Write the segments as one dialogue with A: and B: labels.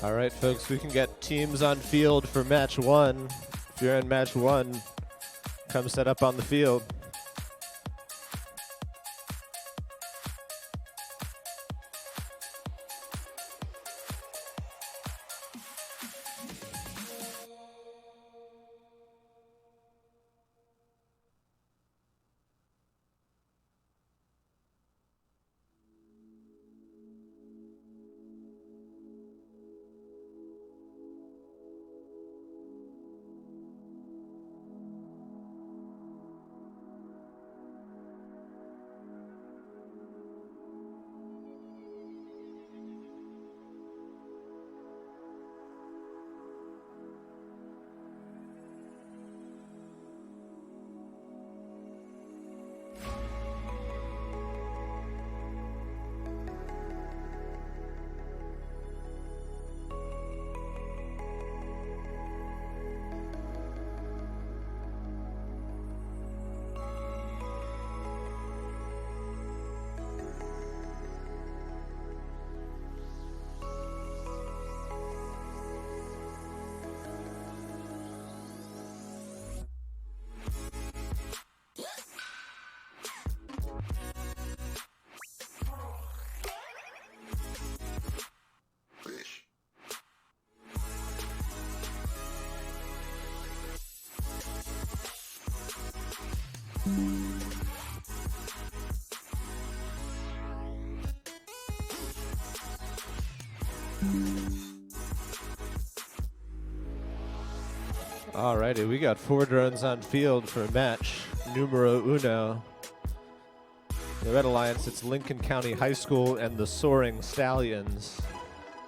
A: All right, folks, we can get teams on field for match one. If you're in match one, come set up on the field. Alrighty, we got 4 drones on field for match numero uno. The Red Alliance, it's Lincoln County High School and the Soaring Stallions.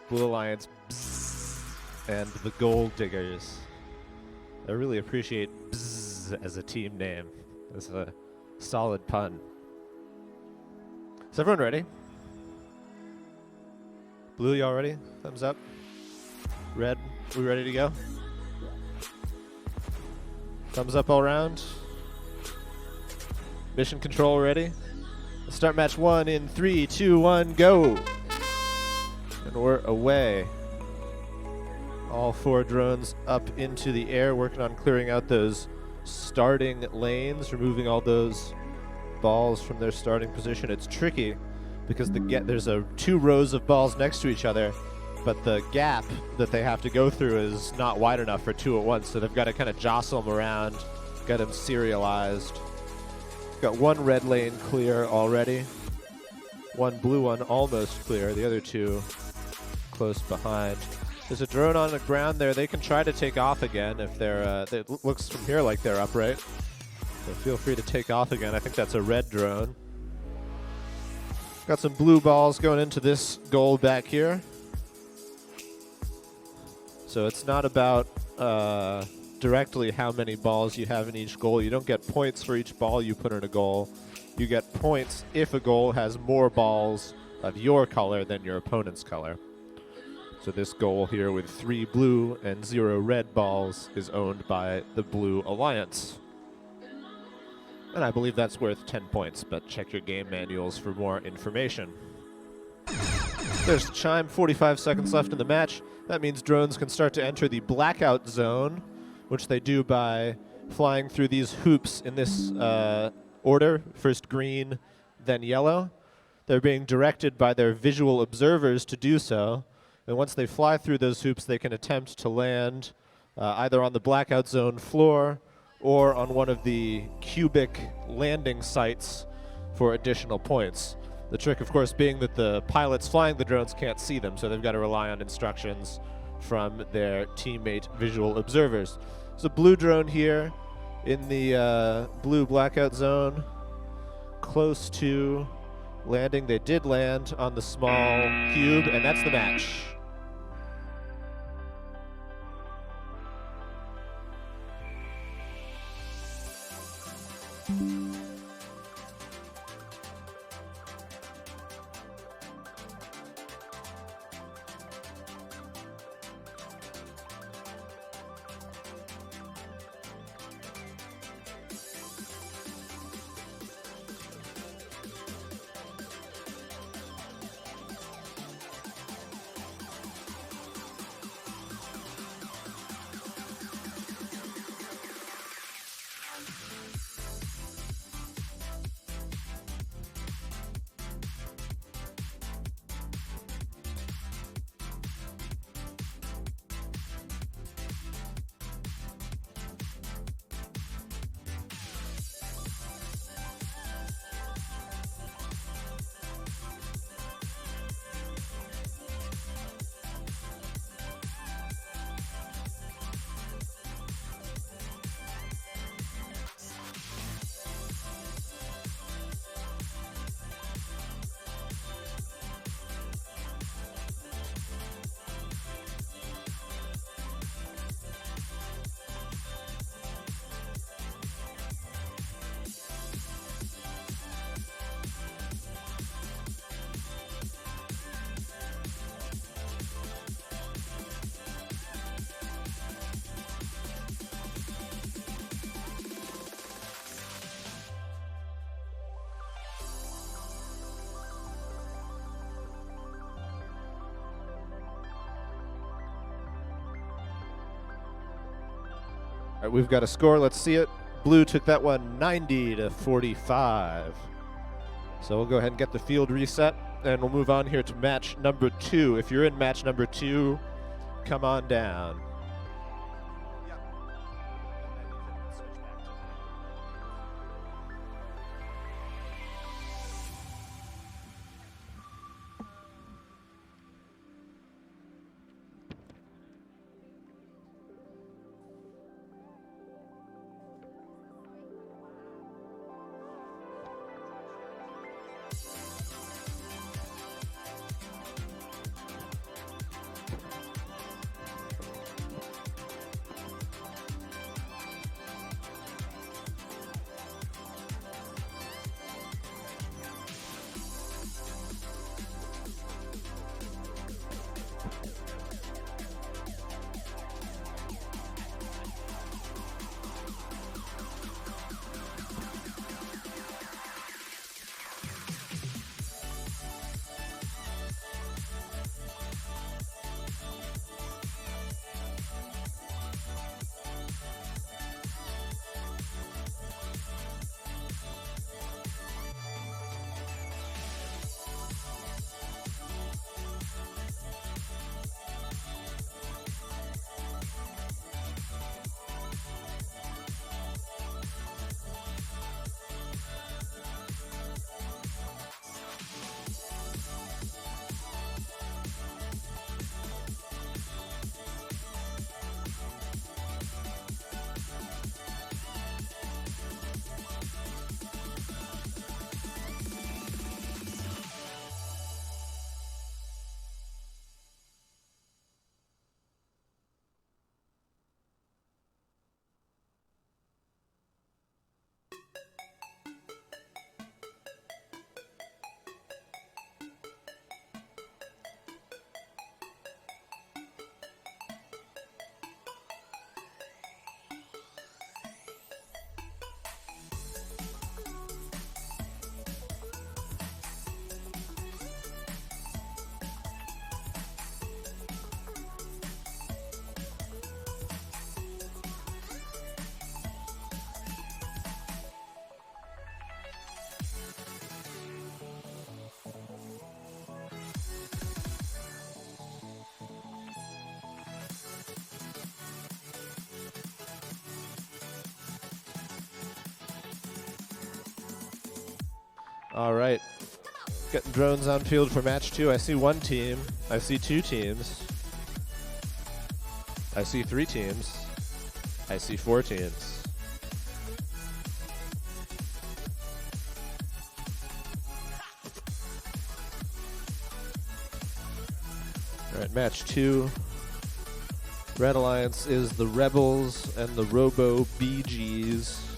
A: Blue Alliance, bzzz, and the Gold Diggers. I really appreciate bzzz as a team name. It's a solid pun. Is everyone ready? Blue, y'all ready? Thumbs up. Red, we ready to go? Thumbs up all around. Mission control ready. Let's start match 1 in 3, 2, 1, go. And we're away. All 4 drones up into the air, working on clearing out those starting lanes, removing all those balls from their starting position. It's tricky because there's 2 rows of balls next to each other, but the gap that they have to go through is not wide enough for 2 at once, so they've got to kind of jostle them around, get them serialized. Got 1 red lane clear already, 1 blue one almost clear, the other 2 close behind. There's a drone on the ground there. They can try to take off again if they're, it looks from here like they're upright. So feel free to take off again. I think that's a red drone. Got some blue balls going into this goal back here. So it's not about directly how many balls you have in each goal. You don't get points for each ball you put in a goal. You get points if a goal has more balls of your color than your opponent's color. So this goal here with 3 blue and 0 red balls is owned by the Blue Alliance. And I believe that's worth 10 points, but check your game manuals for more information. There's the chime, 45 seconds left in the match. That means drones can start to enter the blackout zone, which they do by flying through these hoops in this order, first green, then yellow. They're being directed by their visual observers to do so. And once they fly through those hoops, they can attempt to land either on the blackout zone floor or on one of the cubic landing sites for additional points. The trick, of course, being that the pilots flying the drones can't see them, so they've got to rely on instructions from their teammate visual observers. There's a blue drone here in the blue blackout zone, close to landing. They did land on the small cube, and that's the match. All right, we've got a score. Let's see it. Blue took that one 90-45. So we'll go ahead and get the field reset, and we'll move on here to match number 2. If you're in match number 2, come on down. All right, getting drones on field for match 2. I see one team. I see 2 teams. I see 3 teams. I see 4 teams. All right, match 2. Red Alliance is the Rebels and the Robo BGs.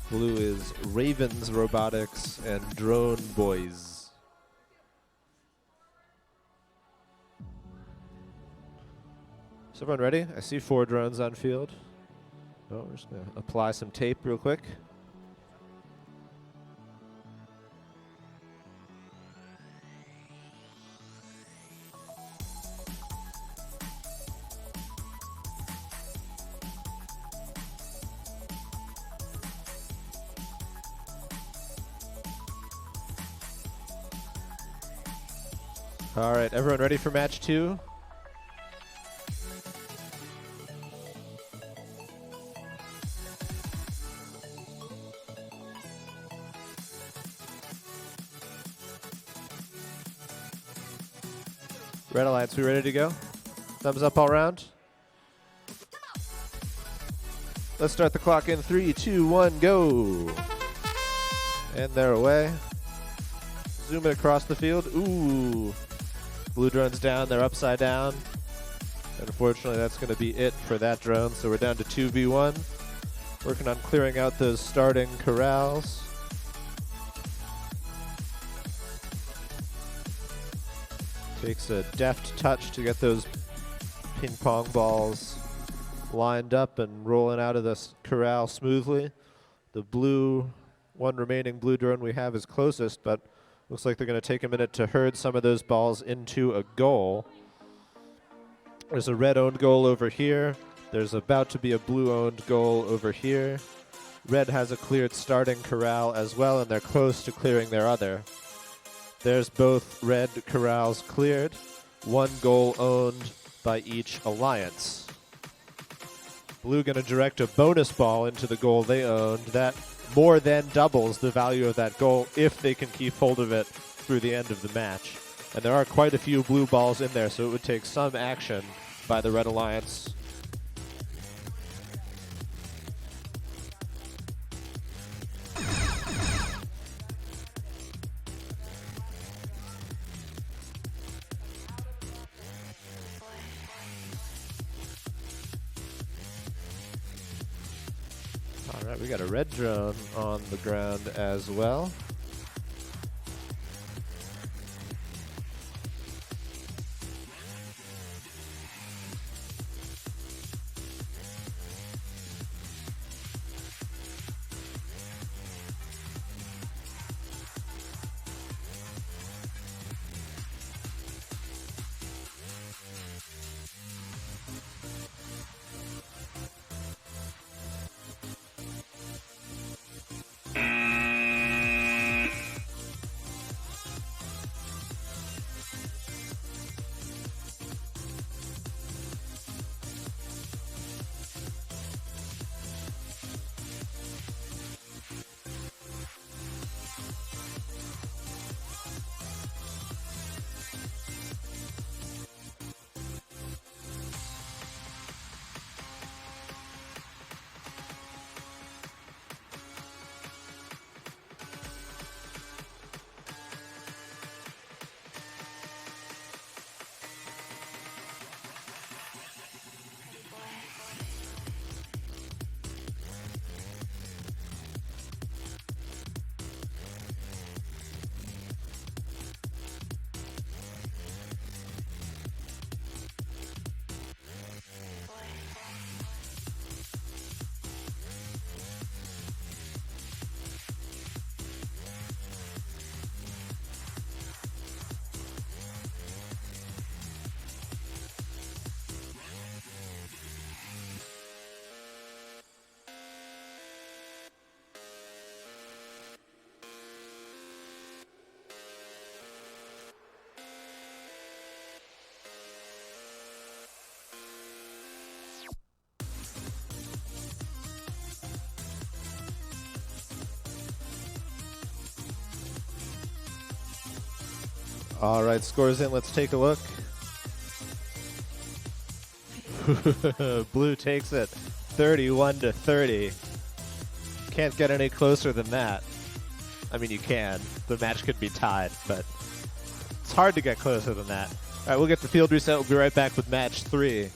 A: Blue is Ravens Robotics and Drone Boys. Is everyone ready? I see 4 drones on field. Oh, we're just going to apply some tape real quick. All right, everyone ready for match 2? Red Alliance, we ready to go? Thumbs up all around. Let's start the clock in 3, 2, 1, go. And they're away. Zooming across the field. Ooh. Blue drone's down, they're upside down. Unfortunately, that's going to be it for that drone, so we're down to 2v1. Working on clearing out those starting corrals. Takes a deft touch to get those ping pong balls lined up and rolling out of this corral smoothly. The one remaining blue drone we have is closest, but looks like they're going to take a minute to herd some of those balls into a goal. There's a red-owned goal over here. There's about to be a blue-owned goal over here. Red has a cleared starting corral as well, and they're close to clearing their other. There's both red corrals cleared. 1 goal owned by each alliance. Blue going to direct a bonus ball into the goal they owned. That more than doubles the value of that goal if they can keep hold of it through the end of the match. And there are quite a few blue balls in there, so it would take some action by the Red Alliance. All right, we got a red drone on the ground as well. All right, scores in. Let's take a look. Blue takes it 31-30. Can't get any closer than that. I mean, you can. The match could be tied, but it's hard to get closer than that. All right, we'll get the field reset. We'll be right back with match 3.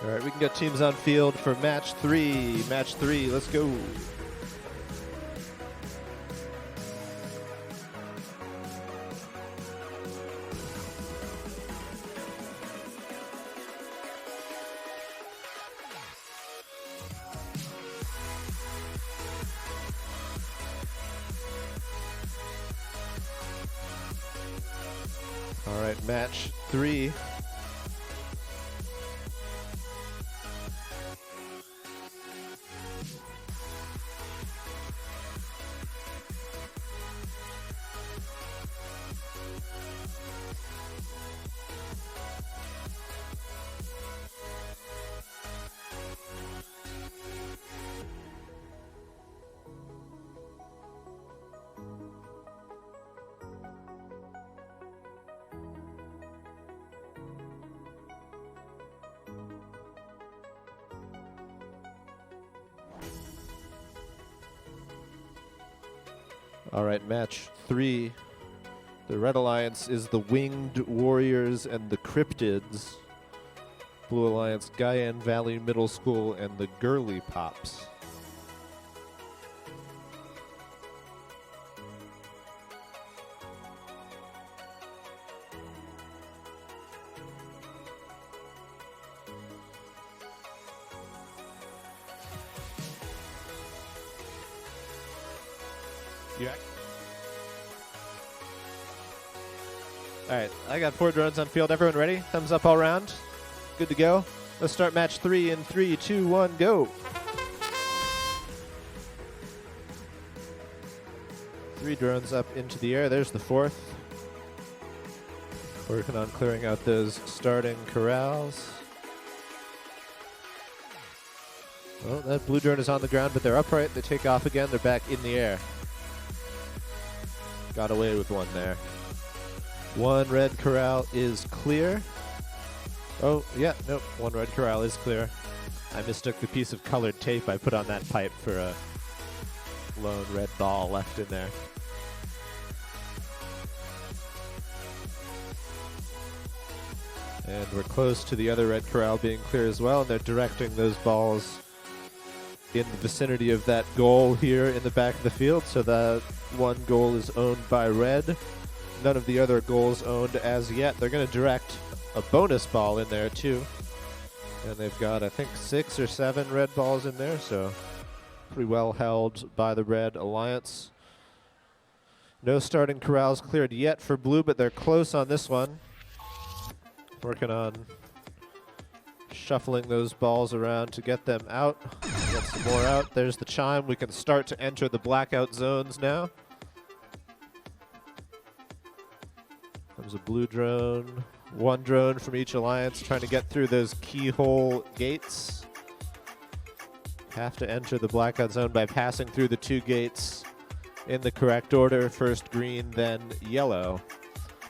A: All right, we can get teams on field for match 3. Match 3, let's go. All right, match 3. All right, match 3 The Red Alliance is the Winged Warriors and the Cryptids. Blue Alliance, Guyan Valley Middle School and the Girly Pops. Yeah. All right, I got 4 drones on field. Everyone ready? Thumbs up all around. Good to go. Let's start match 3 in 3, 2, 1, go. 3 drones up into the air. There's the 4th. Working on clearing out those starting corrals. Well, that blue drone is on the ground, but they're upright. They take off again. They're back in the air. Got away with one there. 1 red corral is clear. Oh, yeah, nope, 1 red corral is clear. I mistook the piece of colored tape I put on that pipe for a lone red ball left in there. And we're close to the other red corral being clear as well, and they're directing those balls in the vicinity of that goal here in the back of the field, so that 1 goal is owned by red. None of the other goals owned as yet. They're going to direct a bonus ball in there too. And they've got, I think, 6 or 7 red balls in there, so pretty well held by the Red Alliance. No starting corrals cleared yet for blue, but they're close on this one. Working on shuffling those balls around to get them out. Get some more out. There's the chime. We can start to enter the blackout zones now. There's a blue drone. 1 drone from each alliance trying to get through those keyhole gates. Have to enter the blackout zone by passing through the 2 gates in the correct order. First green, then yellow.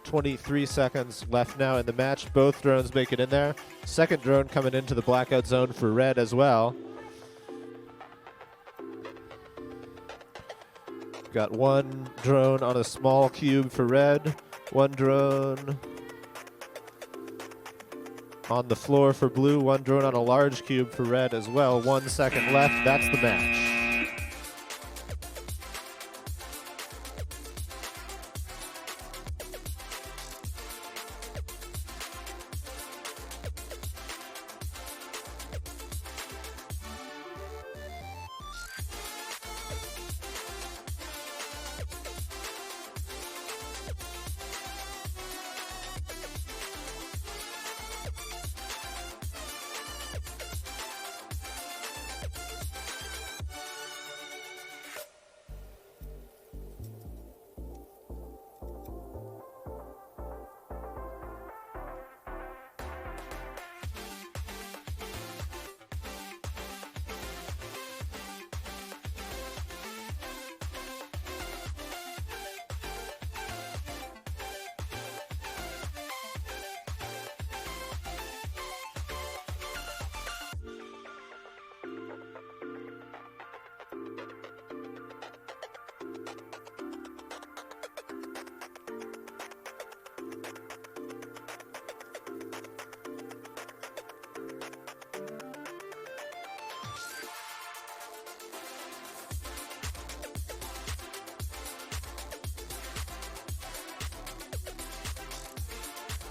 A: 23 seconds left now in the match. Both drones make it in there. Second drone coming into the blackout zone for red as well. Got 1 drone on a small cube for red. 1 drone on the floor for blue. 1 drone on a large cube for red as well. 1 second left. That's the match.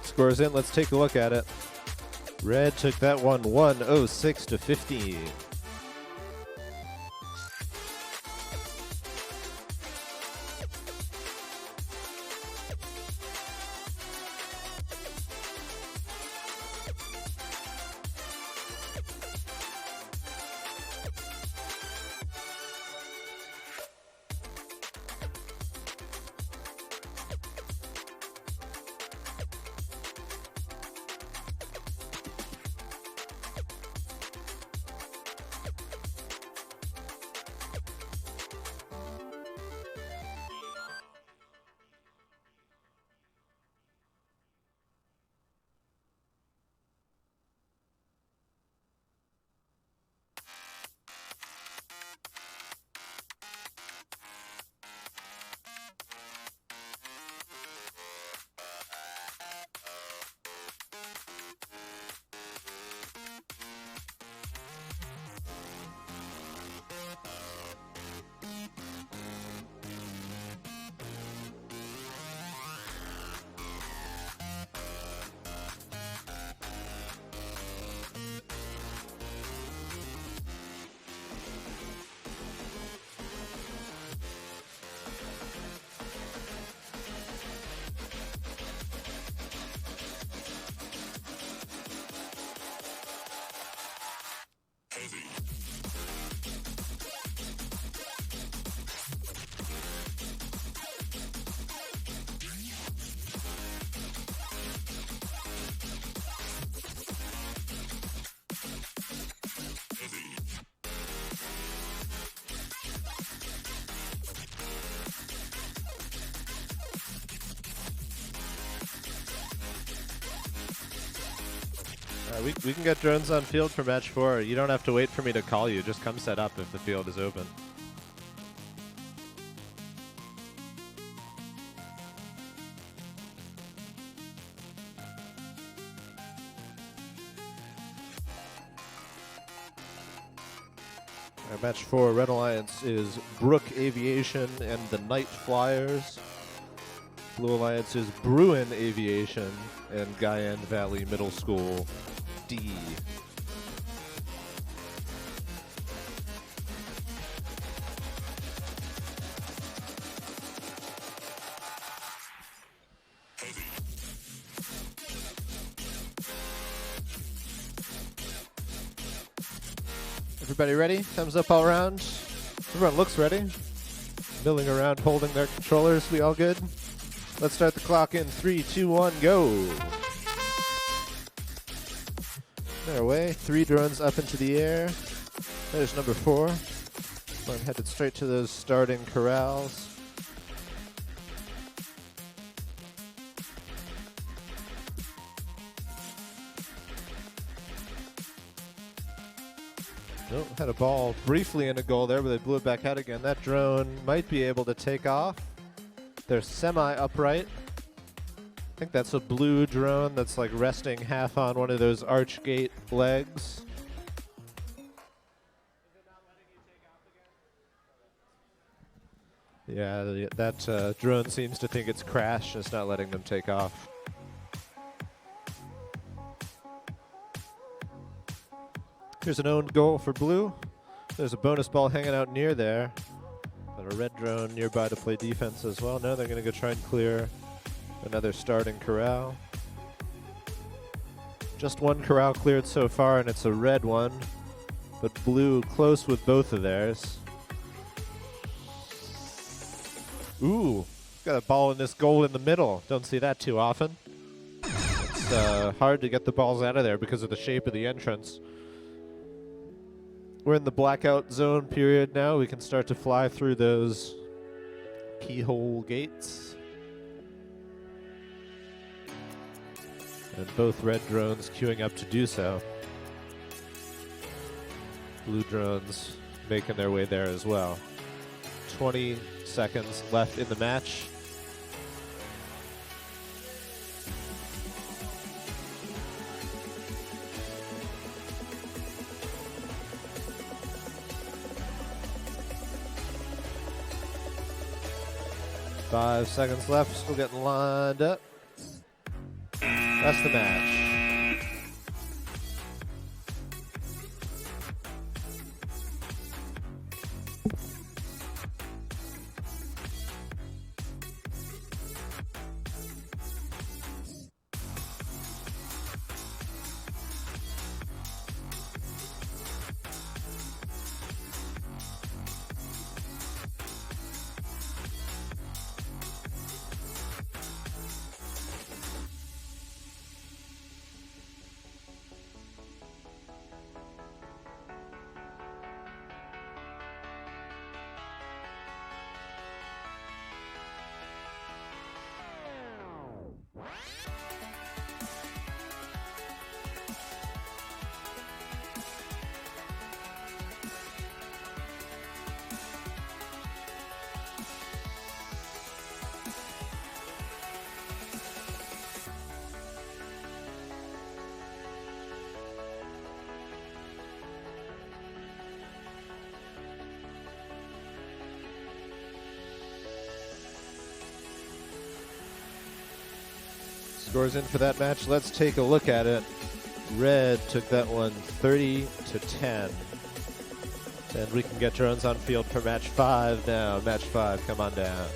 A: Scores in. Let's take a look at it. Red took that one 106 to 15. We can get drones on field for match 4. You don't have to wait for me to call you. Just come set up if the field is open. Match 4, Red Alliance is Brook Aviation and the Night Flyers. Blue Alliance is Bruin Aviation and Guyan Valley Middle School D. Everybody ready? Thumbs up all around. Everyone looks ready. Milling around, holding their controllers. We all good? Let's start the clock in 3, 2, 1, go. They're away. 3 drones up into the air. There's number 4. One headed straight to those starting corrals. Oh, had a ball briefly in a goal there, but they blew it back out again. That drone might be able to take off. They're semi-upright. I think that's a blue drone that's like resting half on one of those arch gate legs. Yeah, that drone seems to think it's crashed and it's not letting them take off. Here's an owned goal for blue. There's a bonus ball hanging out near there. Got a red drone nearby to play defense as well. No, they're going to go try and clear another starting corral. Just one corral cleared so far, and it's a red one. But blue close with both of theirs. Ooh, got a ball in this goal in the middle. Don't see that too often. It's hard to get the balls out of there because of the shape of the entrance. We're in the blackout zone period now. We can start to fly through those keyhole gates. And both red drones queuing up to do so. Blue drones making their way there as well. 20 seconds left in the match. Five seconds left, still getting lined up. That's the match. Scores in for that match. Let's take a look at it. Red took that one 30-10. And we can get drones on field for match 5 now. Match 5, come on down.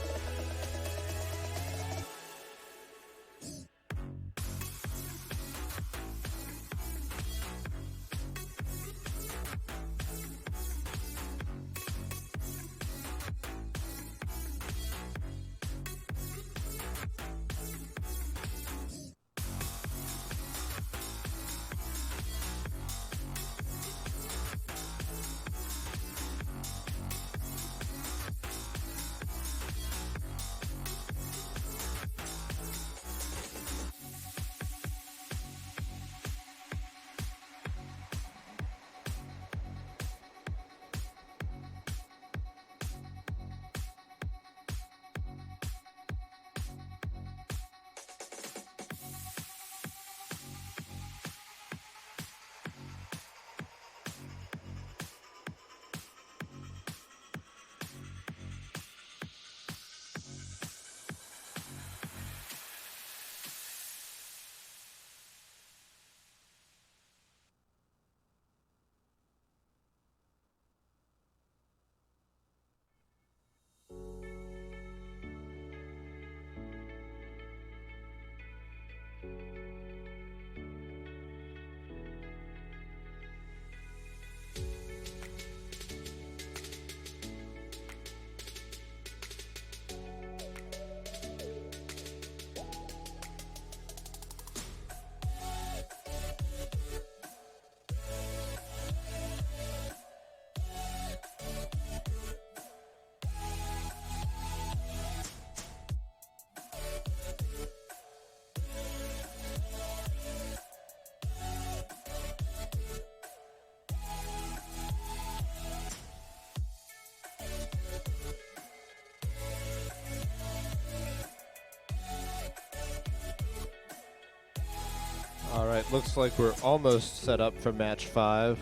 A: Alright, looks like we're almost set up for match 5.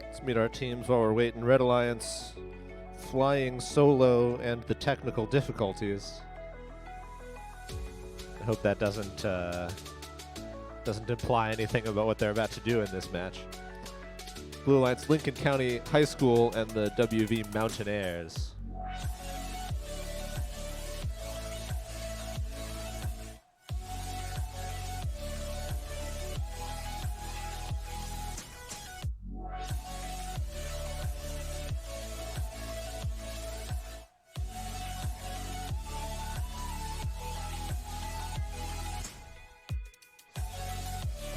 A: Let's meet our teams while we're waiting. Red Alliance, flying solo and the technical difficulties. I hope that doesn't imply anything about what they're about to do in this match. Blue Alliance, Lincoln County High School and the WV Mountaineers.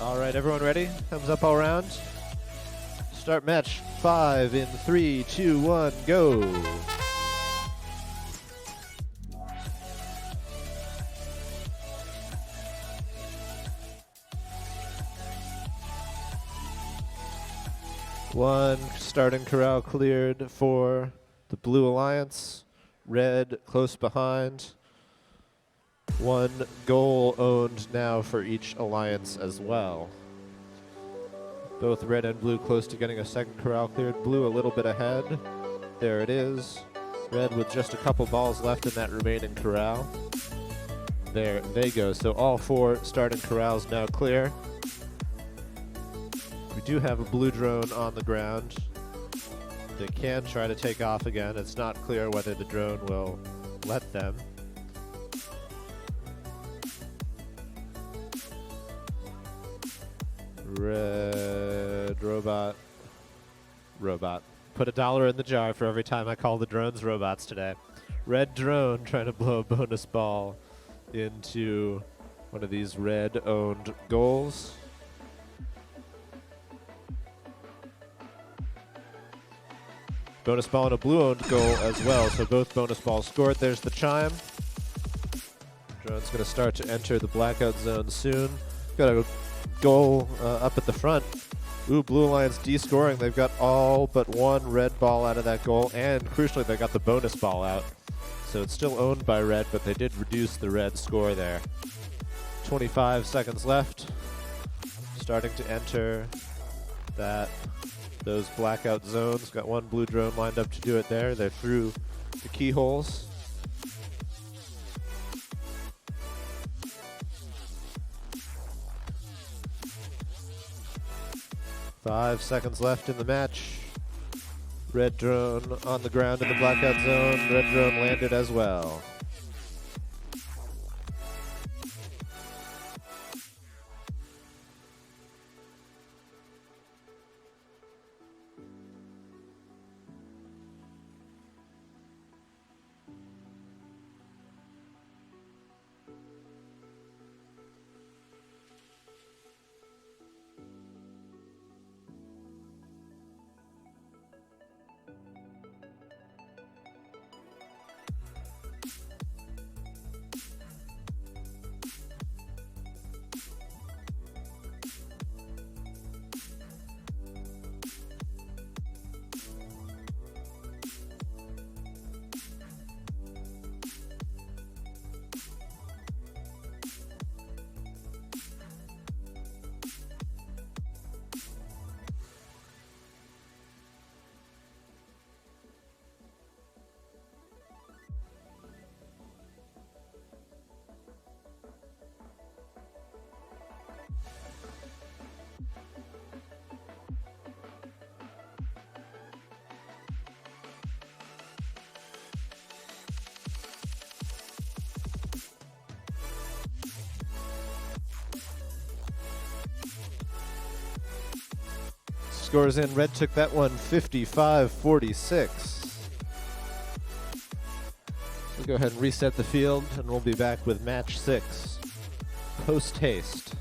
A: All right, everyone ready? Thumbs up all around. Start match 5 in 3, 2, 1, go. One starting corral cleared for the Blue Alliance. Red close behind. One goal owned now for each alliance as well. Both red and blue close to getting a second corral cleared. Blue a little bit ahead. There it is. Red with just a couple balls left in that remaining corral. There they go. So all 4 starting corrals now clear. We do have a blue drone on the ground. They can try to take off again. It's not clear whether the drone will let them. Red robot. Put $1 in the jar for every time I call the drones robots today. Red drone trying to blow a bonus ball into one of these red-owned goals. Bonus ball and a blue-owned goal as well, so both bonus balls scored. There's the chime. Drone's going to start to enter the blackout zone soon. Got a goal up at the front. Ooh, Blue Alliance de-scoring. They've got all but one red ball out of that goal, and crucially, they got the bonus ball out. So it's still owned by red, but they did reduce the red score there. 25 seconds left. Starting to enter those blackout zones. Got one blue drone lined up to do it there. They're through the keyholes. Five seconds left in the match. Red drone on the ground in the blackout zone. Red drone landed as well. Scores in. Red took that one 55-46. We'll go ahead and reset the field, and we'll be back with match 6. Post haste.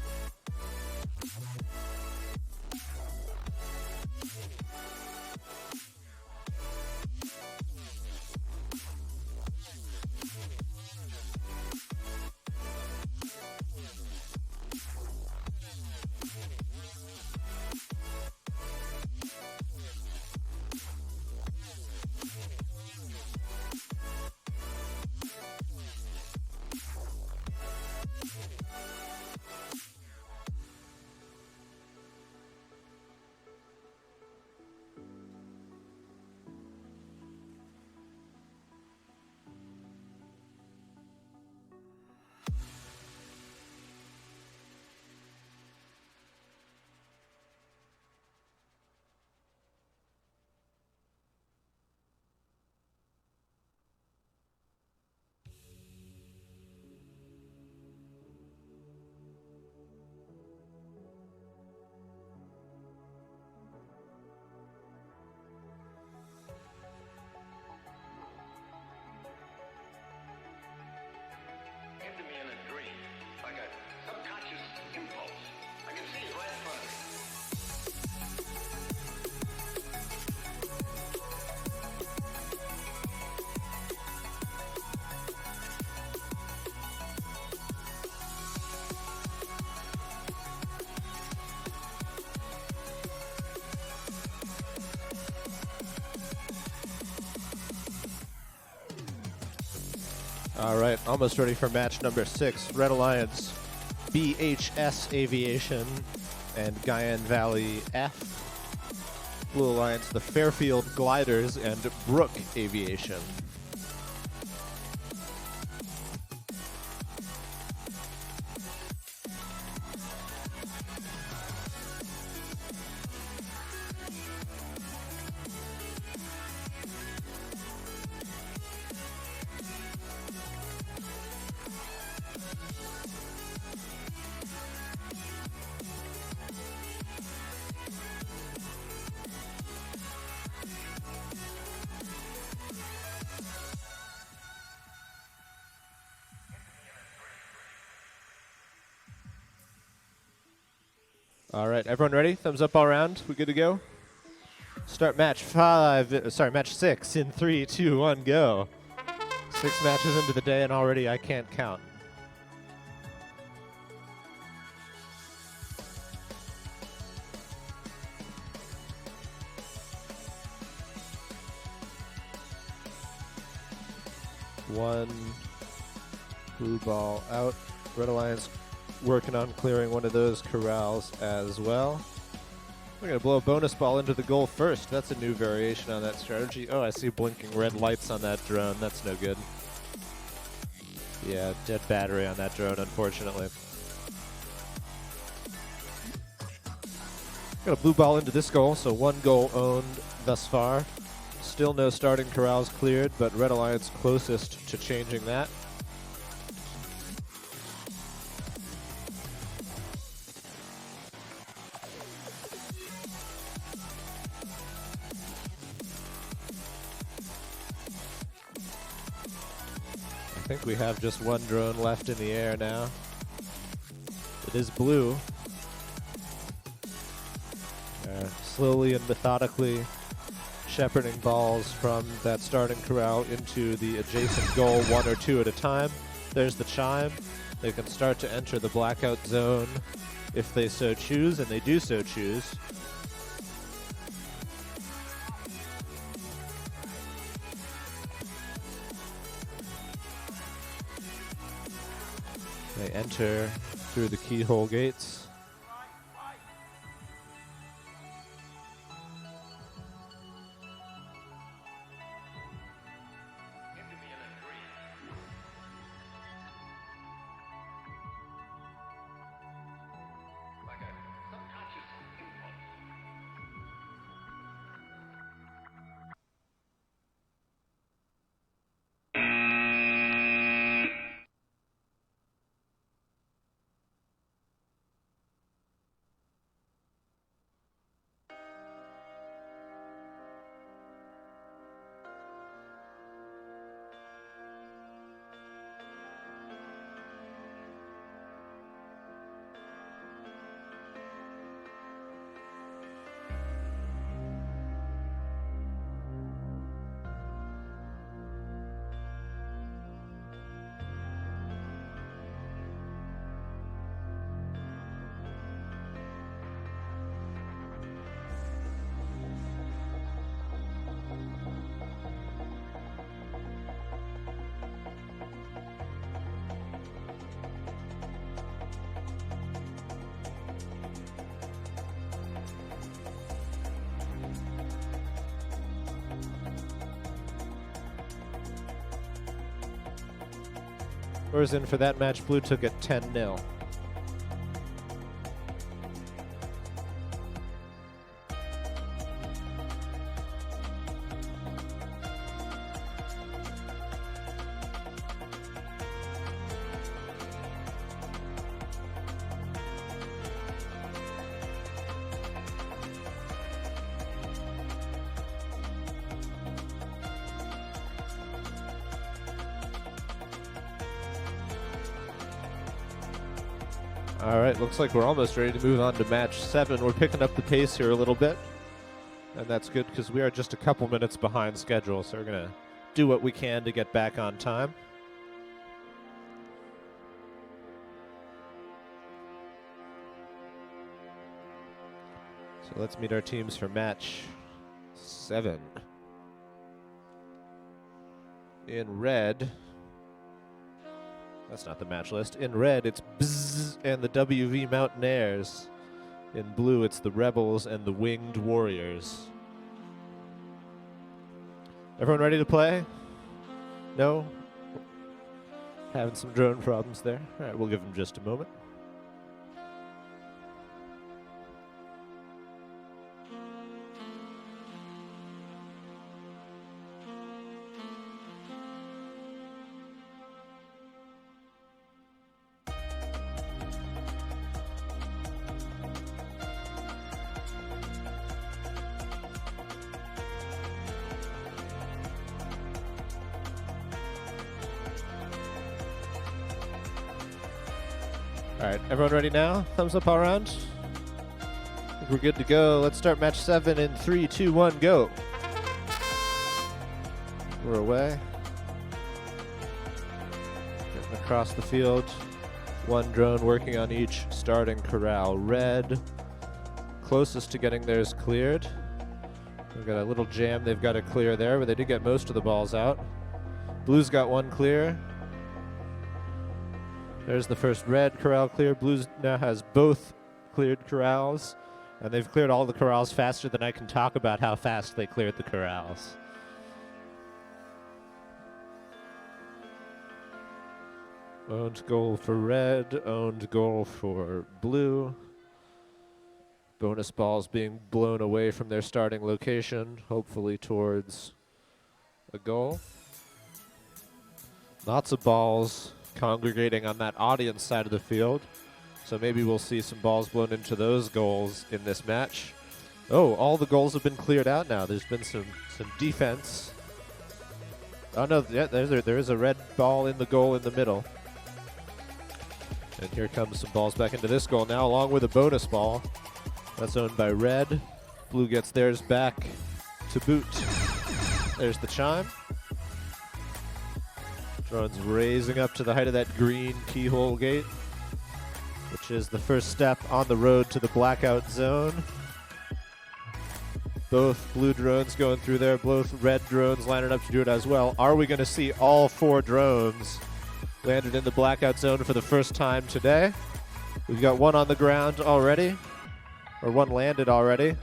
B: to me in a dream, like a subconscious impulse. I can see it right in front of me.
A: All right, almost ready for match number 6. Red Alliance, BHS Aviation, and Guyan Valley F. Blue Alliance, the Fairfield Gliders, and Brook Aviation. All right, everyone ready? Thumbs up all around. We good to go? Start match 6 in 3, 2, 1, go. 6 matches into the day, and already I can't count. One blue ball out. Red Alliance working on clearing one of those corrals as well. We're going to blow a bonus ball into the goal first. That's a new variation on that strategy. Oh, I see blinking red lights on that drone. That's no good. Yeah, dead battery on that drone, unfortunately. Got a blue ball into this goal, so 1 goal owned thus far. Still no starting corrals cleared, but Red Alliance closest to changing that. I think we have just 1 drone left in the air now. It is blue. Slowly and methodically shepherding balls from that starting corral into the adjacent goal 1 or 2 at a time. There's the chime. They can start to enter the blackout zone if they so choose, and they do so choose. They enter through the keyhole gates. Whereas in for that match, blue took it 10-0. All right, looks like we're almost ready to move on to match 7. We're picking up the pace here a little bit, and that's good because we are just a couple minutes behind schedule, so we're going to do what we can to get back on time. So let's meet our teams for match 7. In red, that's not the match list. In red, it's Bzzz and the WV Mountaineers. In blue, it's the Rebels and the Winged Warriors. Everyone ready to play? No? Having some drone problems there. All right, we'll give them just a moment. All right, everyone ready now? Thumbs up all around. I think we're good to go. Let's start match 7 in 3, 2, 1, go. We're away. Getting across the field. One drone working on each starting corral. Red, closest to getting theirs cleared. They've got a little jam they've got to clear there, but they did get most of the balls out. Blue's got one clear. There's the first red corral clear. Blues now has both cleared corrals, and they've cleared all the corrals faster than I can talk about how fast they cleared the corrals. Owned goal for red, owned goal for blue. Bonus balls being blown away from their starting location, hopefully towards a goal. Lots of balls congregating on that audience side of the field. So maybe we'll see some balls blown into those goals in this match. Oh, all the goals have been cleared out now. There's been some defense. Oh no, yeah, there is a red ball in the goal in the middle. And here comes some balls back into this goal now, along with a bonus ball. That's owned by red. Blue gets theirs back to boot. There's the chime. Drone's raising up to the height of that green keyhole gate, which is the first step on the road to the blackout zone. Both blue drones going through there, both red drones lining up to do it as well. Are we going to see all 4 drones landed in the blackout zone for the first time today? We've got one on the ground already, or one landed already.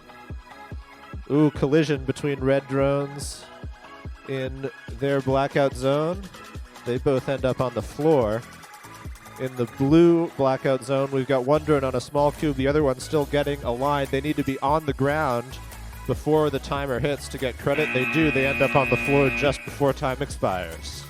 A: Ooh, collision between red drones in their blackout zone. They both end up on the floor. In the blue blackout zone, we've got one drone on a small cube, the other one's still getting aligned. They need to be on the ground before the timer hits to get credit. They do. They end up on the floor just before time expires.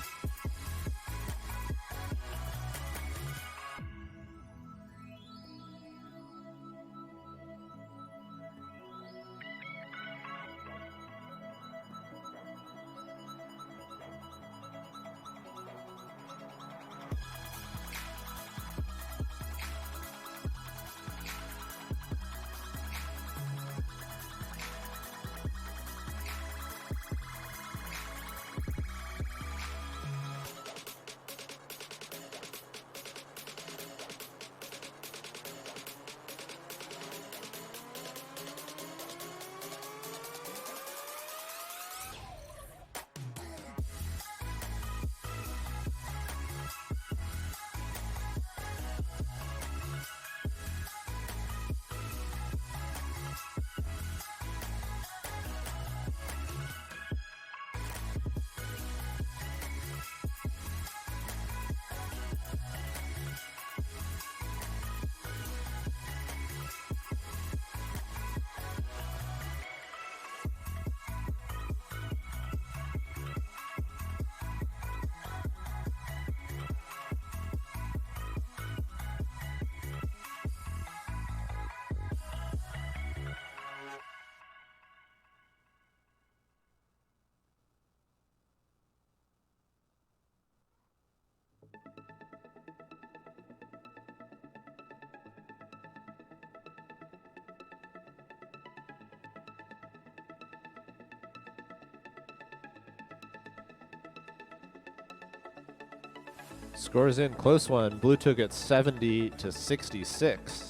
A: Scores in, close one. Blue took it 70 to 66.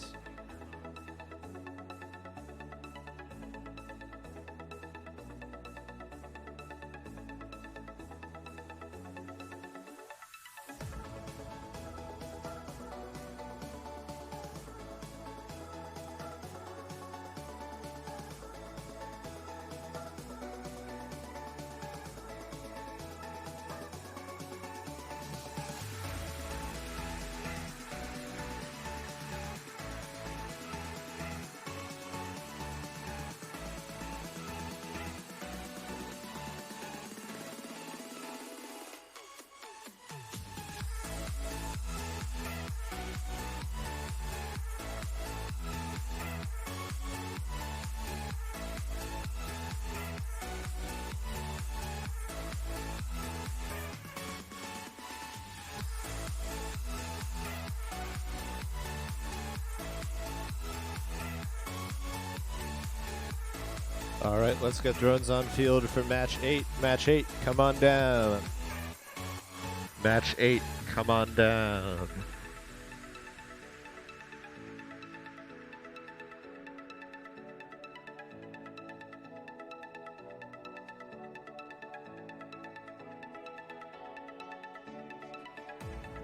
A: All right, let's get drones on field for match 8. Match 8, come on down. Match 8, come on down.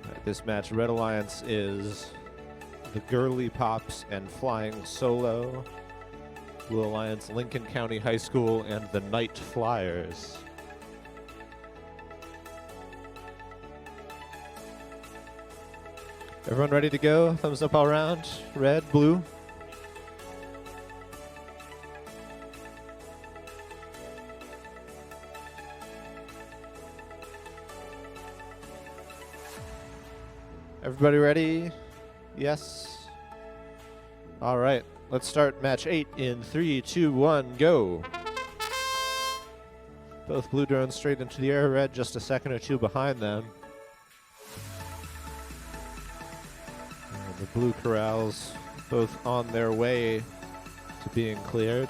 A: All right, this match, Red Alliance is the Girly Pops and Flying Solo. Blue Alliance, Lincoln County High School, and the Night Flyers. Everyone ready to go? Thumbs up all around. Red, blue. Everybody ready? Yes? All right. Let's start match 8 in 3, 2, 1, go. Both blue drones straight into the air, red just a second or two behind them. And the blue corrals both on their way to being cleared.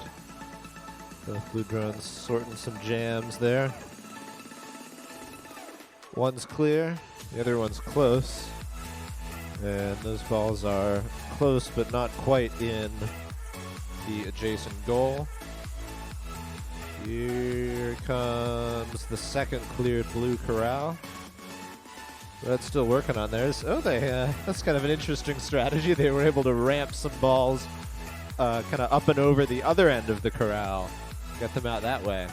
A: Both blue drones sorting some jams there. One's clear, the other one's close. And those balls are close but not quite in the adjacent goal. Here comes the second cleared blue corral. Red's still working on theirs. Oh, that's kind of an interesting strategy. They were able to ramp some balls kind of up and over the other end of the corral. Get them out that way.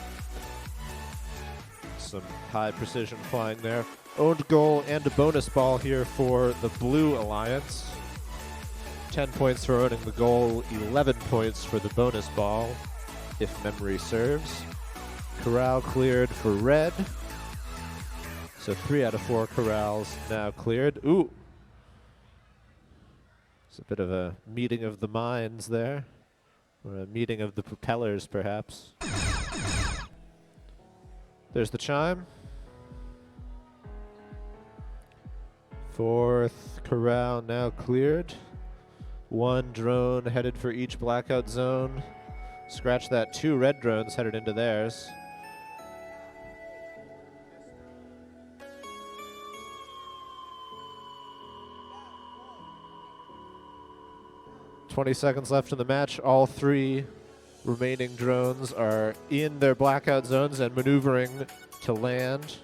A: Some high precision flying there. Owned goal and a bonus ball here for the Blue Alliance. 10 points for owning the goal, 11 points for the bonus ball, if memory serves. Corral cleared for red. So 3 out of 4 corrals now cleared. Ooh. It's a bit of a meeting of the minds there. Or a meeting of the propellers, perhaps. There's the chime. 4th corral now cleared. 1 drone headed for each blackout zone. Scratch that, 2 red drones headed into theirs. "20 seconds left in the match. All 3 remaining drones are in their blackout zones and maneuvering to land.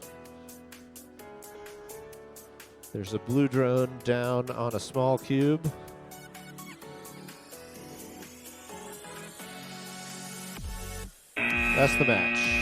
A: There's a blue drone down on a small cube. That's the match.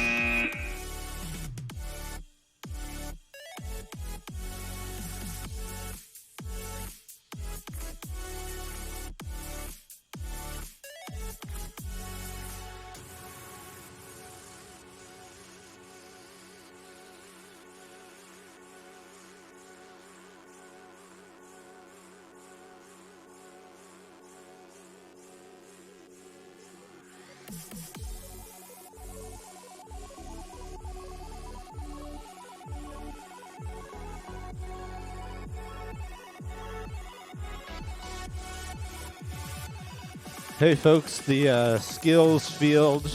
A: Hey folks, the skills field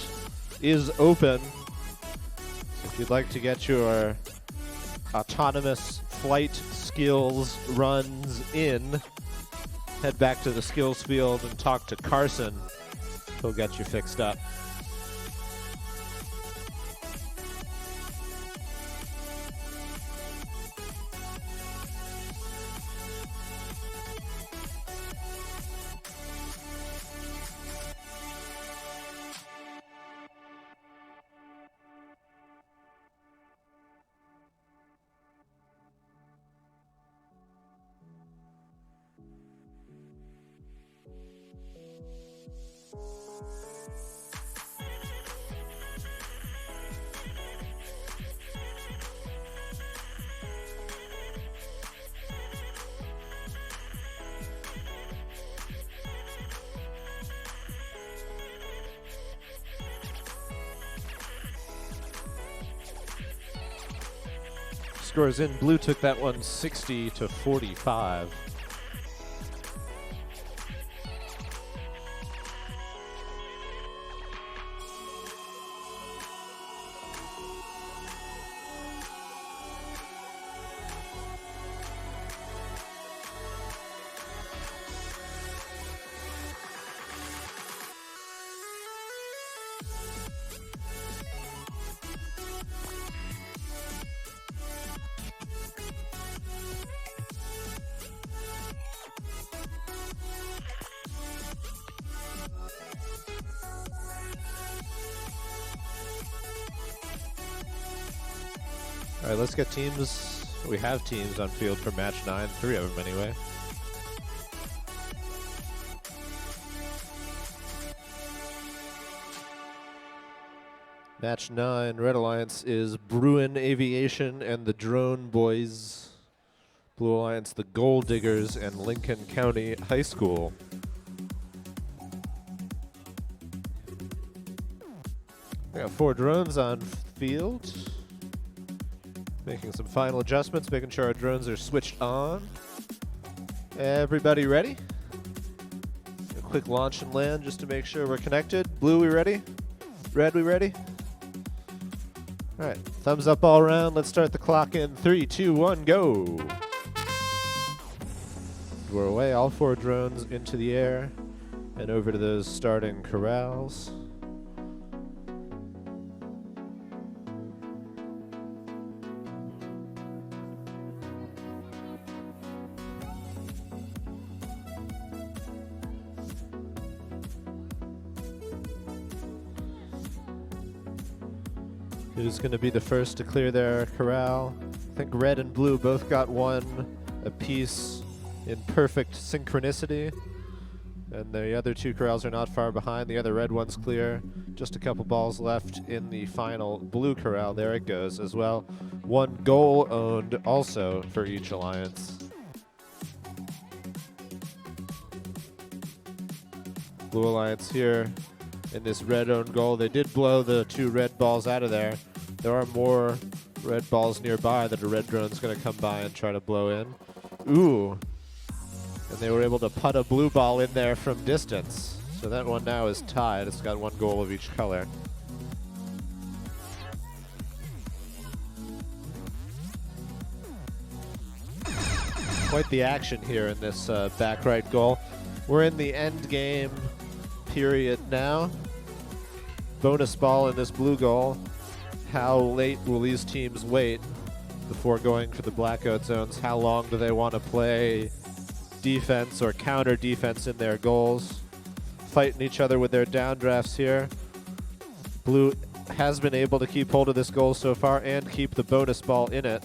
A: is open. If you'd like to get your autonomous flight skills runs in, head back to the skills field and talk to Carson. He'll get you fixed up. Scores in. Blue took that one 60-45. All right, let's get teams. We have teams on field for match 9, 3 of them anyway. Match 9, Red Alliance is Bruin Aviation and the Drone Boys. Blue Alliance, the Gold Diggers and Lincoln County High School. We got 4 drones on field. Making some final adjustments, making sure our drones are switched on. Everybody ready? A quick launch and land just to make sure we're connected. Blue, we ready? Red, we ready? All right, thumbs up all around. Let's start the clock in 3, 2, 1, go. We're away, all 4 drones into the air and over to those starting corrals. Who's going to be the first to clear their corral? I think red and blue both got one apiece in perfect synchronicity. And the other 2 corrals are not far behind. The other red one's clear. Just a couple balls left in the final blue corral. There it goes as well. 1 goal owned also for each alliance. Blue Alliance here in this red owned goal. They did blow the 2 red balls out of there. There are more red balls nearby that a red drone's going to come by and try to blow in. Ooh. And they were able to put a blue ball in there from distance. So that one now is tied. It's got 1 goal of each color. Quite the action here in this back right goal. We're in the end game period now. Bonus ball in this blue goal. How late will these teams wait before going for the blackout zones? How long do they want to play defense or counter defense in their goals? Fighting each other with their downdrafts here. Blue has been able to keep hold of this goal so far and keep the bonus ball in it.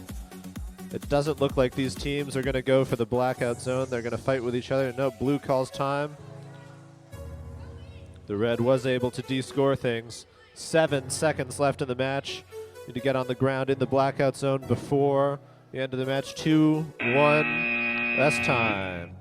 A: It doesn't look like these teams are going to go for the blackout zone. They're going to fight with each other. No, blue calls time. The red was able to de-score things. 7 seconds left in the match. Need to get on the ground in the blackout zone before the end of the match. 2, 1, last time.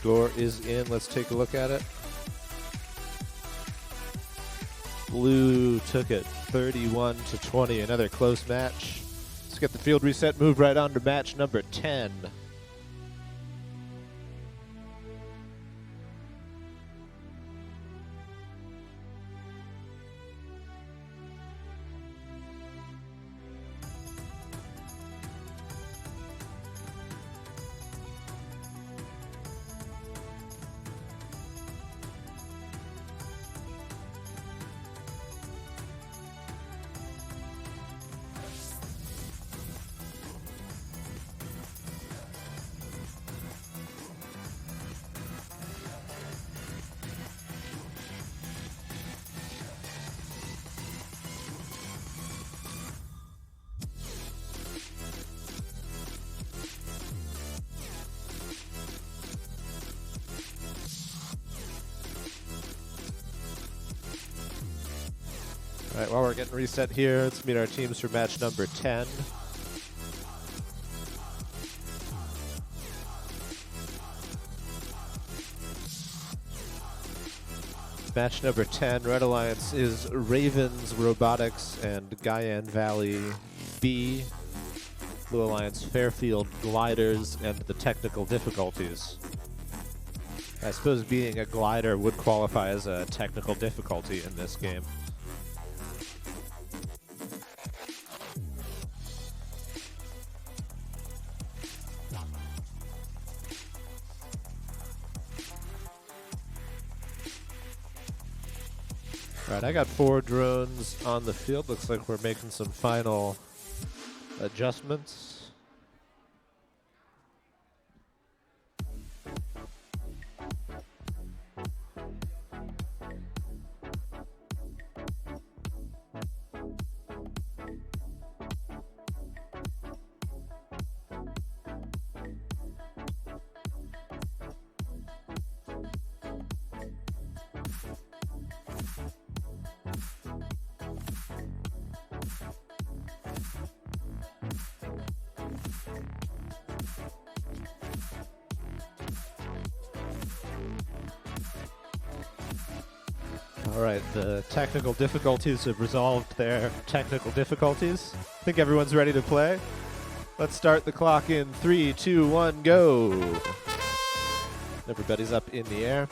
A: Score is in. Let's take a look at it. Blue took it 31-20. Another close match. Let's get the field reset. Move right on to match number 10. All right, while we're getting reset here, let's meet our teams for match number 10. Match number 10, Red Alliance is Ravens Robotics and Guyan Valley B. Blue Alliance Fairfield Gliders and the technical difficulties. I suppose being a glider would qualify as a technical difficulty in this game. Alright, I got 4 drones on the field. Looks like we're making some final adjustments. Alright, the technical difficulties have resolved their technical difficulties. I think everyone's ready to play. Let's start the clock in 3, 2, 1, go! Everybody's up in the air.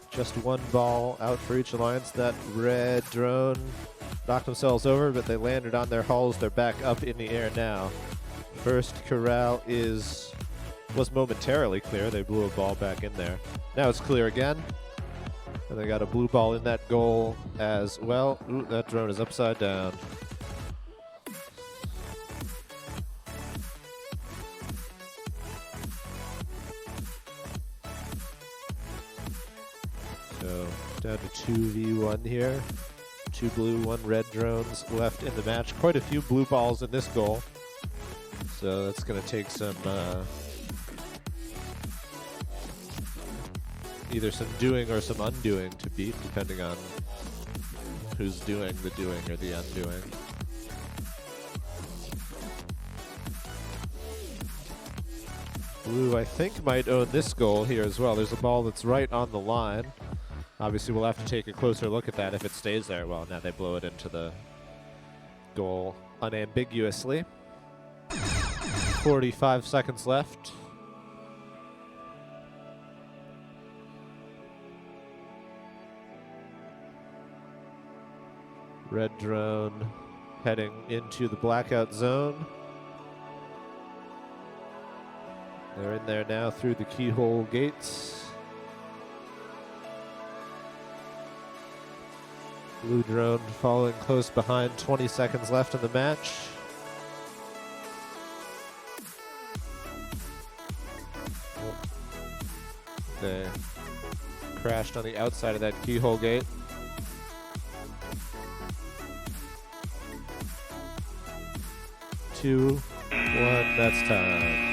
A: Just one ball out for each alliance. That red drone knocked themselves over, but they landed on their hulls. They're back up in the air now. First corral was momentarily clear. They blew a ball back in there. Now it's clear again. And they got a blue ball in that goal as well. Ooh, that drone is upside down. So down to 2v1 here. 2 blue, 1 red drones left in the match. Quite a few blue balls in this goal. So that's going to take some either some doing or some undoing to beat, depending on who's doing the doing or the undoing. Blue, I think, might own this goal here as well. There's a ball that's right on the line. Obviously, we'll have to take a closer look at that if it stays there. Well, now they blow it into the goal unambiguously. 45 seconds left. Red drone heading into the blackout zone. They're in there now through the keyhole gates. Blue drone following close behind, 20 seconds left in the match. They crashed on the outside of that keyhole gate. 2, 1, that's time.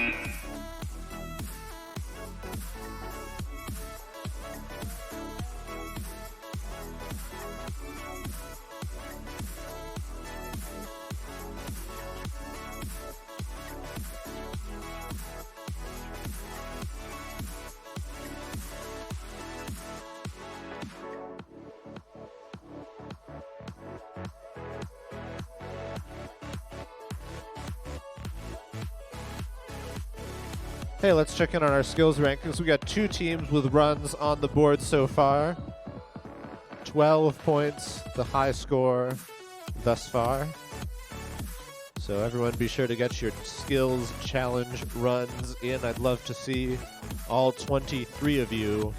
A: Hey, let's check in on our skills rankings. We got 2 teams with runs on the board so far. 12 points, the high score thus far. So everyone be sure to get your skills challenge runs in. I'd love to see all 23 of you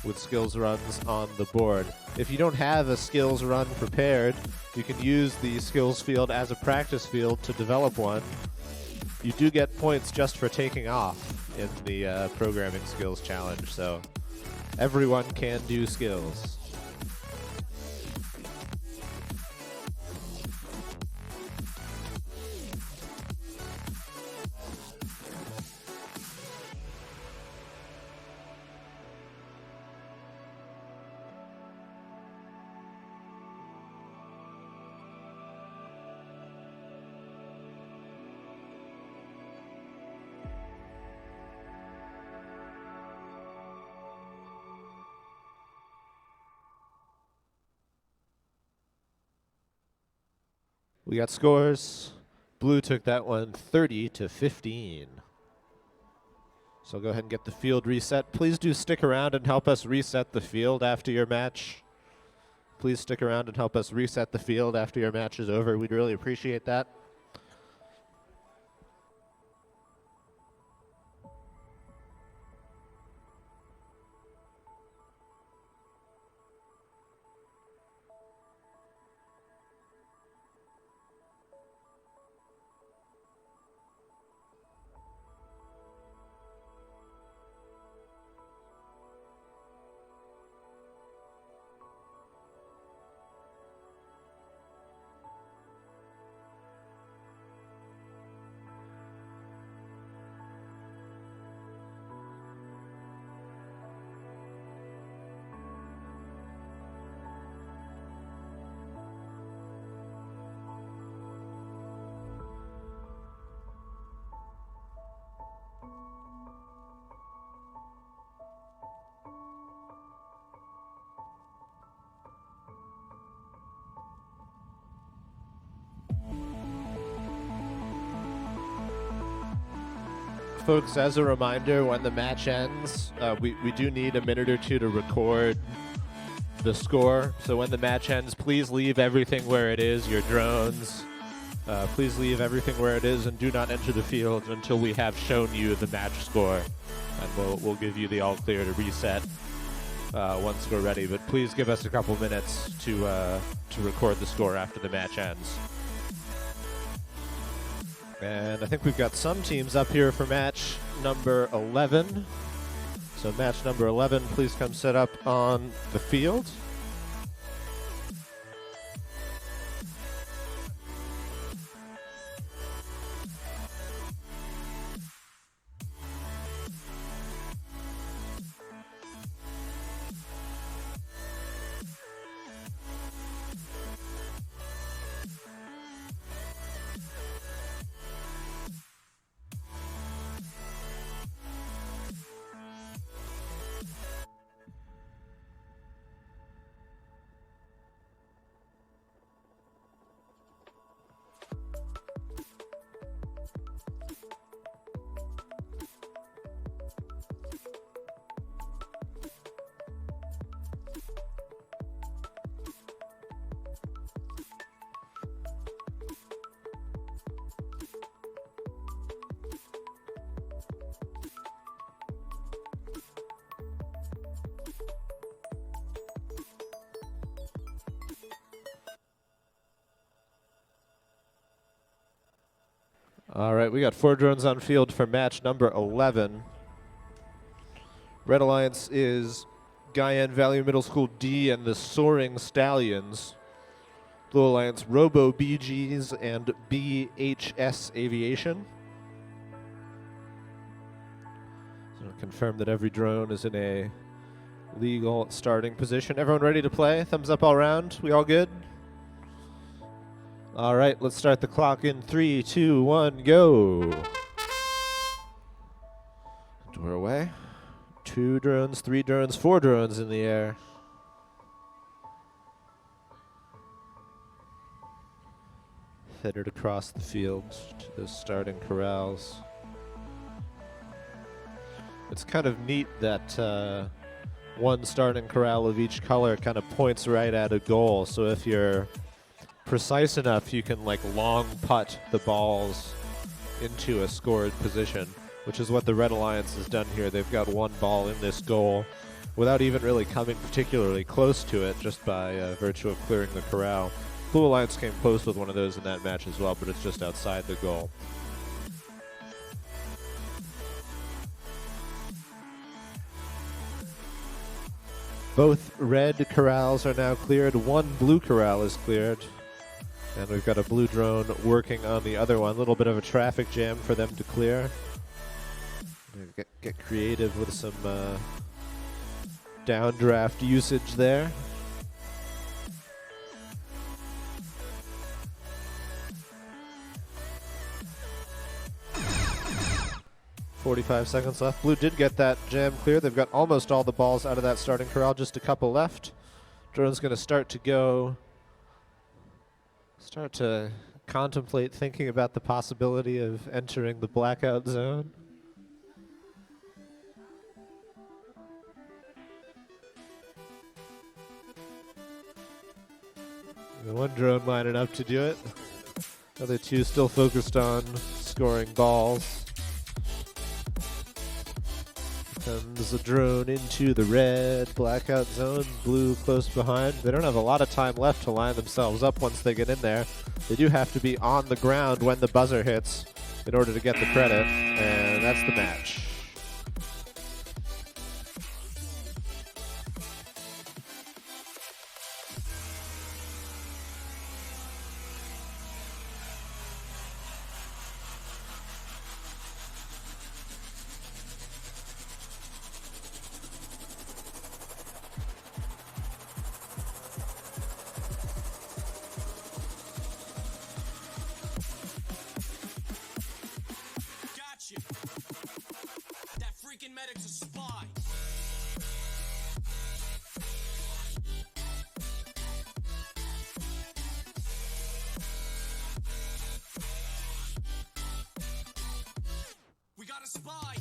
A: with skills runs on the board. If you don't have a skills run prepared, you can use the skills field as a practice field to develop one. You do get points just for taking off in the programming skills challenge, so everyone can do skills. We got scores. Blue took that one 30-15. So go ahead and get the field reset. Please do stick around and help us reset the field after your match. Please stick around and help us reset the field after your match is over. We'd really appreciate that. Folks, as a reminder, when the match ends, we do need a minute or two to record the score. So when the match ends, please leave everything where it is, your drones. Please leave everything where it is and do not enter the field until we have shown you the match score. And we'll give you the all clear to reset once we're ready. But please give us a couple minutes to record the score after the match ends. And I think we've got some teams up here for match number 11. So match number 11, please come set up on the field. All right, we got 4 drones on field for match number 11. Red Alliance is Guyan Valley Middle School D and the Soaring Stallions. Blue Alliance, Robo BGs and BHS Aviation. So confirm that every drone is in a legal starting position. Everyone ready to play? Thumbs up all around. We all good? All right, let's start the clock in 3, 2, 1, go. And we're away. 2 drones, 3 drones, 4 drones in the air. Headed across the field to the starting corrals. It's kind of neat that one starting corral of each color kind of points right at a goal. So if you're precise enough, you can like long putt the balls into a scored position, which is what the Red Alliance has done here. They've got one ball in this goal without even really coming particularly close to it, just by virtue of clearing the corral. Blue Alliance came close with one of those in that match as well, but it's just outside the goal. Both red corrals are now cleared. One blue corral is cleared. And we've got a blue drone working on the other one. A little bit of a traffic jam for them to clear. Get creative with some downdraft usage there. .45 seconds left. Blue did get that jam clear. They've got almost all the balls out of that starting corral, just a couple left. Drone's going to start to contemplate thinking about the possibility of entering the blackout zone. The one drone lining up to do it. The other two still focused on scoring balls. Comes a drone into the red blackout zone, blue close behind. They don't have a lot of time left to line themselves up once they get in there. They do have to be on the ground when the buzzer hits in order to get the credit, and that's the match.
C: That freaking medic's a spy. We got a spy.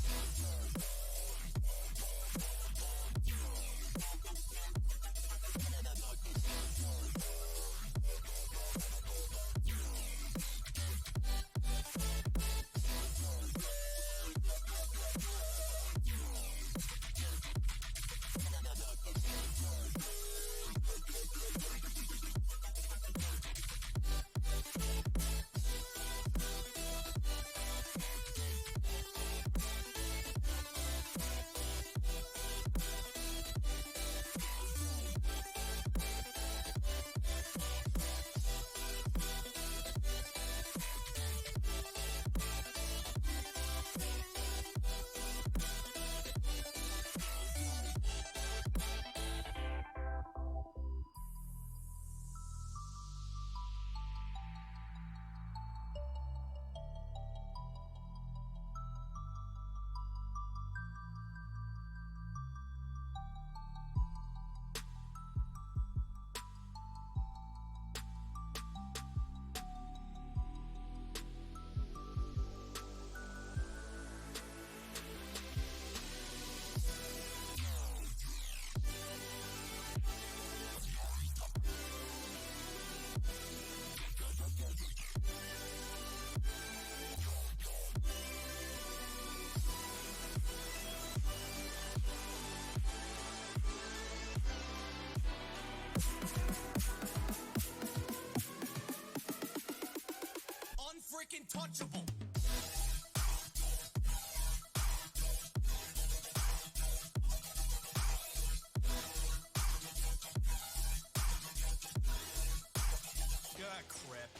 C: Unfreaking touchable. God, crap.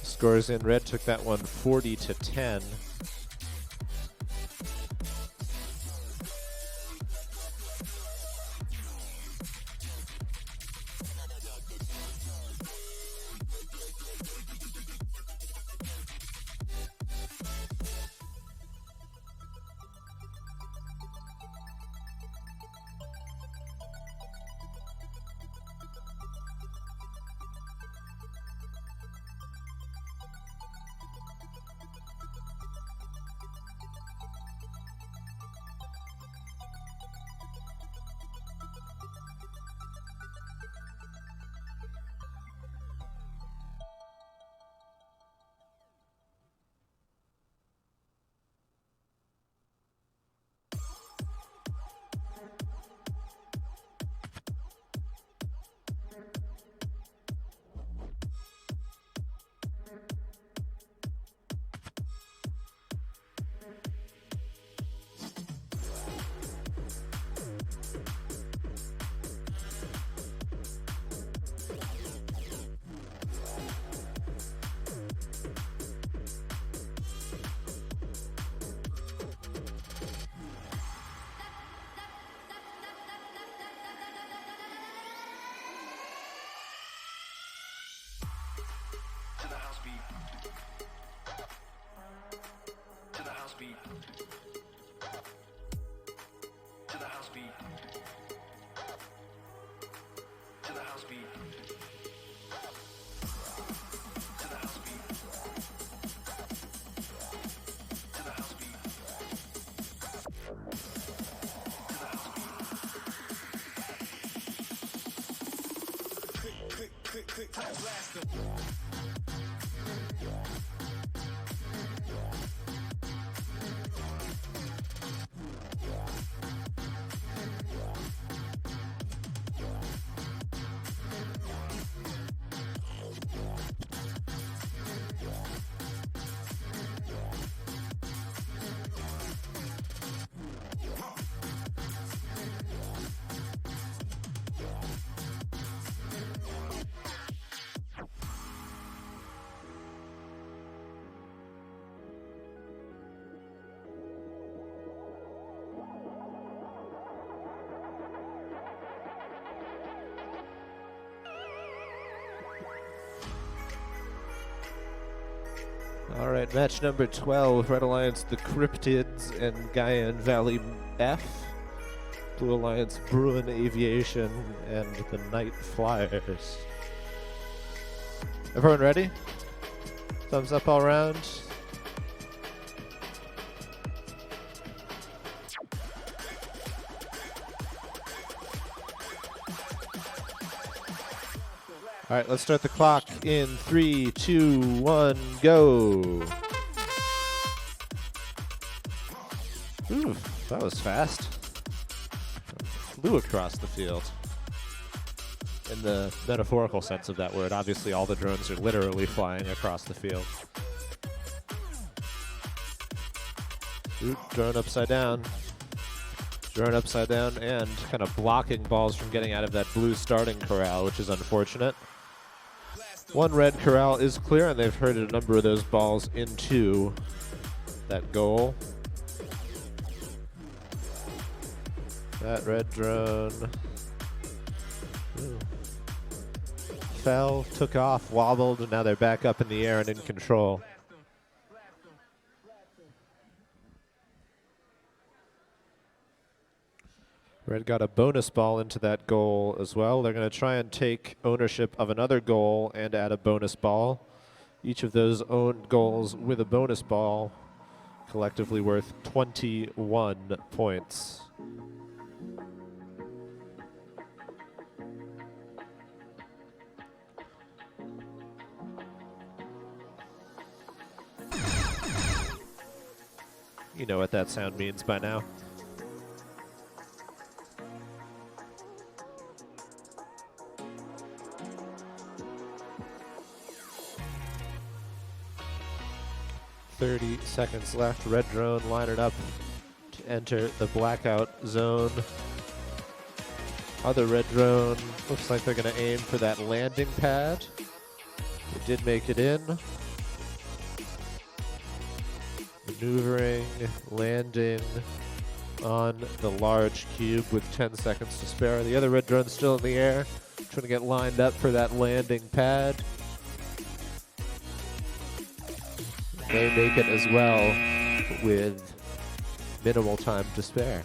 A: Scores in. Red took that one 40-10.
C: click, clap, blast 'em.
A: All right, match number 12, Red Alliance, the Cryptids and Gaian Valley F. Blue Alliance, Bruin Aviation, and the Night Flyers. Everyone ready? Thumbs up all around. All right, let's start the clock in 3, 2, 1, go. Ooh, that was fast. Flew across the field. In the metaphorical sense of that word, obviously all the drones are literally flying across the field. Ooh, drone upside down. Drone upside down and kind of blocking balls from getting out of that blue starting corral, which is unfortunate. One red corral is clear, and they've herded a number of those balls into that goal. That red drone fell, took off, wobbled, and now they're back up in the air and in control. Red got a bonus ball into that goal as well. They're going to try and take ownership of another goal and add a bonus ball. Each of those owned goals with a bonus ball collectively worth 21 points. You know what that sound means by now. Seconds left. Red drone lining up to enter the blackout zone. Other red drone looks like they're going to aim for that landing pad. They did make it in. Maneuvering, landing on the large cube with 10 seconds to spare. The other red drone's still in the air, trying to get lined up for that landing pad. They make it as well with minimal time to spare.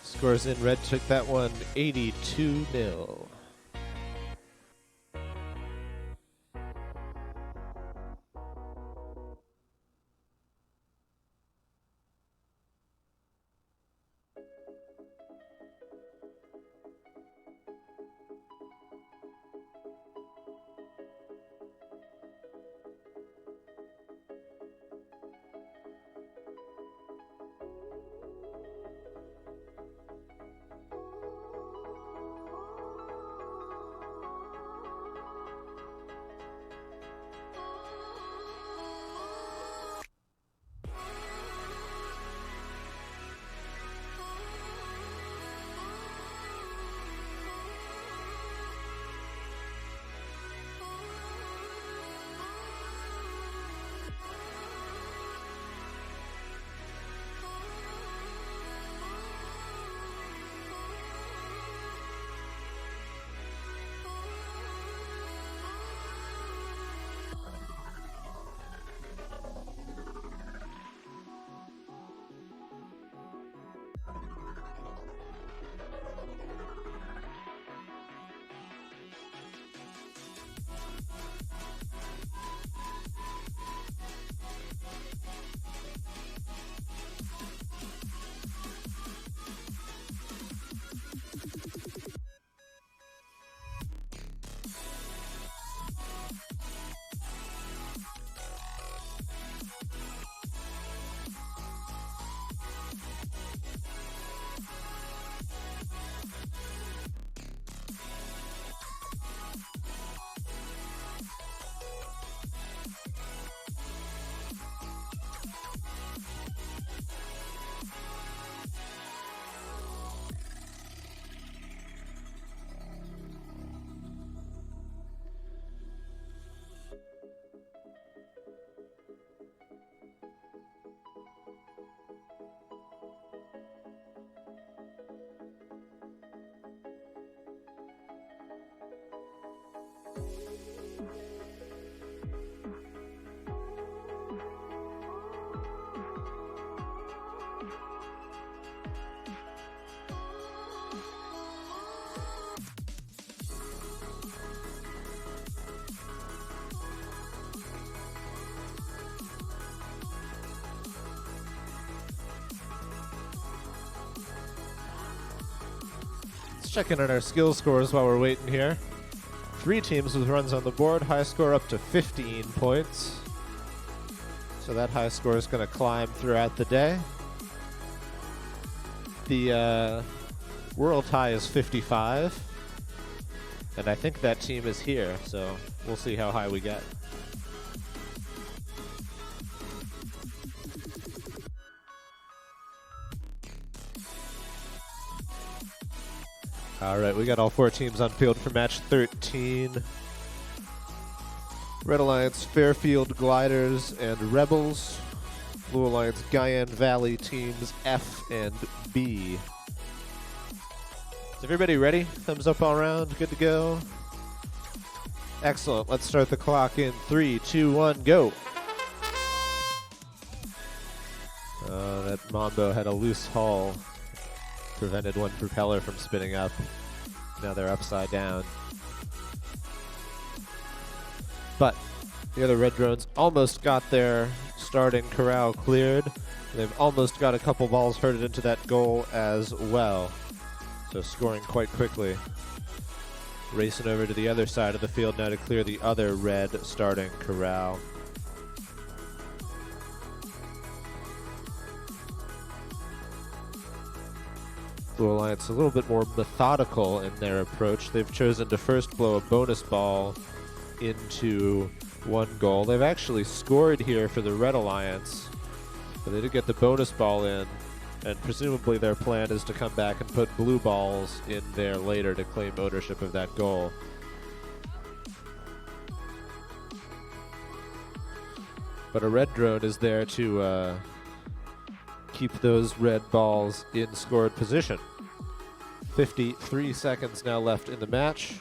A: Scores in. Red took that one 82-0. Checking on our skill scores while we're waiting here. 3 teams with runs on the board. High score up to 15 points. So that high score is going to climb throughout the day. The world high is 55. And I think that team is here, so we'll see how high we get. All right, we got all 4 teams on field for match 13. Red Alliance, Fairfield Gliders, and Rebels. Blue Alliance, Guyan Valley teams F and B. Is everybody ready? Thumbs up all around, good to go? Excellent, let's start the clock in 3, 2, 1, go. That Mambo had a loose hull. Prevented one propeller from spinning up. Now they're upside down. But the other red drones almost got their starting corral cleared. They've almost got a couple balls herded into that goal as well. So scoring quite quickly. Racing over to the other side of the field now to clear the other red starting corral. Blue Alliance a little bit more methodical in their approach. They've chosen to first blow a bonus ball into one goal. They've actually scored here for the Red Alliance, but they did get the bonus ball in, and presumably their plan is to come back and put blue balls in there later to claim ownership of that goal. But a red drone is there to keep those red balls in scored position. 53 seconds now left in the match.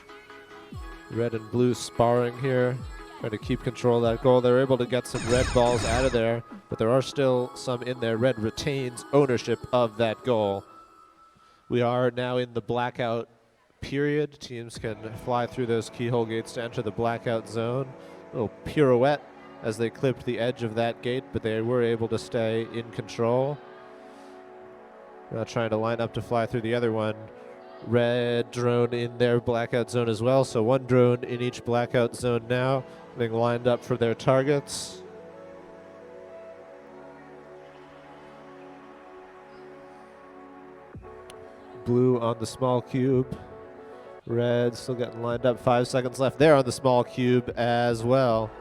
A: Red and blue sparring here, trying to keep control of that goal. They're able to get some red balls out of there, but there are still some in there. Red retains ownership of that goal. We are now in the blackout period. Teams can fly through those keyhole gates to enter the blackout zone. A little pirouette as they clipped the edge of that gate, but they were able to stay in control. Now trying to line up to fly through the other one. Red drone in their blackout zone as well, so one drone in each blackout zone now, being lined up for their targets. Blue on the small cube. Red still getting lined up. 5 seconds left there on the small cube as well.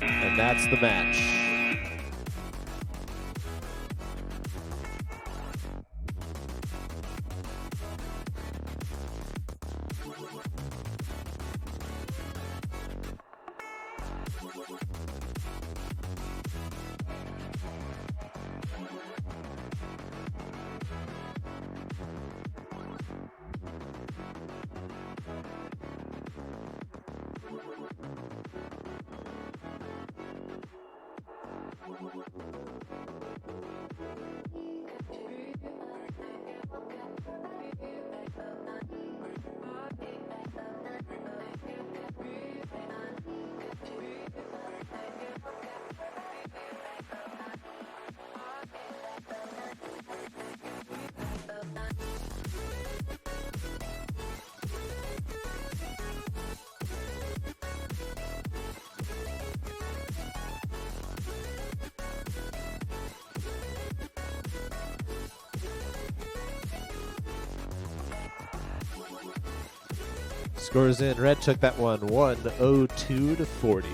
A: And that's the match. Scores in. Red took that one 102 to 40.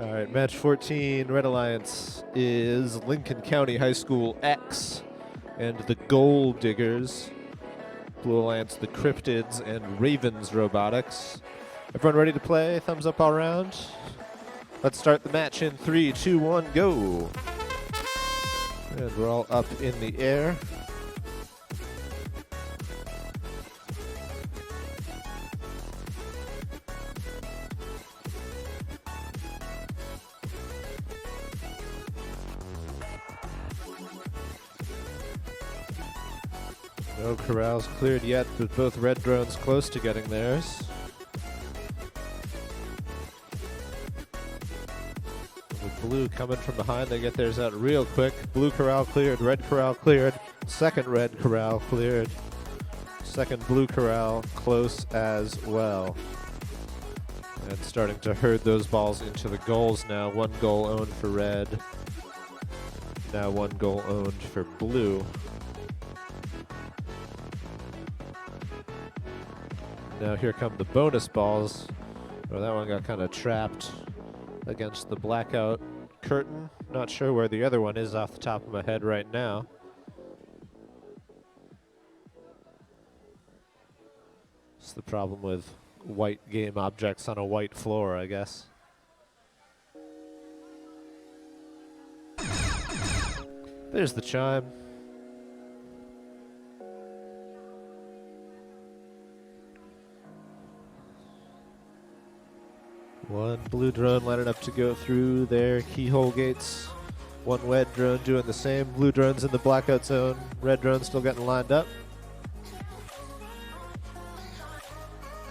A: All right, match 14, Red Alliance is Lincoln County High School X and the Gold Diggers. Blue Alliance, the Cryptids and Ravens Robotics. Everyone ready to play? Thumbs up all around. Let's start the match in 3, 2, 1, go. And we're all up in the air. No corrals cleared yet, but both red drones close to getting theirs. With blue coming from behind, they get theirs out real quick. Blue corral cleared, red corral cleared, second red corral cleared, second blue corral close as well. And starting to herd those balls into the goals now. One goal owned for red. Now one goal owned for blue. Now here come the bonus balls. Oh, that one got kind of trapped against the blackout curtain. Not sure where the other one is off the top of my head right now. It's the problem with white game objects on a white floor, I guess. There's the chime. One blue drone lining up to go through their keyhole gates. One red drone doing the same. Blue drone's in the blackout zone. Red drone still getting lined up.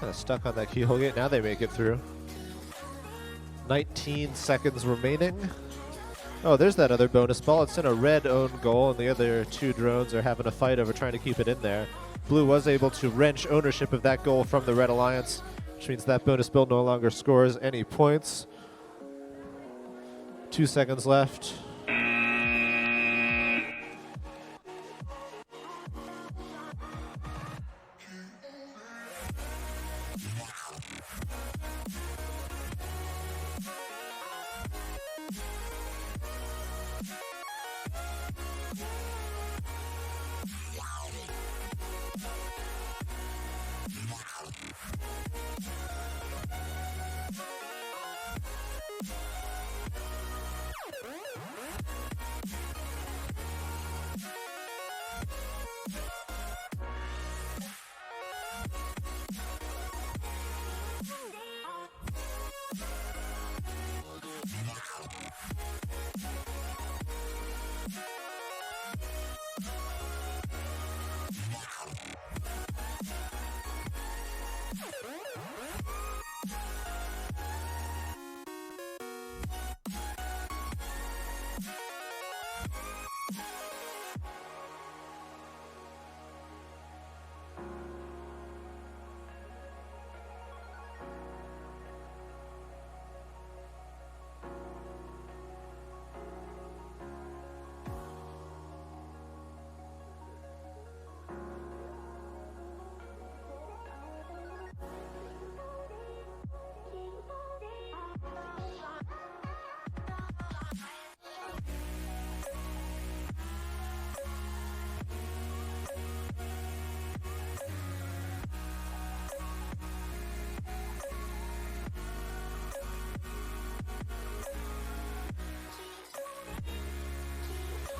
A: Kind of stuck on that keyhole gate. Now they make it through. 19 seconds remaining. Oh, there's that other bonus ball. It's in a red own goal, and the other two drones are having a fight over trying to keep it in there. Blue was able to wrench ownership of that goal from the Red Alliance, which means that bonus build no longer scores any points. 2 seconds left.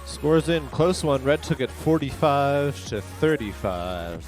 A: Scores in, close one. Red took it 45-35.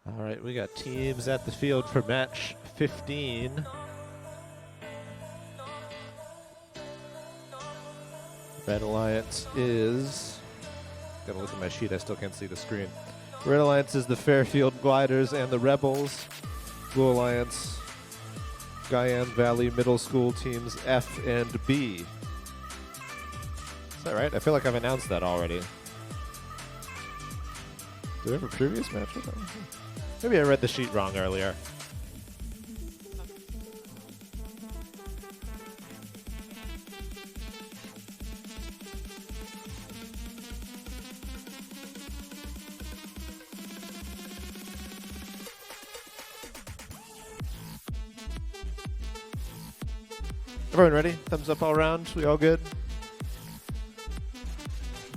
A: All right, we got teams at the field for match 15. Red Alliance is, gotta look at my sheet, I still can't see the screen. Red Alliance is the Fairfield Gliders and the Rebels. Blue Alliance, Guyan Valley Middle School teams F and B. Is that right? I feel like I've announced that already. Do we have a previous match with them? Maybe I read the sheet wrong earlier. Everyone ready? Thumbs up all around. We all good?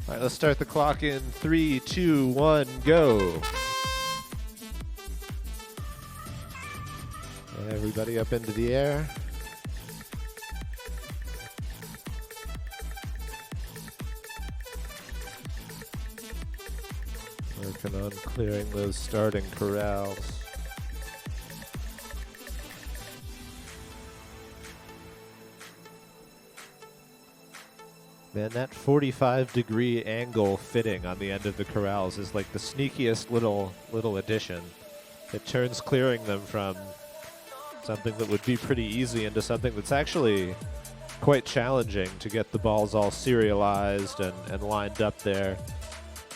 A: All right, let's start the clock in 3, 2, 1, go. Everybody up into the air. Working on clearing those starting corrals. Man, that 45-degree angle fitting on the end of the corrals is like the sneakiest little addition. It turns clearing them from something that would be pretty easy into something that's actually quite challenging to get the balls all serialized and lined up there.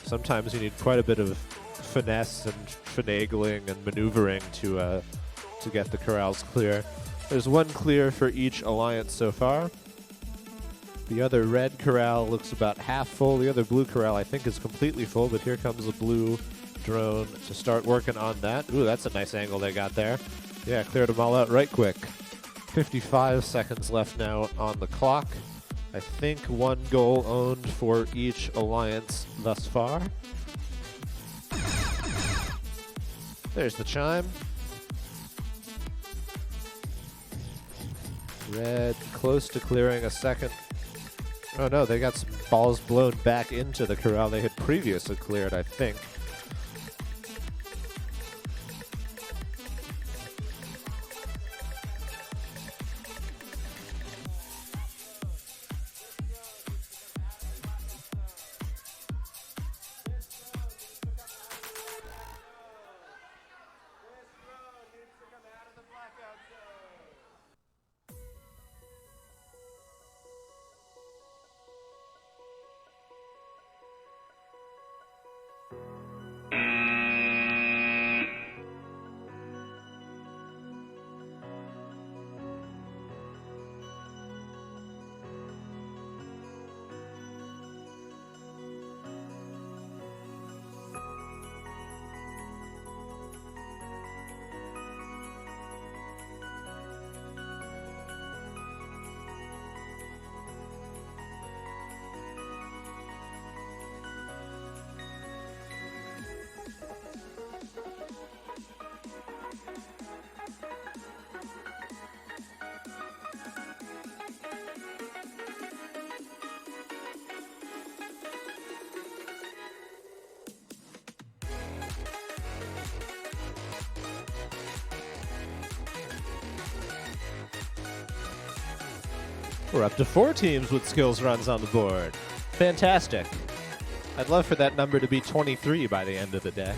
A: Sometimes you need quite a bit of finesse and finagling and maneuvering to get the corrals clear. There's one clear for each alliance so far. The other red corral looks about half full. The other blue corral, I think, is completely full, but here comes a blue drone to start working on that. Ooh, that's a nice angle they got there. Yeah, cleared them all out right quick. 55 seconds left now on the clock. I think one goal owned for each alliance thus far. There's the chime. Red close to clearing a second. Oh no, they got some balls blown back into the corral they had previously cleared, I think. We're up to 4 teams with skills runs on the board. Fantastic. I'd love for that number to be 23 by the end of the day.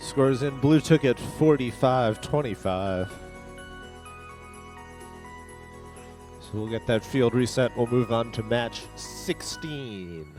A: Scores in. Blue took it 45-25. So we'll get that field reset. We'll move on to match 16.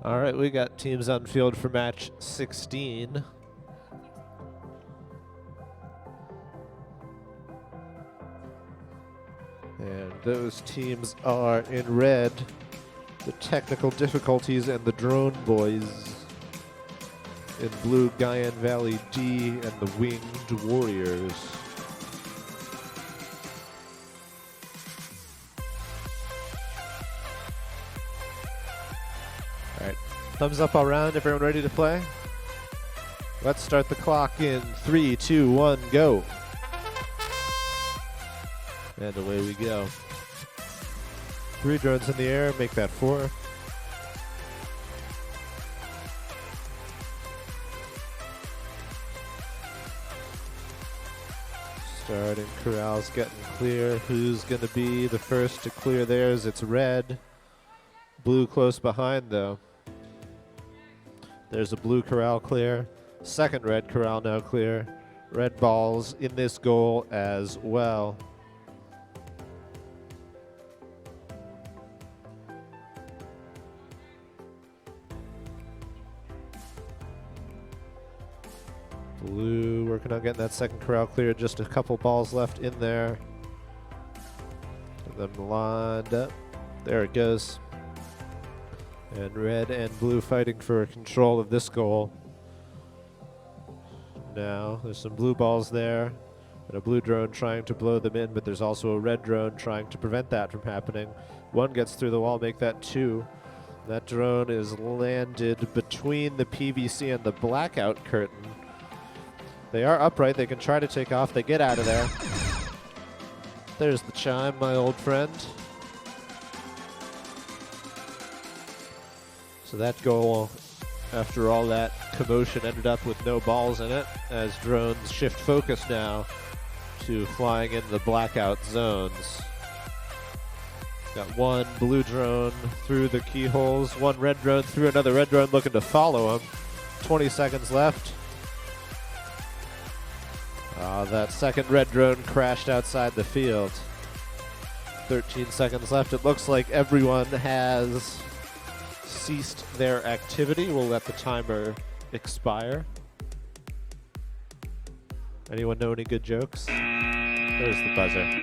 A: All right, we got teams on field for match 16. And those teams are in red, the Technical Difficulties and the Drone Boys. In blue, Guyan Valley D and the Winged Warriors. Thumbs up all around. Everyone ready to play? Let's start the clock in 3, 2, 1, go. And away we go. 3 drones in the air, make that 4. Starting corrals getting clear. Who's going to be the first to clear theirs? It's red. Blue close behind, though. There's a blue corral clear. Second red corral now clear. Red balls in this goal as well. Blue working on getting that second corral clear. Just a couple balls left in there. Get them lined up. There it goes. And red and blue fighting for control of this goal. Now, there's some blue balls there. And a blue drone trying to blow them in, but there's also a red drone trying to prevent that from happening. One gets through the wall, make that two. That drone is landed between the PVC and the blackout curtain. They are upright. They can try to take off. They get out of there. There's the chime, my old friend. So that goal, after all that commotion, ended up with no balls in it, as drones shift focus now to flying in the blackout zones. Got one blue drone through the keyholes, one red drone through another red drone looking to follow him. 20 seconds left. That second red drone crashed outside the field. 13 seconds left. It looks like everyone has ceased their activity. We'll let the timer expire. Anyone know any good jokes? There's the buzzer.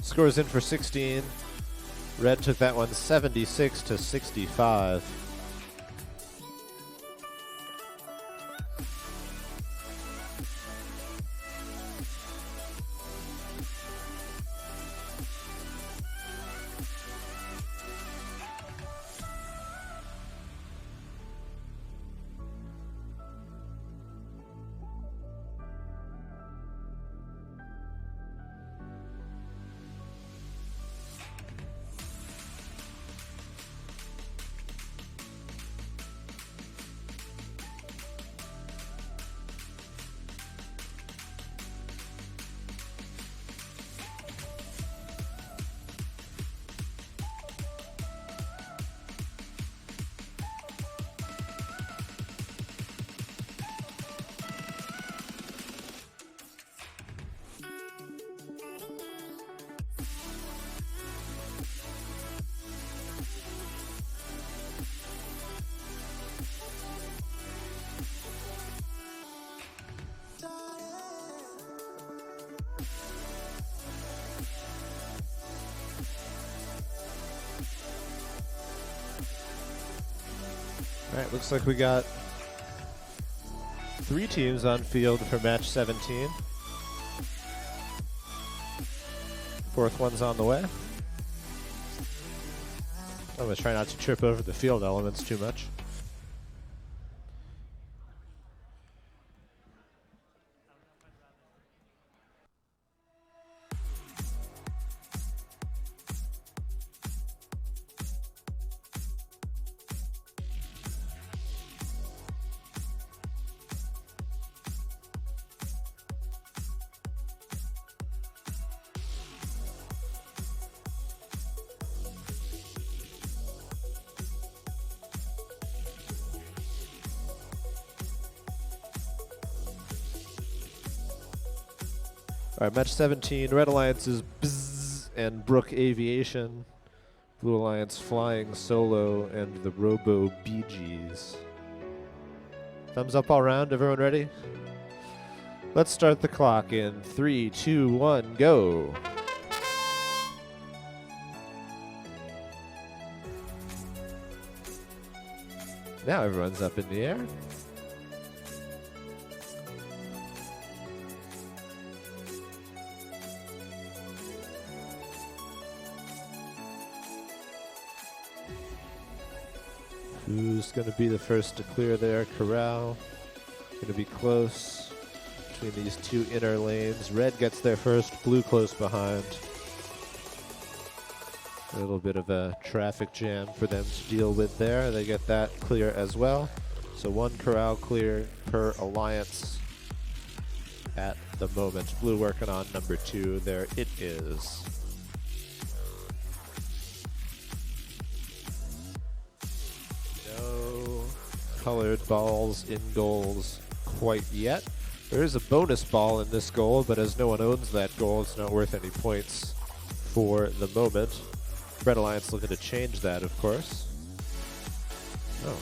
A: Scores in for 16. Red took that one 76 to 65. All right, looks like we got 3 teams on field for match 17. Fourth one's on the way. I'm going to try not to trip over the field elements too much. All right, match 17. Red Alliance is Bzz and Brook Aviation. Blue Alliance Flying Solo and the Robo Bee Gees. Thumbs up all around. Everyone ready? Let's start the clock in 3, 2, 1, go. Now everyone's up in the air. Who's going to be the first to clear their corral? Going to be close between these two inner lanes. Red gets there first, blue close behind. A little bit of a traffic jam for them to deal with there. They get that clear as well. So one corral clear per alliance at the moment. Blue working on number 2. There it is. No colored balls in goals quite yet. There is a bonus ball in this goal, but as no one owns that goal, it's not worth any points for the moment. Red Alliance looking to change that, of course. Oh.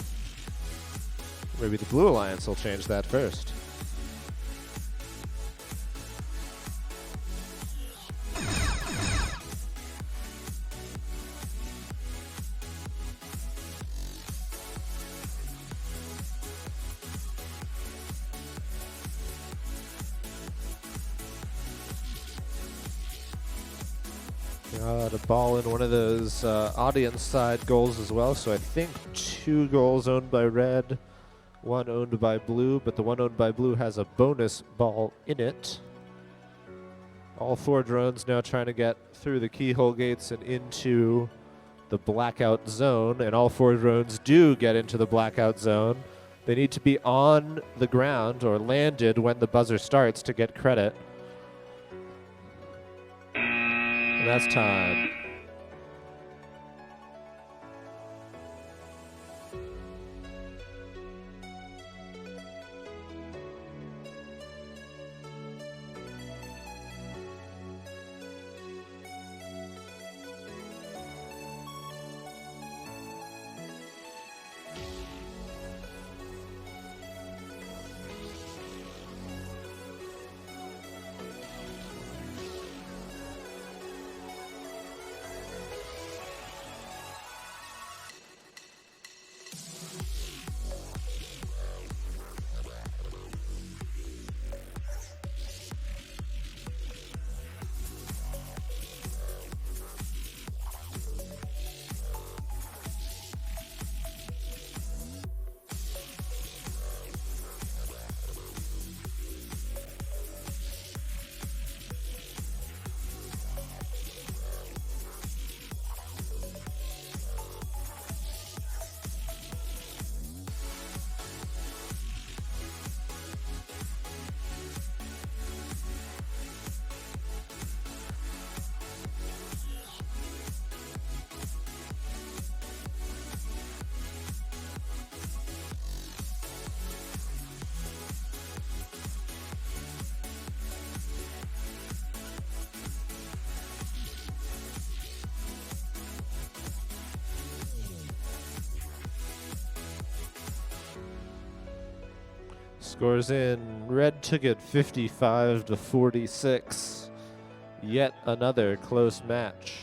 A: Maybe the Blue Alliance will change that first. Got a ball in one of those audience side goals as well, so I think 2 goals owned by red, 1 owned by blue, but the one owned by blue has a bonus ball in it. All 4 drones now trying to get through the keyhole gates and into the blackout zone, and all 4 drones do get into the blackout zone. They need to be on the ground or landed when the buzzer starts to get credit. And that's time. Scores in. Red took it 55-46. Yet another close match.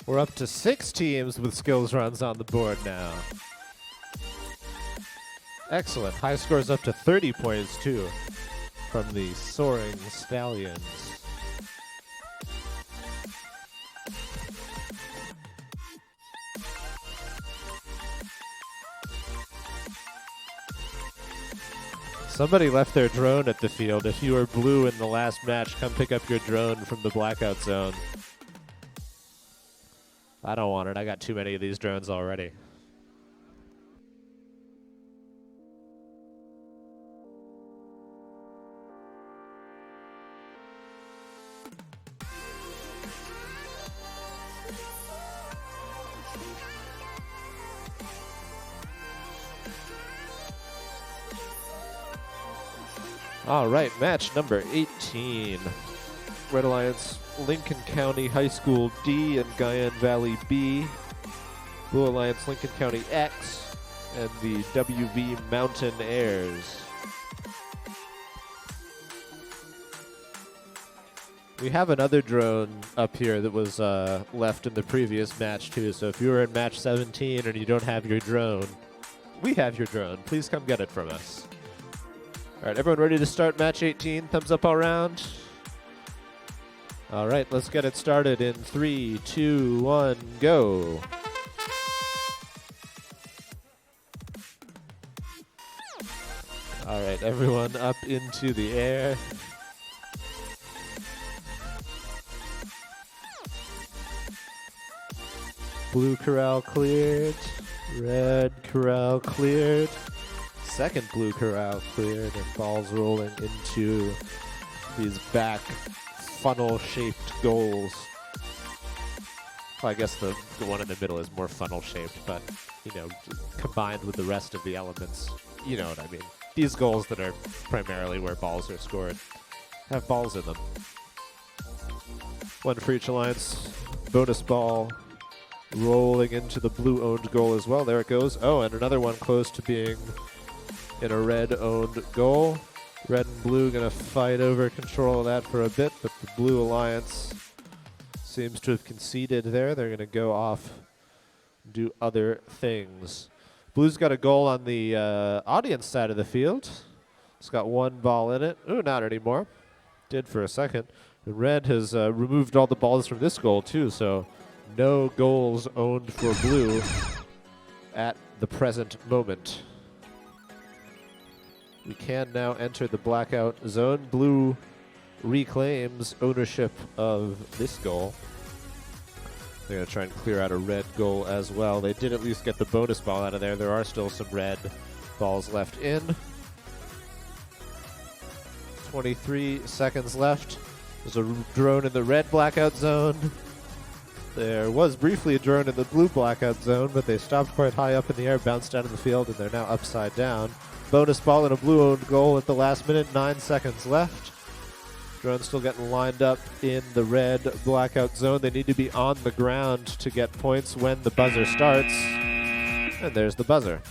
A: We're up to 6 teams with skills runs on the board now. Excellent. High scores up to 30 points, too, from the Soaring Stallions. Somebody left their drone at the field. If you were blue in the last match, come pick up your drone from the blackout zone. I don't want it. I got too many of these drones already. All right, match number 18. Red Alliance, Lincoln County High School D and Guyan Valley B. Blue Alliance, Lincoln County X, and the WV Mountain Airs. We have another drone up here that was left in the previous match, too. So if you were in match 17 and you don't have your drone, we have your drone. Please come get it from us. All right, everyone ready to start match 18? Thumbs up all around. All right, let's get it started in 3, 2, 1, go. All right, everyone up into the air. Blue corral cleared. Red corral cleared. Second blue corral cleared, and balls rolling into these back funnel-shaped goals. Well, I guess the one in the middle is more funnel-shaped, but, you know, combined with the rest of the elements, you know what I mean. These goals that are primarily where balls are scored have balls in them. One for each alliance. Bonus ball rolling into the blue-owned goal as well. There it goes. Oh, and another one close to being in a red-owned goal. Red and blue going to fight over control of that for a bit, but the Blue Alliance seems to have conceded there. They're going to go off and do other things. Blue's got a goal on the audience side of the field. It's got one ball in it. Ooh, not anymore. Did for a second. And Red has removed all the balls from this goal, too, so no goals owned for Blue at the present moment. We can now enter the blackout zone. Blue reclaims ownership of this goal. They're going to try and clear out a red goal as well. They did at least get the bonus ball out of there. There are still some red balls left in. 23 seconds left. There's a drone in the red blackout zone. There was briefly a drone in the blue blackout zone, but they stopped quite high up in the air, bounced out of the field, and they're now upside down. Bonus ball and a blue-owned goal at the last minute. 9 seconds left. Drone still getting lined up in the red blackout zone. They need to be on the ground to get points when the buzzer starts. And there's the buzzer.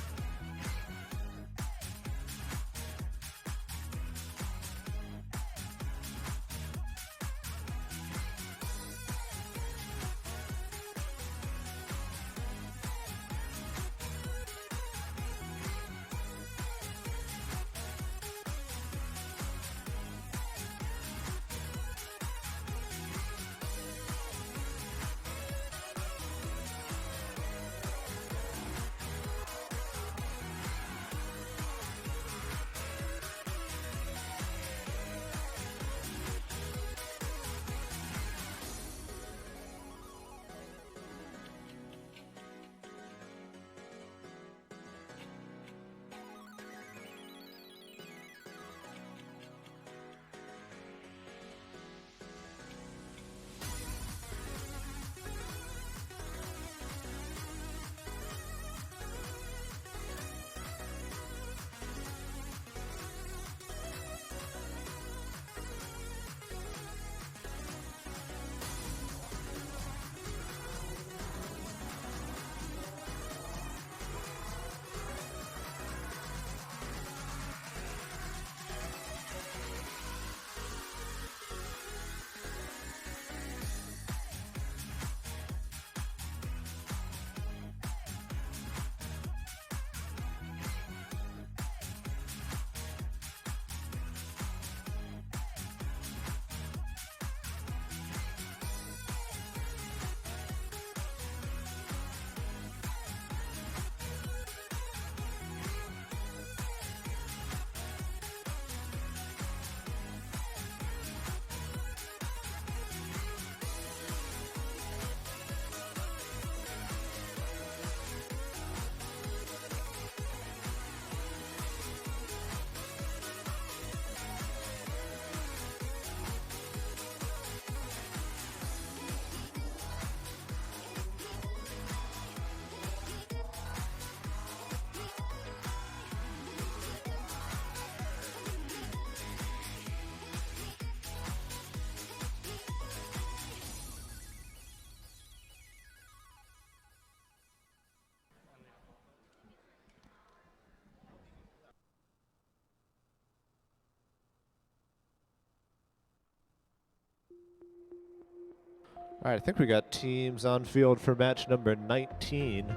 A: All right, I think we got teams on field for match number 19.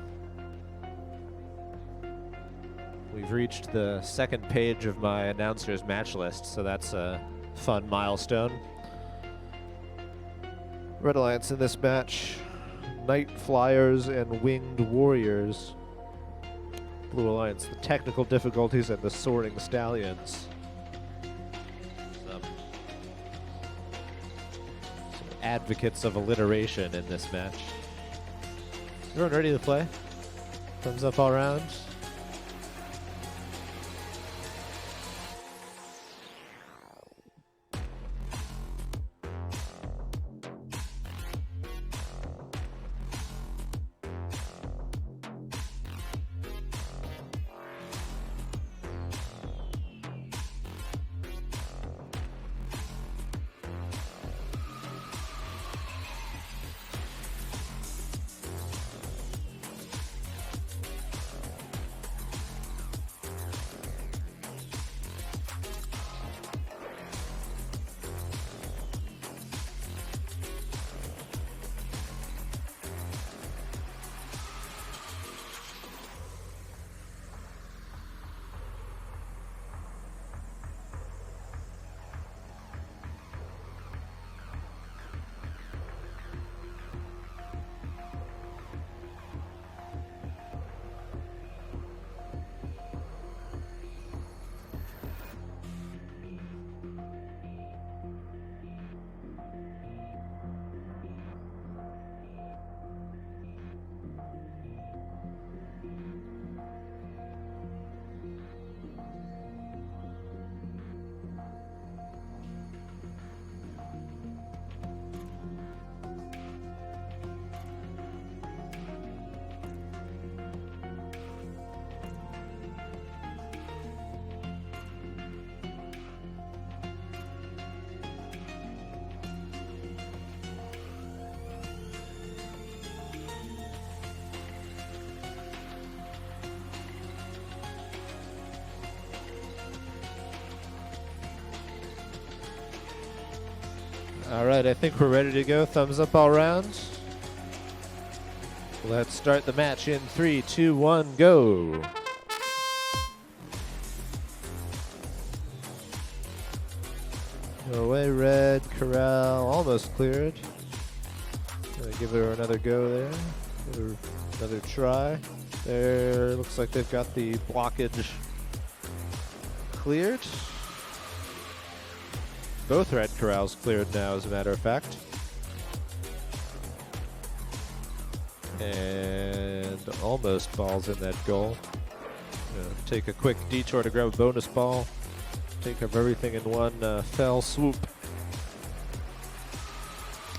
A: We've reached the second page of my announcer's match list, so that's a fun milestone. Red Alliance in this match, Night Flyers and Winged Warriors. Blue Alliance, the technical difficulties and the Soaring Stallions. Some advocates of alliteration in this match. Everyone ready to play? Thumbs up all around. All right, I think we're ready to go. Thumbs up all around. Let's start the match in 3, 2, 1, go. Go away, red, corral, almost cleared. Gonna give her another go there. Give her another try. There, looks like they've got the blockage cleared. Both red corrals cleared now, as a matter of fact. And almost balls in that goal. Take a quick detour to grab a bonus ball. Take up everything in one fell swoop.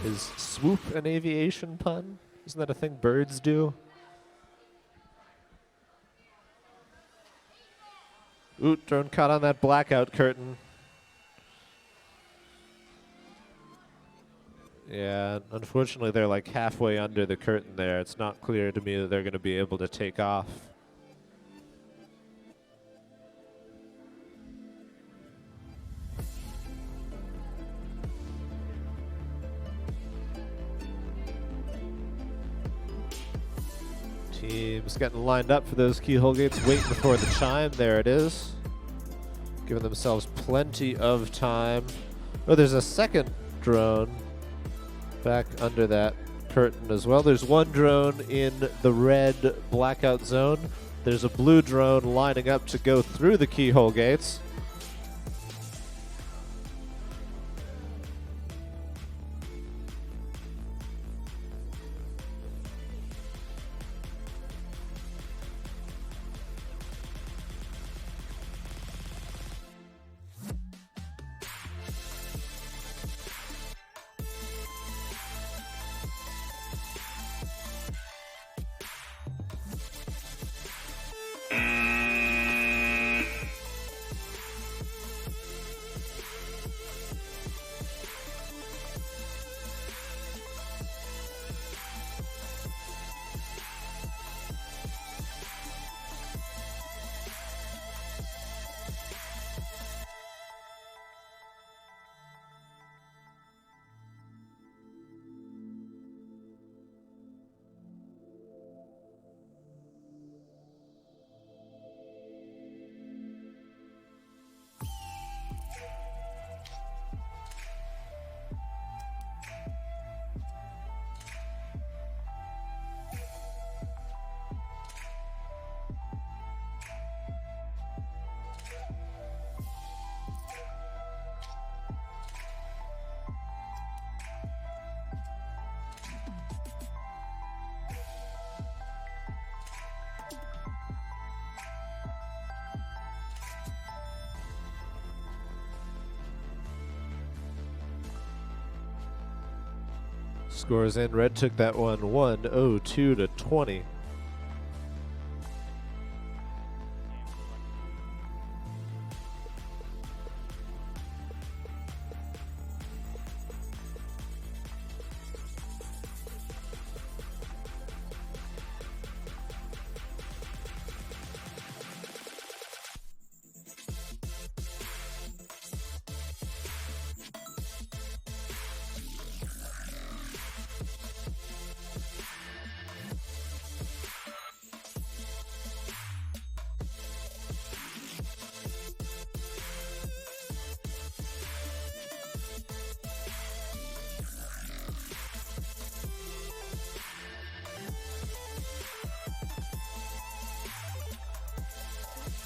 A: Is swoop an aviation pun? Isn't that a thing birds do? Ooh, drone caught on that blackout curtain. Yeah, unfortunately they're like halfway under the curtain there. It's not clear to me that they're going to be able to take off. Teams getting lined up for those keyhole gates, waiting for the chime. There it is. Giving themselves plenty of time. Oh, there's a second drone back under that curtain as well. There's one drone in the red blackout zone. There's a blue drone lining up to go through the keyhole gates. Scores in. Red took that one 102 to 20.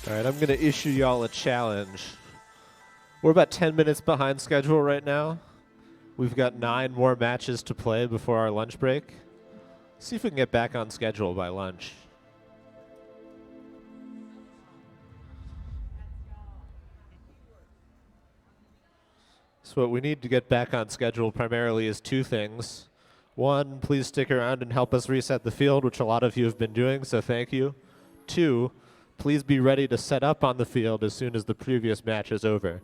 A: All right, I'm going to issue y'all a challenge. We're about 10 minutes behind schedule right now. We've got 9 more matches to play before our lunch break. See if we can get back on schedule by lunch. So what we need to get back on schedule primarily is 2 things. 1, please stick around and help us reset the field, which a lot of you have been doing, so thank you. 2, please be ready to set up on the field as soon as the previous match is over.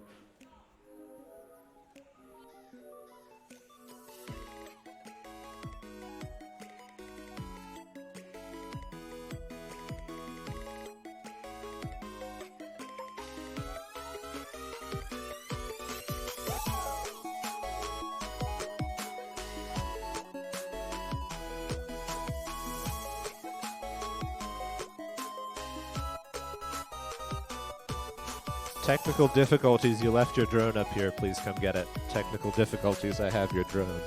A: Technical difficulties, you left your drone up here. Please come get it. Technical difficulties, I have your drone.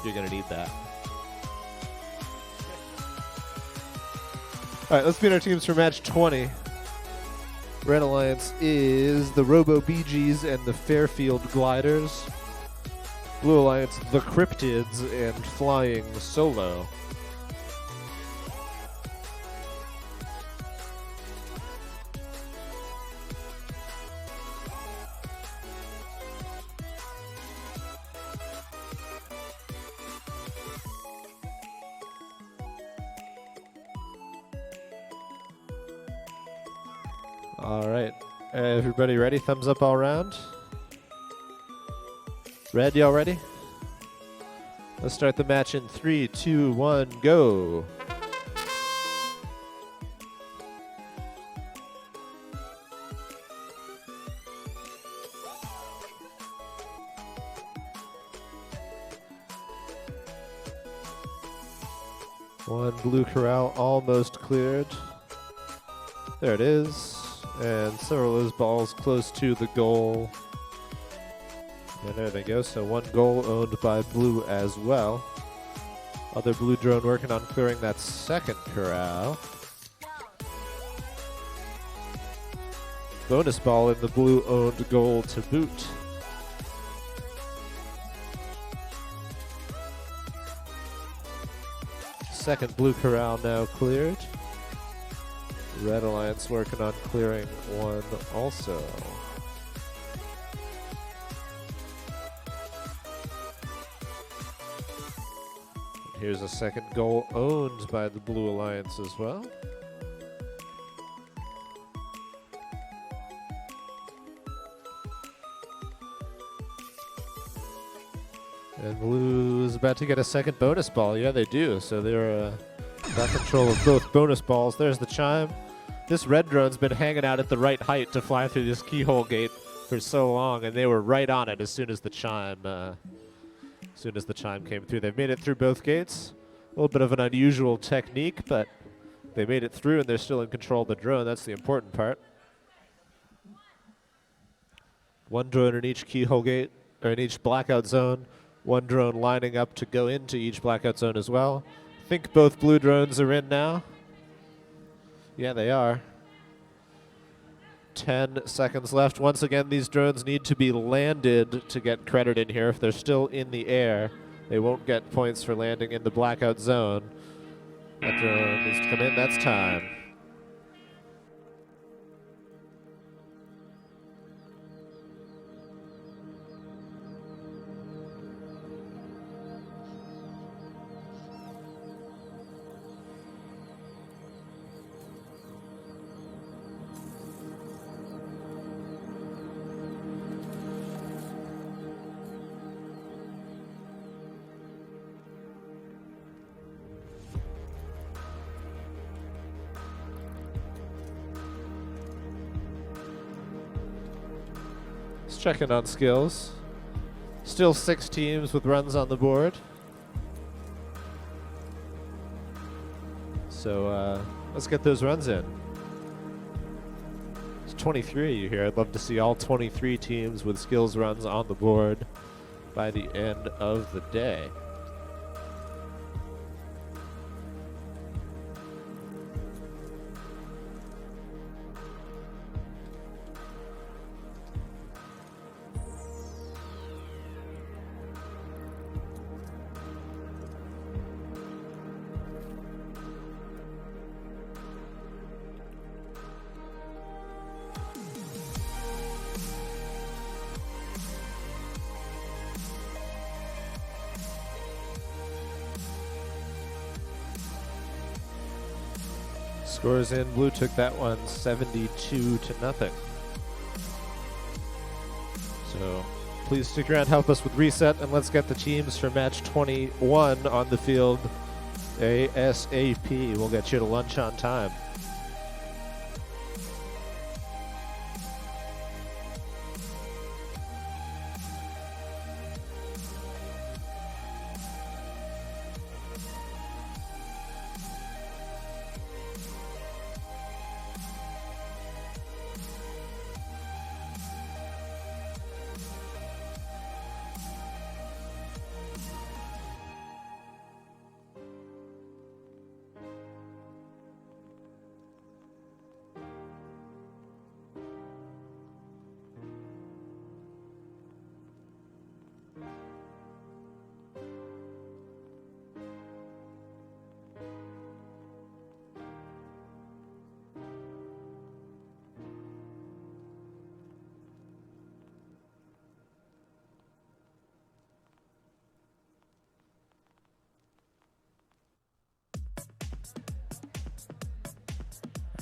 A: You're going to need that. All right, let's meet our teams for match 20. Red Alliance is the Robo BGs and the Fairfield Gliders. Blue Alliance, the Cryptids and Flying Solo. All right, everybody ready? Thumbs up all around. Red, y'all ready? Let's start the match in 3, 2, 1, go. One blue corral almost cleared. There it is. And several of those balls close to the goal. And there they go. So 1 goal owned by blue as well. Other blue drone working on clearing that second corral. Bonus ball in the blue owned goal to boot. Second blue corral now cleared. Red Alliance working on clearing 1 also. Here's a second goal owned by the Blue Alliance as well. And blue is about to get a second bonus ball. Yeah, they do. So they're got control of both bonus balls. There's the chime. This red drone's been hanging out at the right height to fly through this keyhole gate for so long, and they were right on it as soon as the chime came through. They've made it through both gates. A little bit of an unusual technique, but they made it through, and they're still in control of the drone. That's the important part. 1 drone in each keyhole gate, or in each blackout zone. 1 drone lining up to go into each blackout zone as well. I think both blue drones are in now. Yeah, they are. 10 seconds left. Once again, these drones need to be landed to get credit in here. If they're still in the air, they won't get points for landing in the blackout zone. That drone needs to come in. That's time. Let's check in on skills. Still 6 teams with runs on the board. So let's get those runs in. It's 23 you here. I'd love to see all 23 teams with skills runs on the board by the end of the day. Scores in. Blue took that one 72-0. So please stick around, help us with reset, and let's get the teams for match 21 on the field ASAP. We'll get you to lunch on time.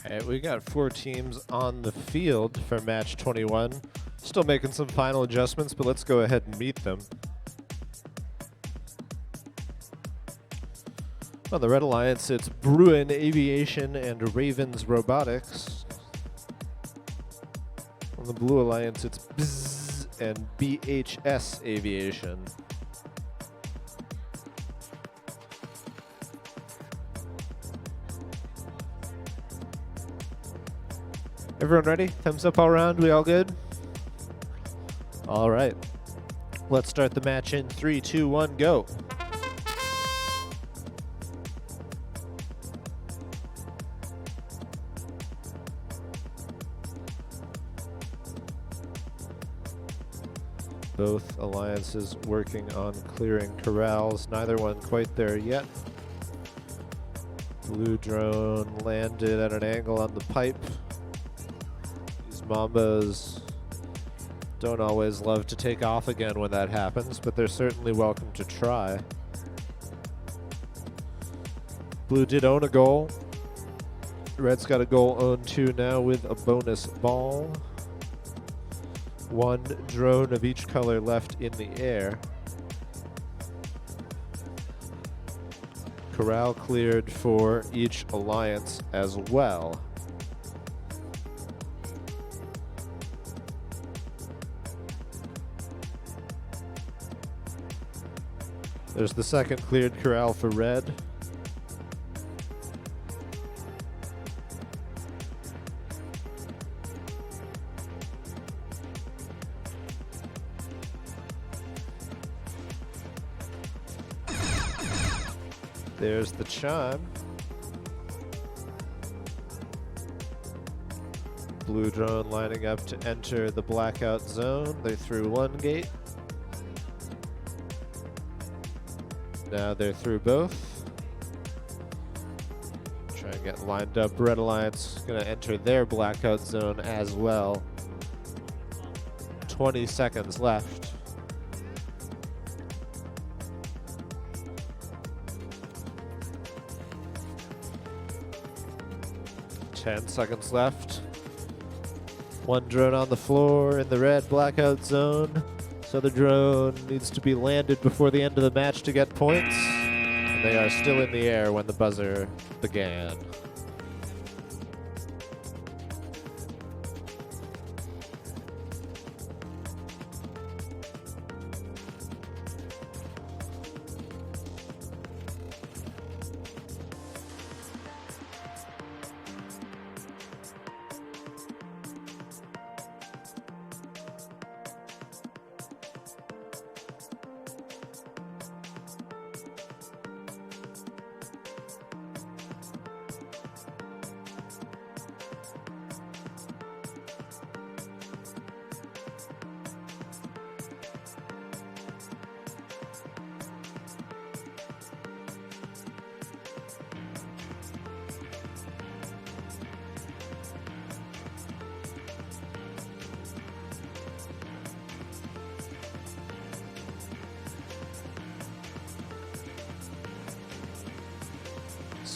A: All right, we got 4 teams on the field for match 21. Still making some final adjustments, but let's go ahead and meet them. On the Red Alliance, it's Bruin Aviation and Ravens Robotics. On the Blue Alliance, it's BZZ and BHS Aviation. Everyone ready? Thumbs up all around. We all good? All right. Let's start the match in 3, 2, 1, go. Both alliances working on clearing corrals. Neither one quite there yet. Blue drone landed at an angle on the pipe. Mambas don't always love to take off again when that happens, but they're certainly welcome to try. Blue did own a goal. Red's got a goal owned too now with a bonus ball. 1 drone of each color left in the air. Corral cleared for each alliance as well. There's the second cleared corral for red. There's the chime. Blue drone lining up to enter the blackout zone. They threw 1 gate. Now they're through both. Try and get lined up. Red Alliance gonna enter their blackout zone as well. 20 seconds left. Ten seconds left. 1 drone on the floor in the red blackout zone. So the drone needs to be landed before the end of the match to get points. And they are still in the air when the buzzer began.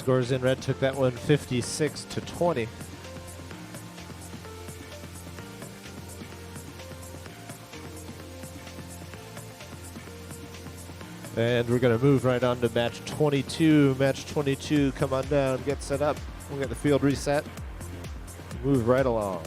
A: scores in. Red took that one 56-20. And we're going to move right on to match 22. Match 22, come on down, get set up. We'll get the field reset. Move right along.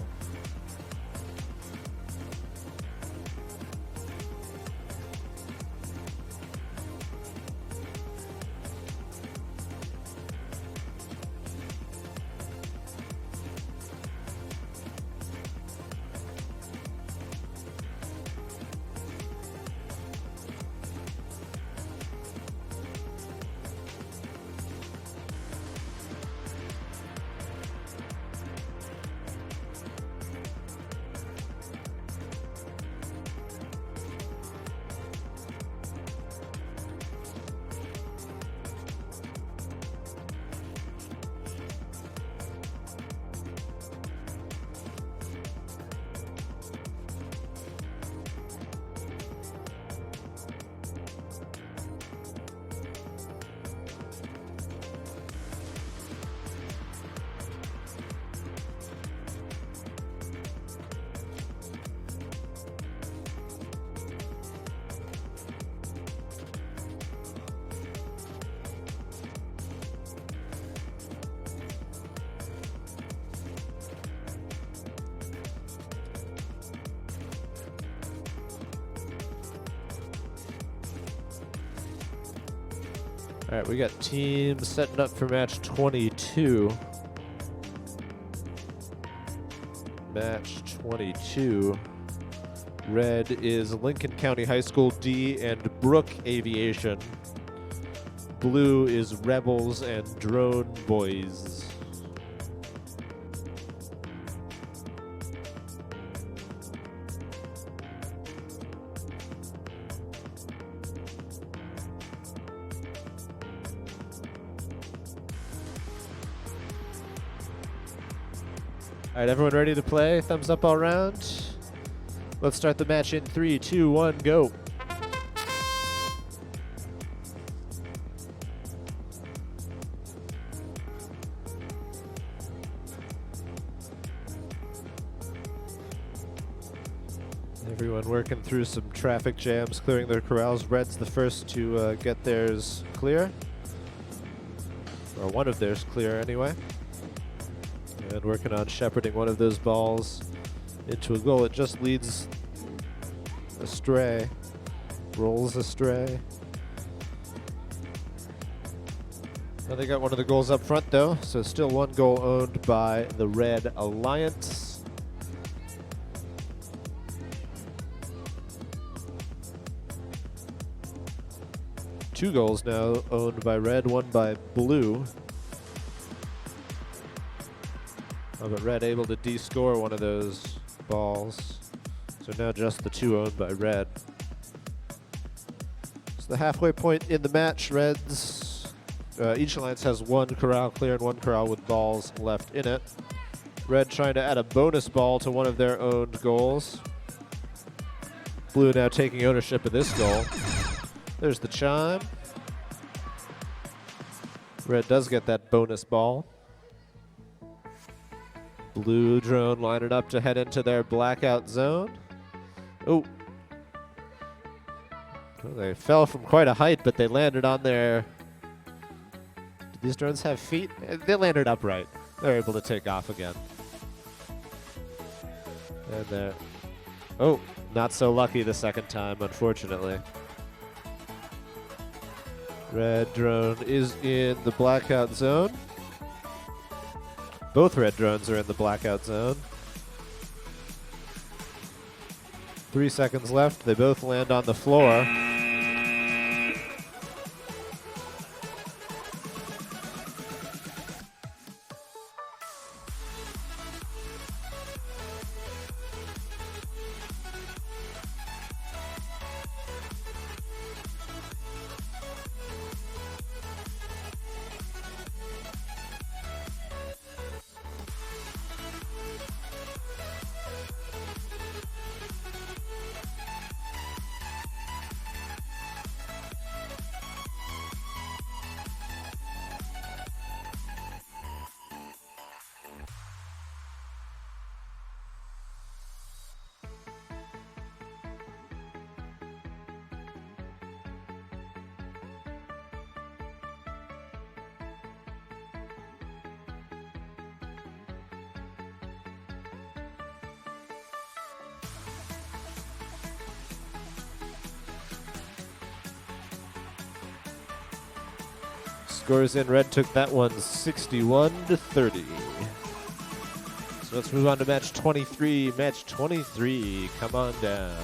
A: All right, we got teams setting up for match 22. Match 22. Red is Lincoln County High School D and Brook Aviation. Blue is Rebels and Drone Boys. All right, everyone ready to play? Thumbs up all around. Let's start the match in 3, 2, 1, go. Everyone working through some traffic jams, clearing their corrals. Red's the first to get theirs clear, or one of theirs clear anyway. And working on shepherding one of those balls into a goal. It just leads astray, rolls astray. Now they got one of the goals up front though, so still one goal owned by the Red Alliance. Two goals now owned by Red, one by Blue. Oh, but Red able to de-score one of those balls. So now just the two owned by Red. It's the halfway point in the match. Reds, each alliance has one corral clear and one corral with balls left in it. Red trying to add a bonus ball to one of their owned goals. Blue now taking ownership of this goal. There's the chime. Red does get that bonus ball. Blue drone lining up to head into their blackout zone. Oh. Well, they fell from quite a height, but they landed on their... Did these drones have feet? They landed upright. They're able to take off again. And they're... Oh, not so lucky the second time, unfortunately. Red drone is in the blackout zone. Both red drones are in the blackout zone. 3 seconds left. They both land on the floor. Scores in. Red took that one 61-30. So let's move on to match 23. Match 23. Come on down.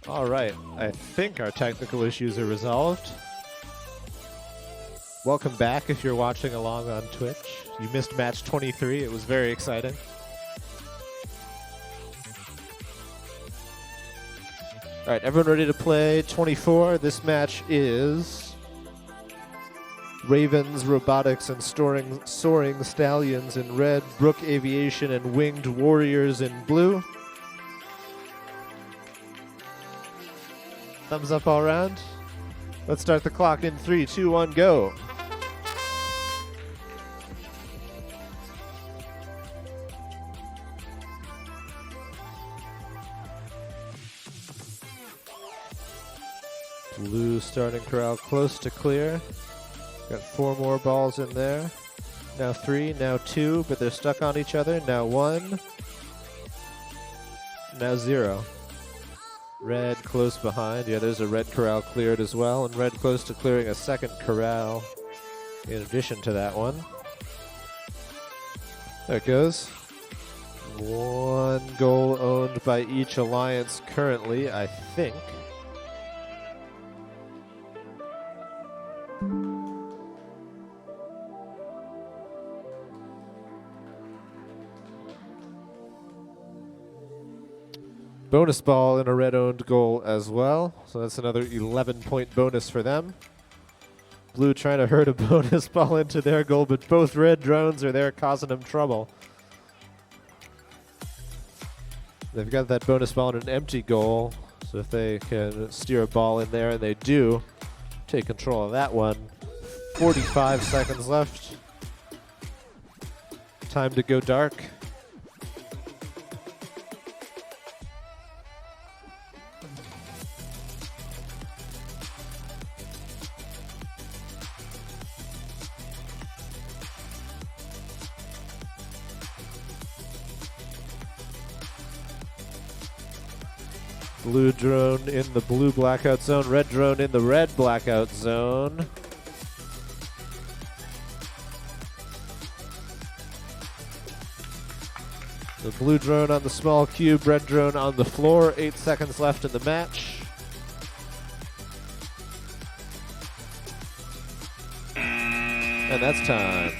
A: All right, I think our technical issues are resolved. Welcome back if you're watching along on Twitch. You missed match 23. It was very exciting. All right, everyone ready to play 24? This match is Ravens, Robotics, and Soaring Stallions in red, Brook Aviation, and Winged Warriors in blue. Thumbs up all around. Let's start the clock in 3, 2, 1, go. Blue starting corral close to clear. Got 4 more balls in there. Now 3, now 2, but they're stuck on each other. Now 1. Now 0. Red close behind. Yeah, there's a red corral cleared as well. And red close to clearing a second corral in addition to that one. There it goes. 1 goal owned by each alliance currently, I think. Bonus ball in a red-owned goal as well. So that's another 11-point bonus for them. Blue trying to hurt a bonus ball into their goal, but both red drones are there causing them trouble. They've got that bonus ball in an empty goal, so if they can steer a ball in there, and they do, take control of that one. 45 seconds left. Time to go dark. Blue drone in the blue blackout zone, red drone in the red blackout zone. The blue drone on the small cube, red drone on the floor. 8 seconds left in the match. And that's time.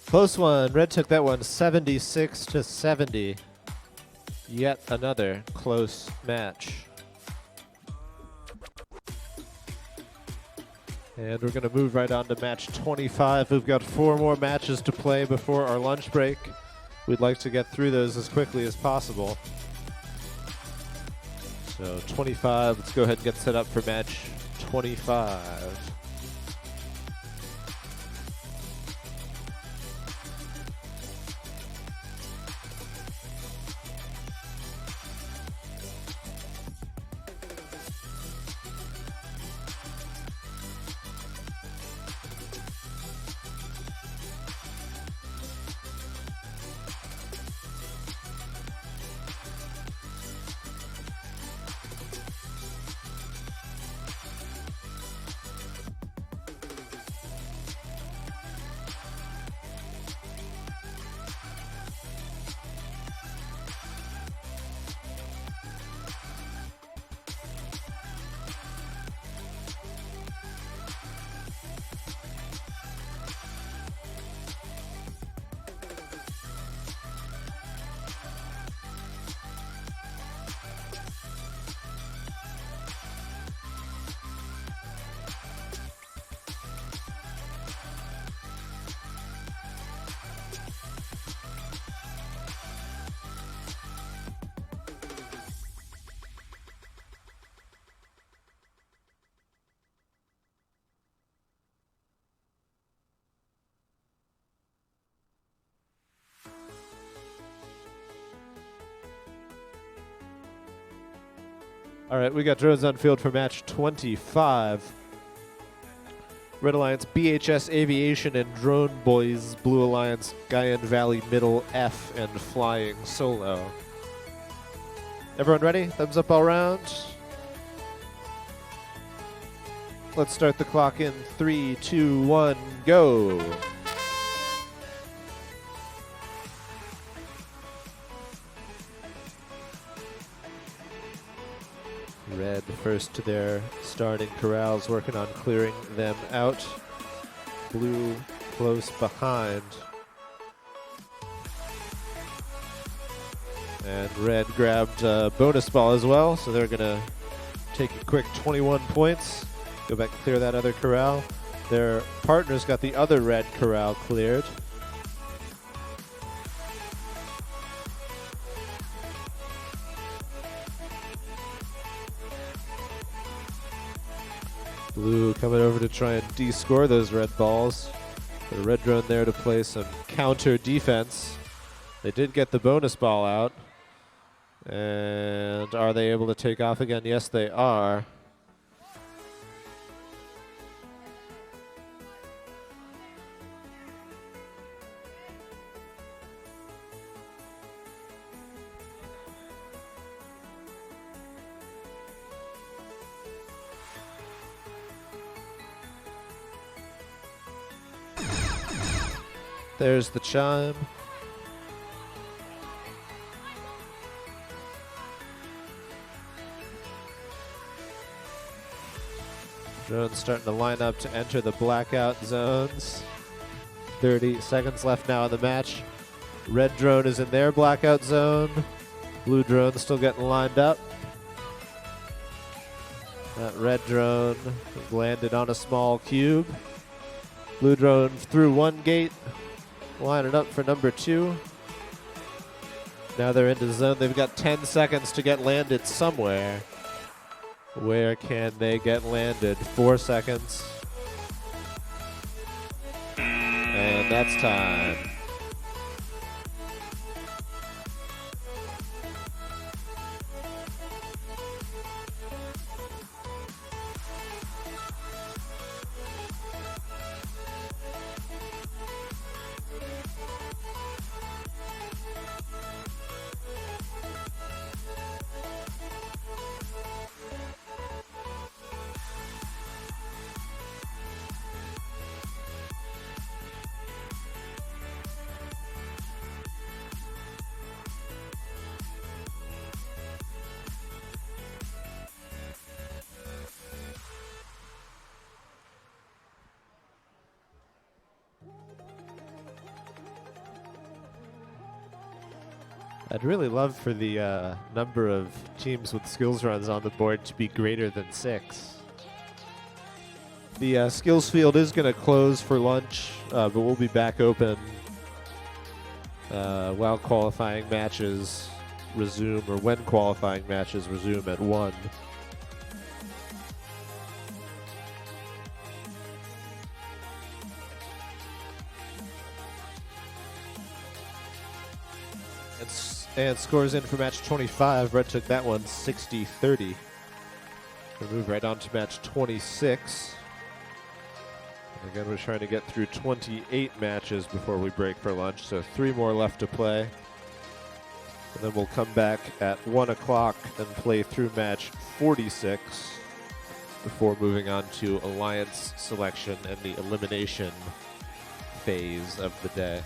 A: Close one. Red took that one 76 to 70. Yet another close match. And we're going to move right on to match 25. We've got 4 more matches to play before our lunch break. We'd like to get through those as quickly as possible. So 25, let's go ahead and get set up for match 25. All right, we got drones on field for match 25. Red Alliance, BHS Aviation and Drone Boys. Blue Alliance, Guyan Valley Middle F and Flying Solo. Everyone ready? Thumbs up all around. Let's start the clock in 3, 2, 1, go. Red first to their starting corrals, working on clearing them out. Blue close behind. And red grabbed a bonus ball as well, so they're going to take a quick 21 points. Go back and clear that other corral. Their partners got the other red corral cleared. Blue coming over to try and de-score those red balls. The red drone there to play some counter defense. They did get the bonus ball out. And are they able to take off again? Yes, they are. There's the chime. Drones starting to line up to enter the blackout zones. 30 seconds left now in the match. Red drone is in their blackout zone. Blue drone still getting lined up. That red drone landed on a small cube. Blue drone through one gate. Lining up for number 2. Now they're into zone. They've got 10 seconds to get landed somewhere. Where can they get landed? 4 seconds. And that's time. I'd really love for the number of teams with skills runs on the board to be greater than 6. The skills field is going to close for lunch, but we'll be back open while qualifying matches resume, or when qualifying matches resume at 1. And scores in for match 25. Red took that one 60-30. We'll move right on to match 26. And again, we're trying to get through 28 matches before we break for lunch, so 3 more left to play. And then we'll come back at 1 o'clock and play through match 46 before moving on to alliance selection and the elimination phase of the day.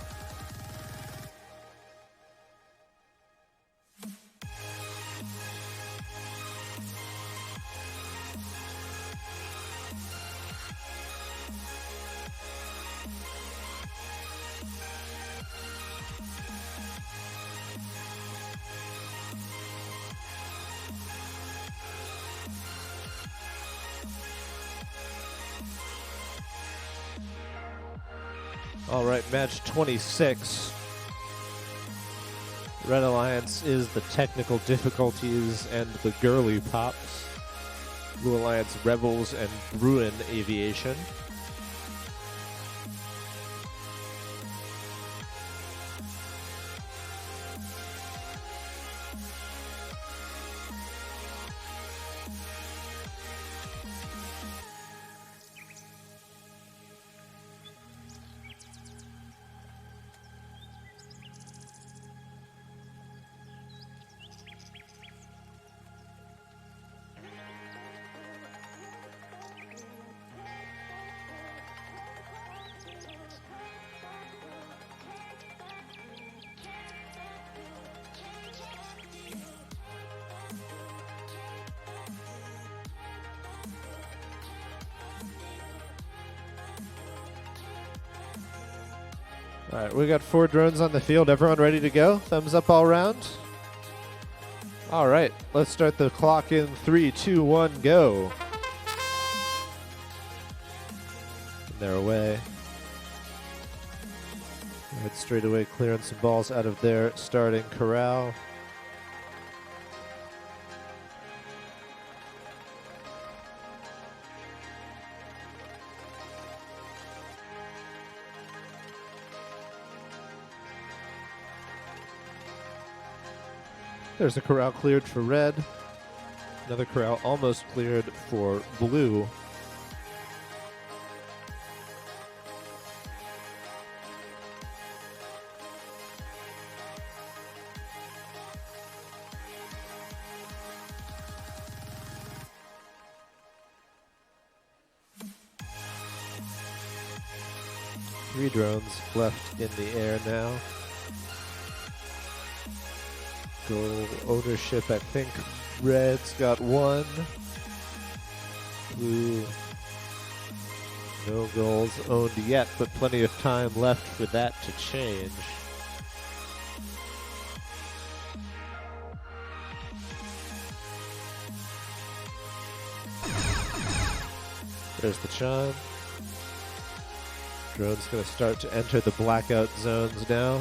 A: All right, match 26. Red Alliance is the technical difficulties and the girly pops. Blue Alliance Rebels and Bruin Aviation. All right, we got 4 drones on the field. Everyone ready to go? Thumbs up all around. All right, let's start the clock in 3, 2, 1, go. And they're away. Right, straight away clearing some balls out of their starting corral. There's a corral cleared for red. Another corral almost cleared for blue. Three drones left in the air now. Goal ownership, I think red's got 1. Blue, no goals owned yet, but plenty of time left for that to change. There's the chime. Drone's going to start to enter the blackout zones now.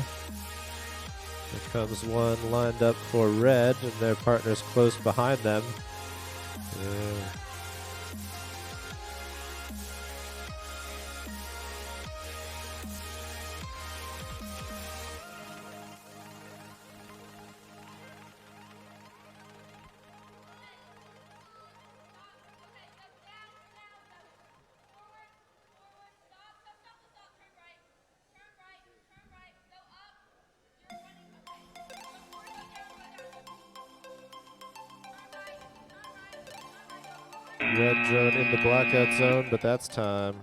A: Here comes one lined up for red, and their partner's close behind them. Red drone in the blackout zone, but that's time.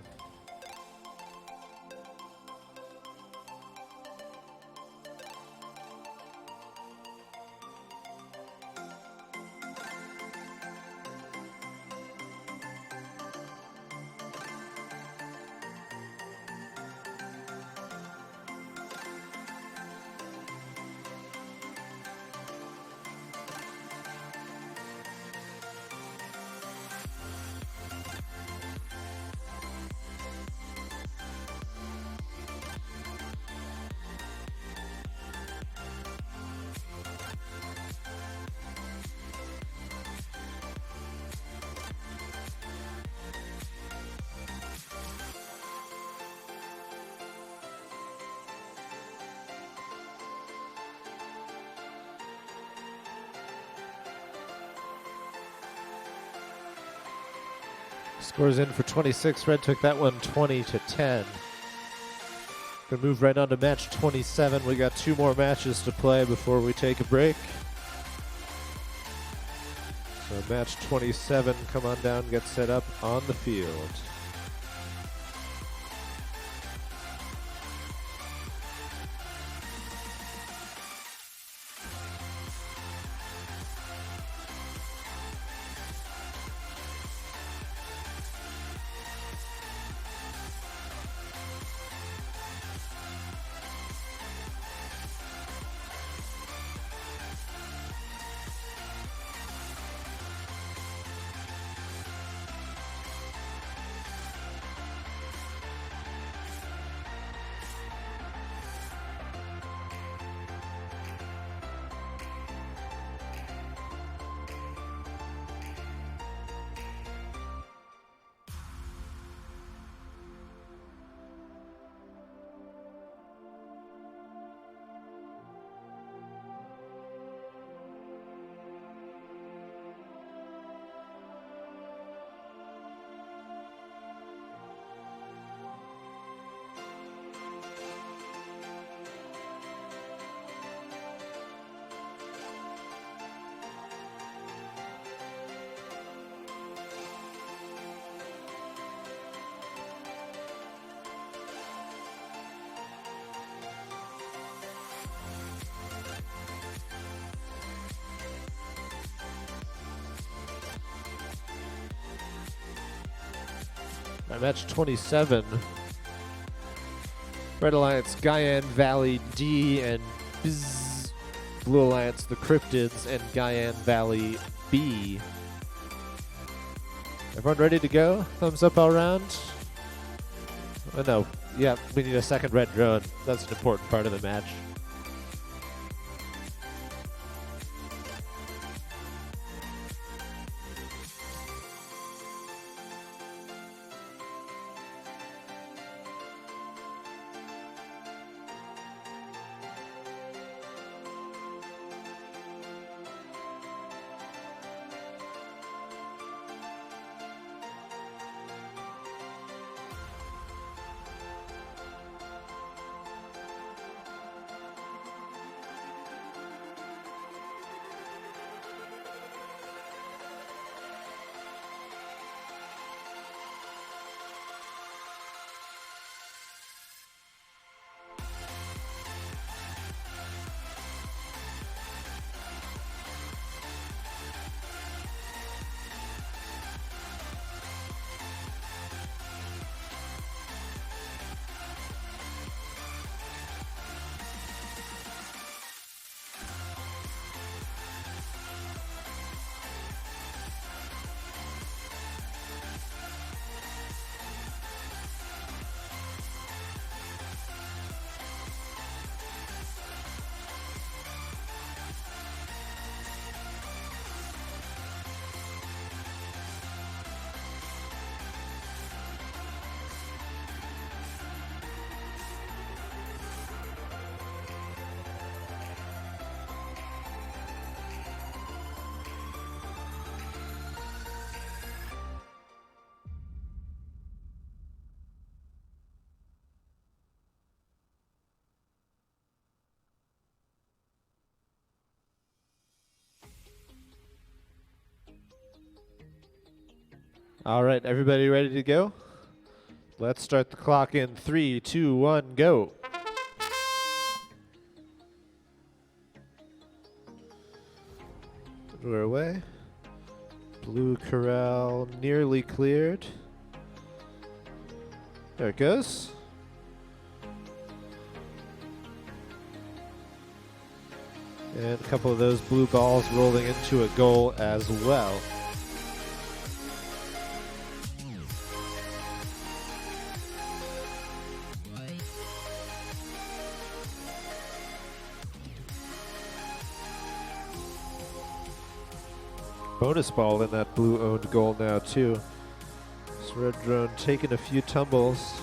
A: Scores in for 26. Red took that one 20-10. Gonna move right on to match 27. We got 2 more matches to play before we take a break. So match 27, come on down, get set up on the field. Match 27. Red Alliance, Guyane Valley D and Bzz. Blue Alliance, the Cryptids and Guyane Valley B. Everyone ready to go? Thumbs up all around? Oh no, yeah, we need a second red drone. That's an important part of the match. All right, everybody ready to go? Let's start the clock in 3, 2, 1, go. We're away. Blue corral nearly cleared. There it goes. And a couple of those blue balls rolling into a goal as well. Bonus ball in that blue-owned goal now, too. This red drone taking a few tumbles.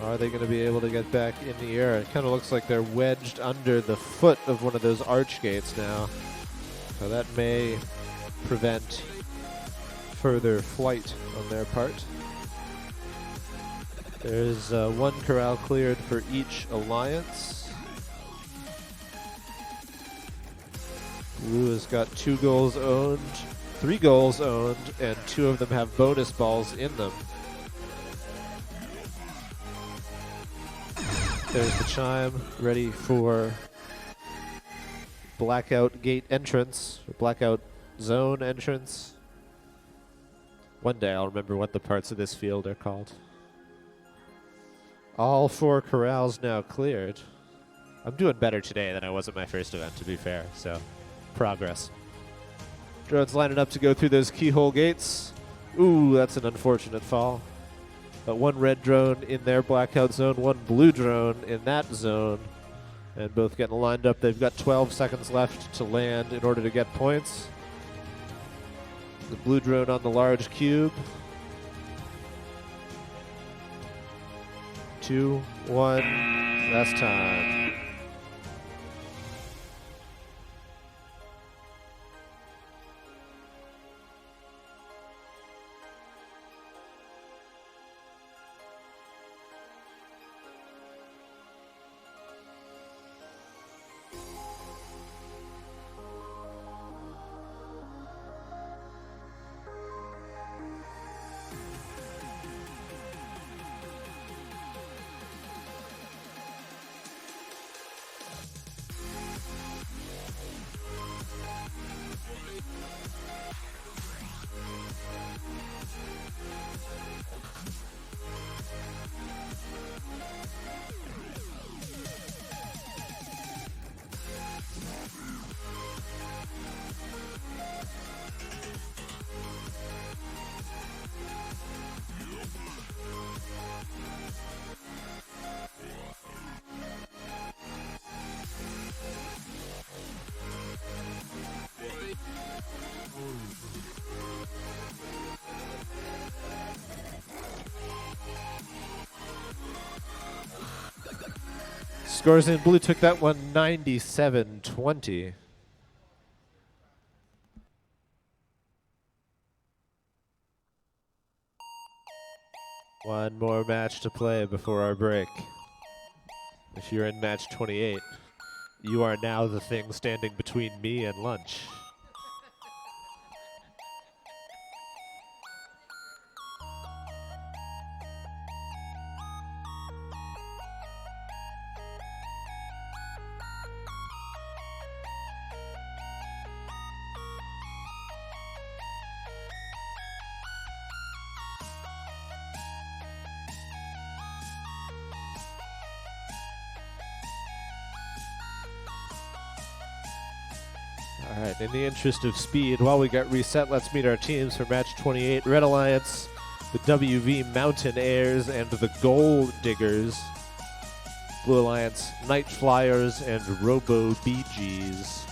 A: Are they going to be able to get back in the air? It kind of looks like they're wedged under the foot of one of those arch gates now. So that may prevent further flight on their part. There's one corral cleared for each alliance. Blue has got 2 goals owned, 3 goals owned, and 2 of them have bonus balls in them. There's the chime, ready for blackout gate entrance, or blackout zone entrance. One day I'll remember what the parts of this field are called. All 4 corrals now cleared. I'm doing better today than I was at my first event, to be fair, so progress. Drones lining up to go through those keyhole gates. Ooh, that's an unfortunate fall. But 1 red drone in their blackout zone, 1 blue drone in that zone, and both getting lined up. They've got 12 seconds left to land in order to get points. The blue drone on the large cube. 2, 1, last time. Scores in blue took that one 97-20. One more match to play before our break. If you're in match 28, you are now the thing standing between me and lunch. All right, in the interest of speed, while we get reset, let's meet our teams for match 28. Red Alliance, the WV Mountaineers and the Gold Diggers. Blue Alliance, Night Flyers and Robo BGs.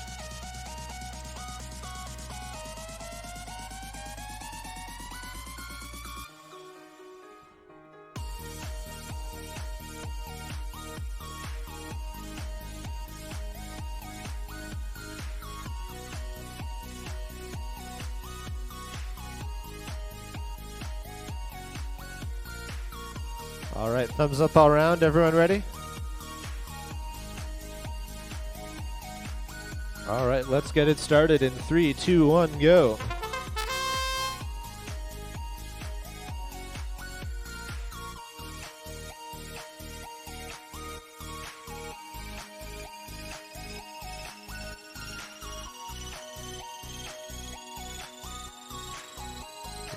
A: All right, thumbs up all around. Everyone ready? All right, let's get it started in 3, 2, 1, go.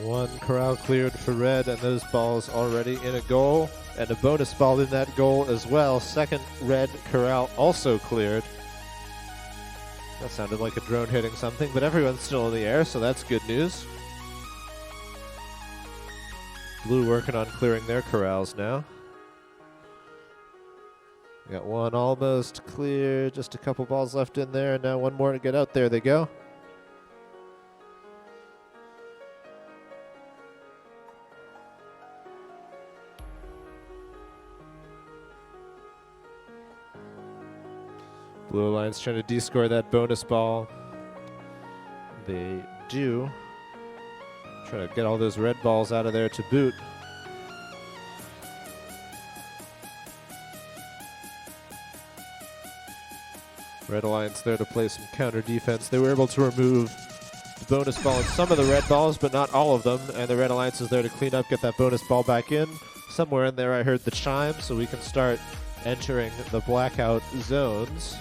A: One corral cleared for red, and those balls already in a goal, and a bonus ball in that goal as well. Second red corral also cleared. That sounded like a drone hitting something, but everyone's still in the air, so that's good news. Blue working on clearing their corrals now. We got one almost clear, just a couple balls left in there, and now one more to get out. There they go. Blue Alliance trying to de-score that bonus ball. They do. Try to get all those red balls out of there to boot. Red Alliance there to play some counter defense. They were able to remove the bonus ball in some of the red balls, but not all of them. And the Red Alliance is there to clean up, get that bonus ball back in. Somewhere in there I heard the chime, so we can start entering the blackout zones.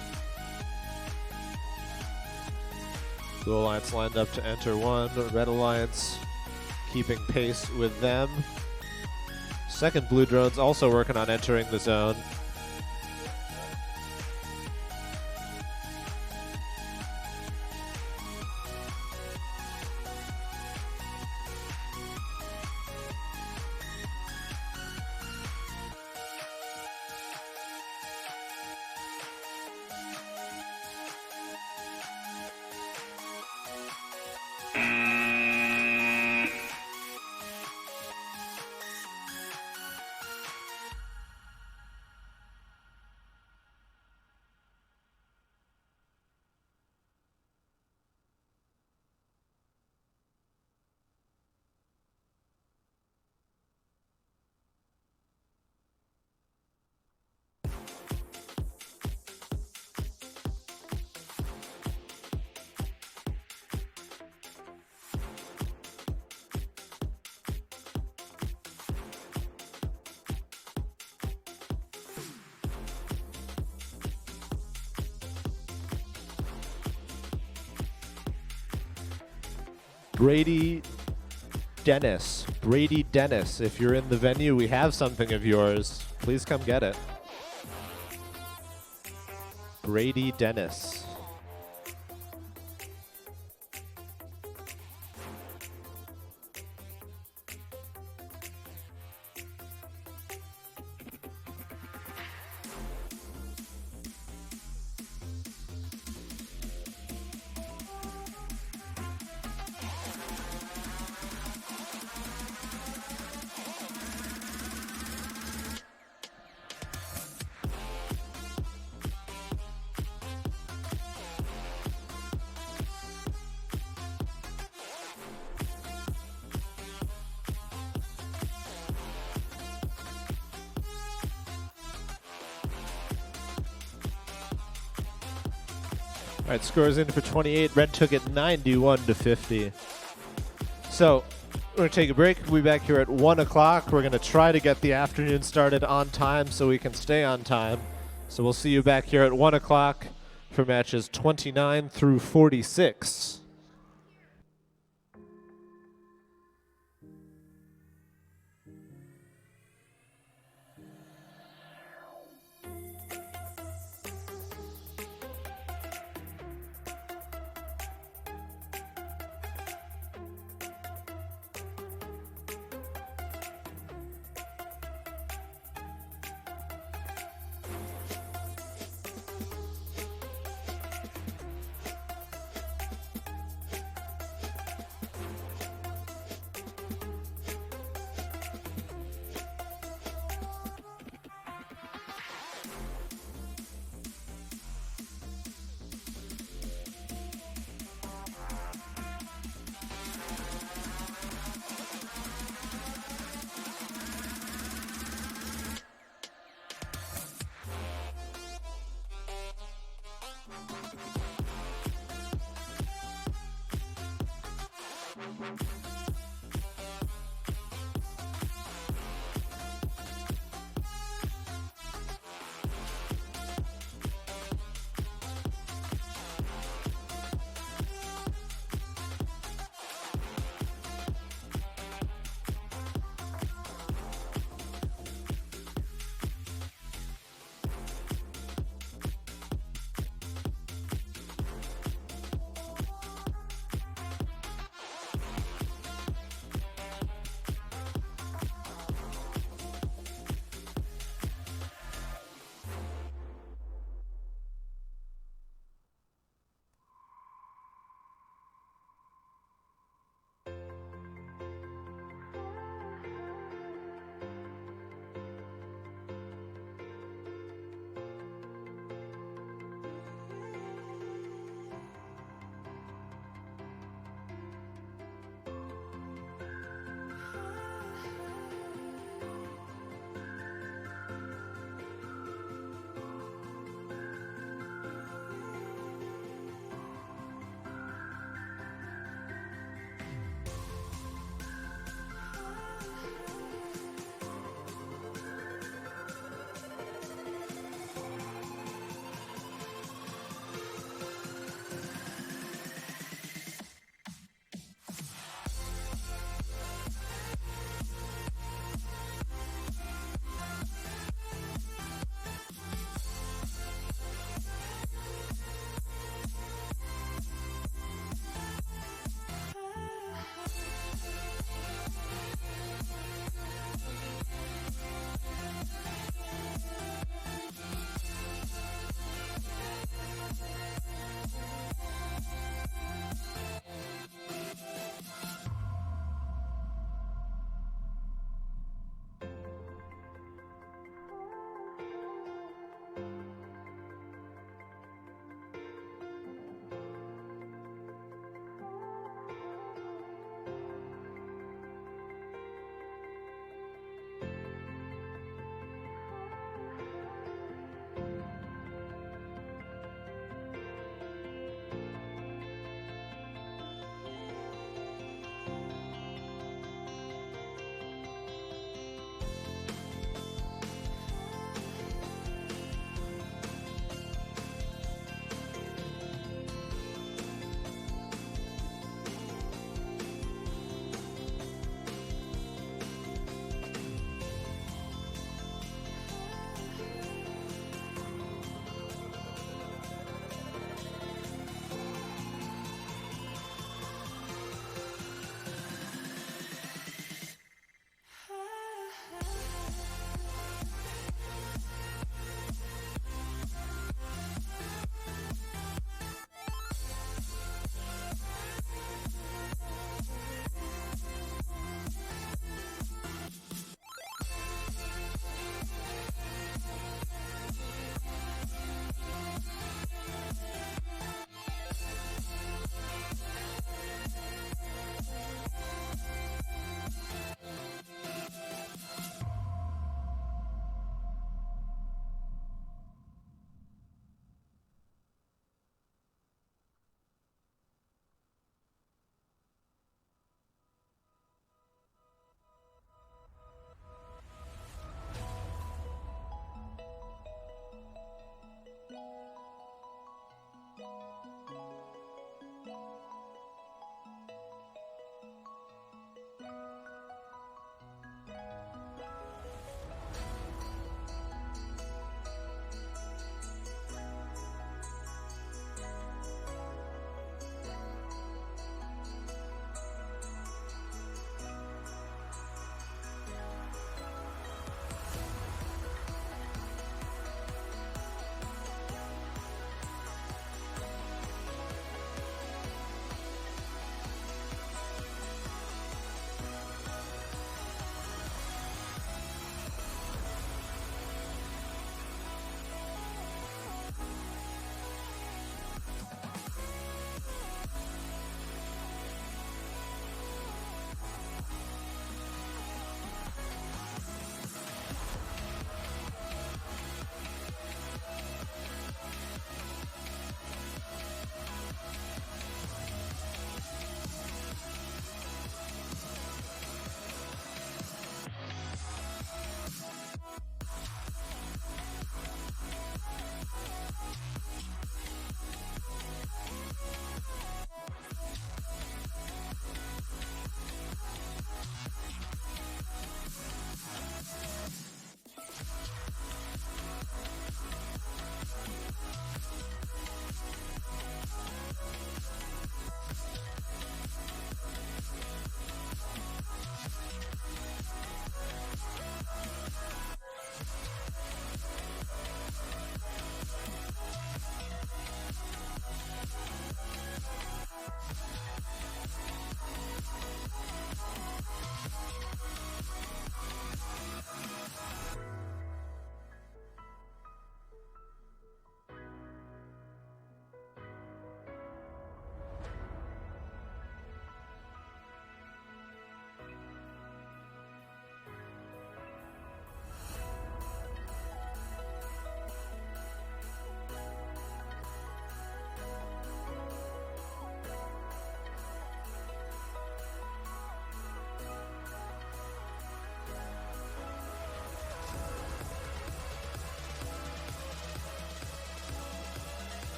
A: Blue Alliance lined up to enter one. Red Alliance keeping pace with them. Second Blue Drone's also working on entering the zone. Brady Dennis, if you're in the venue, we have something of yours. Please come get it. Brady Dennis. All right, scores in for 28. Red took it 91-50. So we're going to take a break. We'll be back here at 1 o'clock. We're going to try to get the afternoon started on time so we can stay on time. So we'll see you back here at 1 o'clock for matches 29 through 46.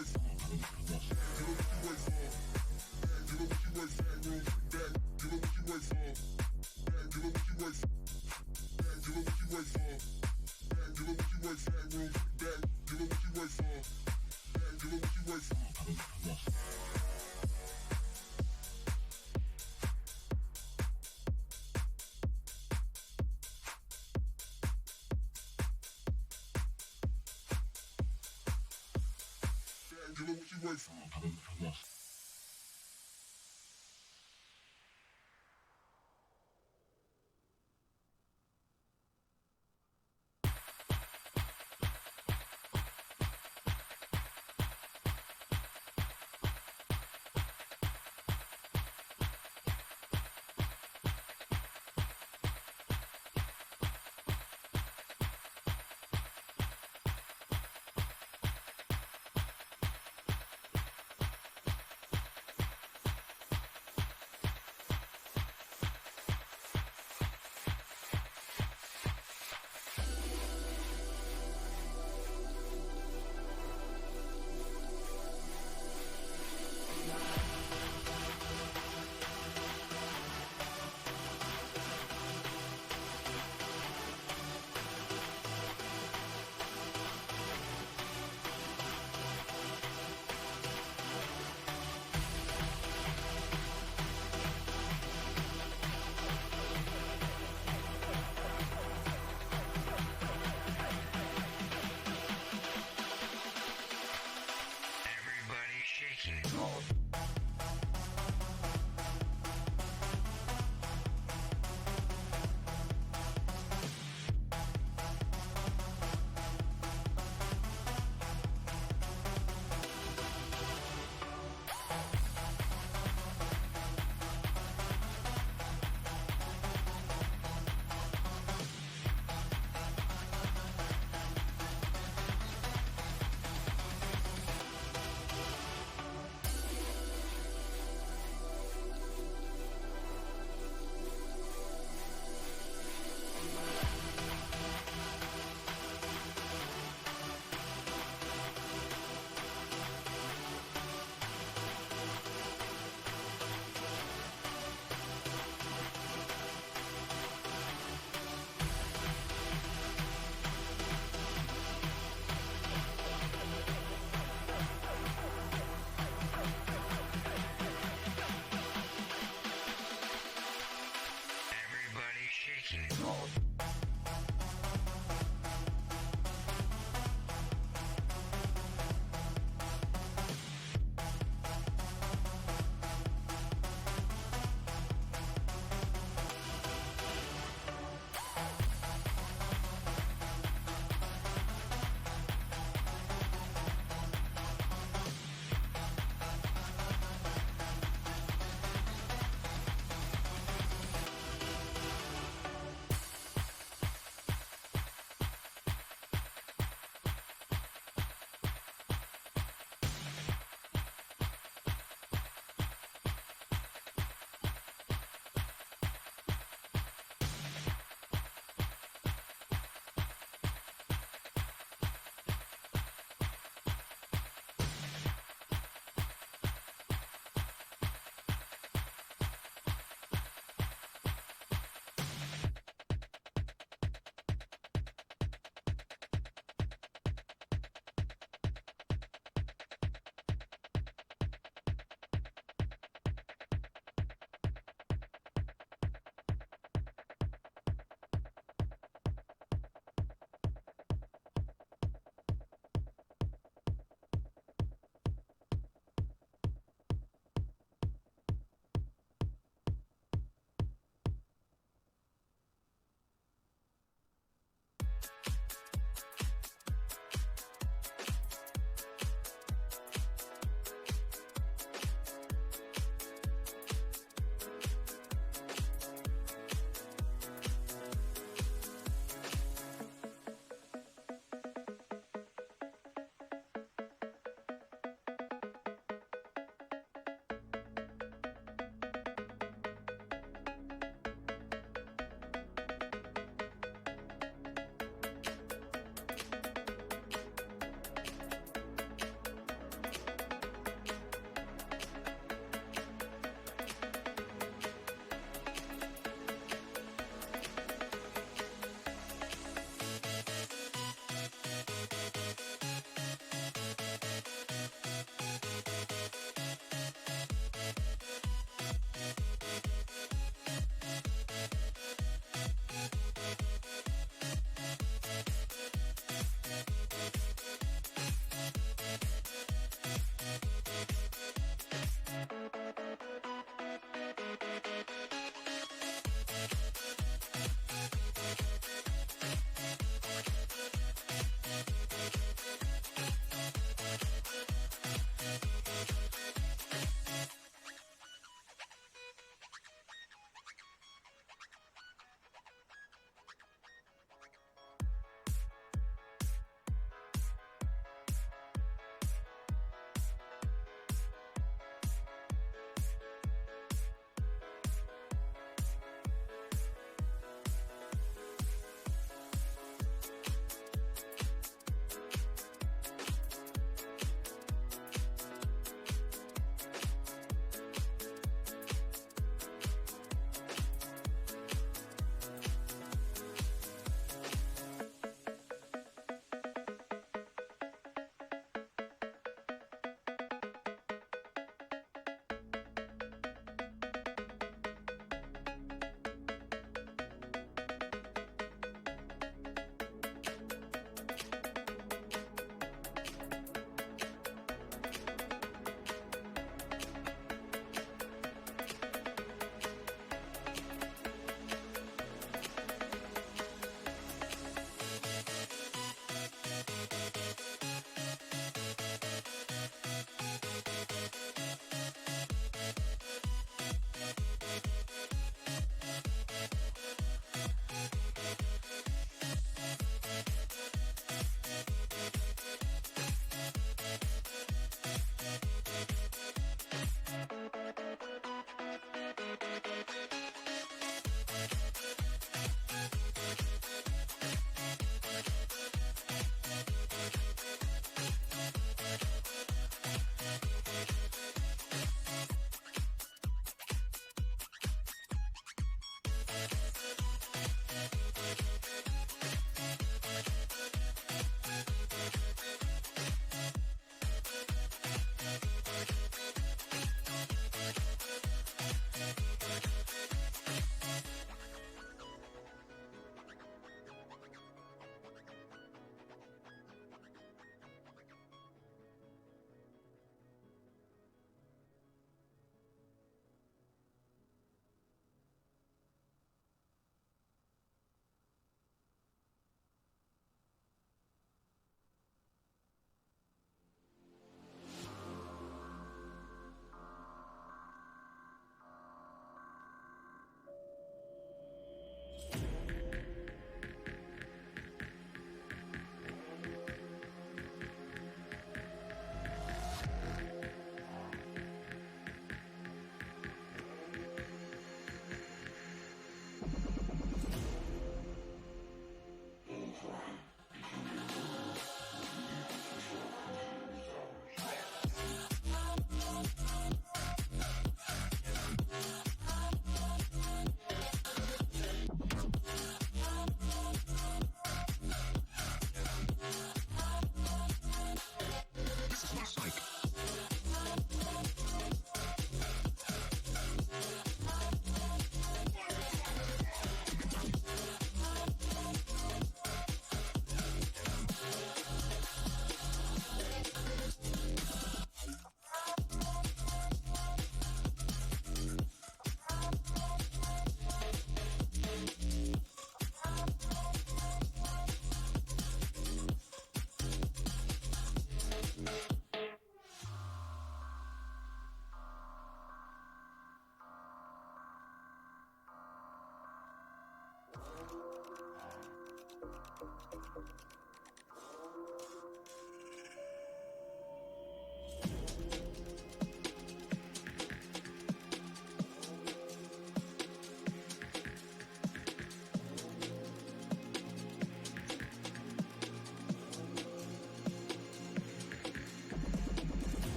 D: Everybody shaking.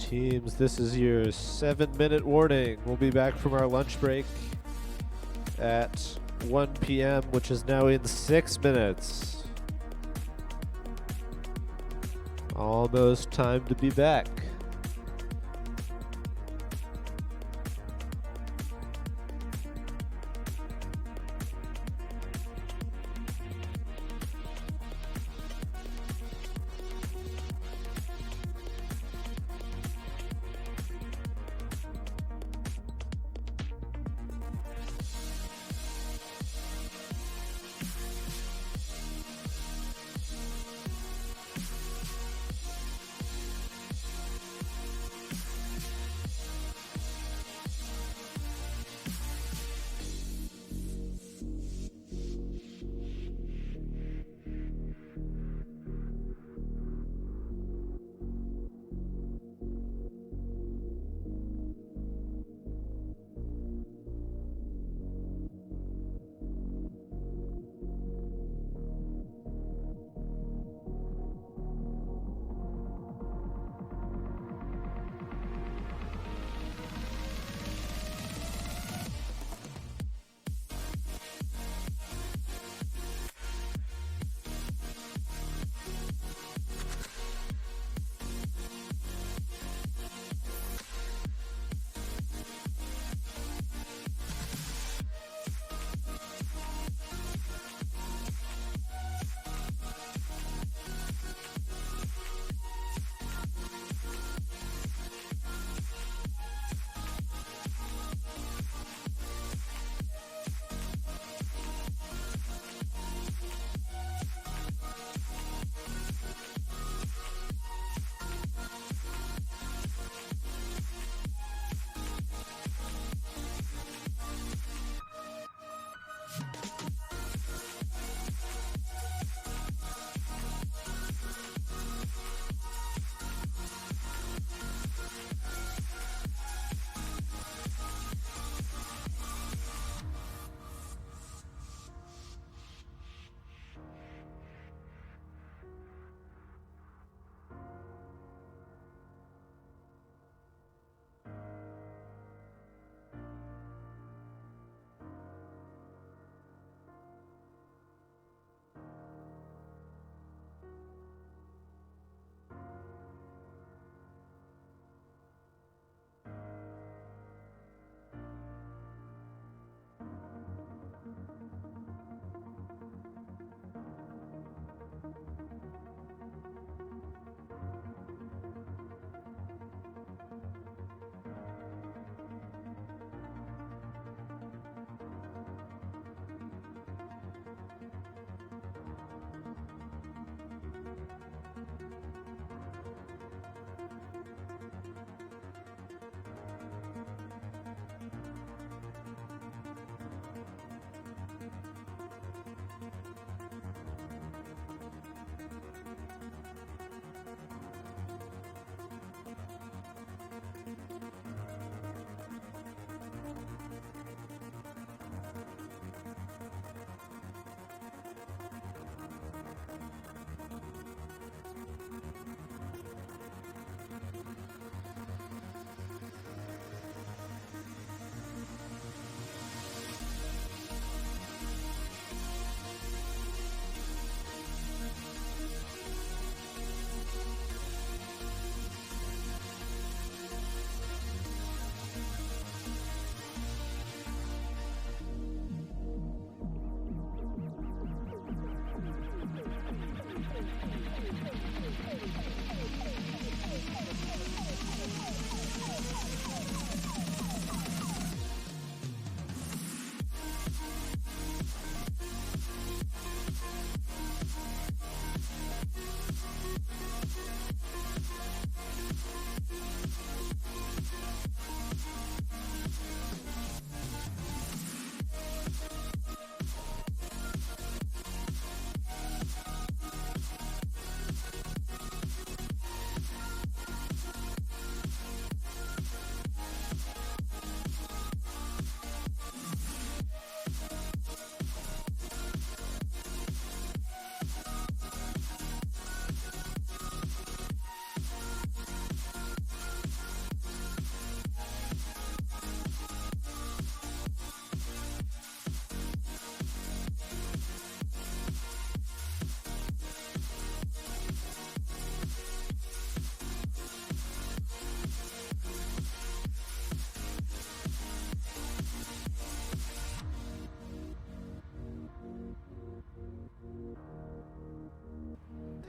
A: Teams, this is your 7-minute warning. We'll be back from our lunch break at 1 p.m., which is now in 6 minutes. Almost time to be back.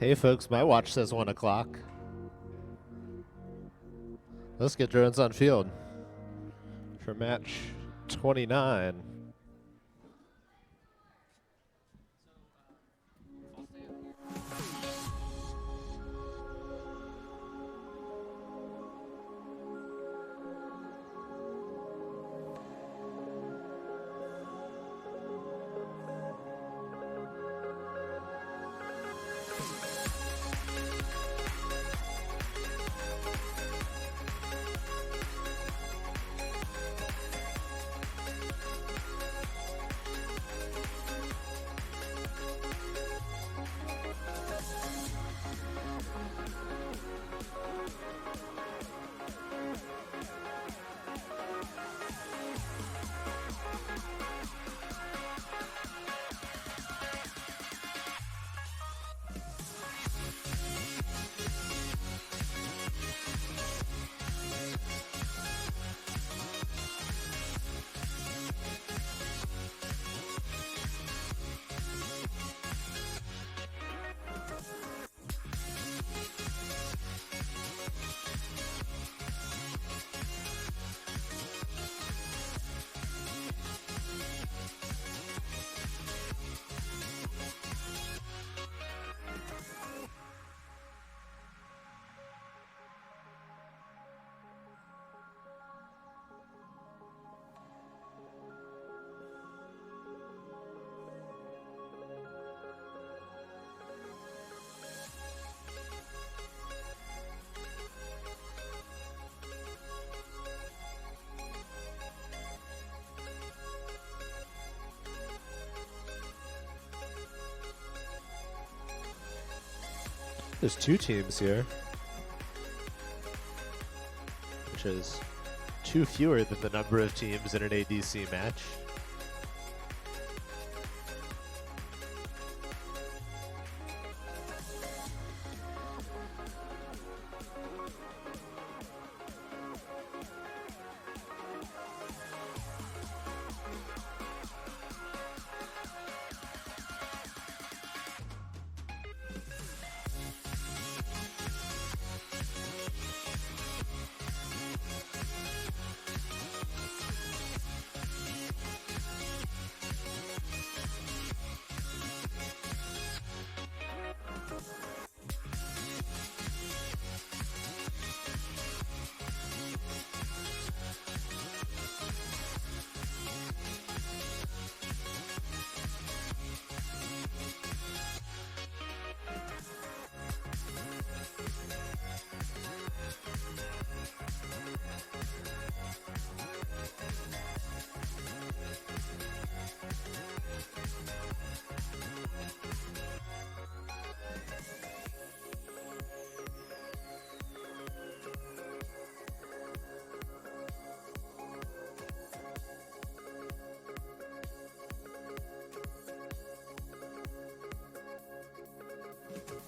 A: Hey folks, my watch says 1 o'clock. Let's get drones on field for match 29. There's 2 teams here, which is 2 fewer than the number of teams in an ADC match.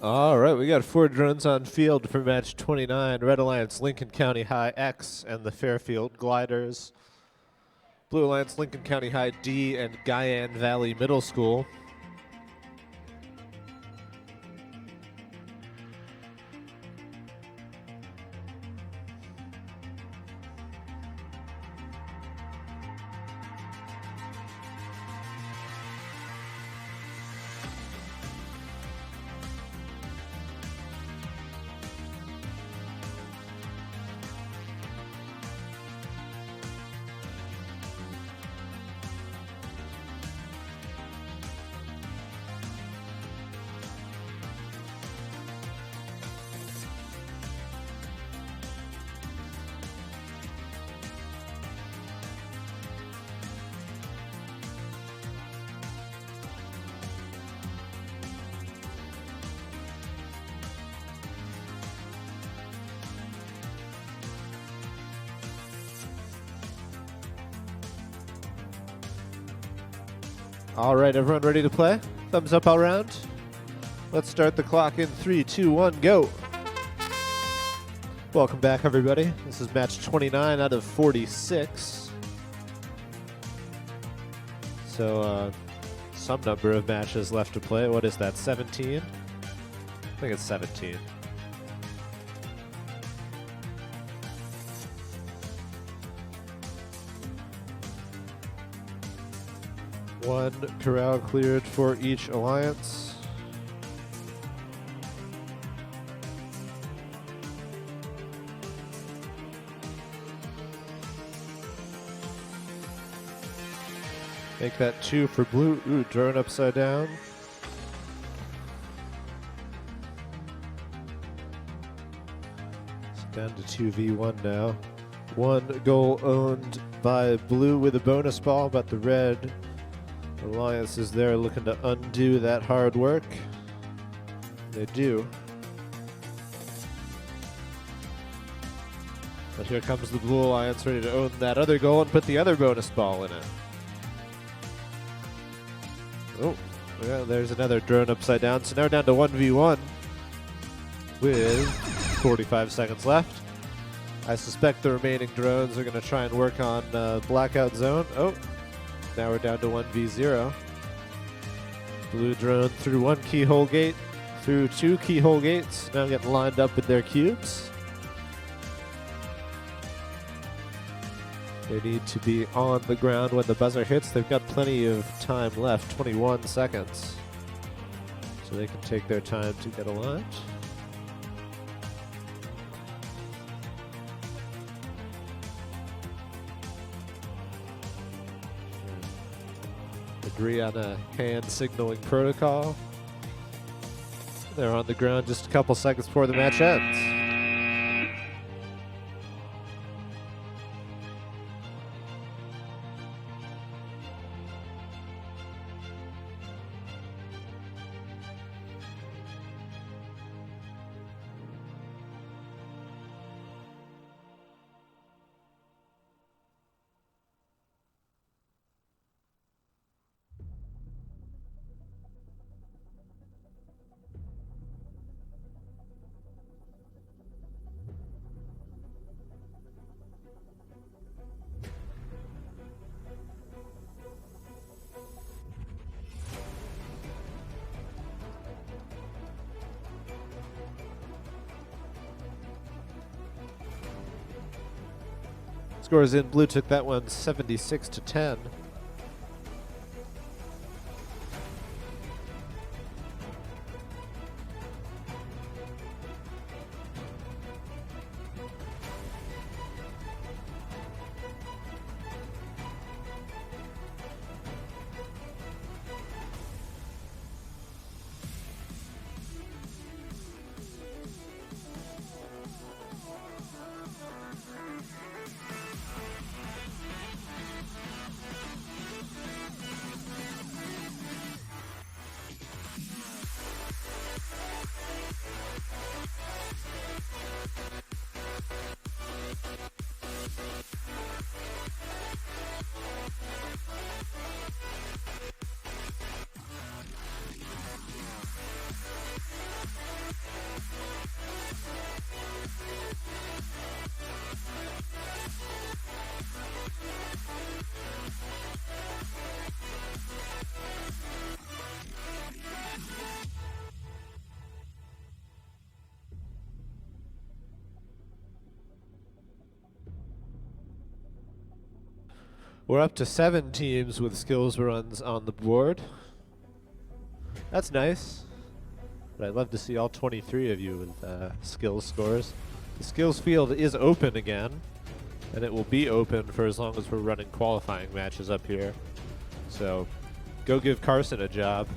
A: All right, we got 4 drones on field for match 29. Red Alliance, Lincoln County High X, and the Fairfield Gliders. Blue Alliance, Lincoln County High D, and Guyan Valley Middle School. All right, everyone ready to play? Thumbs up all around. Let's start the clock in 3, 2, 1, go. Welcome back, everybody. This is match 29 out of 46. So some number of matches left to play. What is that, 17? think it's 17. One corral cleared for each alliance. Make that 2 for blue. Ooh, drone upside down. It's down to 2v1 now. One goal owned by blue with a bonus ball, but the red alliance is there looking to undo that hard work. They do. But here comes the blue alliance ready to own that other goal and put the other bonus ball in it. Oh, yeah, there's another drone upside down. So now we're down to 1v1 with 45 seconds left. I suspect the remaining drones are going to try and work on blackout zone. Oh, now we're down to 1v0. Blue drone through one keyhole gate, through two keyhole gates. Now getting lined up with their cubes. They need to be on the ground when the buzzer hits. They've got plenty of time left, 21 seconds. So they can take their time to get aligned. Agree on a hand signaling protocol. They're on the ground just a couple seconds before the match ends. Scores in. Blue took that one 76-10. We're up to 7 teams with skills runs on the board. That's nice. But I'd love to see all 23 of you with skills scores. The skills field is open again, and it will be open for as long as we're running qualifying matches up here. So go give Carson a job.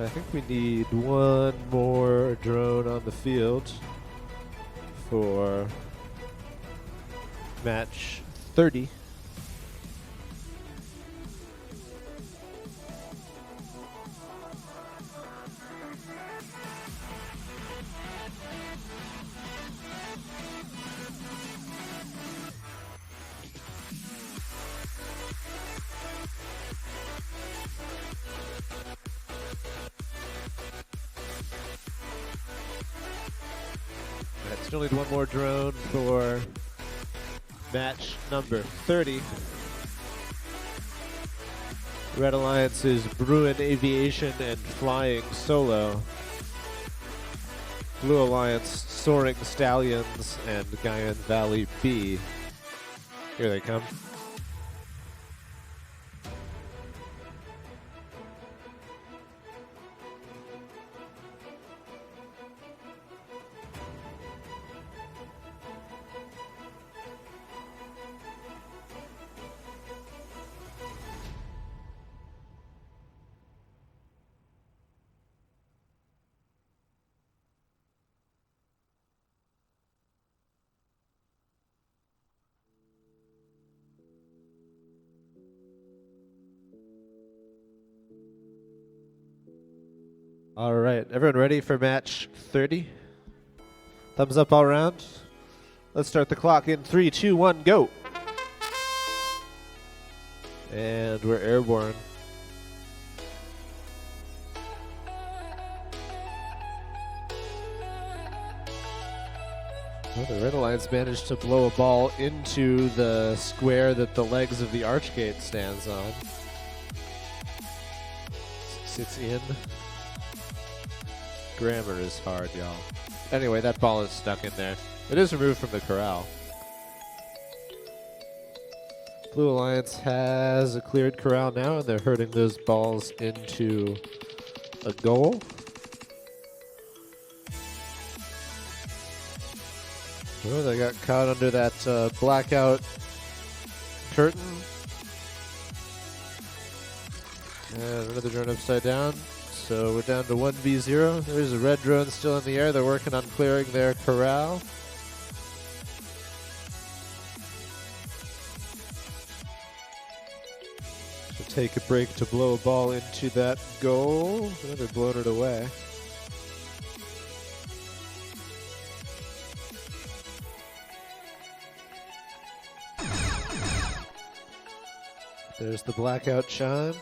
A: I think we need one more drone on the field for match 30. Still need one more drone for match number 30. Red Alliance is Bruin Aviation and Flying Solo. Blue Alliance, Soaring Stallions and Guyan Valley B. Here they come. All right, everyone ready for match 30? Thumbs up all around. Let's start the clock in 3, 2, 1, go. And we're airborne. Well, the Red Alliance managed to blow a ball into the square that the legs of the archgate stands on. Sits in. Grammar is hard, y'all. Anyway, that ball is stuck in there. It is removed from the corral. Blue Alliance has a cleared corral now, and they're herding those balls into a goal. Oh, they got caught under that blackout curtain. And another drone upside down. So we're down to 1v0. There's a red drone still in the air. They're working on clearing their corral. So take a break to blow a ball into that goal. Oh, they're blowing it away. There's the blackout chime.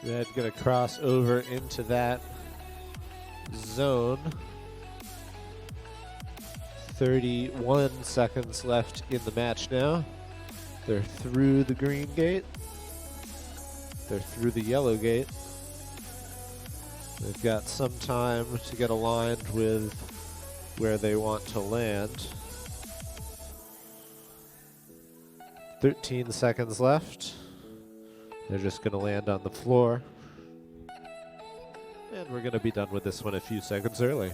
A: Red gonna cross over into that zone. 31 seconds left in the match now. They're through the green gate. They're through the yellow gate. They've got some time to get aligned with where they want to land. 13 seconds left. They're just going to land on the floor. And we're going to be done with this one a few seconds early.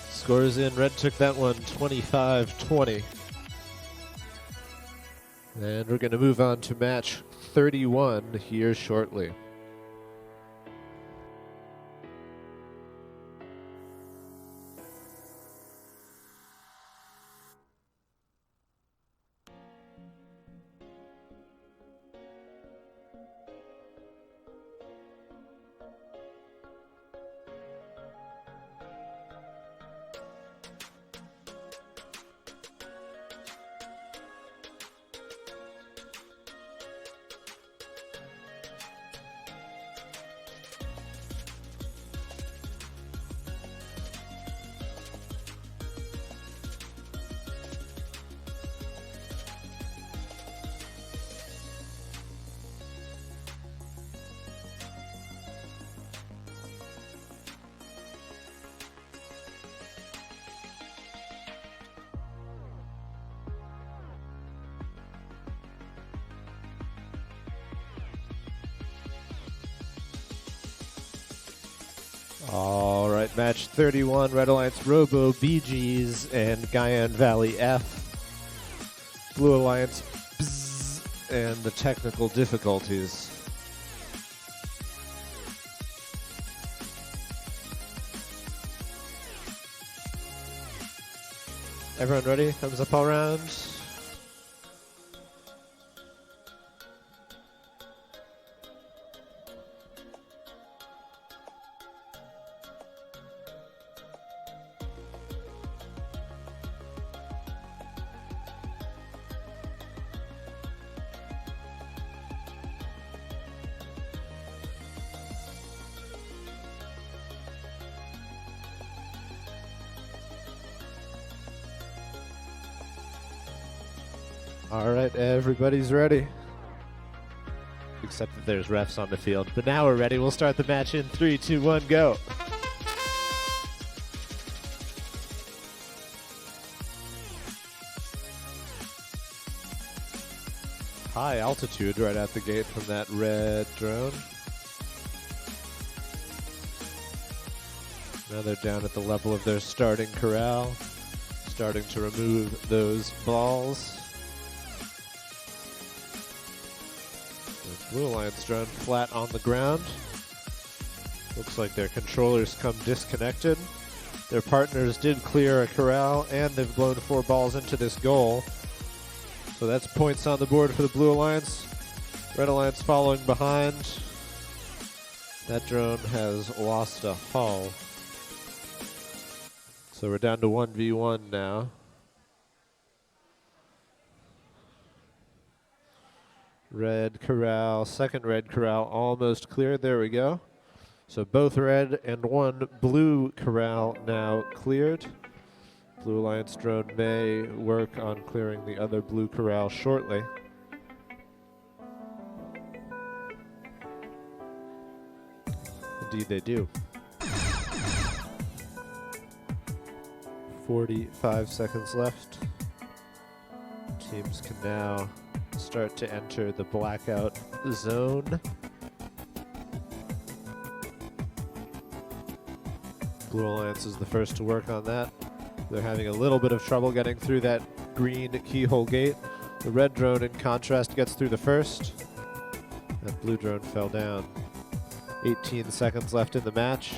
A: Scores in. Red took that one 25-20. And we're going to move on to match 31 here shortly. All right, match 31, Red Alliance Robo, BGs, and Guyan Valley F. Blue Alliance Bzz, and the technical difficulties. Everyone ready? Thumbs up all around. All right, everybody's ready. Except that there's refs on the field. But now we're ready. We'll start the match in 3, 2, 1, go. High altitude right out the gate from that red drone. Now they're down at the level of their starting corral, starting to remove those balls. Blue Alliance drone flat on the ground. Looks like their controllers come disconnected. Their partners did clear a corral, and they've blown 4 balls into this goal. So that's points on the board for the Blue Alliance. Red Alliance following behind. That drone has lost a hull. So we're down to 1v1 now. Red corral, second red corral almost cleared. There we go. So both red and one blue corral now cleared. Blue Alliance drone may work on clearing the other blue corral shortly. Indeed they do. 45 seconds left. Teams can now start to enter the blackout zone. Blue Alliance is the first to work on that. They're having a little bit of trouble getting through that green keyhole gate. The red drone, in contrast, gets through the first. That blue drone fell down. 18 seconds left in the match.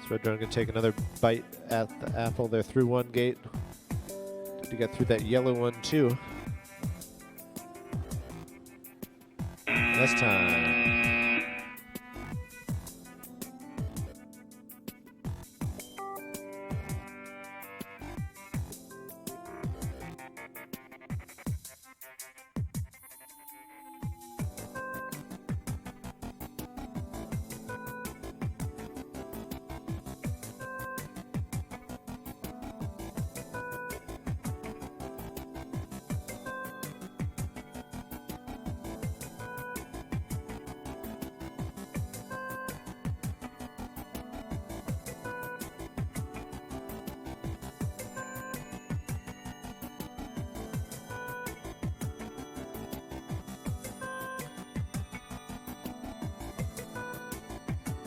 A: This red drone can take another bite at the apple. They're through one gate. Need to get through that yellow one too. Last time.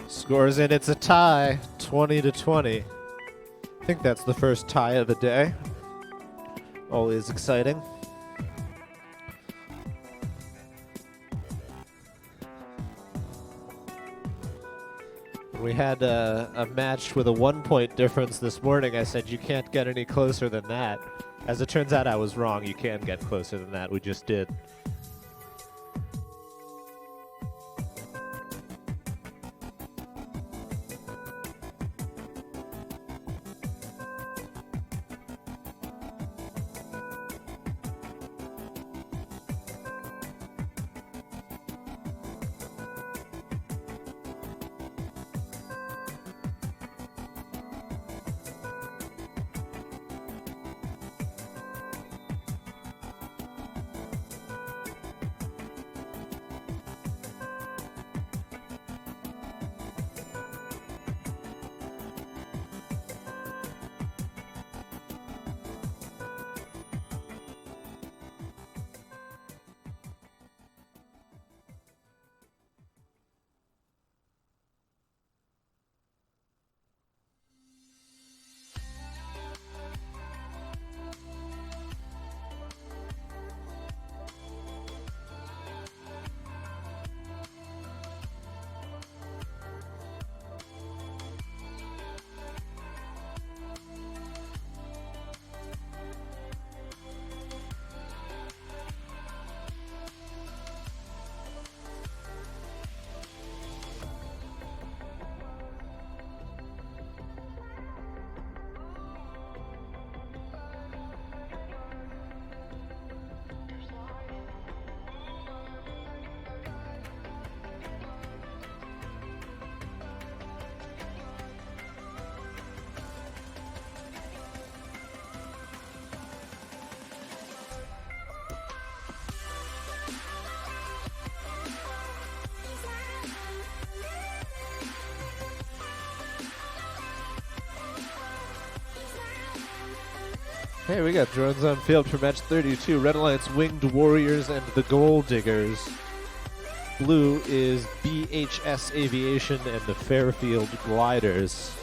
A: Scores in, it's a tie, 20-20. I think that's the first tie of the day. Always exciting. We had a match with a 1-point difference this morning. I said you can't get any closer than that. As it turns out, I was wrong. You can get closer than that. We just did. Hey, we got drones on field for match 32. Red Alliance Winged Warriors and the Goal Diggers. Blue is BHS Aviation and the Fairfield Gliders.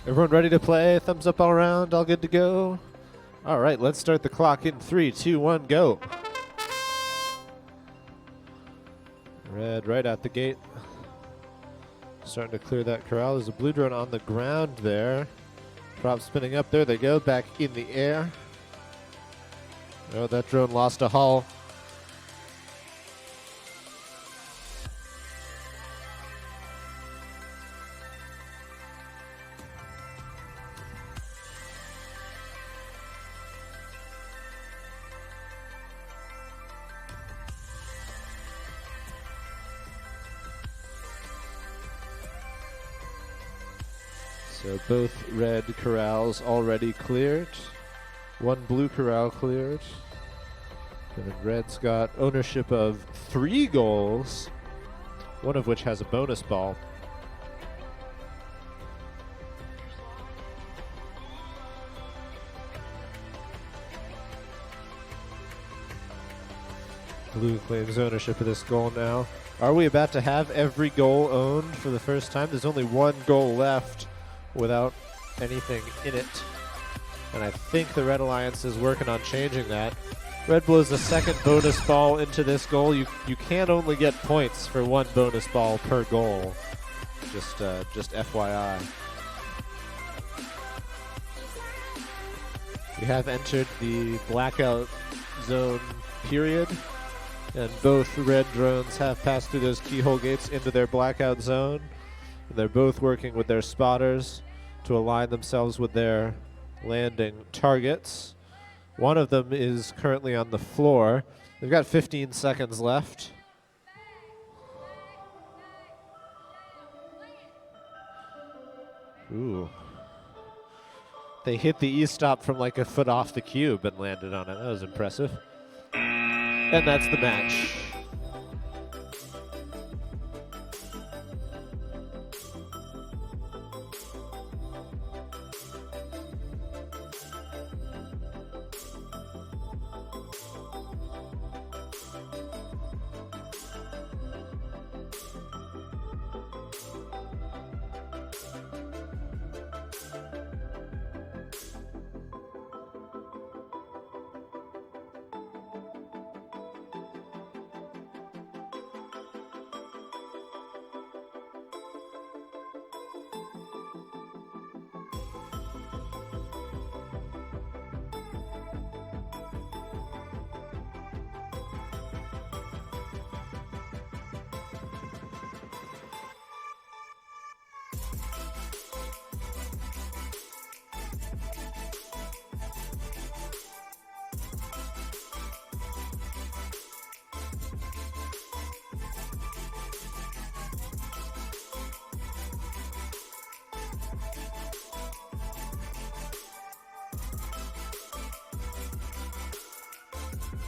A: Everyone ready to play? Thumbs up all around, all good to go? All right, let's start the clock in 3, 2, 1, go. Red right out the gate. Starting to clear that corral. There's a blue drone on the ground there. Prop spinning up. There they go. Back in the air. Oh, that drone lost a hull. So both red corrals already cleared. One blue corral cleared. And then red's got ownership of 3 goals, one of which has a bonus ball. Blue claims ownership of this goal now. Are we about to have every goal owned for the first time? There's only 1 goal left without anything in it. And I think the Red Alliance is working on changing that. Red blows the second bonus ball into this goal. You can only get points for 1 bonus ball per goal. Just FYI. We have entered the blackout zone period, and both red drones have passed through those keyhole gates into their blackout zone. And they're both working with their spotters to align themselves with their landing targets. One of them is currently on the floor. They've got 15 seconds left. Ooh. They hit the E-stop from like a foot off the cube and landed on it. That was impressive. And that's the match.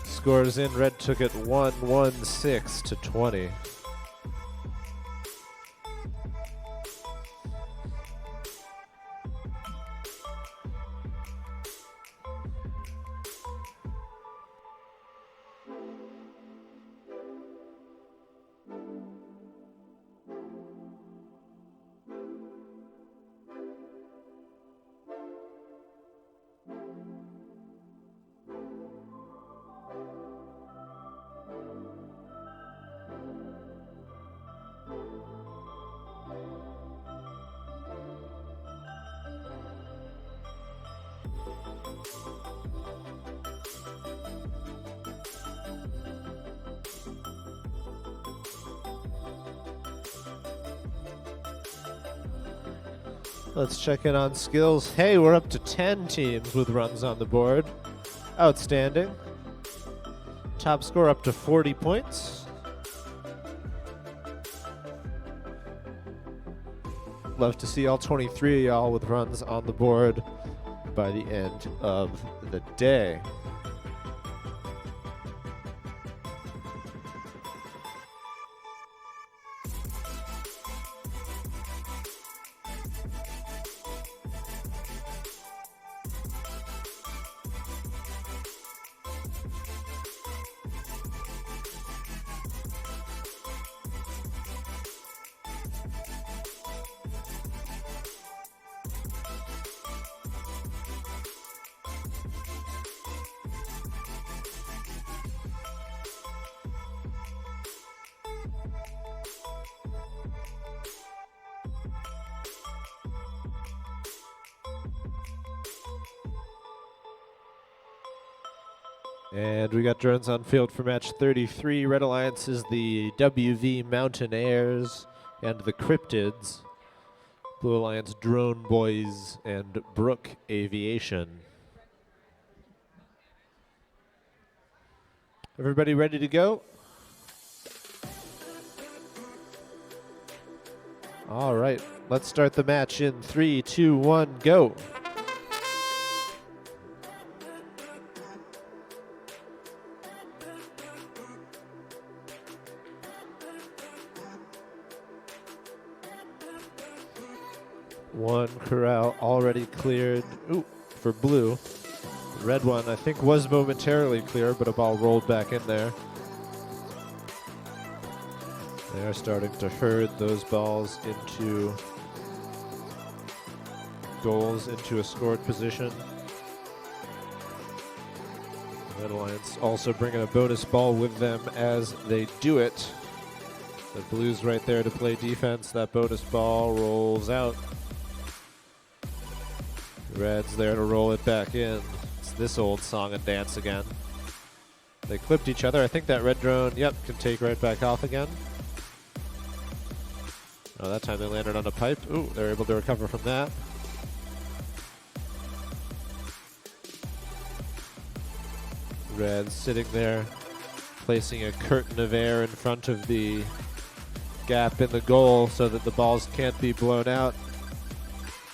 A: Scores in. Red took it 1-1-6 to 20. Let's check in on skills. Hey, we're up to 10 teams with runs on the board. Outstanding. Top score up to 40 points. Love to see all 23 of y'all with runs on the board by the end of the day. And we got drones on field for match 33. Red Alliance is the WV Mountaineers and the Cryptids. Blue Alliance Drone Boys and Brook Aviation. Everybody ready to go? All right, let's start the match in 3, 2, 1, go. One corral already cleared. Ooh, for blue. The red one, I think, was momentarily clear, but a ball rolled back in there. They are starting to herd those balls into goals, into a scored position. Red Alliance also bringing a bonus ball with them as they do it. The blues right there to play defense. That bonus ball rolls out. Red's there to roll it back in. It's this old song and dance again. They clipped each other. I think that red drone, yep, can take right back off again. Oh, that time they landed on a pipe. Ooh, they're able to recover from that. Red sitting there, placing a curtain of air in front of the gap in the goal so that the balls can't be blown out.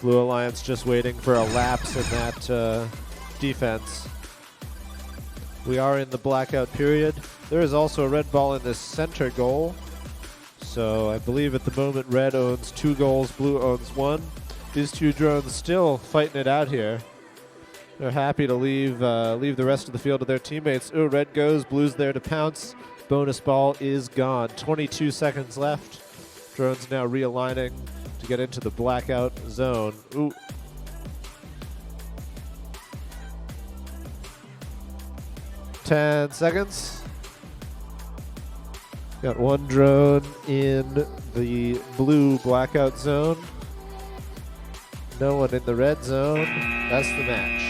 A: Blue Alliance just waiting for a lapse in that defense. We are in the blackout period. There is also a red ball in this center goal. So I believe at the moment red owns 2 goals, blue owns 1. These two drones still fighting it out here. They're happy to leave the rest of the field to their teammates. Ooh, red goes, blue's there to pounce. Bonus ball is gone. 22 seconds left. Drones now realigning to get into the blackout zone. Ooh. Ten seconds. Got one drone in the blue blackout zone. No one in the red zone. That's the match.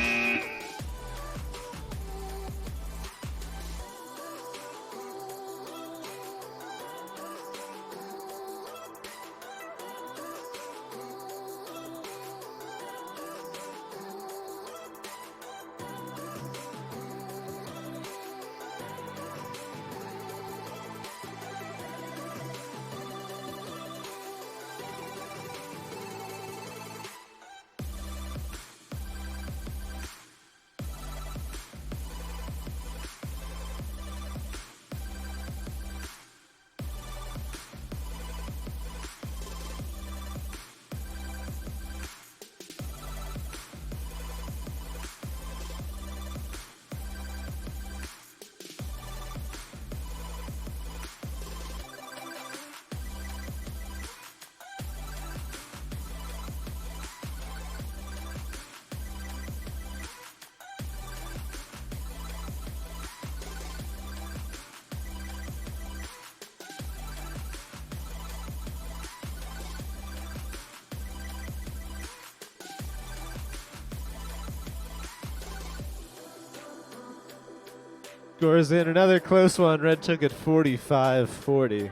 A: Scores in another close one. Red took it 45-40.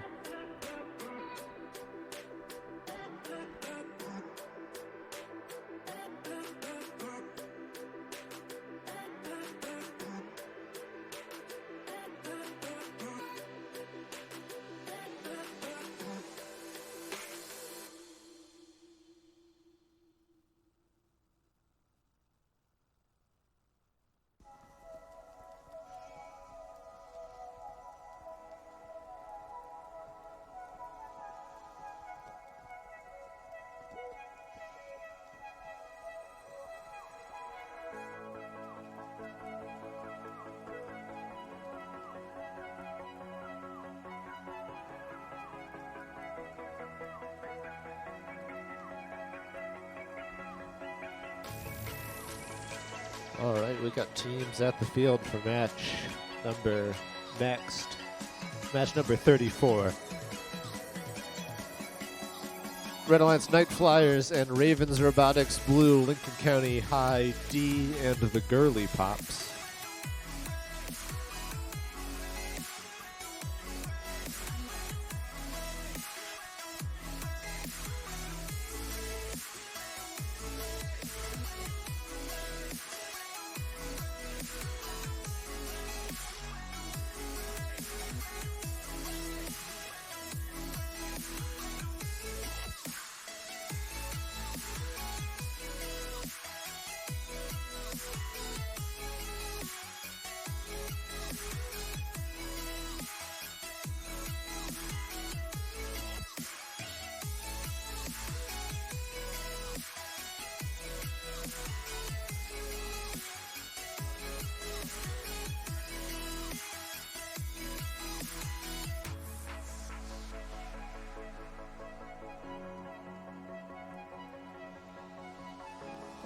A: All right, we got teams at the field for match number 34. Red Alliance Night Flyers and Ravens Robotics Blue, Lincoln County High D, and the Gurley Pops.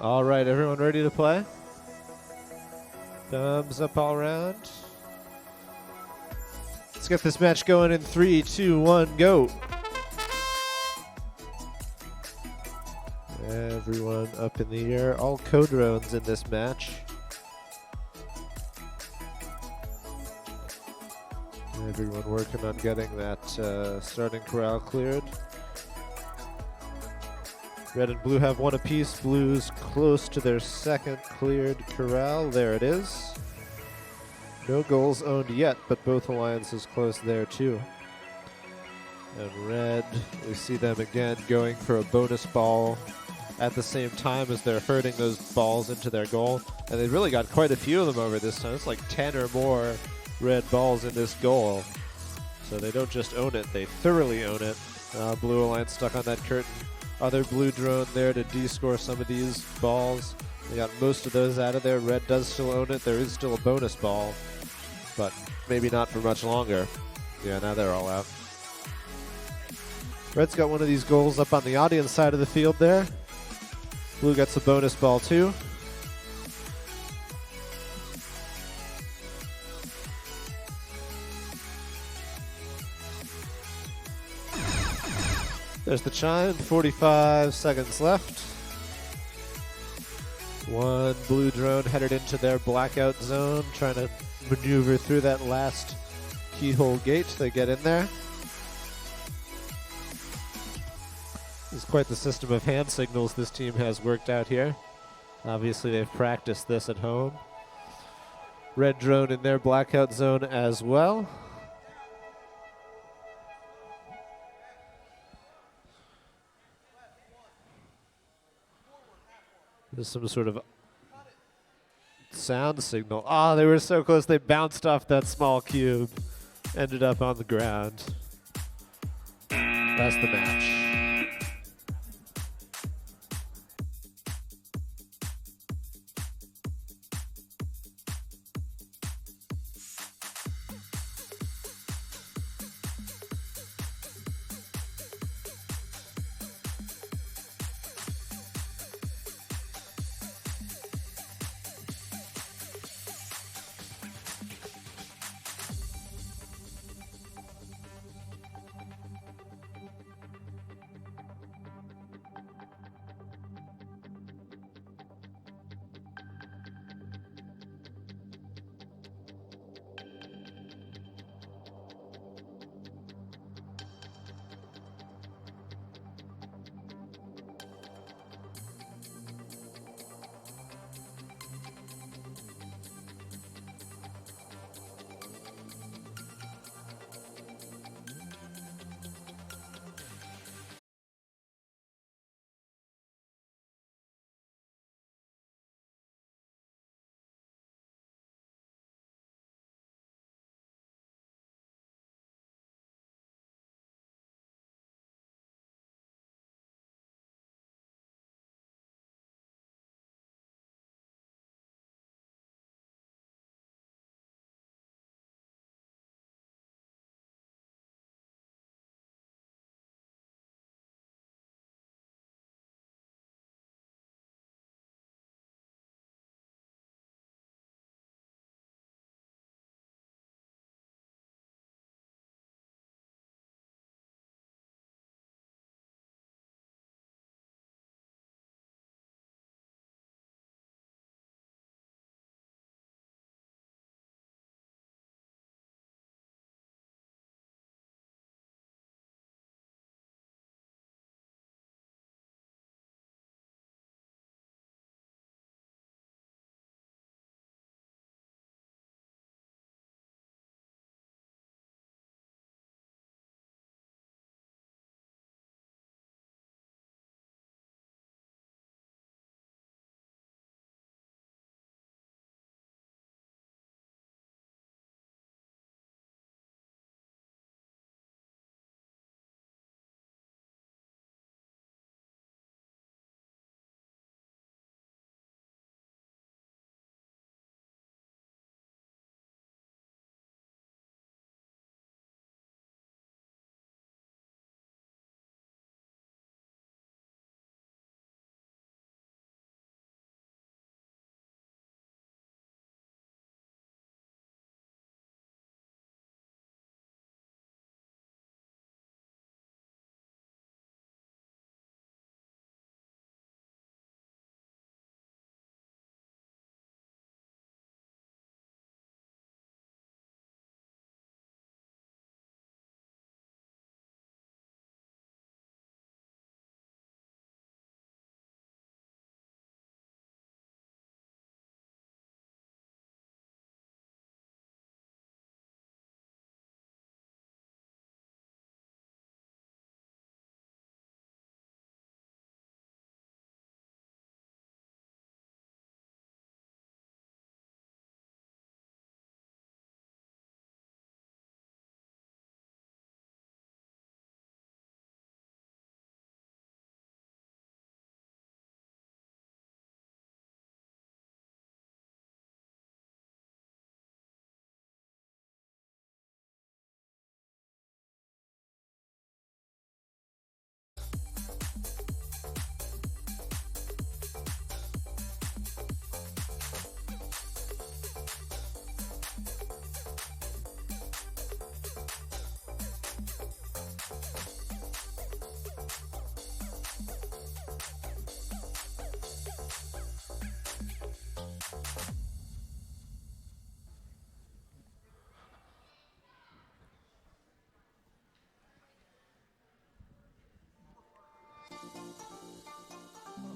A: All right, everyone ready to play? Thumbs up all around. Let's get this match going in 3, 2, 1, go. Everyone up in the air. All co-drones in this match. Everyone working on getting that starting corral cleared. Red and blue have one apiece. Blue's close to their second cleared corral. There it is. No goals owned yet, but both alliances close there too. And red, we see them again going for a bonus ball at the same time as they're herding those balls into their goal. And they've really got quite a few of them over this time. It's like 10 or more red balls in this goal. So they don't just own it, they thoroughly own it. Blue alliance stuck on that curtain. Other blue drone there to de-score some of these balls. They got most of those out of there. Red does still own it. There is still a bonus ball, but maybe not for much longer. Yeah, now they're all out. Red's got one of these goals up on the audience side of the field there. Blue gets a bonus ball too. There's the chime, 45 seconds left. One blue drone headed into their blackout zone, trying to maneuver through that last keyhole gate. They get in there. This is quite the system of hand signals this team has worked out here. Obviously they've practiced this at home. Red drone in their blackout zone as well. There's some sort of sound signal. Oh, they were so close. They bounced off that small cube. Ended up on the ground. That's the match.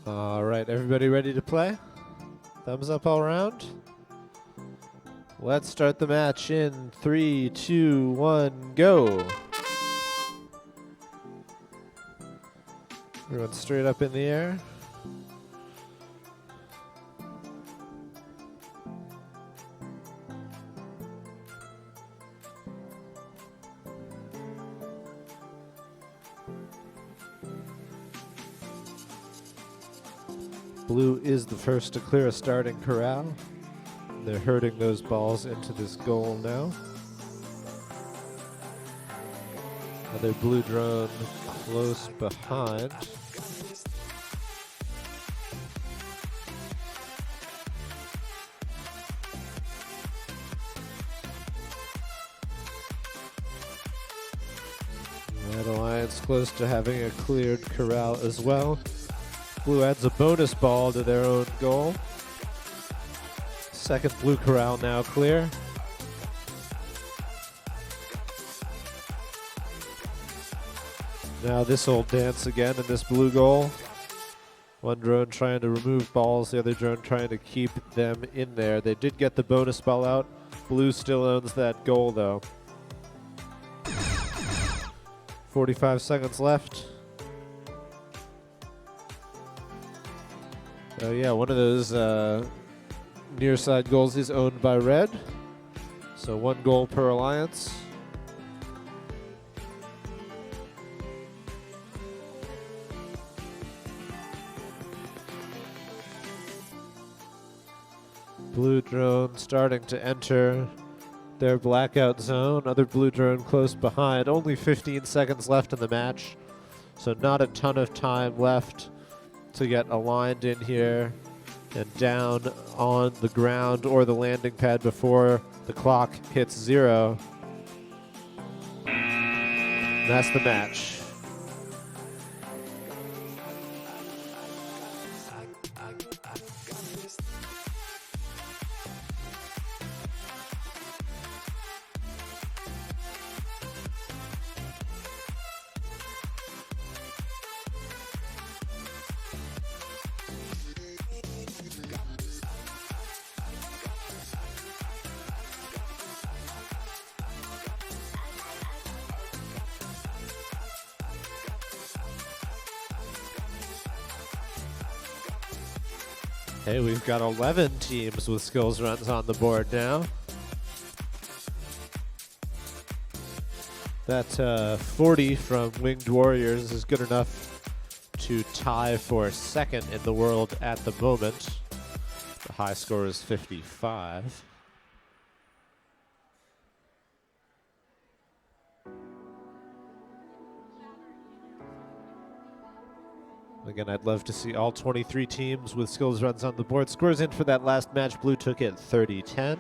A: All right, everybody ready to play? Thumbs up all around. Let's start the match in 3, 2, 1, go. Everyone straight up in the air. Blue is the first to clear a starting corral. They're herding those balls into this goal now. Another blue drone close behind. Red Alliance close to having a cleared corral as well. Blue adds a bonus ball to their own goal. Second blue corral now clear. Now this old dance again in this blue goal. One drone trying to remove balls, the other drone trying to keep them in there. They did get the bonus ball out. Blue still owns that goal though. 45 seconds left. Oh yeah, one of those near side goals is owned by red. So 1 goal per alliance. Blue drone starting to enter their blackout zone. Other blue drone close behind. Only 15 seconds left in the match. So not a ton of time left to get aligned in here and down on the ground or the landing pad before the clock hits 0. And that's the match. Hey, we've got 11 teams with skills runs on the board now. That 40 from Winged Warriors is good enough to tie for second in the world at the moment. The high score is 55. Again, I'd love to see all 23 teams with skills runs on the board. Scores in for that last match. Blue took it 30-10.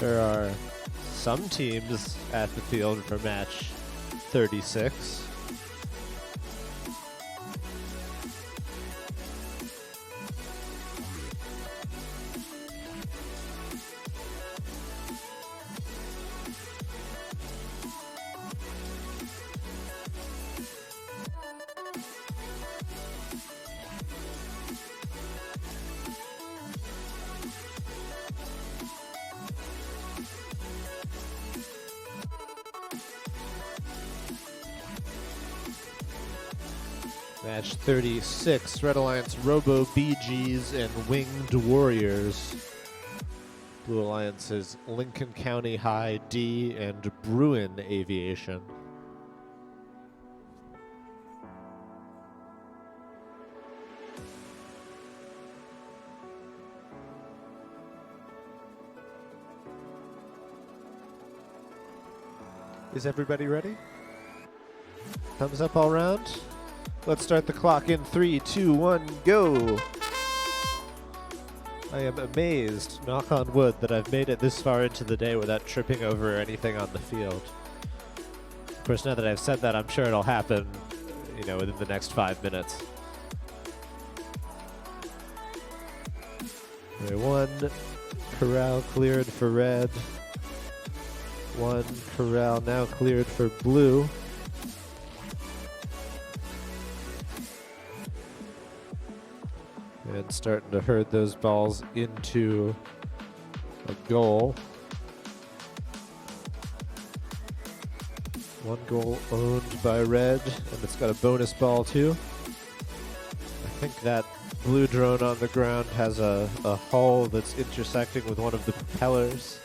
A: There are some teams at the field for match 36. Match 36, Red Alliance Robo BGs and Winged Warriors. Blue Alliance is Lincoln County High D and Bruin Aviation. Is everybody ready? Thumbs up all round. Let's start the clock in 3, 2, 1, go! I am amazed, knock on wood, that I've made it this far into the day without tripping over anything on the field. Of course, now that I've said that, I'm sure it'll happen, within the next 5 minutes. Okay, one corral cleared for red. One corral now cleared for blue. And starting to herd those balls into a goal. One goal owned by red, and it's got a bonus ball too. I think that blue drone on the ground has a hull that's intersecting with one of the propellers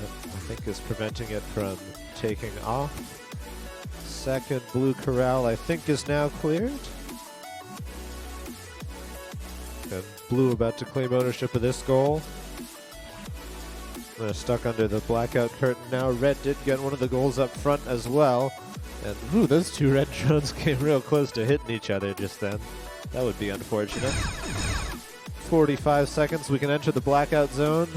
A: that I think is preventing it from taking off. Second blue corral I think is now cleared. And blue about to claim ownership of this goal. They're stuck under the blackout curtain now. Red did get one of the goals up front as well. And ooh, those two red drones came real close to hitting each other just then. That would be unfortunate. 45 seconds, we can enter the blackout zone.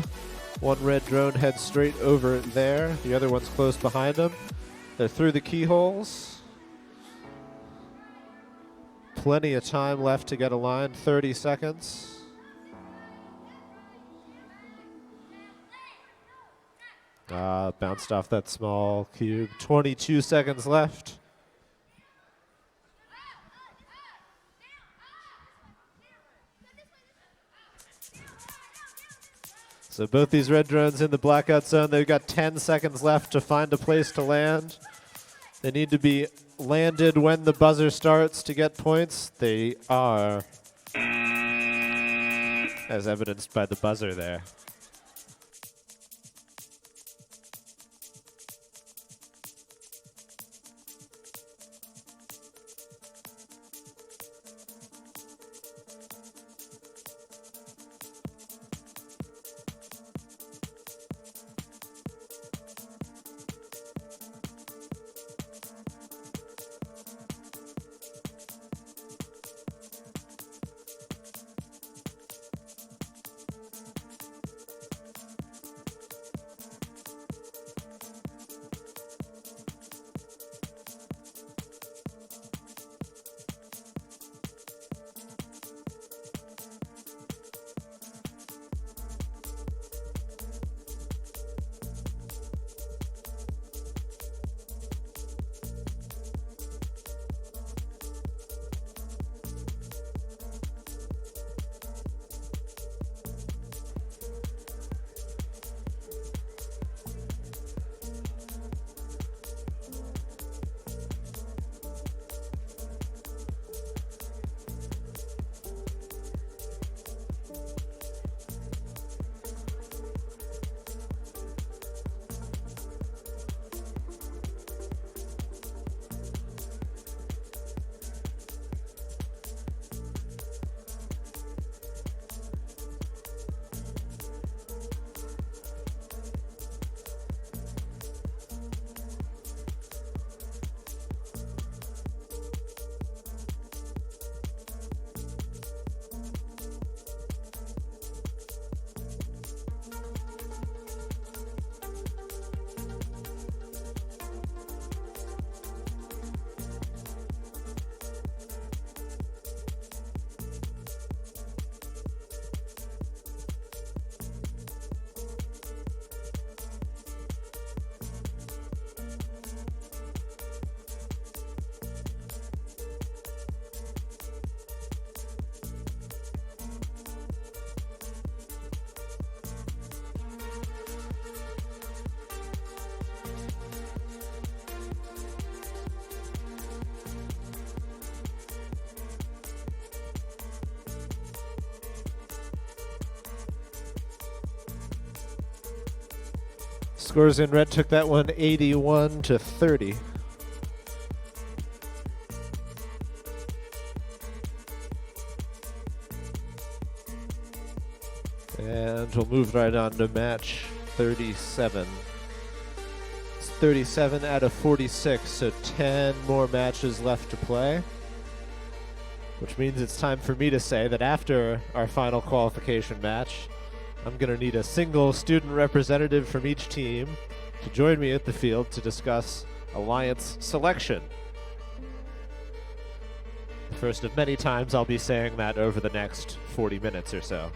A: One red drone heads straight over there. The other one's close behind them. They're through the keyholes. Plenty of time left to get a line, 30 seconds. Bounced off that small cube. 22 seconds left. So both these red drones in the blackout zone, they've got 10 seconds left to find a place to land. They need to be landed when the buzzer starts to get points. They are, as evidenced by the buzzer there. Scores in red took that one 81-30. And we'll move right on to match 37. It's 37 out of 46, so 10 more matches left to play. Which means it's time for me to say that after our final qualification match, I'm going to need a single student representative from each team to join me at the field to discuss alliance selection. The first of many times I'll be saying that over the next 40 minutes or so.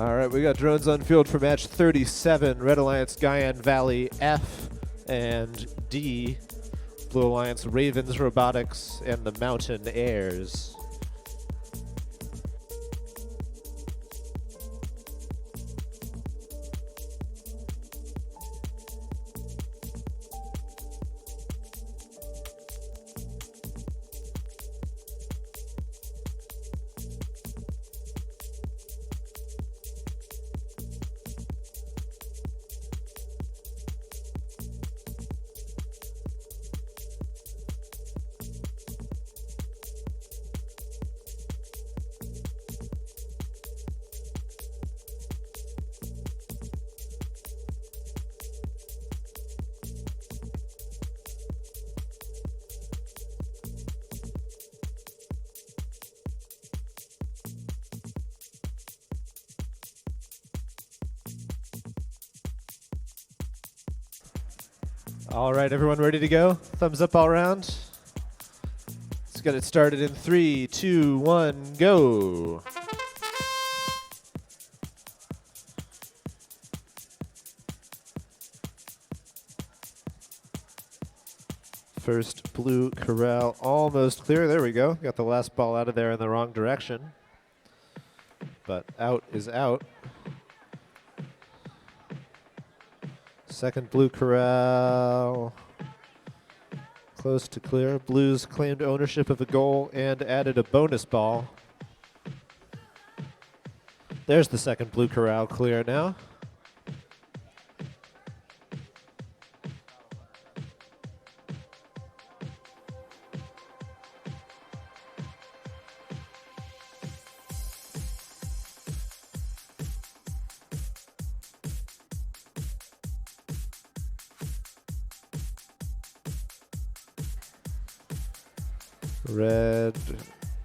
A: All right, we got drones on field for match 37. Red Alliance, Guyan Valley F and D. Blue Alliance, Ravens Robotics, and the Mountain Airs. All right, everyone ready to go? Thumbs up all around. Let's get it started in 3, 2, 1, go. First blue corral almost clear. There we go. Got the last ball out of there in the wrong direction. But out is out. Second blue corral, close to clear. Blues claimed ownership of a goal and added a bonus ball. There's the second blue corral clear now. Red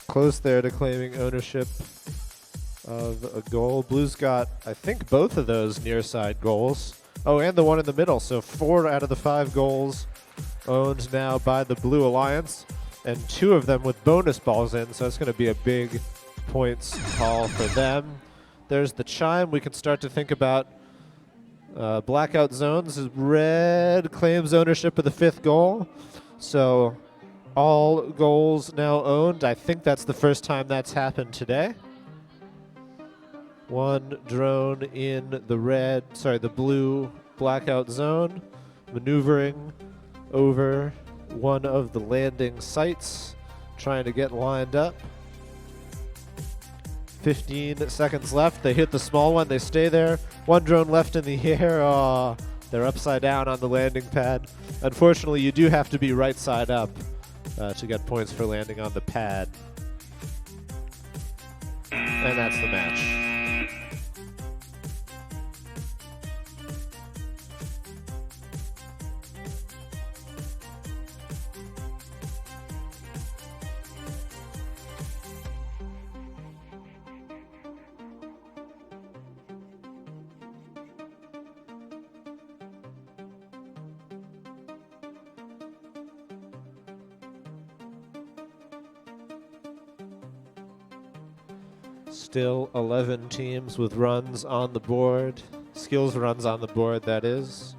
A: close there to claiming ownership of a goal. Blue's got, I think, both of those near side goals. Oh, and the one in the middle. So 4 out of the 5 goals owned now by the Blue Alliance, and 2 of them with bonus balls in. So it's going to be a big points haul for them. There's the chime. We can start to think about blackout zones. Red claims ownership of the 5th goal. So all goals now owned. I think that's the first time that's happened today. 1 drone in the blue blackout zone, maneuvering over one of the landing sites, trying to get lined up. 15 seconds left. They hit the small one. They stay there. 1 drone left in the air. Oh, they're upside down on the landing pad. Unfortunately, you do have to be right side up to get points for landing on the pad. And that's the match. Still 11 teams with runs on the board. Skills runs on the board, that is.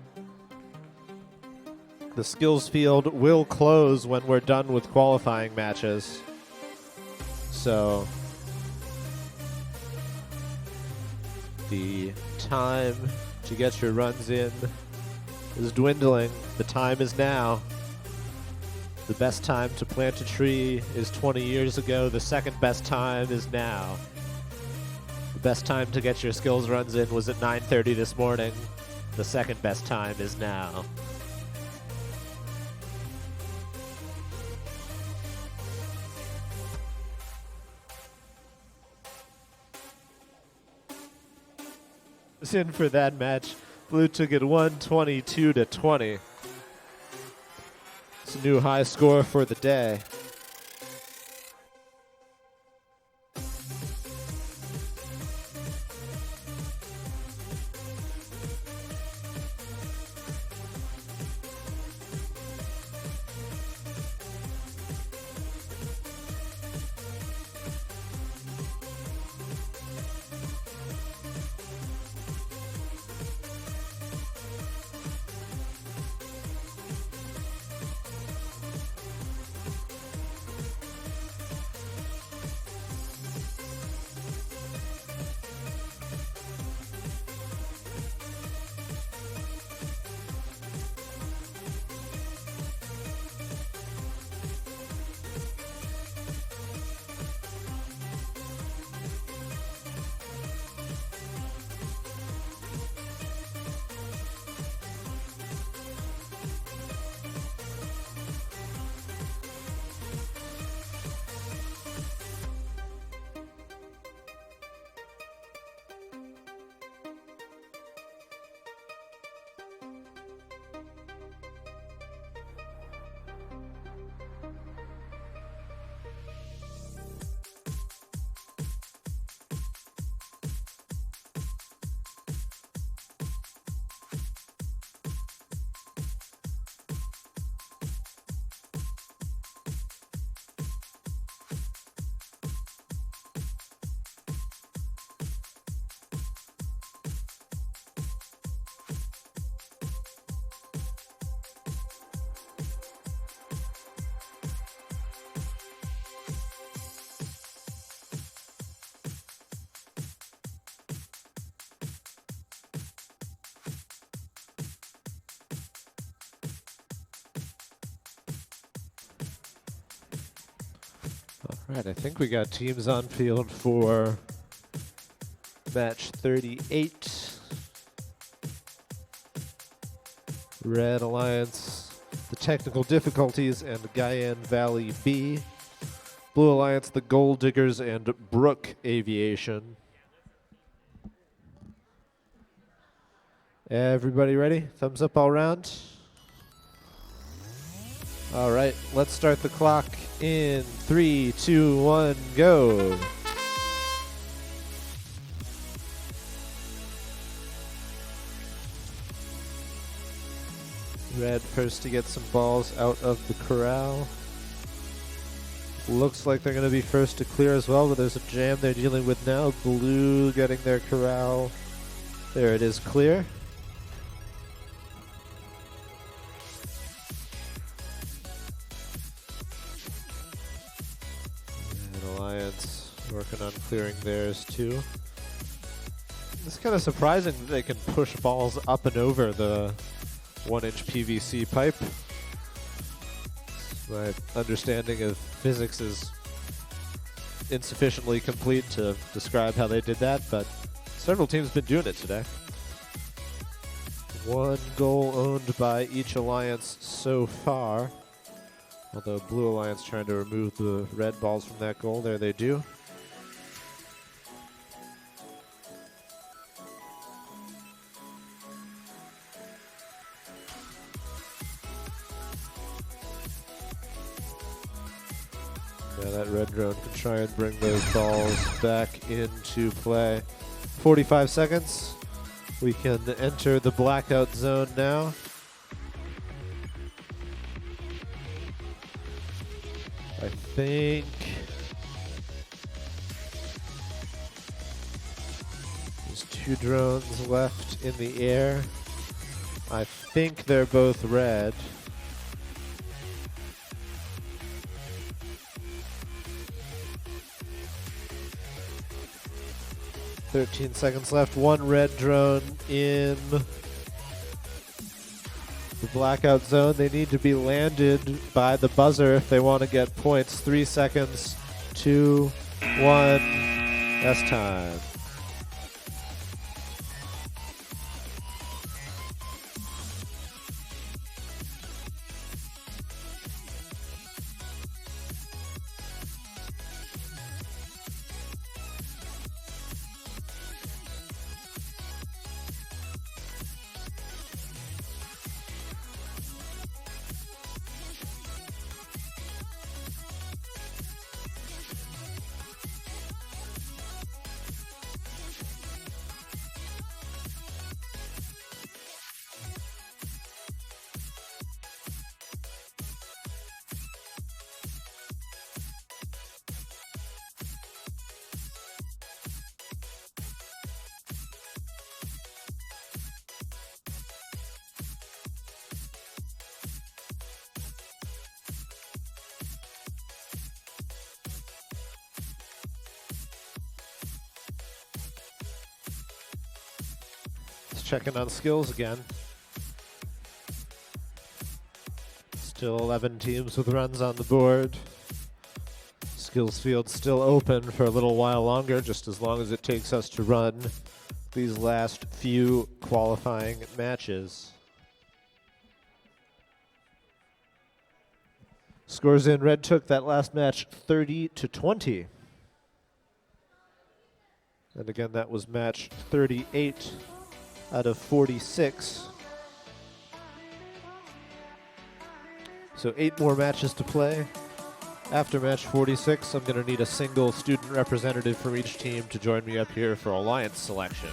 A: The skills field will close when we're done with qualifying matches. So the time to get your runs in is dwindling. The time is now. The best time to plant a tree is 20 years ago. The second best time is now. The best time to get your skills runs in was at 9:30 this morning. The second best time is now. It's in for that match. Blue took it 122-20. It's a new high score for the day. All right, I think we got teams on field for match 38. Red Alliance, the technical difficulties, and Guyan Valley B. Blue Alliance, the Gold Diggers, and Brook Aviation. Everybody ready? Thumbs up all around. All right, let's start the clock in 3, 2, 1, go. Red first to get some balls out of the corral. Looks like they're going to be first to clear as well, but there's a jam they're dealing with now. Blue getting their corral. There it is, clear. And Alliance working on clearing theirs too. It's kind of surprising that they can push balls up and over the 1-inch PVC pipe. My understanding of physics is insufficiently complete to describe how they did that, but several teams have been doing it today. 1 goal owned by each alliance so far. Although Blue Alliance trying to remove the red balls from that goal. There they do. Yeah, that red drone can try and bring those balls back into play. 45 seconds. We can enter the blackout zone now. I think there's 2 drones left in the air. I think they're both red. "13 seconds left. 1 red drone in the blackout zone. They need to be landed by the buzzer if they want to get points. 3 seconds. 2, 1. That's time. Checking on skills again. Still 11 teams with runs on the board. Skills field still open for a little while longer, just as long as it takes us to run these last few qualifying matches. Scores in, Red took that last match 30-20. And again, that was match 38 out of 46. So 8 more matches to play. After match 46, I'm going to need a single student representative from each team to join me up here for alliance selection.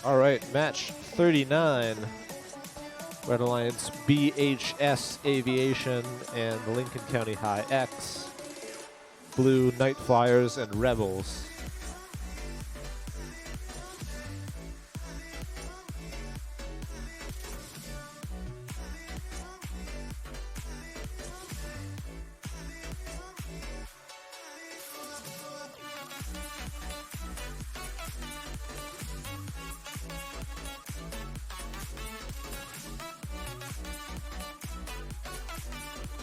A: All right, match 39. Red Alliance BHS Aviation and Lincoln County High X. Blue Night Flyers and Rebels.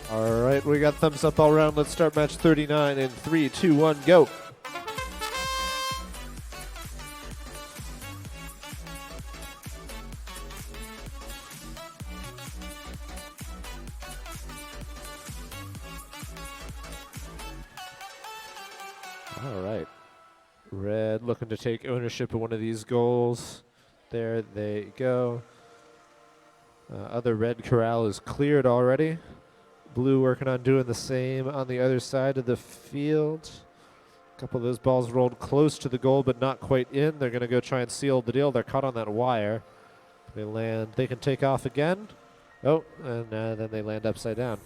A: All right, we got thumbs up all around. Let's start match 39 in 3, 2, 1, go. All right. Red looking to take ownership of one of these goals. There they go. Other red corral is cleared already. Blue working on doing the same on the other side of the field. A couple of those balls rolled close to the goal, but not quite in. They're going to go try and seal the deal. They're caught on that wire. They land. They can take off again. Oh, and then they land upside down.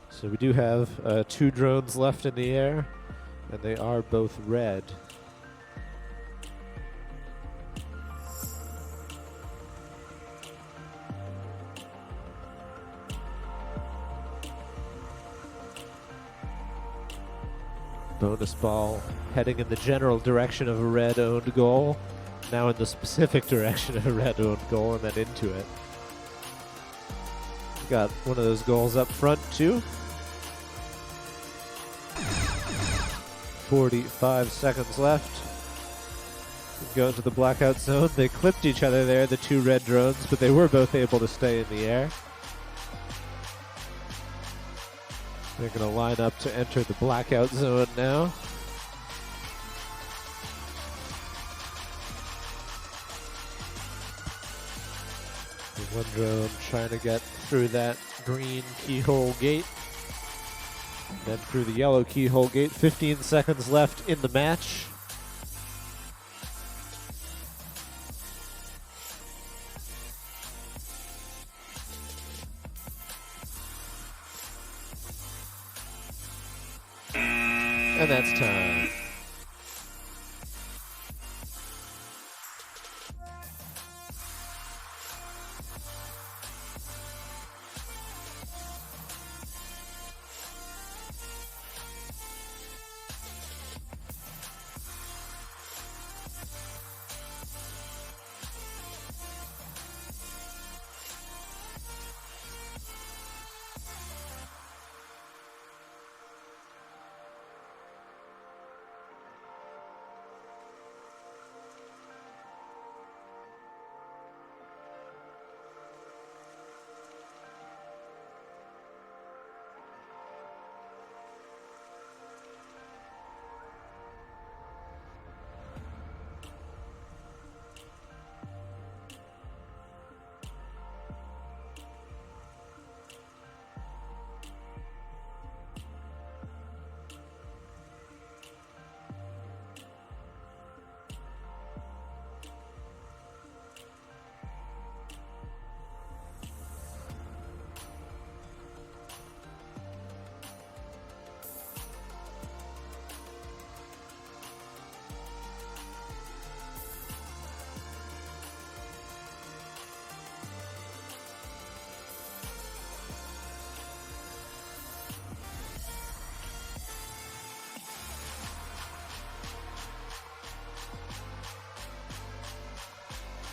A: So we do have 2 drones left in the air, and they are both red. Bonus ball heading in the general direction of a red-owned goal. Now in the specific direction of a red-owned goal and then into it. Got one of those goals up front too. 45 seconds left. Go into the blackout zone. They clipped each other there, the 2 red drones, but they were both able to stay in the air. They're going to line up to enter the blackout zone now. One drone trying to get through that green keyhole gate. Then through the yellow keyhole gate. 15 seconds left in the match. And that's time.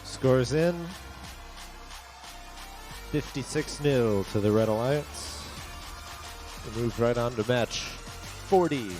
A: Scores in. 56-0 to the Red Alliance. We moved right on to match 40.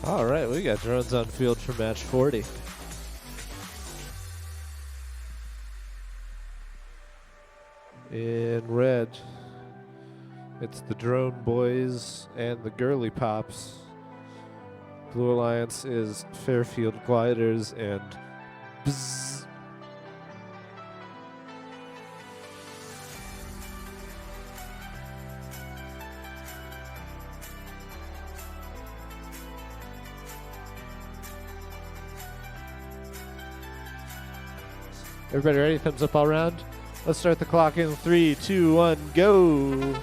A: All right, we got drones on field for match 40. In red, it's the drone boys and the girly pops. Blue Alliance is Fairfield Gliders and Bzz. Everybody ready? Thumbs up all around. Let's start the clock in 3, 2, 1, go.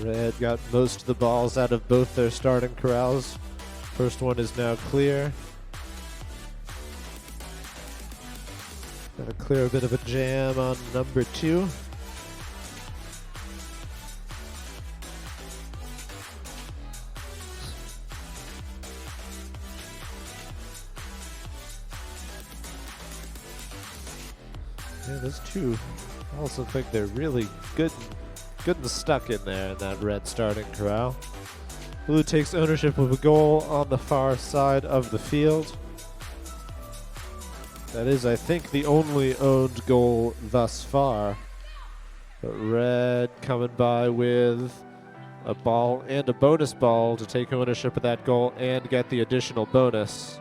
A: Red got most of the balls out of both their starting corrals. First one is now clear. Gotta clear a bit of a jam on number 2. Yeah, those two also think they're really good and stuck in there in that red starting corral. Blue takes ownership of a goal on the far side of the field. That is, I think, the only owned goal thus far. But red coming by with a ball and a bonus ball to take ownership of that goal and get the additional bonus.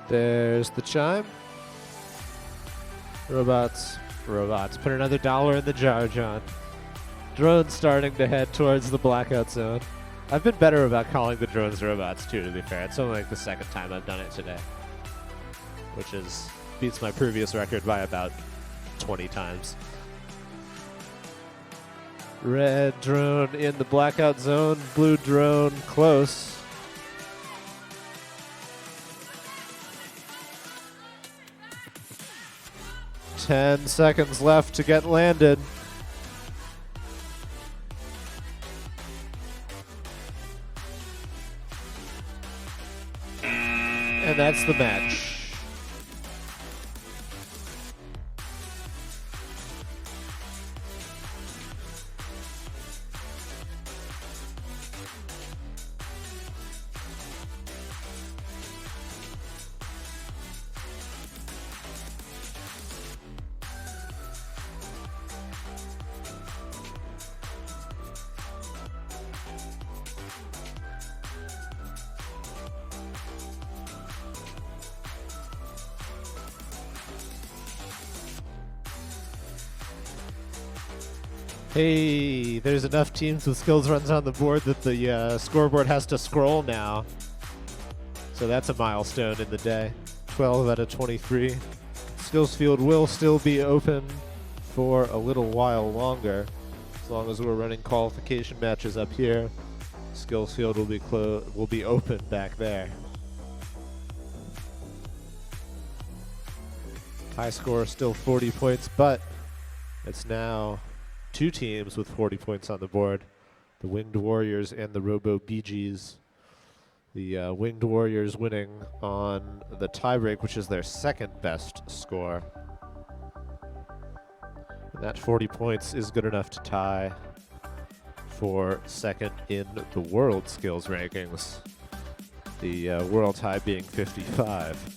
A: There's the chime. Robots. Put another $1 in the jar, John. Drones starting to head towards the blackout zone. I've been better about calling the drones robots, too, to be fair. It's only like the second time I've done it today, which beats my previous record by about 20 times. Red drone in the blackout zone. Blue drone close. Ten seconds left to get landed. And that's the match. Hey, there's enough teams with skills runs on the board that the scoreboard has to scroll now. So that's a milestone in the day. 12 out of 23. Skills field will still be open for a little while longer. As long as we're running qualification matches up here, skills field will be open back there. High score still 40 points, but it's now 2 teams with 40 points on the board, the Winged Warriors and the Robo BGs. The Winged Warriors winning on the tiebreak, which is their second best score. And that 40 points is good enough to tie for second in the world skills rankings. The world high being 55.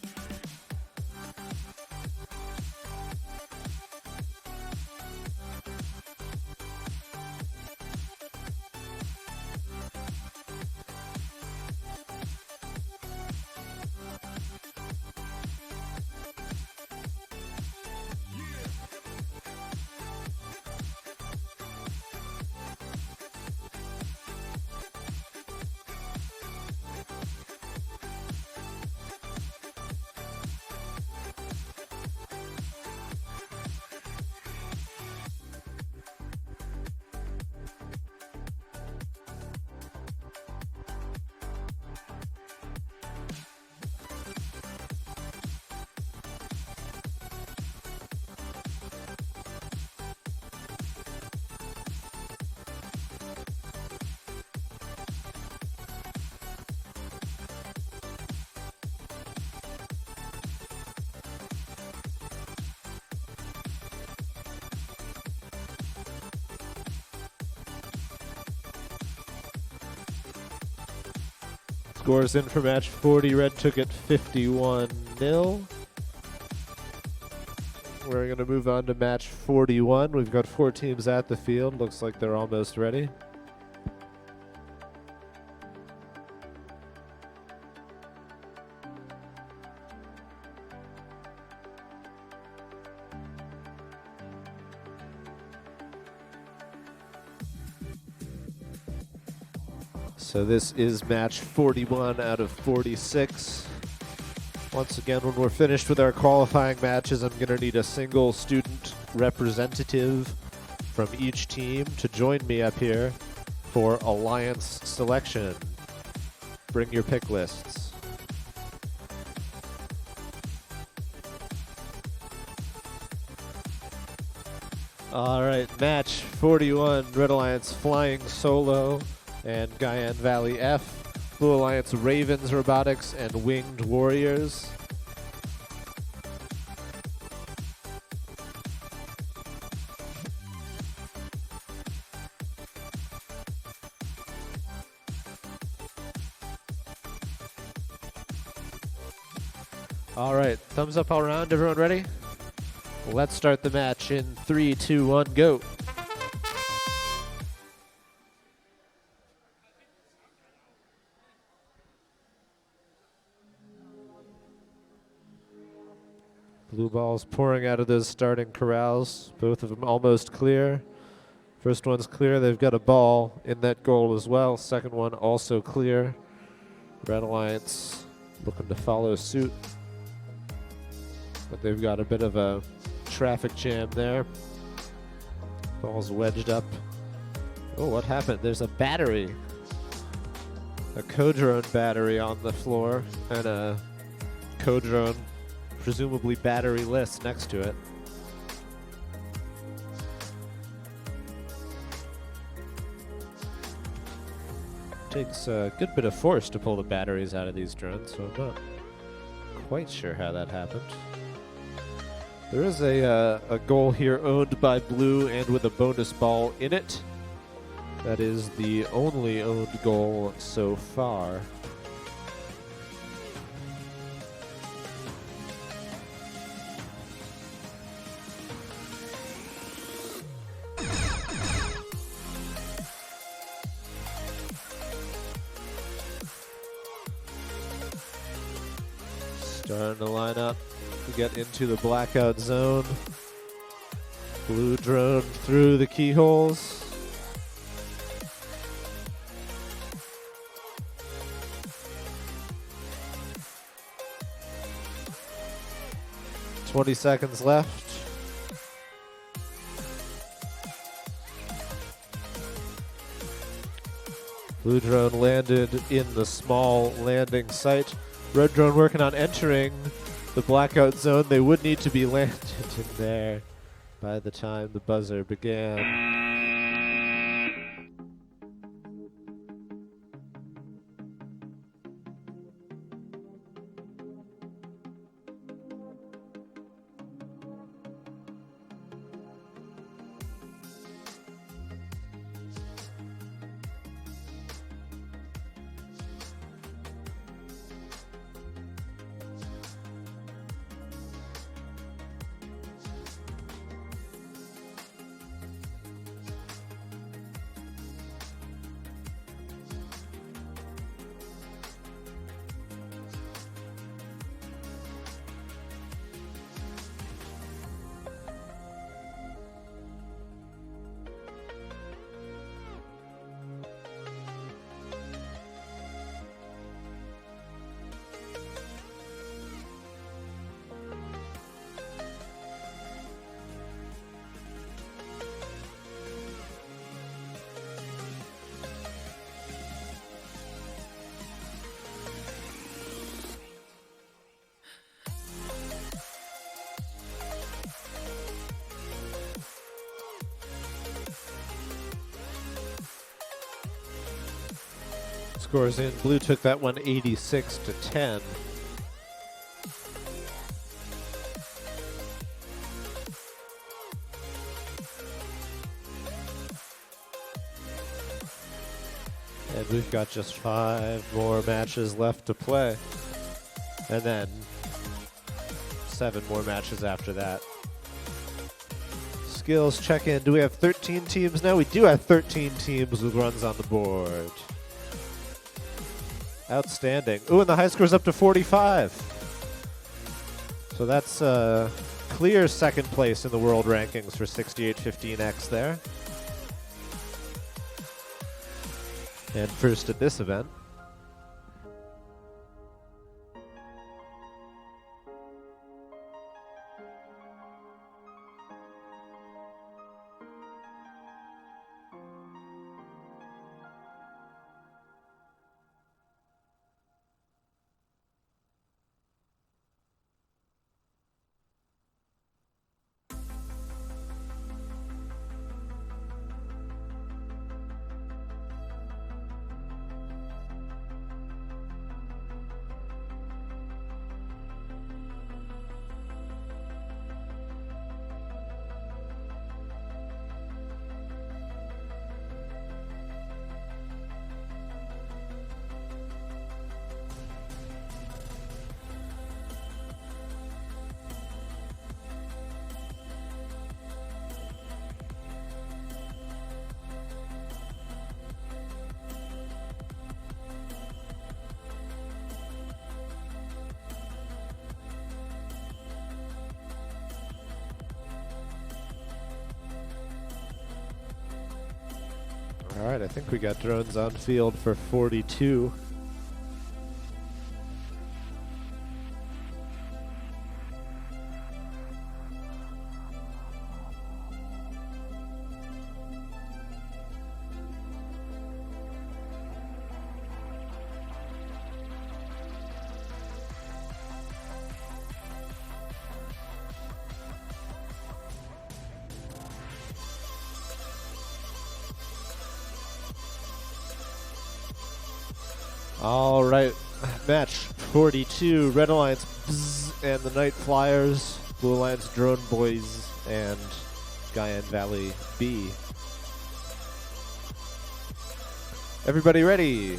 A: Scores in for match 40. Red took it 51-0. We're going to move on to match 41. We've got 4 teams at the field. Looks like they're almost ready. So this is match 41 out of 46. Once again, when we're finished with our qualifying matches, I'm going to need a single student representative from each team to join me up here for alliance selection. Bring your pick lists. All right, match 41, Red Alliance Flying Solo and Guyan Valley F. Blue Alliance Ravens Robotics and Winged Warriors. All right, thumbs up all around. Everyone ready? Let's start the match in 3, 2, 1, go. Blue balls pouring out of those starting corrals. Both of them almost clear. First one's clear. They've got a ball in that goal as well. Second one also clear. Red Alliance looking to follow suit. But they've got a bit of a traffic jam there. Ball's wedged up. Oh, what happened? There's a battery. A co-drone battery on the floor and a co-drone presumably battery-less next to it. Takes a good bit of force to pull the batteries out of these drones, so I'm not quite sure how that happened. There is a goal here owned by Blue and with a bonus ball in it. That is the only owned goal so far. Starting to line up to get into the blackout zone. Blue drone through the keyholes. "20 seconds left. Blue drone landed in the small landing site. Red drone working on entering the blackout zone. They would need to be landed in there by the time the buzzer began. Scores in. Blue took that one 86-10. And we've got just 5 more matches left to play. And then 7 more matches after that. Skills check-in. Do we have 13 teams now? We do have 13 teams with runs on the board. Outstanding. Ooh, and the high score's up to 45. So that's clear second place in the world rankings for 6815X there. And first at this event. All right, I think we got drones on field for 42. All right, match 42, Red Alliance Bzz, and the Night Flyers, Blue Alliance Drone Boys, and Guyan Valley B. Everybody ready?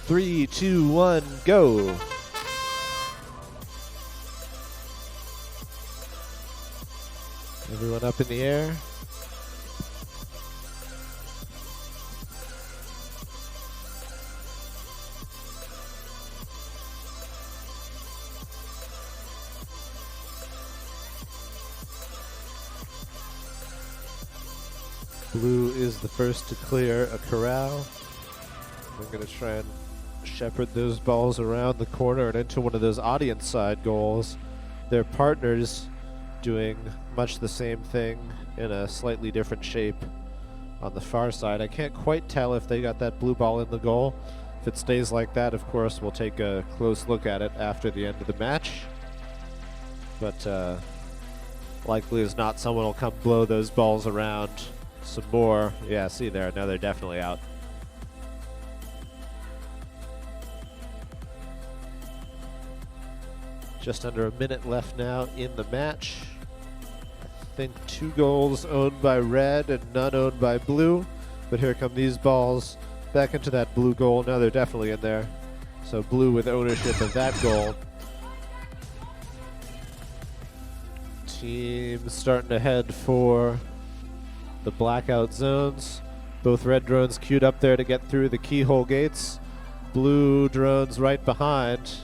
A: 3, 2, 1, go! Everyone up in the air. Blue is the first to clear a corral. I'm going to try and shepherd those balls around the corner and into one of those audience side goals. Their partners doing much the same thing in a slightly different shape on the far side. I can't quite tell if they got that blue ball in the goal. If it stays like that, of course, we'll take a close look at it after the end of the match. But likely as not, someone will come blow those balls around some more. Yeah, see there. Now they're definitely out. Just under a minute left now in the match. I think 2 goals owned by red and none owned by blue. But here come these balls back into that blue goal. Now they're definitely in there. So blue with ownership of that goal. Team starting to head for the blackout zones. Both red drones queued up there to get through the keyhole gates. Blue drones right behind.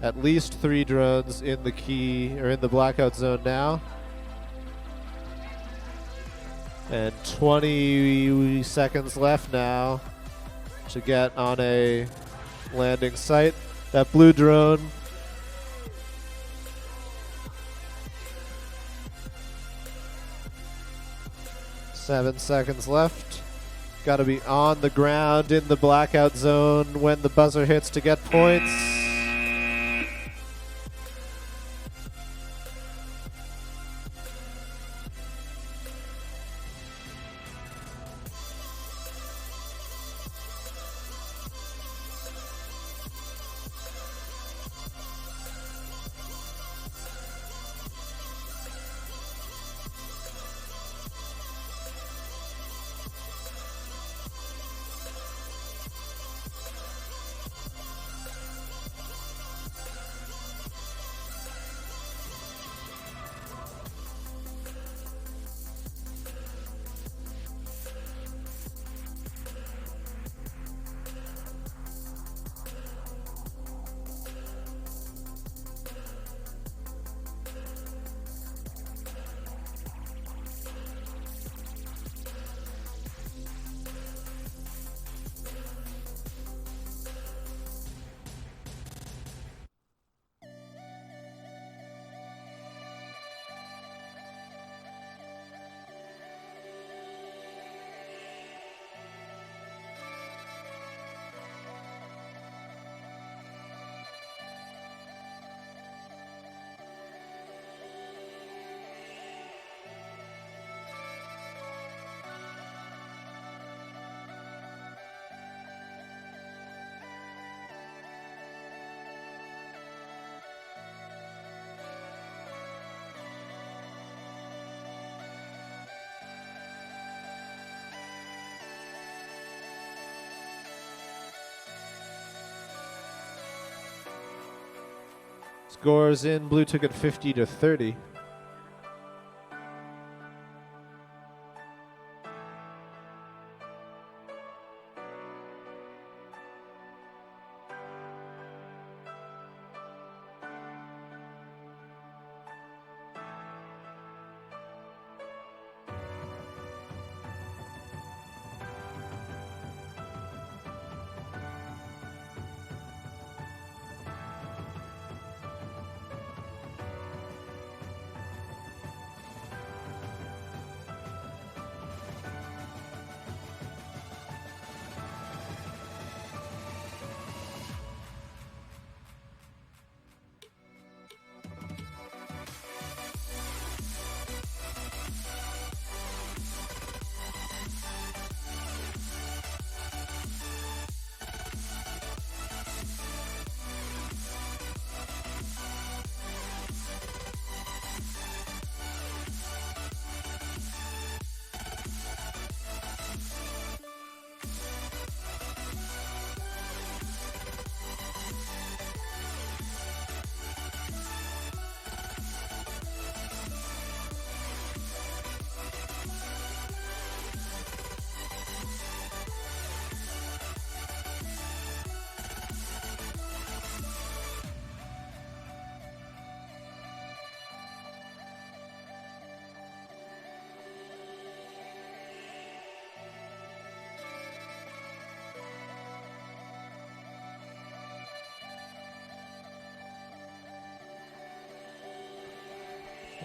A: At least 3 drones in the key or in the blackout zone now. And 20 seconds left now to get on a landing site. That blue drone Seven seconds left. Got to be on the ground in the blackout zone when the buzzer hits to get points. Scores in. Blue took it 50-30.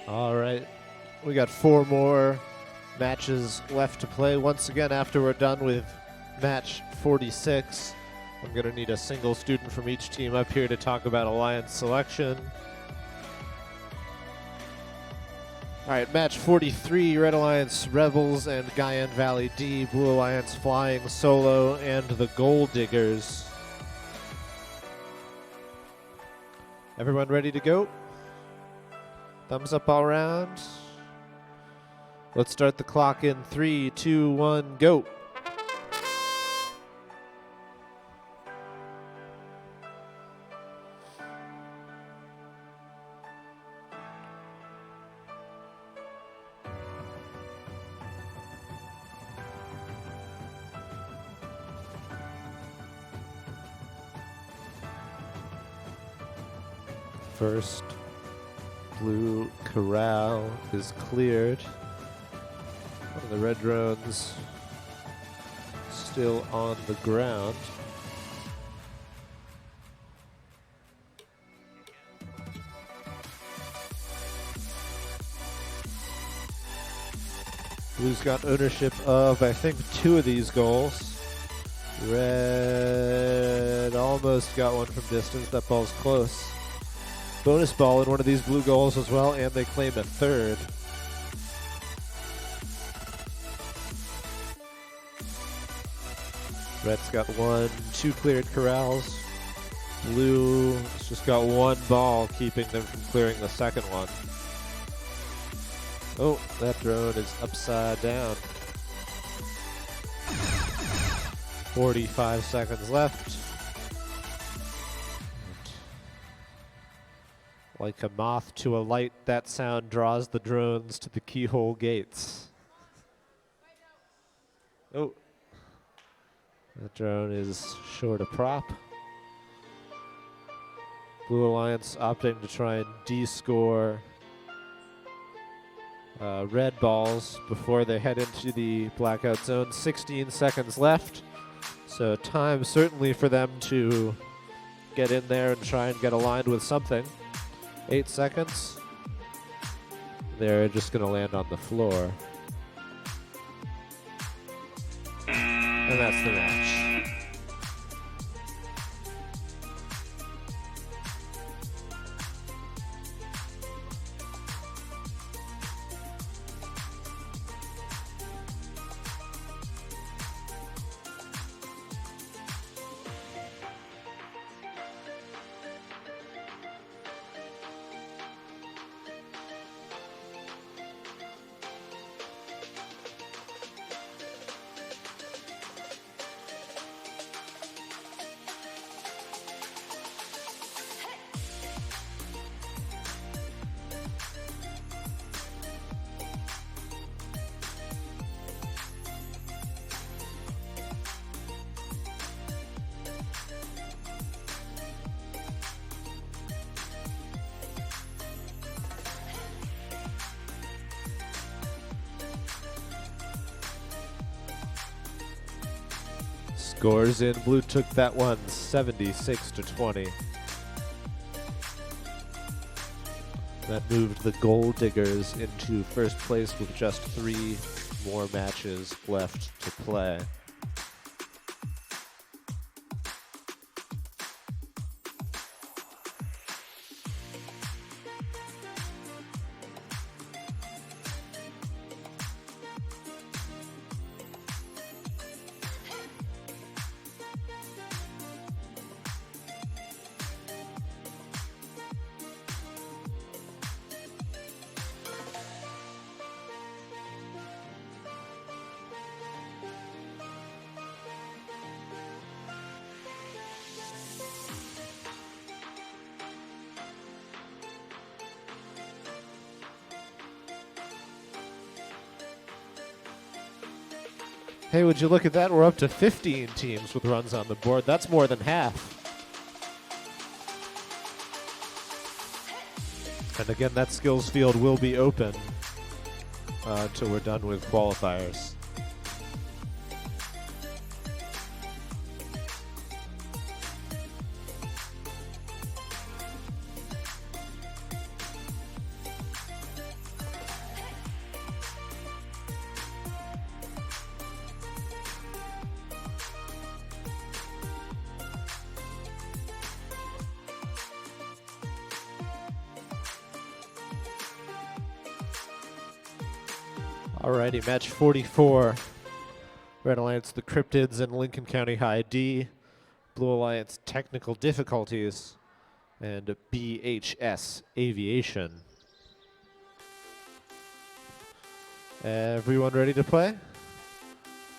A: All right. We got 4 more matches left to play. Once again, after we're done with match 46, I'm going to need a single student from each team up here to talk about alliance selection. All right, match 43, Red Alliance Rebels and Guyan Valley D, Blue Alliance Flying Solo and the Gold Diggers. Everyone ready to go? Thumbs up all around. Let's start the clock in 3, 2, 1, go. First blue corral is cleared. One of the red drones still on the ground. Blue's got ownership of, I think, 2 of these goals. Red almost got one from distance. That ball's close. Bonus ball in one of these blue goals as well, and they claim a 3rd. Red's got 1, 2 cleared corrals. Blue has just got 1 ball, keeping them from clearing the second one. Oh, that drone is upside down. 45 seconds left. Like a moth to a light, that sound draws the drones to the keyhole gates. Oh, that drone is short a prop. Blue Alliance opting to try and de-score red balls before they head into the blackout zone. 16 seconds left, so time certainly for them to get in there and try and get aligned with something. 8 seconds. They're just going to land on the floor. And that's the match. Scores in. Blue took that one 76-20. That moved the Gold Diggers into first place with just 3 more matches left to play. Hey, would you look at that? We're up to 15 teams with runs on the board. That's more than half. And again, that skills field will be open until we're done with qualifiers. Alrighty, match 44. Red Alliance, the Cryptids, and Lincoln County High D. Blue Alliance, Technical Difficulties, and BHS Aviation. Everyone ready to play?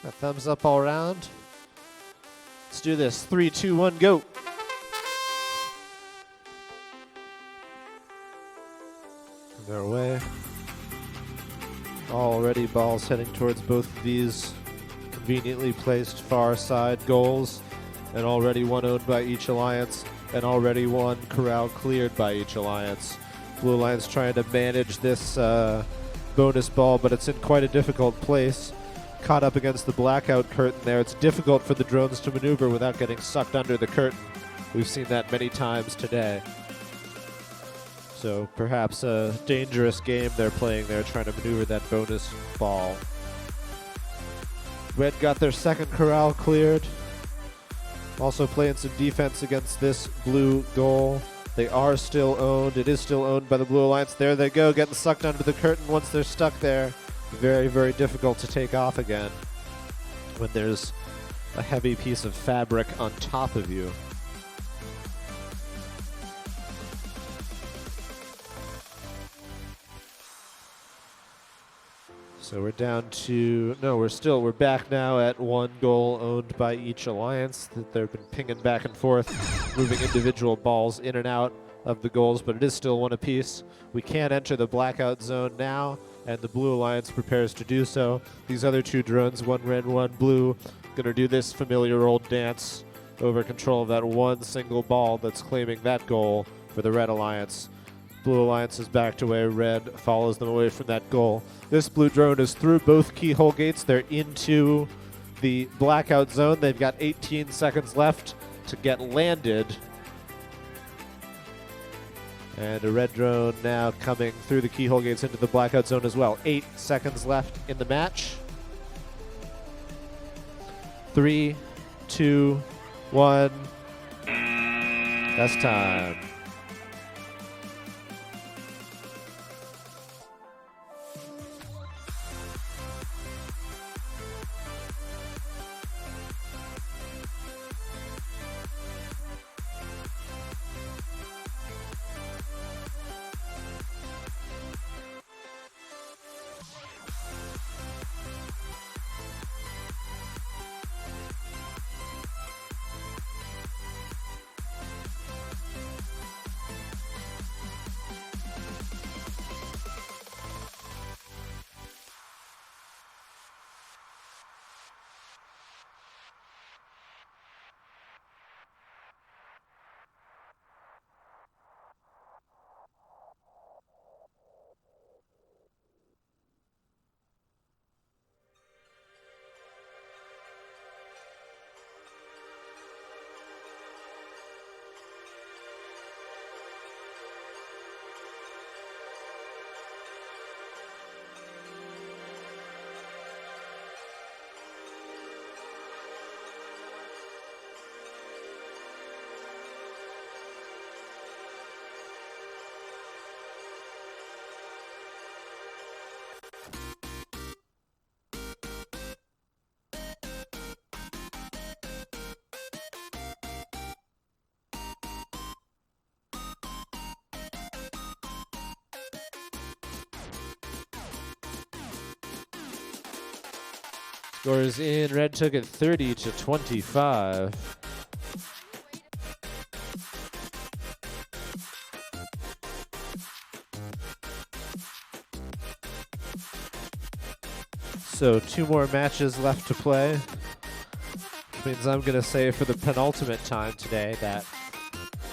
A: A thumbs up all around. Let's do this. 3, 2, 1, go. They're away. Already balls heading towards both of these conveniently placed far side goals, and already one owned by each alliance, and already one corral cleared by each alliance. Blue Alliance trying to manage this bonus ball, but it's in quite a difficult place. Caught up against the blackout curtain there. It's difficult for the drones to maneuver without getting sucked under the curtain. We've seen that many times today. So perhaps a dangerous game they're playing there, trying to maneuver that bonus ball. Red got their second corral cleared. Also playing some defense against this blue goal. They are still owned. It is still owned by the Blue Alliance. There they go, getting sucked under the curtain once they're stuck there. Very, very difficult to take off again when there's a heavy piece of fabric on top of you. So we're down to, no, we're back now at 1 goal owned by each alliance. They've been pinging back and forth, moving individual balls in and out of the goals, but it is still 1 apiece. We can't enter the blackout zone now, and the Blue Alliance prepares to do so. These other 2 drones, 1 red, 1 blue, gonna do this familiar old dance over control of that 1 single ball that's claiming that goal for the Red Alliance. Blue Alliance is backed away. Red follows them away from that goal. This blue drone is through both keyhole gates. They're into the blackout zone. They've got 18 seconds left to get landed. And a red drone now coming through the keyhole gates into the blackout zone as well. 8 seconds left in the match. 3, 2, 1. That's time. Scores in. Red took it 30-25. So 2 more matches left to play. Which means I'm going to say for the penultimate time today that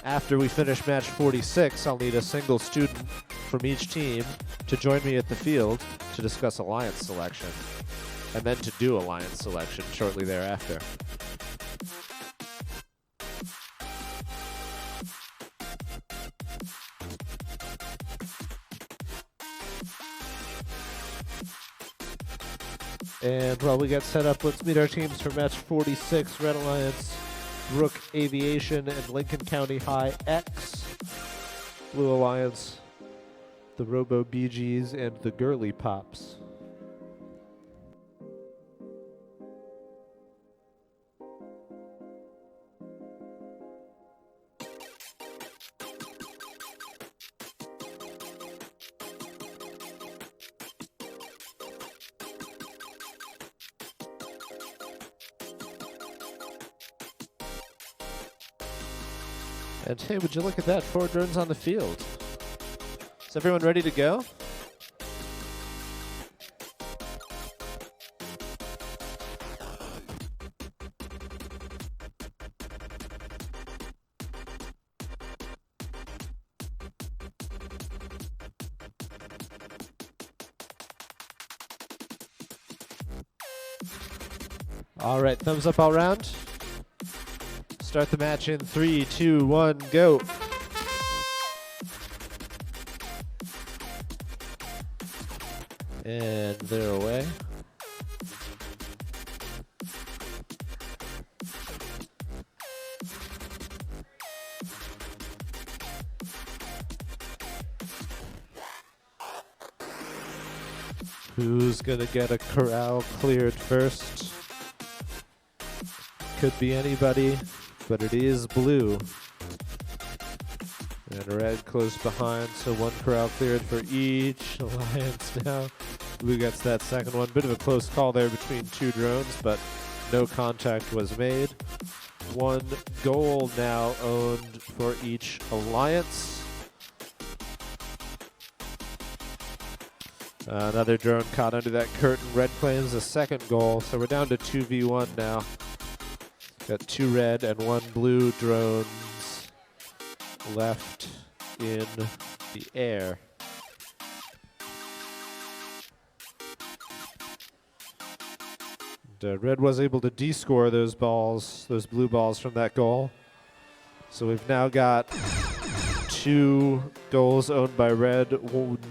A: after we finish match 46, I'll need a single student from each team to join me at the field to discuss alliance selection, and then to do alliance selection shortly thereafter. And while we get set up, let's meet our teams for match 46. Red Alliance, Brook Aviation, and Lincoln County High X. Blue Alliance, the Robo BGs, and the Girly Pops. And hey, would you look at that? 4 drones on the field. Is everyone ready to go? All right, thumbs up all round. Start the match in 3, 2, 1, go. And they're away. Who's gonna get a corral cleared first? Could be anybody, but it is blue. And red close behind, so 1 corral cleared for each alliance now. Blue gets that second one. Bit of a close call there between 2 drones, but no contact was made. 1 goal now owned for each alliance. Another drone caught under that curtain. Red claims a second goal, so we're down to 2v1 now. Got 2 red and 1 blue drones left in the air. And, red was able to de-score those balls, those blue balls from that goal. So we've now got 2 goals owned by red,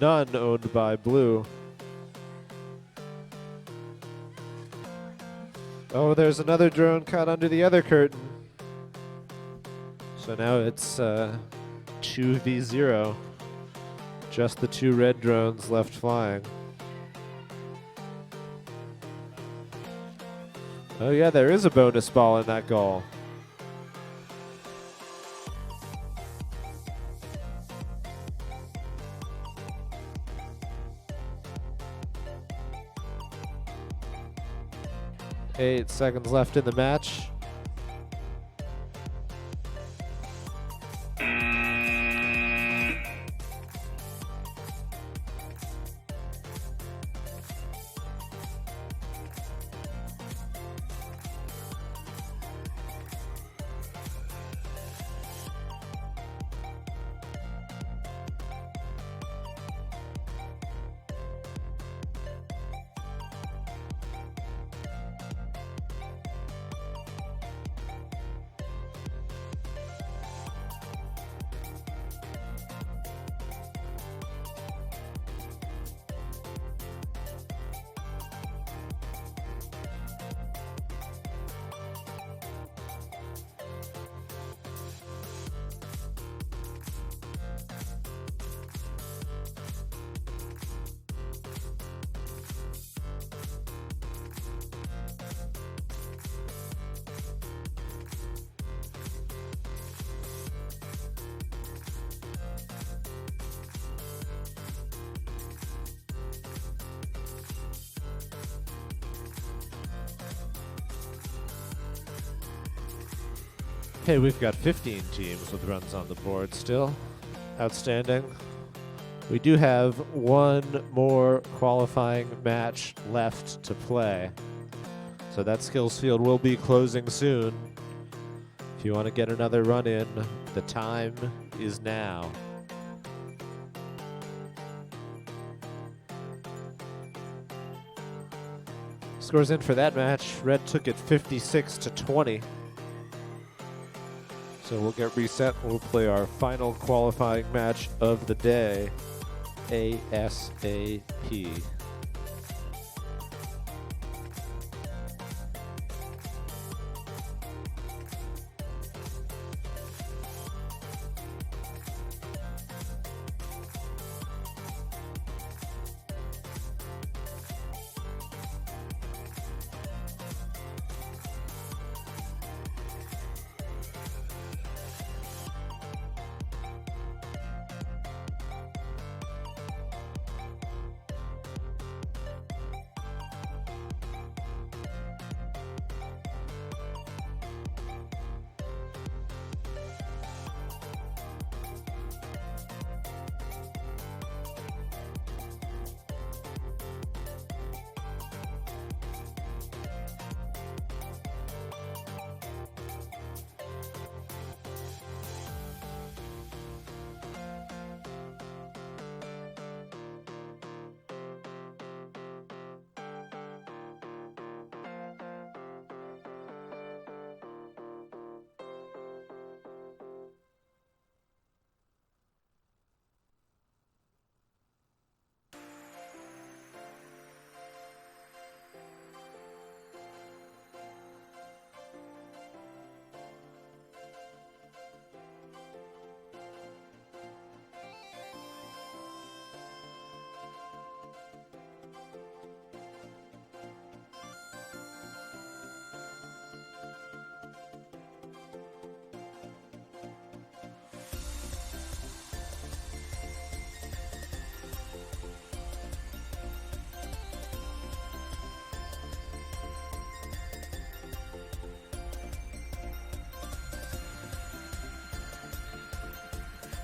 A: none owned by blue. Oh, there's another drone caught under the other curtain. So now it's 2v0. Just the 2 red drones left flying. Oh yeah, there is a bonus ball in that goal. Eight seconds left in the match. Hey, we've got 15 teams with runs on the board still. Outstanding. We do have one more qualifying match left to play. So that skills field will be closing soon. If you want to get another run in, the time is now. Scores in for that match. Red took it 56-20. So we'll get reset. We'll play our final qualifying match of the day, ASAP.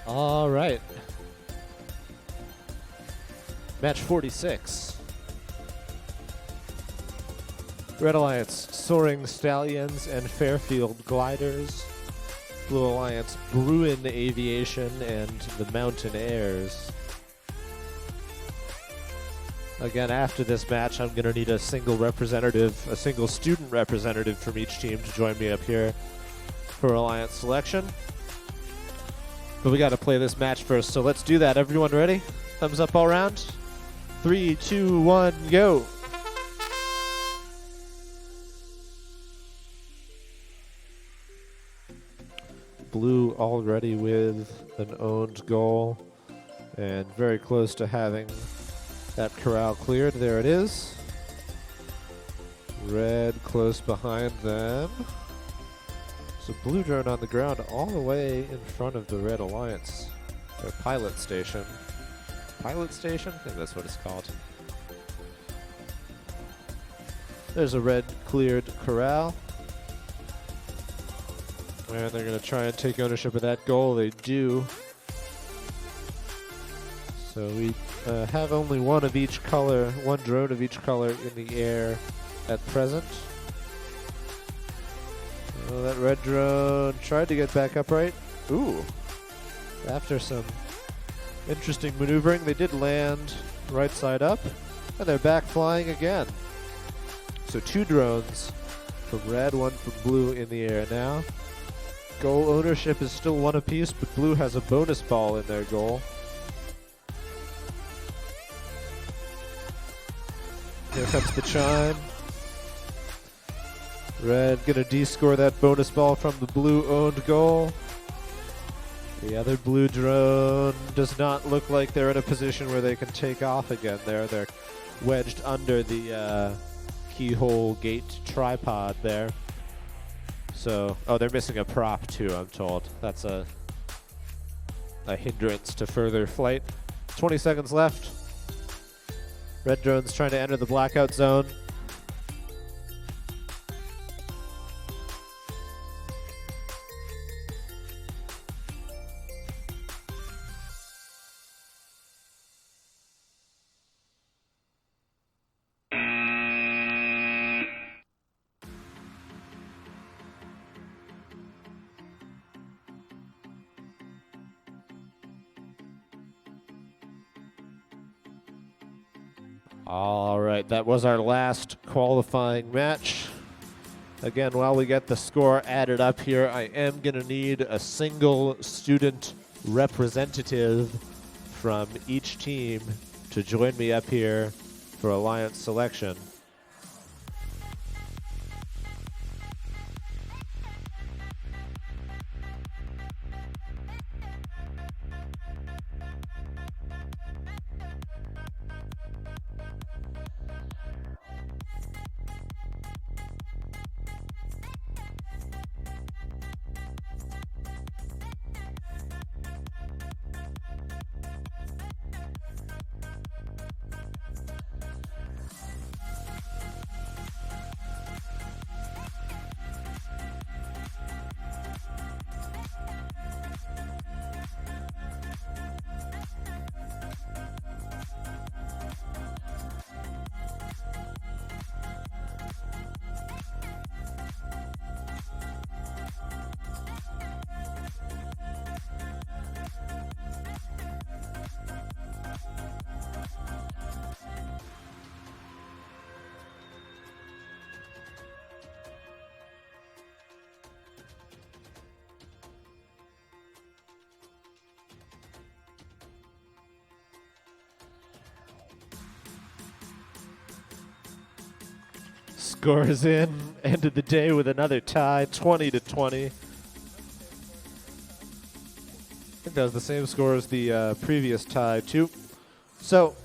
A: All right. Match 46. Red Alliance, Soaring Stallions and Fairfield Gliders. Blue Alliance, Bruin Aviation and the Mountain Airs. Again, after this match, I'm going to need a single student representative from each team to join me up here for Alliance selection. But we got to play this match first, so let's do that. Everyone ready? Thumbs up all around. 3, 2, 1, go. Blue already with an owned goal and very close to having that corral cleared. There it is. Red close behind them. So blue drone on the ground all the way in front of the Red Alliance. Their pilot station. Pilot station? I think that's what it's called. There's a red cleared corral. And they're going to try and take ownership of that goal. They do. So we have only one of each color, one drone of each color in the air at present. Oh, that red drone tried to get back upright. Ooh. After some interesting maneuvering, they did land right side up, and they're back flying again. So 2 drones from red, 1 from blue in the air now. Goal ownership is still 1 apiece, but blue has a bonus ball in their goal. Here comes the chime. Red gonna de-score that bonus ball from the blue-owned goal. The other blue drone does not look like they're in a position where they can take off again. They're wedged under the keyhole gate tripod there. So, oh, they're missing a prop too, I'm told. That's a hindrance to further flight. 20 seconds left. Red drone's trying to enter the blackout zone. All right, that was our last qualifying match. Again, while we get the score added up here, I am going to need a single student representative from each team to join me up here for alliance selection. Scores in, ended the day with another tie, 20-20. I think that was the same score as the previous tie, too. So,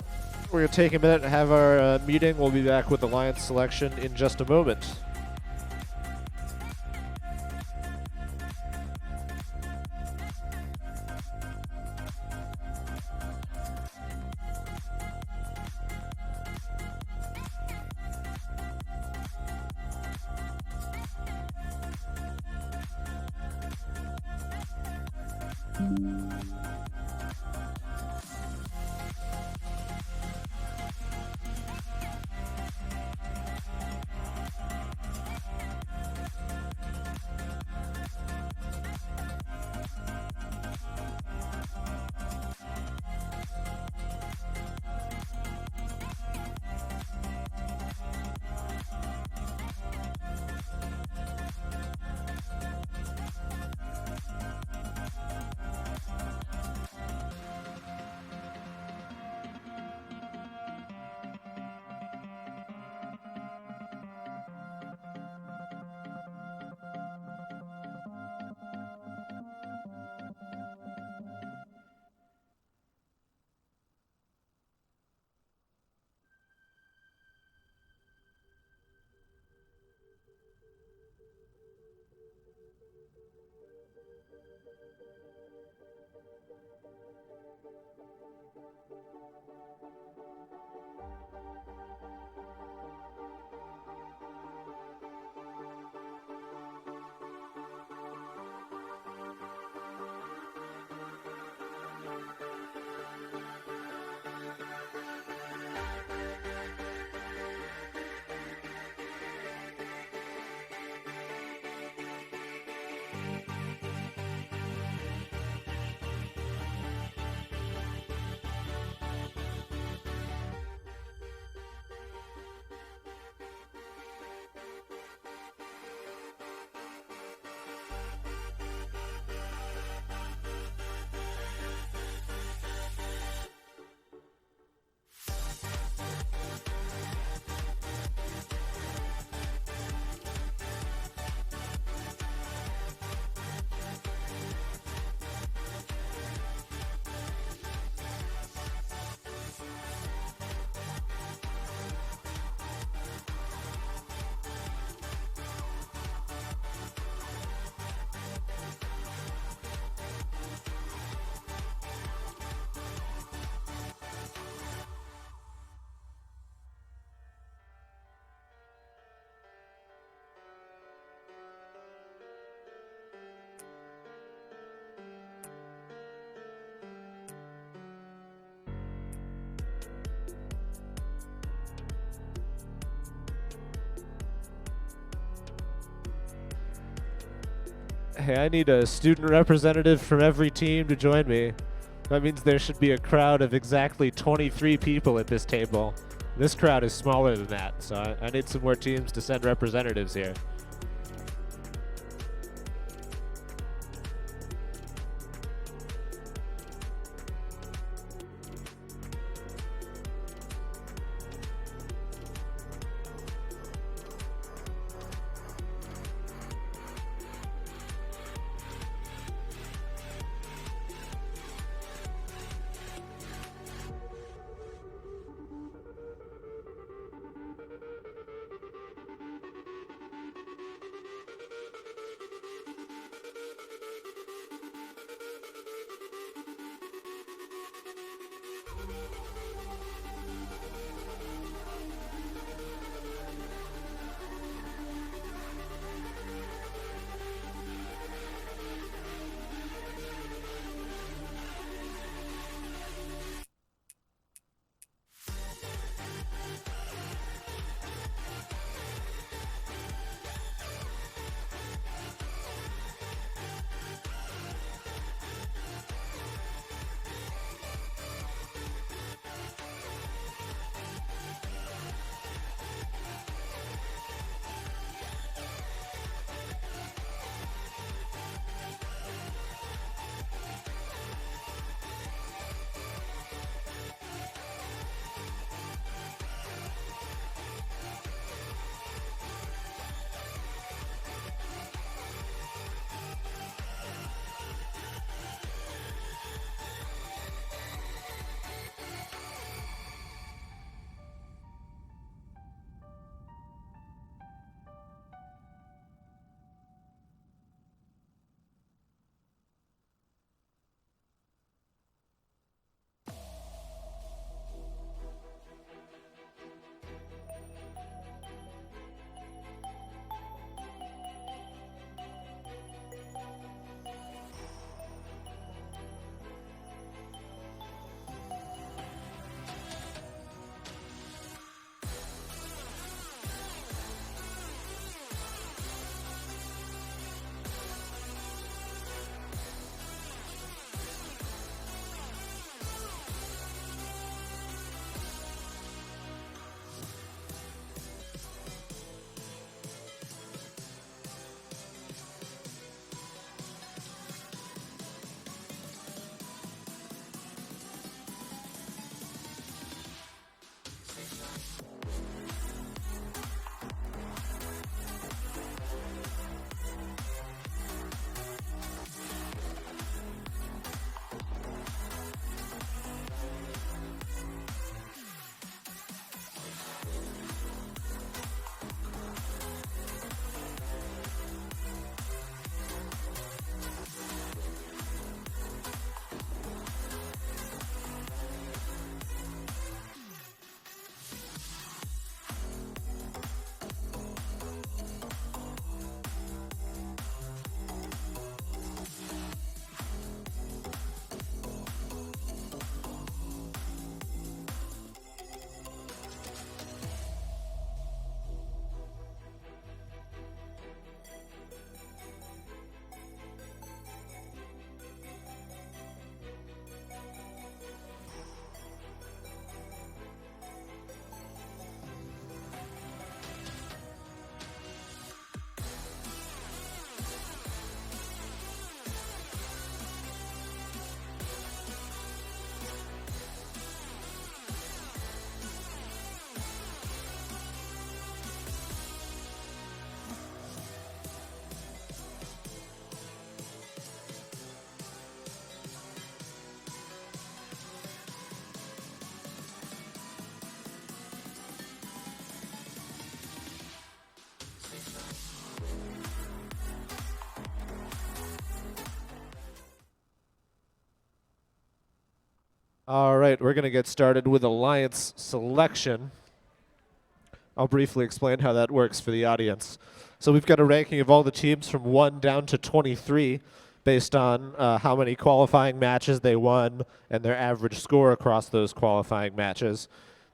A: we're going to take a minute and have our meeting. We'll be back with alliance selection in just a moment. Hey, I need a student representative from every team to join me. That means there should be a crowd of exactly 23 people at this table. This crowd is smaller than that, so I need some more teams to send representatives here. All right, we're going to get started with alliance selection. I'll briefly explain how that works for the audience. So we've got a ranking of all the teams from 1 down to 23 based on how many qualifying matches they won and their average score across those qualifying matches.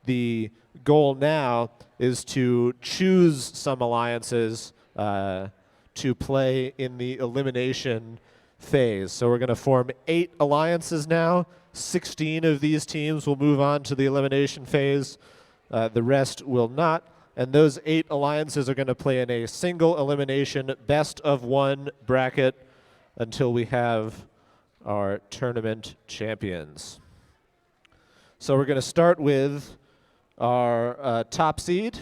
A: The goal now is to choose some alliances to play in the elimination phase. So we're going to form 8 alliances now. 16 of these teams will move on to the elimination phase. The rest will not. And those 8 alliances are going to play in a single elimination best of 1 bracket until we have our tournament champions. So we're going to start with our top seed.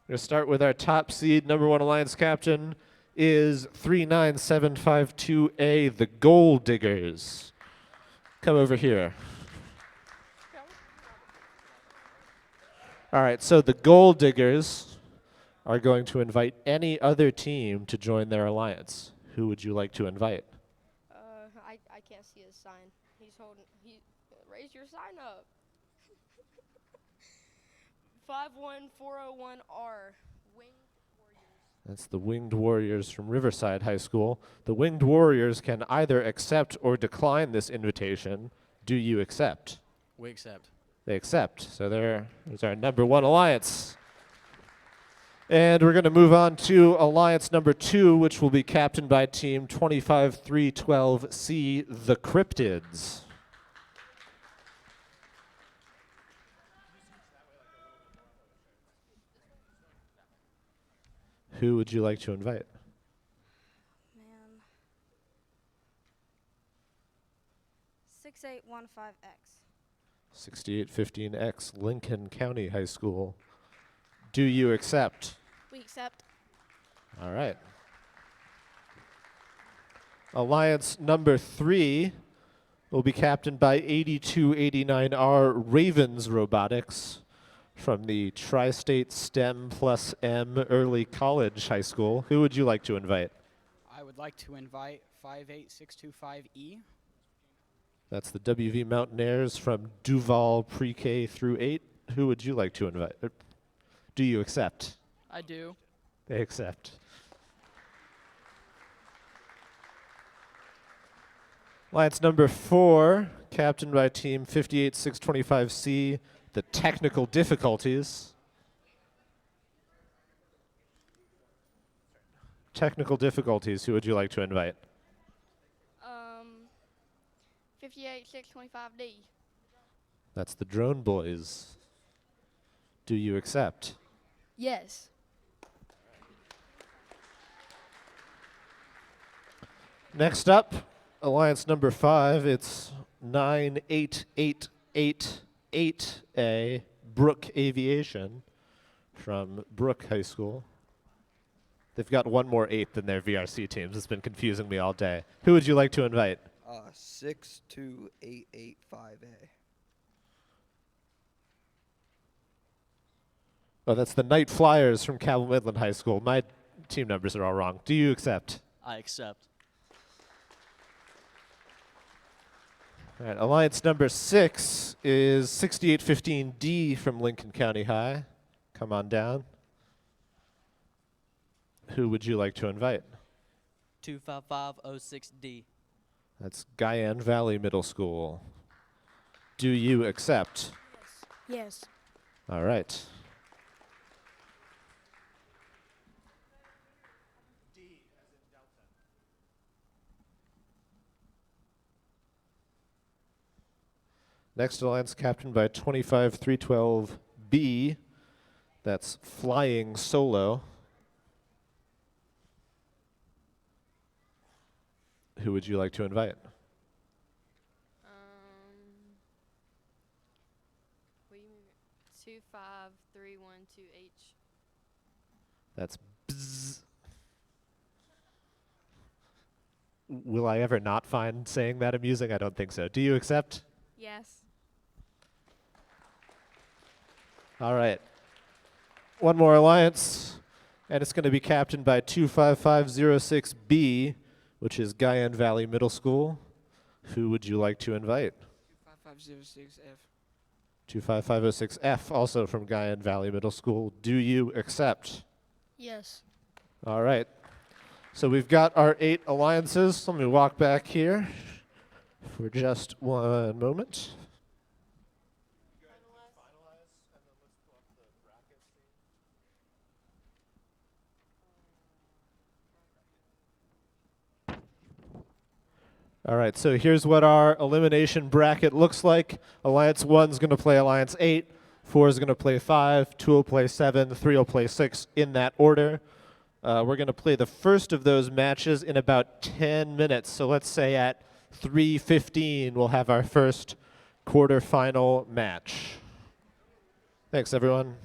A: We're going to start with our top seed. Number 1 alliance captain is 39752A, the Gold Diggers. Come over here. All right, so the Gold Diggers are going to invite any other team to join their alliance. Who would you like to invite?
E: I can't see his sign. He's holding. Raise your sign up. 51401R. Winged Warriors.
A: That's the Winged Warriors from Riverside High School. The Winged Warriors can either accept or decline this invitation. Do you accept?
F: We accept.
A: They accept. So there's our number 1 alliance. And we're going to move on to alliance number 2, which will be captained by team 25312C, the Cryptids. Who would you like to invite?
E: Man. 6815X.
A: 6815X, Lincoln County High School. Do you accept?
E: We accept.
A: All right. Alliance number 3 will be captained by 8289R Ravens Robotics from the Tri-State STEM plus M Early College High School. Who would you like to invite?
F: I would like to invite 58625E.
A: That's the WV Mountaineers from Duval Pre-K through 8. Who would you like to invite? Do you accept?
F: I do.
A: They accept. Alliance number 4, captained by team 58625C, the Technical Difficulties. Technical Difficulties, who would you like to invite?
E: 58625D.
A: That's the Drone Boys. Do you accept?
E: Yes.
A: Next up, alliance number 5, it's 98888A, Brook Aviation from Brook High School. They've got one more 8 than their VRC teams. It's been confusing me all day. Who would you like to invite?
G: 62885A.
A: Oh, that's the Night Flyers from Cabell Midland High School. My team numbers are all wrong. Do you accept?
F: I accept.
A: All right, alliance number 6 is 6815D from Lincoln County High. Come on down. Who would you like to invite?
H: 25506D.
A: That's Guyan Valley Middle School. Do you accept?
E: Yes.
A: All right. Next alliance captained by 25312B. That's Flying Solo. Who would you like to invite?
E: What do you mean? 25312H.
A: That's bzz. Will I ever not find saying that amusing? I don't think so. Do you accept?
E: Yes.
A: All right. One more alliance, and it's going to be captained by 25506B, which is Guyan Valley Middle School. Who would you like to invite?
G: 25506F.
A: 25506F, also from Guyan Valley Middle School. Do you accept?
E: Yes.
A: All right. So we've got our 8 alliances. Let me walk back here for just one moment. All right, so here's what our elimination bracket looks like. Alliance 1's going to play Alliance 8, 4 is going to play 5, 2 will play 7, 3 will play 6, in that order. We're going to play the first of those matches in about 10 minutes. So let's say at 3:15 we'll have our first quarterfinal match. Thanks, everyone.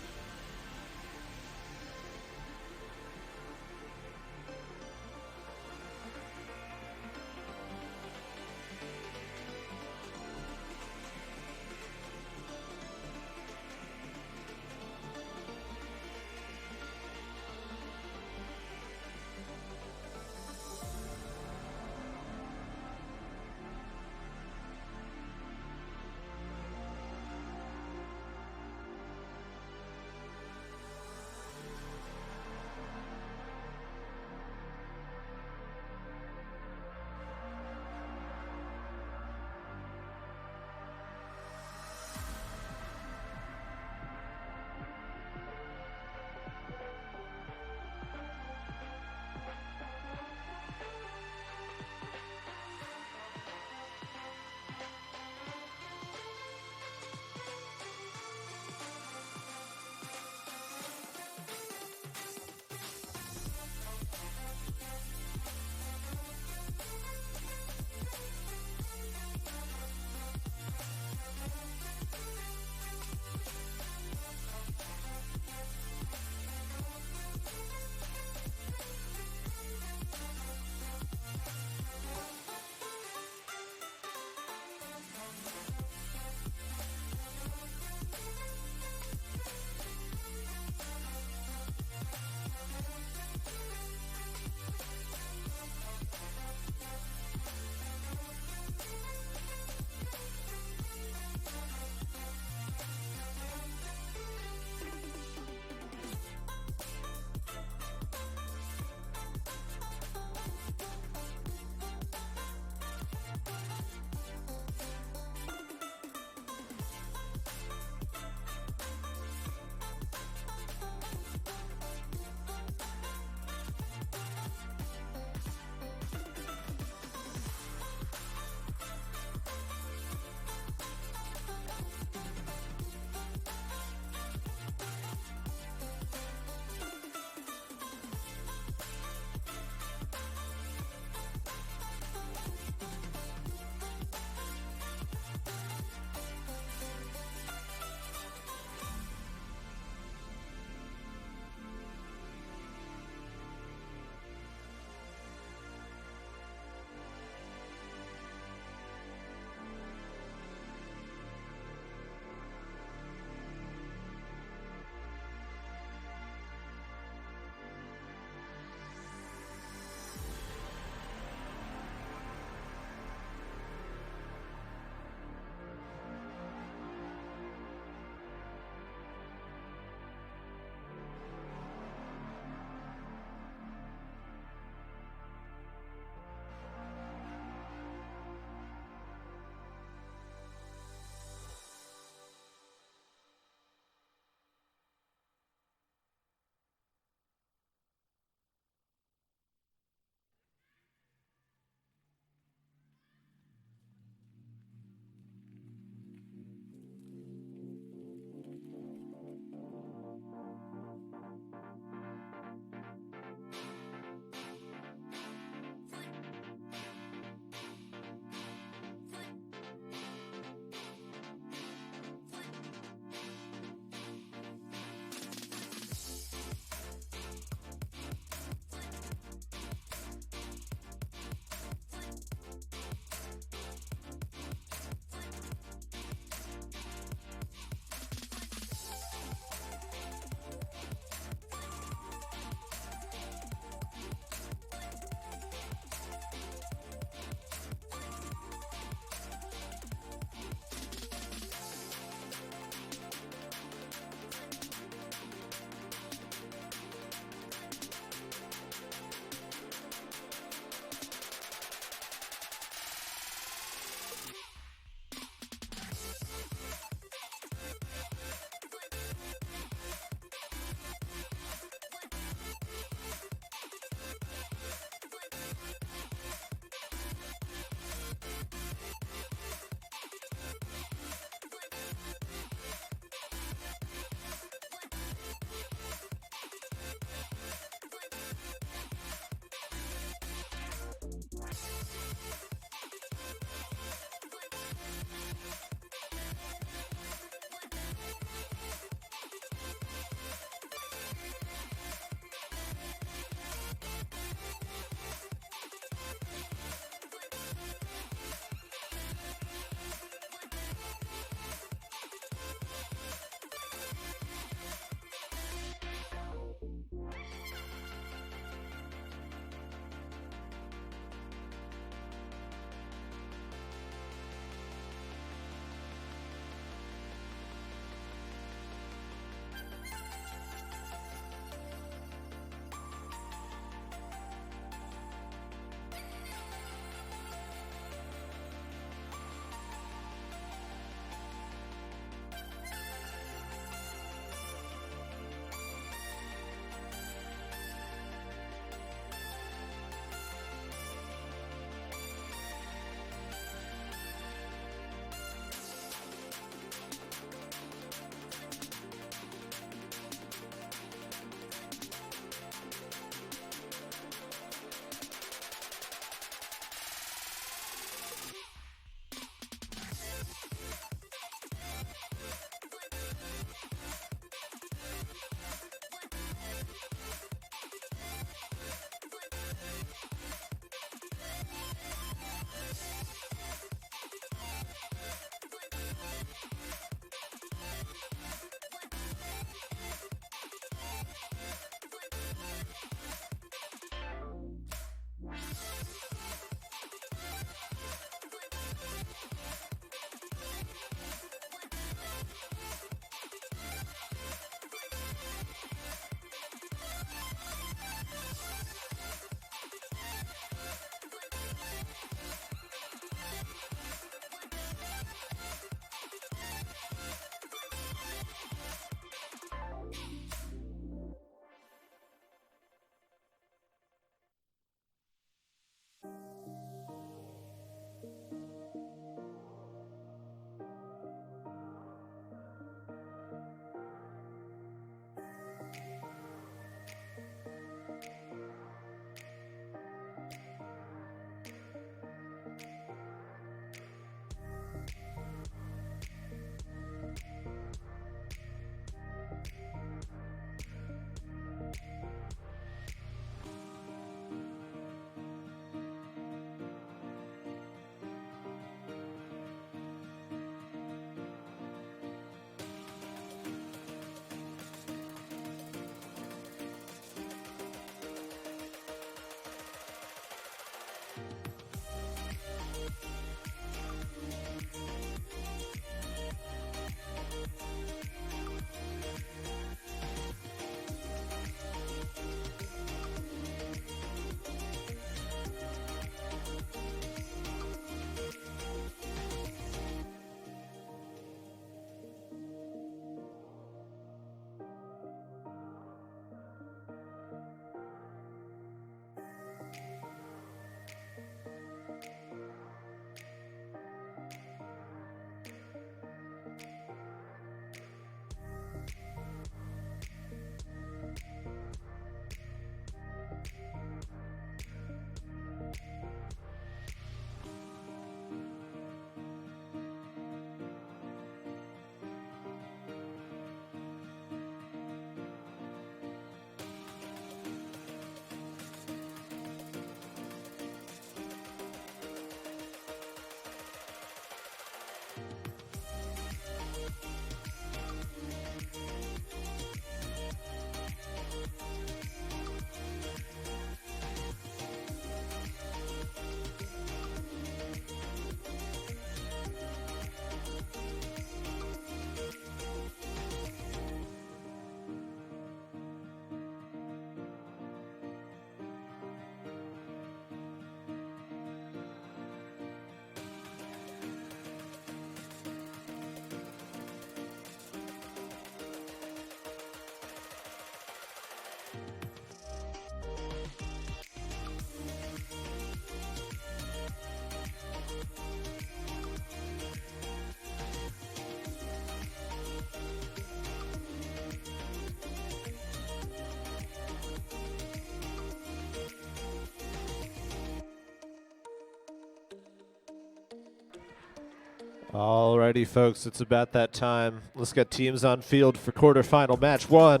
A: Alrighty, folks, it's about that time. Let's get teams on field for quarterfinal match 1.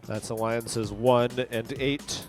A: That's alliances 1 and 8.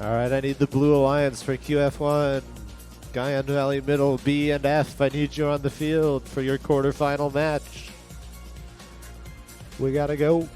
A: All right, I need the Blue Alliance for QF1. Guyan Valley Middle, B and F, I need you on the field for your quarterfinal match. We gotta go.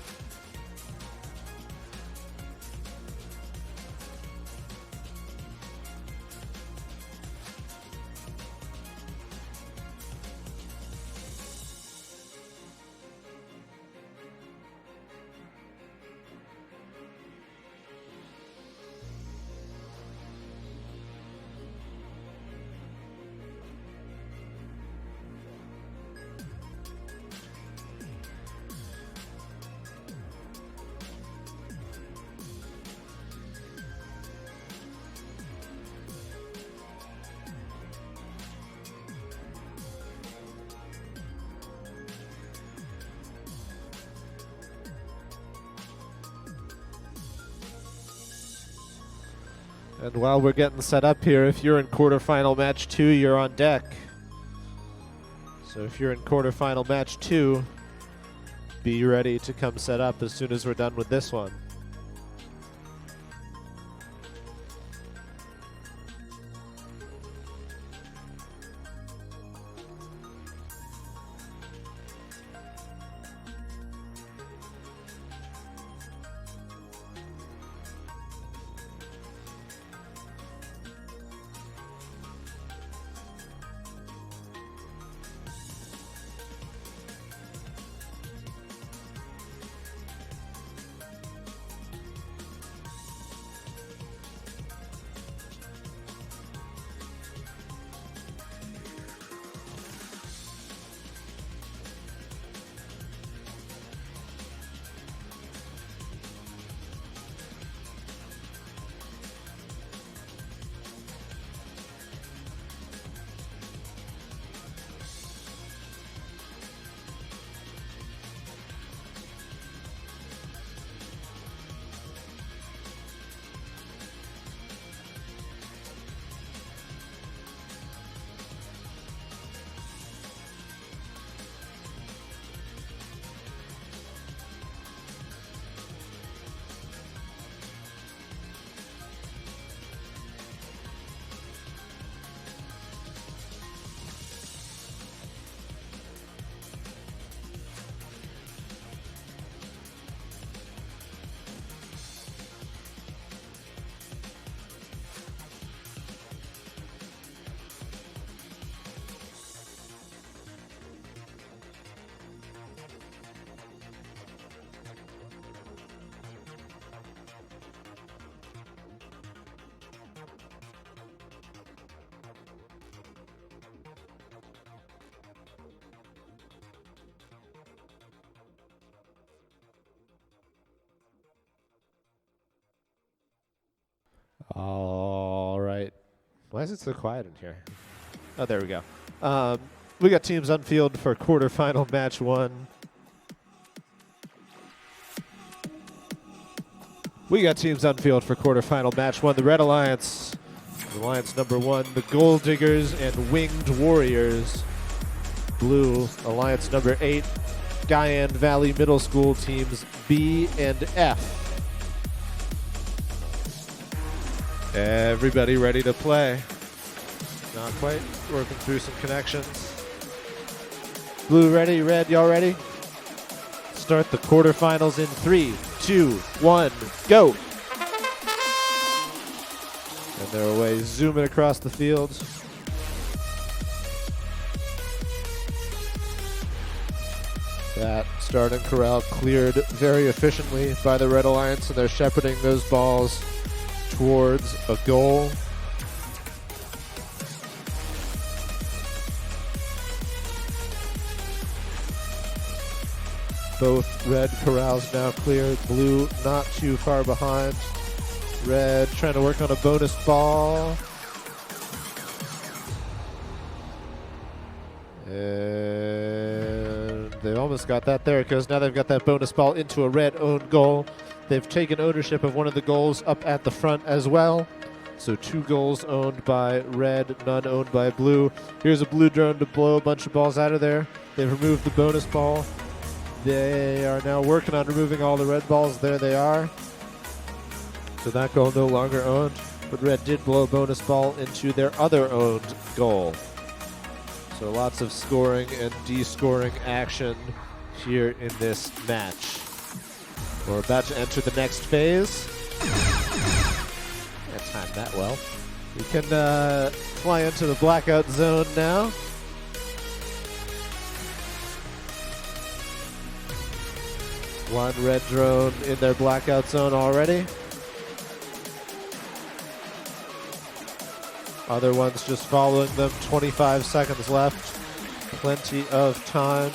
A: And while we're getting set up here, if you're in quarterfinal match 2, you're on deck. So if you're in quarterfinal match 2, be ready to come set up as soon as we're done with this one. All right. Why is it so quiet in here? Oh, there we go. We got teams on field for quarterfinal match 1. We got teams on field for quarterfinal match 1. The Red Alliance, Alliance number 1, the Gold Diggers and Winged Warriors. Blue, Alliance number 8, Guyan Valley Middle School teams B and F. Everybody ready to play? Not quite. Working through some connections. Blue ready, red, y'all ready? Start the quarterfinals in 3, 2, 1, go! And they're away, zooming across the field. That starting corral cleared very efficiently by the Red Alliance, and they're shepherding those balls towards a goal. Both red corrals now cleared. Blue not too far behind. Red trying to work on a bonus ball. And they almost got that. There it goes. Now they've got that bonus ball into a red owned goal. They've taken ownership of one of the goals up at the front as well. So 2 goals owned by red, none owned by blue. Here's a blue drone to blow a bunch of balls out of there. They've removed the bonus ball. They are now working on removing all the red balls. There they are. So that goal no longer owned. But red did blow a bonus ball into their other owned goal. So lots of scoring and de-scoring action here in this match. We're about to enter the next phase. Can't time that well. We can fly into the blackout zone now. One red drone in their blackout zone already. Other ones just following them. 25 seconds left. Plenty of time.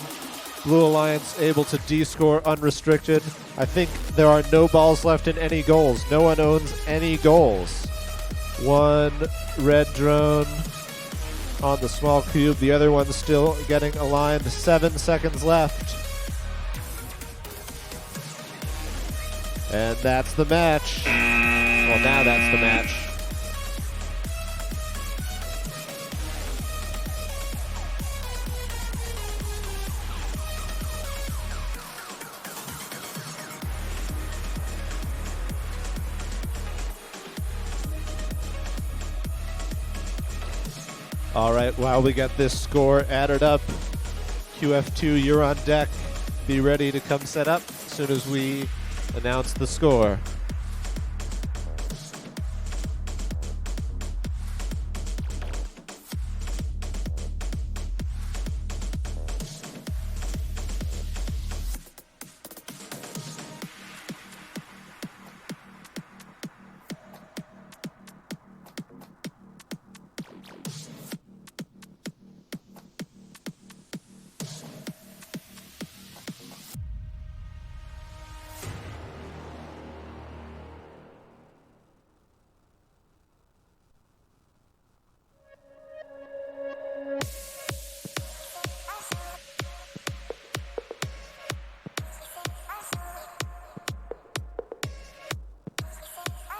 A: Blue Alliance able to de-score unrestricted. I think there are no balls left in any goals. No one owns any goals. One red drone on the small cube. The other one's still getting aligned. 7 seconds left. And that's the match. Well, now that's the match. All right, while we got this score added up, QF2, you're on deck. Be ready to come set up as soon as we announce the score.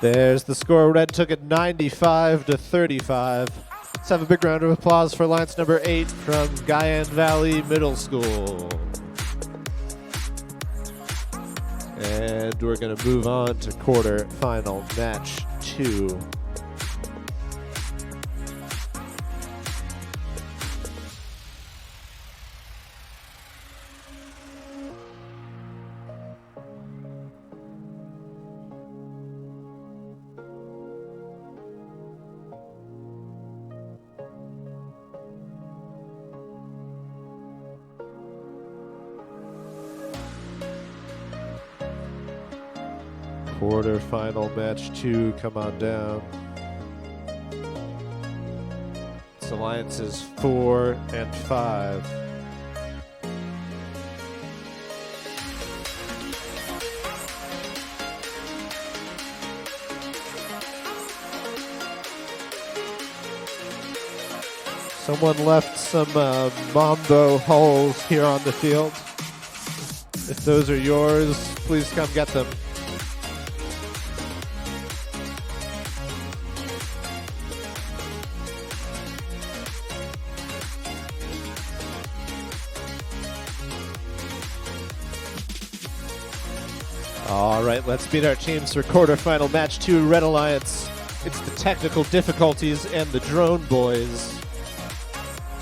A: There's the score. Red took it 95-35. Let's have a big round of applause for Alliance number 8 from Guyan Valley Middle School. And we're going to move on to quarter-final match 2. Quarter-final match 2, come on down. It's Alliances 4 and 5. Someone left some Mambo hulls here on the field. If those are yours, please come get them. All right, let's meet our teams for quarterfinal match 2, Red Alliance. It's the Technical Difficulties and the Drone Boys.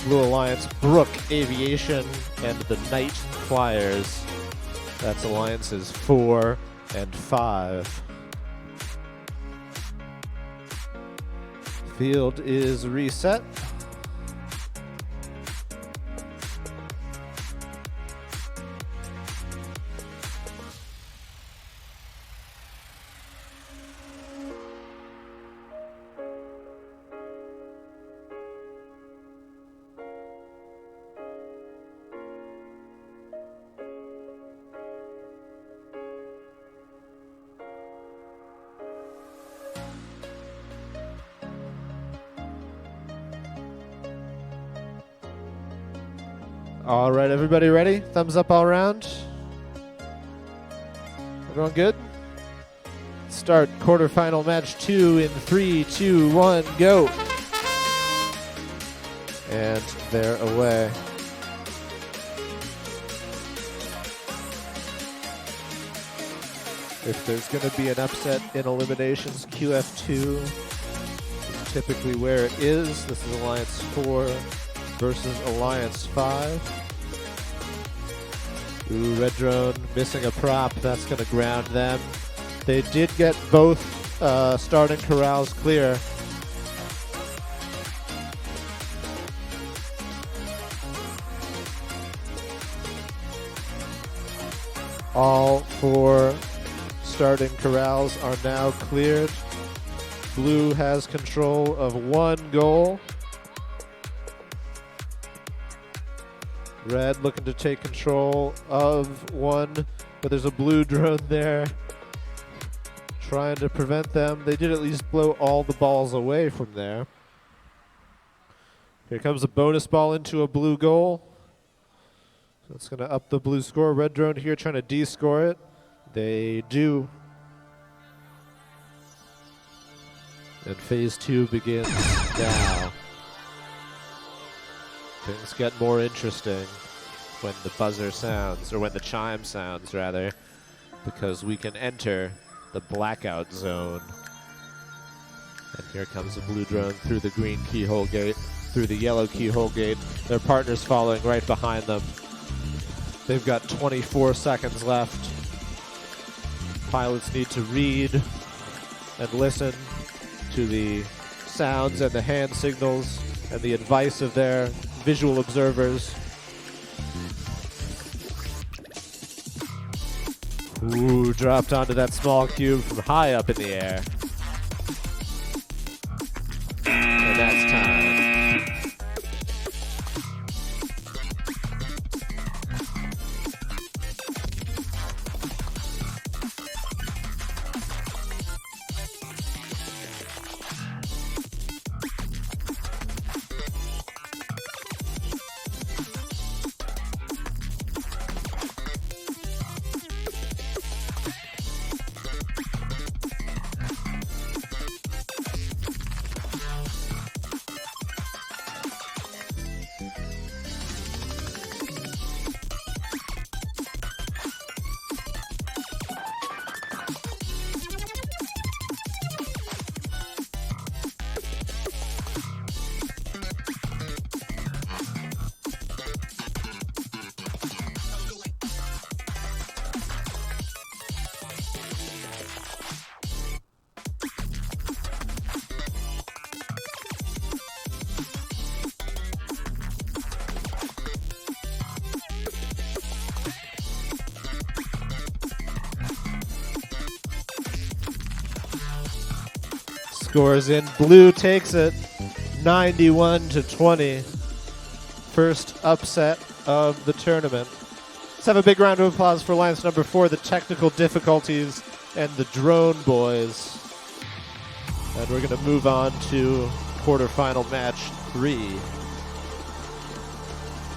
A: Blue Alliance, Brook Aviation and the Night Flyers. That's Alliances 4 and 5. Field is reset. All right, everybody ready? Thumbs up all around. Everyone good? Start quarterfinal match 2 in 3, 2, 1, go. And they're away. If there's going to be an upset in eliminations, QF2 is typically where it is. This is Alliance 4 versus Alliance 5. Ooh, Red Drone missing a prop. That's going to ground them. They did get both starting corrals clear. All 4 starting corrals are now cleared. Blue has control of 1 goal. Red looking to take control of 1, but there's a blue drone there trying to prevent them. They did at least blow all the balls away from there. Here comes a bonus ball into a blue goal. That's going to up the blue score. Red drone here trying to de-score it. They do. And phase 2 begins now. Things get more interesting when the buzzer sounds, or when the chime sounds, rather, because we can enter the blackout zone. And here comes the blue drone through the green keyhole gate, through the yellow keyhole gate. Their partner's following right behind them. They've got 24 seconds left. Pilots need to read and listen to the sounds and the hand signals and the advice of their visual observers. Ooh, dropped onto that small cube from high up in the air. And that's time. Scores in. Blue takes it 91-20. First upset of the tournament. Let's have a big round of applause for Alliance number 4, the Technical Difficulties and the Drone Boys. And we're going to move on to quarterfinal match 3.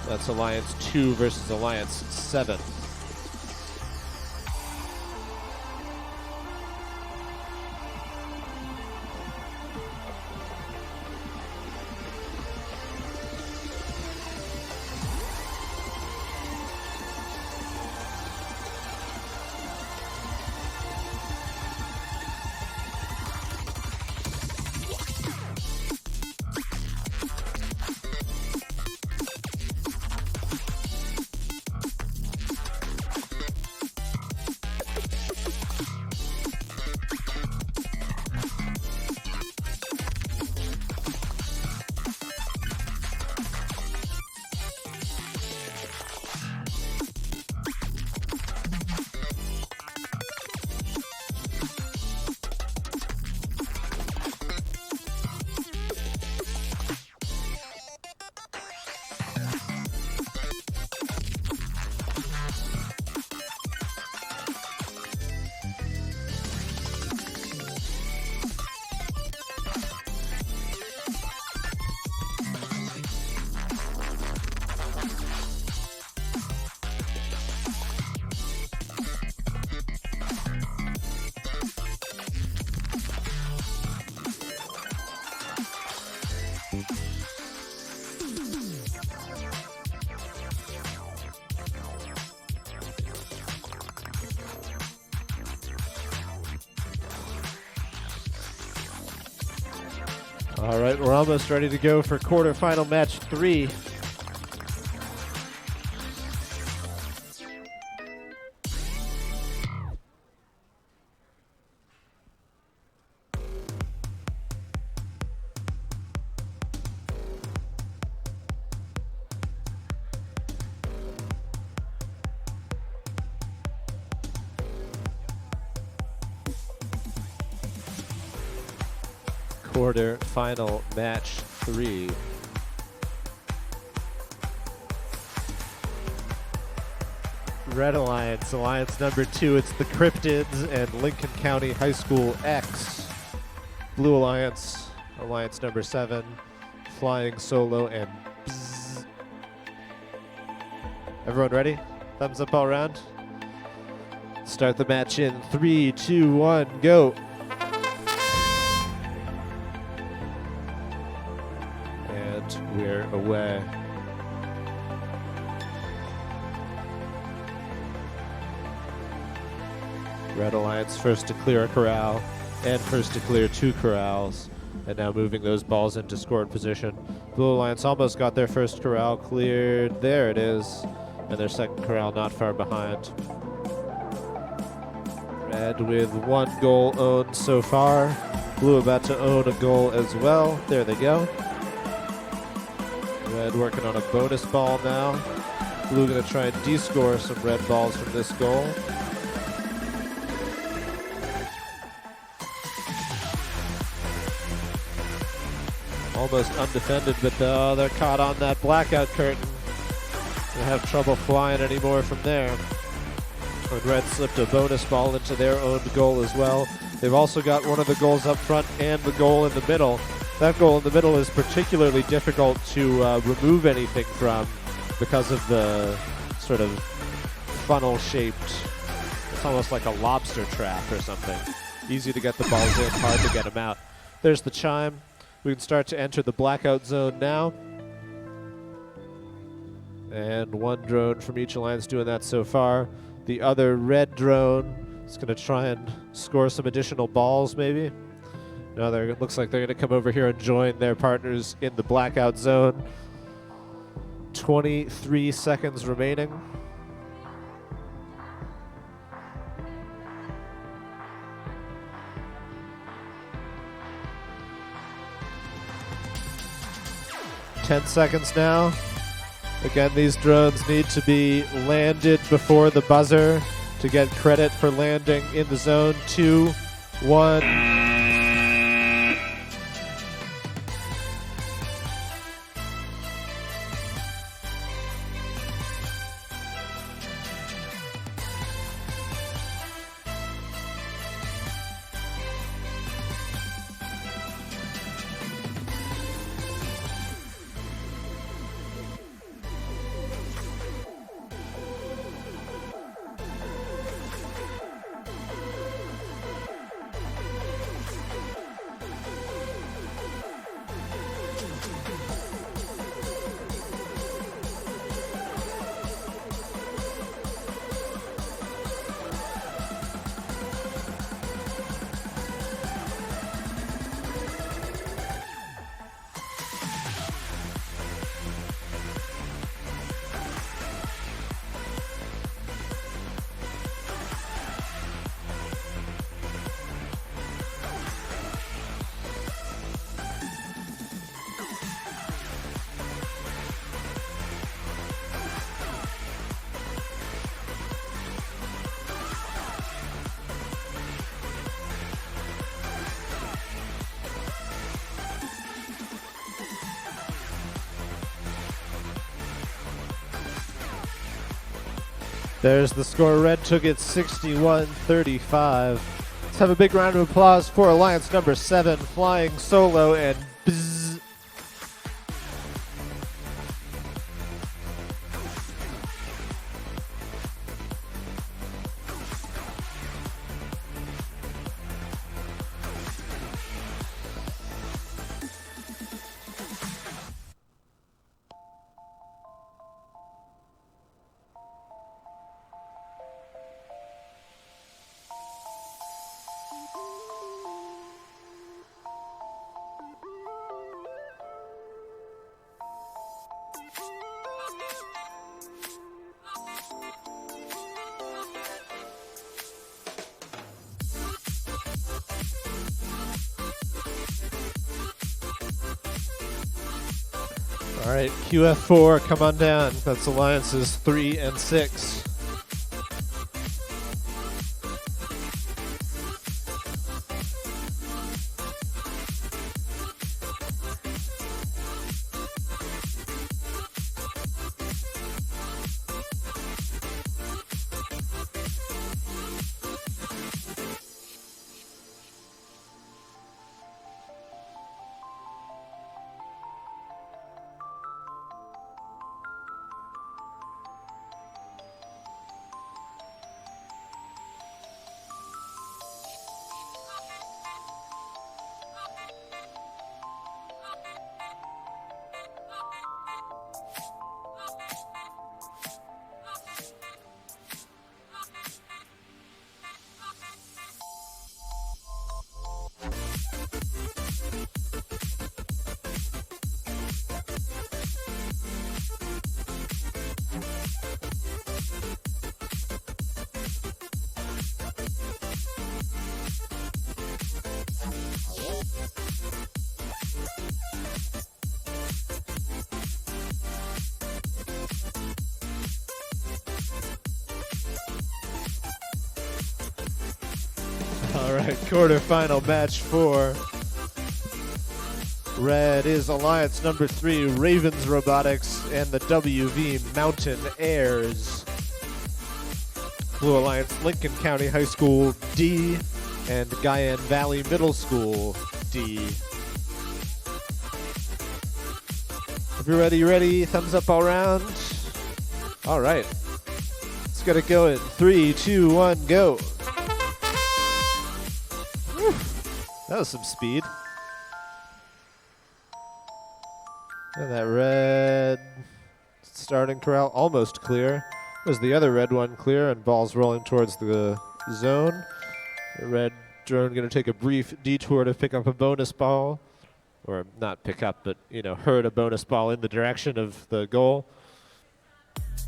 A: That's Alliance 2 versus Alliance 7. All right, we're almost ready to go for quarterfinal match 3. Quarter-final match 3. Red Alliance, Alliance number 2, it's the Cryptids and Lincoln County High School X. Blue Alliance, Alliance number 7, Flying Solo and Bzz. Everyone ready? Thumbs up all around. Start the match in 3, 2, 1, go. We're away. Red Alliance first to clear a corral and first to clear 2 corrals, and now moving those balls into scored position. Blue Alliance almost got their first corral cleared. There it is. And their second corral not far behind. Red with 1 goal owned so far. Blue about to own a goal as well. There they go. Red working on a bonus ball now. Blue going to try and de-score some red balls from this goal. Almost undefended, but they're caught on that blackout curtain. They have trouble flying anymore from there. And Red slipped a bonus ball into their own goal as well. They've also got one of the goals up front and the goal in the middle. That goal in the middle is particularly difficult to remove anything from because of the sort of funnel-shaped, it's almost like a lobster trap or something. Easy to get the balls in, hard to get them out. There's the chime. We can start to enter the blackout zone now. And 1 drone from each alliance doing that so far. The other red drone is going to try and score some additional balls maybe. No, it looks like they're going to come over here and join their partners in the blackout zone. 23 seconds remaining. Ten seconds now. Again, these drones need to be landed before the buzzer to get credit for landing in the zone. 2, 1. There's the score. Red took it 61-35. Let's have a big round of applause for Alliance number 7, Flying Solo and Bzz. All right, QF4, come on down. That's Alliances 3 and 6. All right, quarterfinal match 4. Red is Alliance number 3, Ravens Robotics, and the WV Mountain Airs. Blue Alliance, Lincoln County High School D, and Guyan Valley Middle School D. If you're ready, you ready? Thumbs up all around. All right, let's get it going. 3, 2, 1, go. Whew. That was some speed. And that red starting corral almost clear. Was the other red one clear and balls rolling towards the zone. The red drone going to take a brief detour to pick up a bonus ball. Or not pick up, but, herd a bonus ball in the direction of the goal.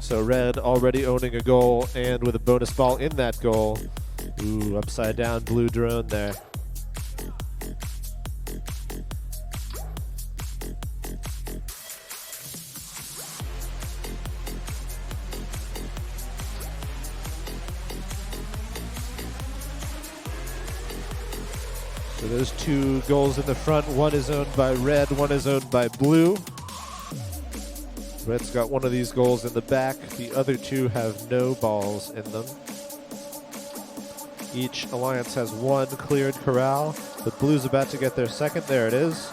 A: So red already owning a goal and with a bonus ball in that goal. Ooh, upside down blue drone there. So there's 2 goals in the front. One is owned by red, one is owned by blue. Red's got one of these goals in the back. The other 2 have no balls in them. Each alliance has 1 cleared corral, but blue's about to get their second. There it is.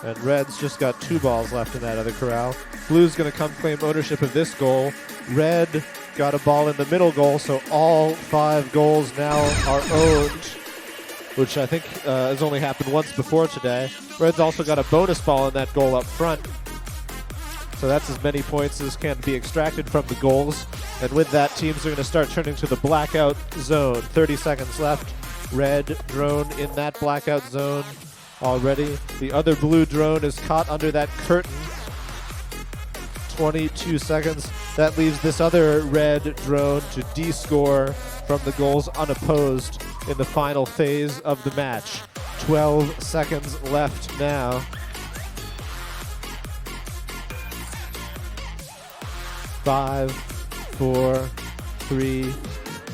A: And red's just got 2 balls left in that other corral. Blue's going to come claim ownership of this goal. Red got a ball in the middle goal, so all 5 goals now are owned, which I think has only happened once before today. Red's also got a bonus ball in that goal up front. So that's as many points as can be extracted from the goals. And with that, teams are going to start turning to the blackout zone. 30 seconds left. Red drone in that blackout zone already. The other blue drone is caught under that curtain. 22 seconds. That leaves this other red drone to de-score from the goals unopposed in the final phase of the match. 12 seconds left now. 5, 4, 3,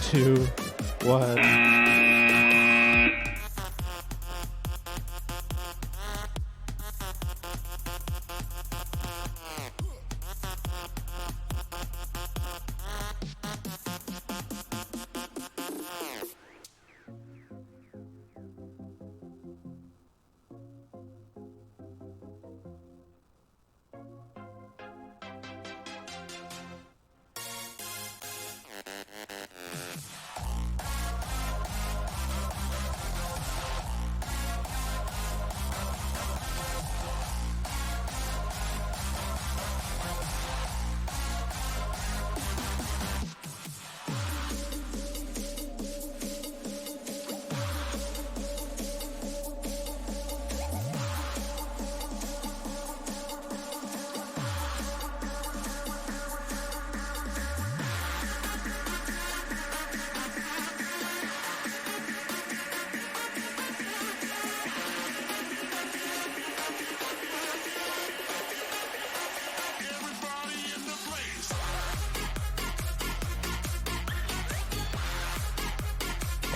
A: 2, 1.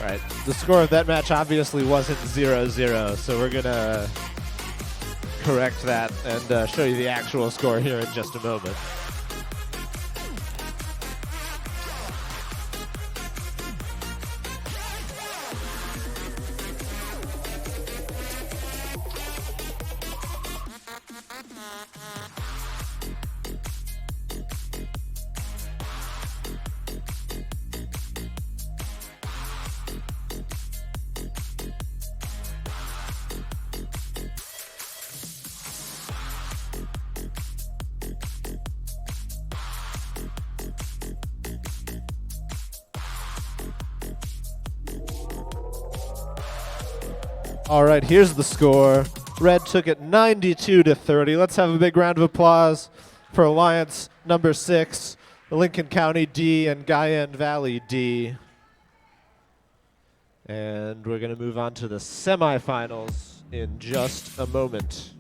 A: Alright, the score of that match obviously wasn't 0-0, so we're gonna correct that and show you the actual score here in just a moment. All right, here's the score. Red took it 92-30. Let's have a big round of applause for Alliance number 6, Lincoln County D and Guyan Valley D. And we're going to move on to the semifinals in just a moment.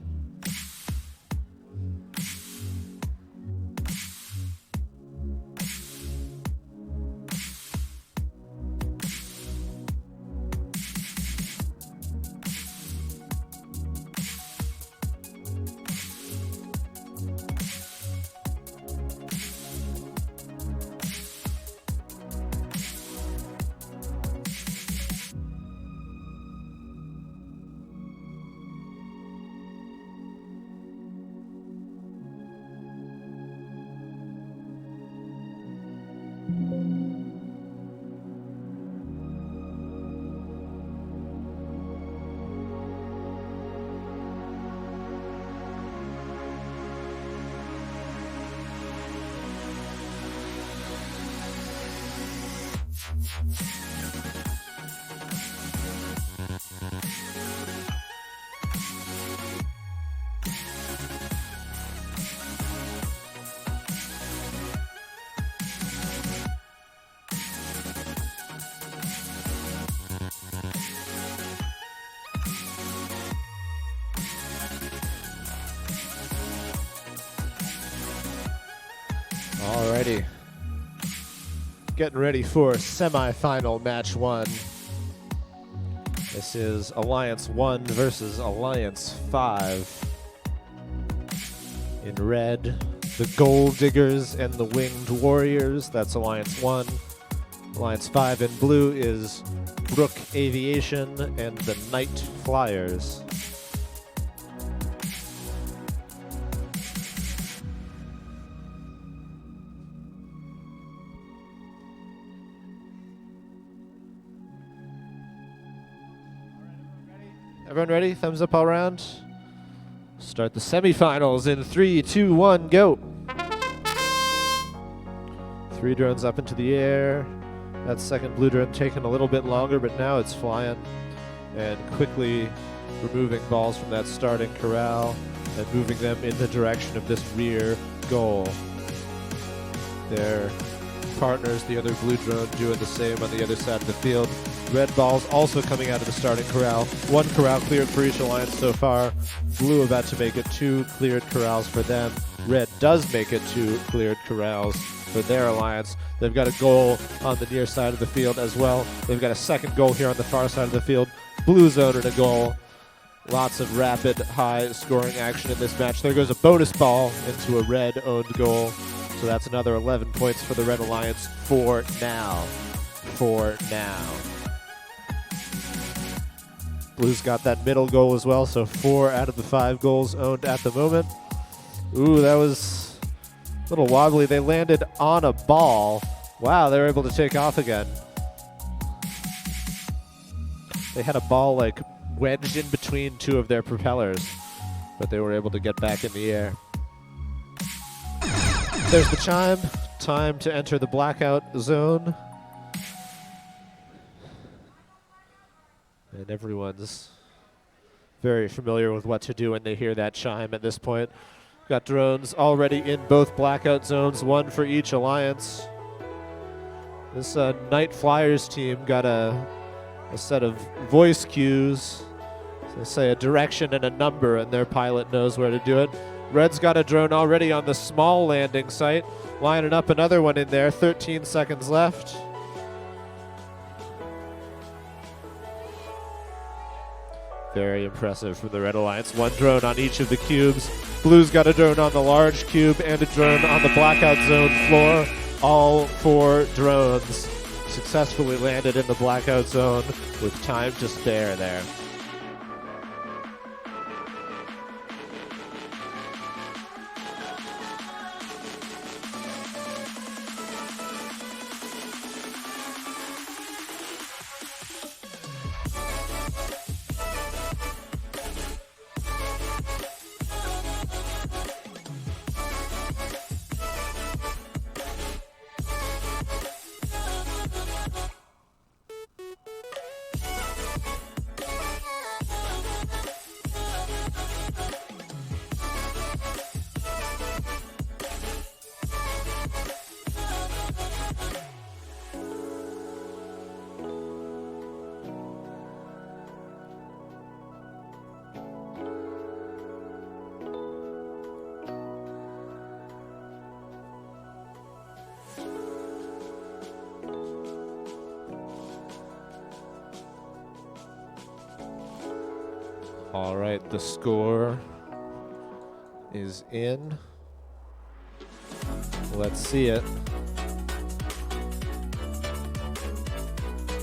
A: Alrighty. Getting ready for semifinal match 1. This is Alliance 1 versus Alliance 5. In red, the Gold Diggers and the Winged Warriors. That's Alliance 1. Alliance 5 in blue is Brook Aviation and the Night Flyers. Everyone ready? Thumbs up all around. Start the semifinals in 3, 2, 1, go. 3 drones up into the air. That second blue drone taking a little bit longer, but now it's flying and quickly removing balls from that starting corral and moving them in the direction of this rear goal. Their partners, the other blue drone, doing the same on the other side of the field. Red balls also coming out of the starting corral. 1 corral cleared for each alliance so far. Blue about to make it 2 cleared corrals for them. Red does make it 2 cleared corrals for their alliance. They've got a goal on the near side of the field as well. They've got a second goal here on the far side of the field. Blue zone and a goal. Lots of rapid, high-scoring action in this match. There goes a bonus ball into a red-owned goal. So that's another 11 points for the Red Alliance for now. For now. Blue's got that middle goal as well, so 4 out of the 5 goals owned at the moment. Ooh, that was a little wobbly. They landed on a ball. Wow, they were able to take off again. They had a ball like wedged in between 2 of their propellers, but they were able to get back in the air. There's the chime. Time to enter the blackout zone. And everyone's very familiar with what to do when they hear that chime at this point. Got drones already in both blackout zones, 1 for each alliance. This Night Flyers team got a set of voice cues. So they say a direction and a number, and their pilot knows where to do it. Red's got a drone already on the small landing site, lining up another one in there. 13 seconds left. Very impressive from the Red Alliance. One drone on each of the cubes. Blue's got a drone on the large cube and a drone on the blackout zone floor. All 4 drones successfully landed in the blackout zone with time to spare there. All right, the score is in. Let's see it.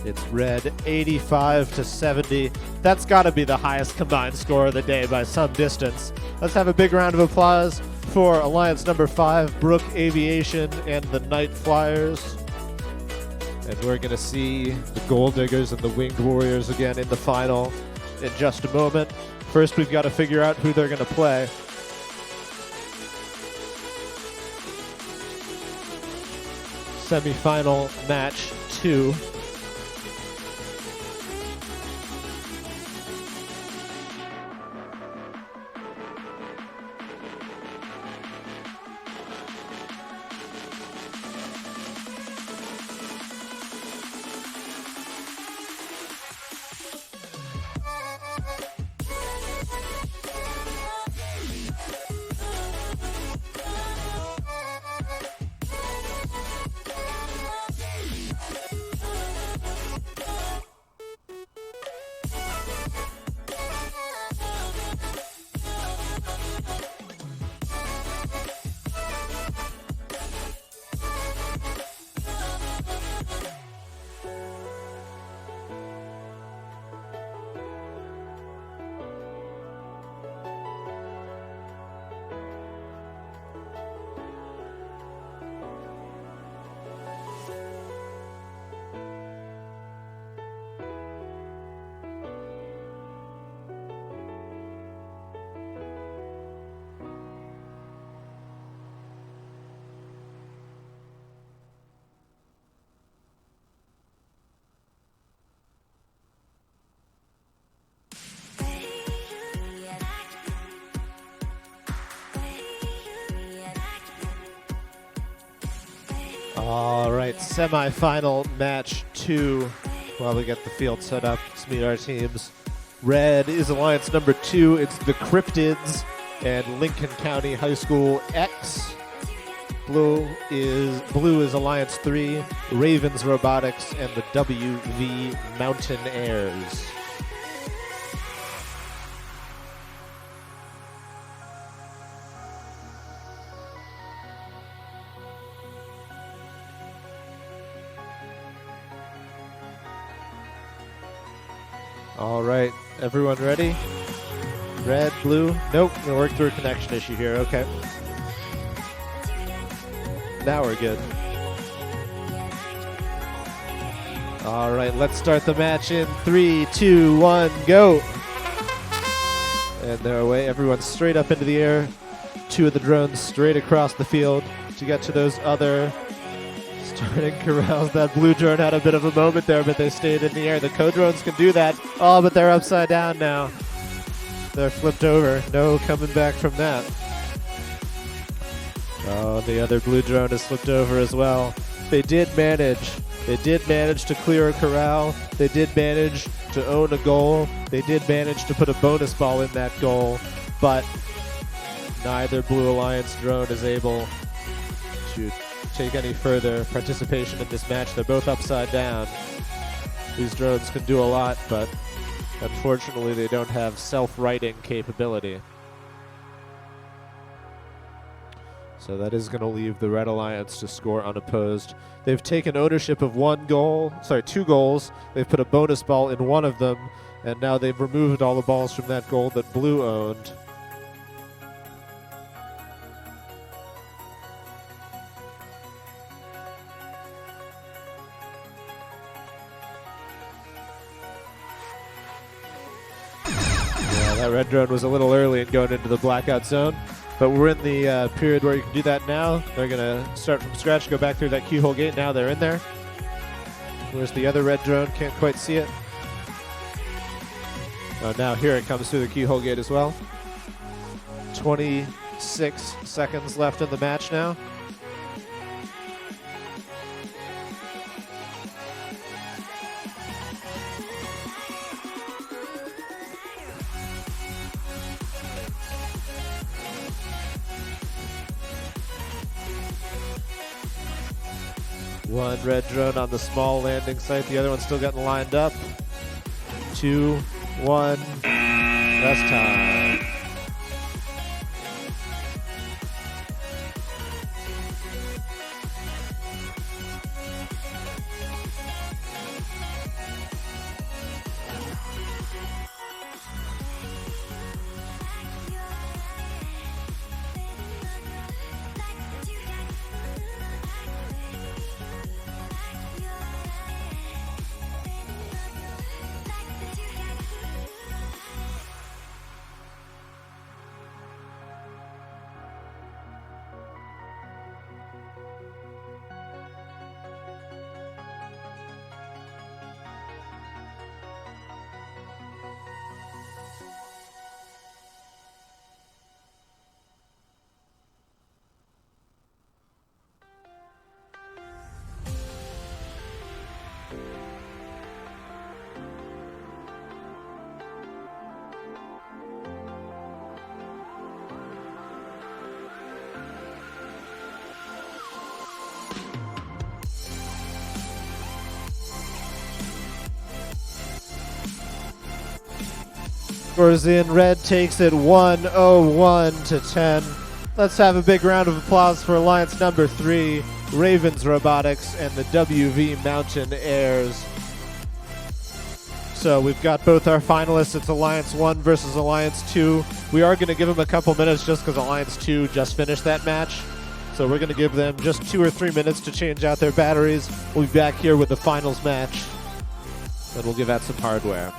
A: It's red 85 to 70. That's got to be the highest combined score of the day by some distance. Let's have a big round of applause for Alliance number 5, Brook Aviation and the Night Flyers. And we're going to see the Gold Diggers and the Winged Warriors again in the final in just a moment. First, we've got to figure out who they're going to play. Semi-final match 2. All right, semi-final match 2. While we get the field set up, let's meet our teams. Red is Alliance number 2. It's the Cryptids and Lincoln County High School X. Blue is Alliance 3, Ravens Robotics, and the WV Mountain Airs. All right, everyone ready? Red, blue? Nope, gonna work through a connection issue here. Okay. Now we're good. All right, let's start the match in 3, 2, 1, go. And they're away. Everyone's straight up into the air. 2 of the drones straight across the field to get to those other starting corrals. That blue drone had a bit of a moment there, but they stayed in the air. The co-drones can do that. Oh, but they're upside down now. They're flipped over. No coming back from that. Oh, the other blue drone has flipped over as well. They did manage to clear a corral. They did manage to own a goal. They did manage to put a bonus ball in that goal, but neither Blue Alliance drone is able to take any further participation in this match. They're both upside down. These drones can do a lot, but Unfortunately, they don't have self-righting capability. So that is going to leave the Red Alliance to score unopposed. They've taken ownership of 2 goals. They've put a bonus ball in one of them, and now they've removed all the balls from that goal that Blue owned. Yeah, that red drone was a little early in going into the blackout zone. But we're in the period where you can do that now. They're going to start from scratch, go back through that keyhole gate. Now they're in there. Where's the other red drone? Can't quite see it. Oh, now here it comes through the keyhole gate as well. 26 seconds left in the match now. One red drone on the small landing site. The other one's still getting lined up. 2, 1. Rest time. Scores in. Red takes it 1-0-1 to 10. Let's have a big round of applause for Alliance number 3, Ravens Robotics, and the WV Mountain Airs. So we've got both our finalists. It's Alliance 1 versus Alliance 2. We are going to give them a couple minutes just because Alliance 2 just finished that match. So we're going to give them just 2 or 3 minutes to change out their batteries. We'll be back here with the finals match. Then we'll give out some hardware.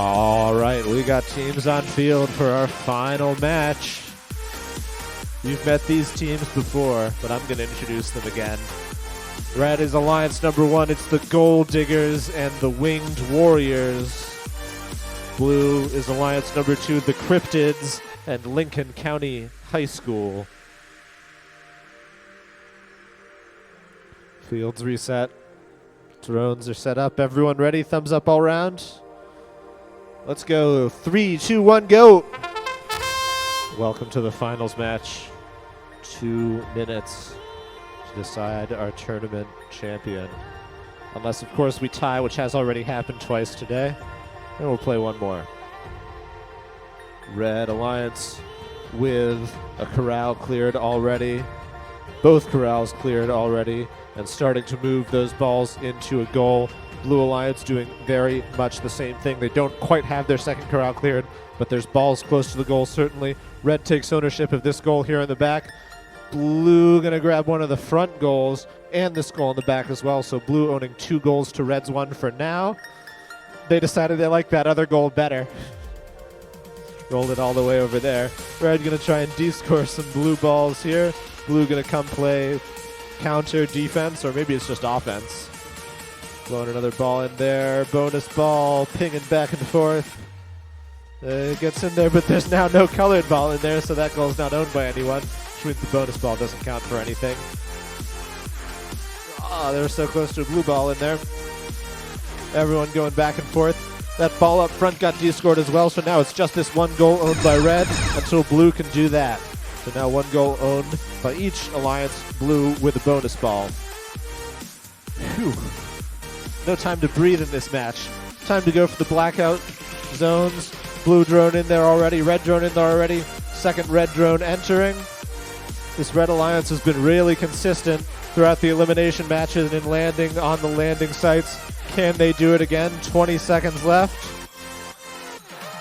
A: All right, we got teams on field for our final match. You've met these teams before, but I'm going to introduce them again. Red is Alliance number 1. It's the Gold Diggers and the Winged Warriors. Blue is Alliance number 2, the Cryptids and Lincoln County High School. Fields reset. Drones are set up. Everyone ready? Thumbs up all around. Let's go. 3, 2, 1, go. Welcome to the finals match. 2 minutes to decide our tournament champion. Unless, of course, we tie, which has already happened twice today. And we'll play one more. Red Alliance with a corral cleared already. Both corrals cleared already. And starting to move those balls into a goal. Blue Alliance doing very much the same thing. They don't quite have their second corral cleared, but there's balls close to the goal, certainly. Red takes ownership of this goal here in the back. Blue going to grab one of the front goals and this goal in the back as well. So Blue owning 2 goals to Red's 1 for now. They decided they like that other goal better. Rolled it all the way over there. Red going to try and de-score some blue balls here. Blue going to come play counter defense, or maybe it's just offense. Blowing another ball in there. Bonus ball, pinging back and forth. It gets in there, but there's now no colored ball in there, so that goal is not owned by anyone, which means the bonus ball doesn't count for anything. Oh, they were so close to a blue ball in there. Everyone going back and forth. That ball up front got de-scored as well, so now it's just this 1 goal owned by Red until Blue can do that. So now 1 goal owned by each Alliance. Blue with a bonus ball. Whew. No time to breathe in this match. Time to go for the blackout zones. Blue drone in there already. Red drone in there already. Second red drone entering. This Red Alliance has been really consistent throughout the elimination matches and in landing on the landing sites. Can they do it again? 20 seconds left.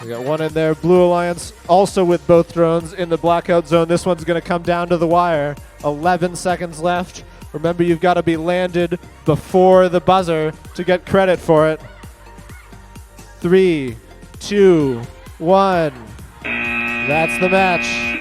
A: We got 1 in there. Blue Alliance also with both drones in the blackout zone. This one's going to come down to the wire. 11 seconds left. Remember, you've got to be landed before the buzzer to get credit for it. 3, 2, 1. That's the match.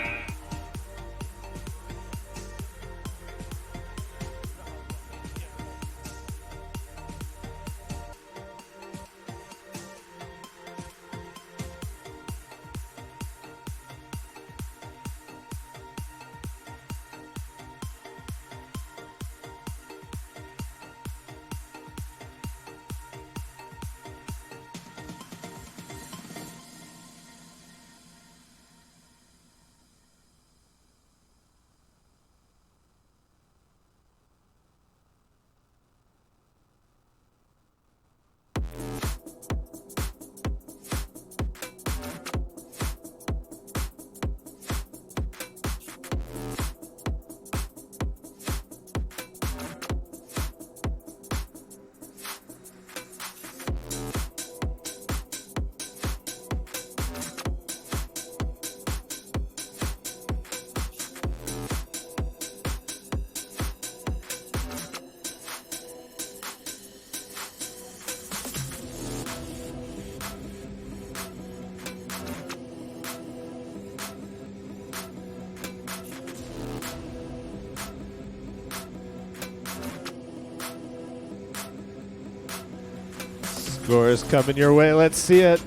A: Scores coming your way. Let's see it.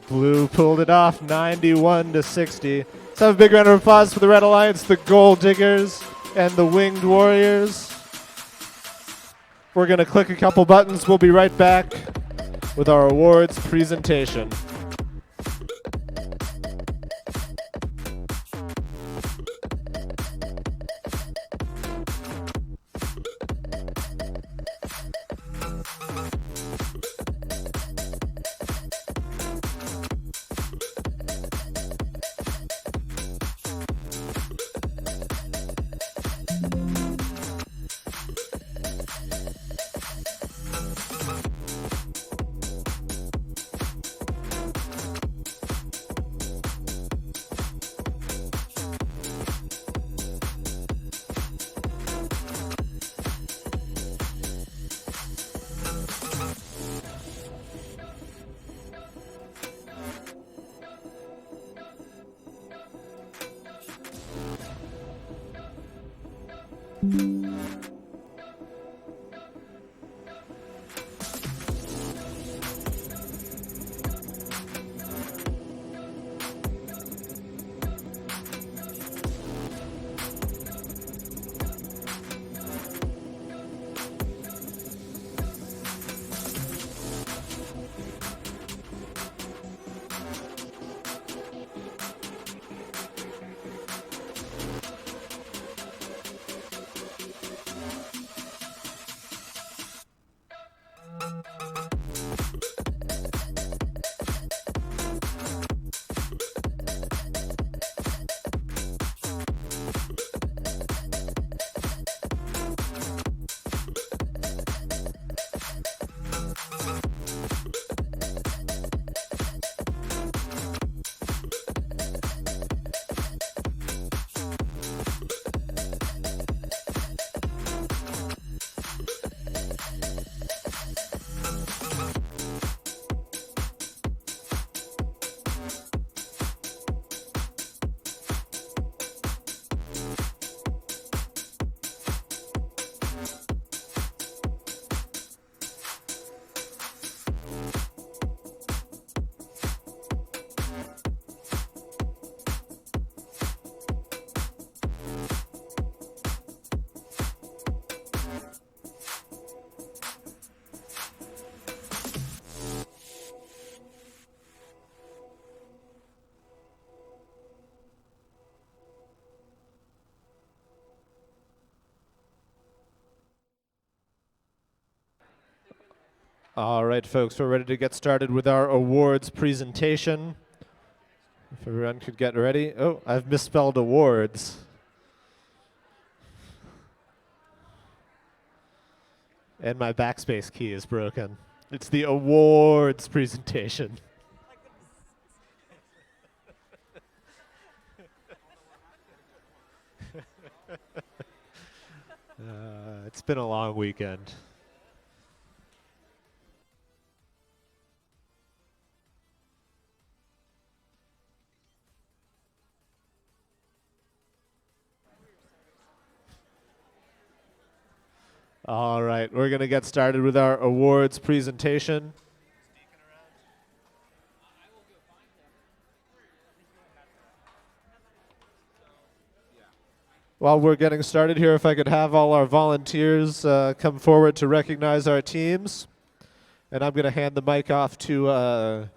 A: Blue pulled it off, 91-60. Let's have a big round of applause for the Red Alliance, the Gold Diggers, and the Winged Warriors. We're going to click a couple buttons. We'll be right back with our awards presentation. All right, folks, we're ready to get started with our awards presentation. If everyone could get ready. Oh, I've misspelled awards. And my backspace key is broken. It's the awards presentation. It's been a long weekend. All right, we're going to get started with our awards presentation. While we're getting started here, if I could have all our volunteers come forward to recognize our teams. And I'm going to hand the mic off to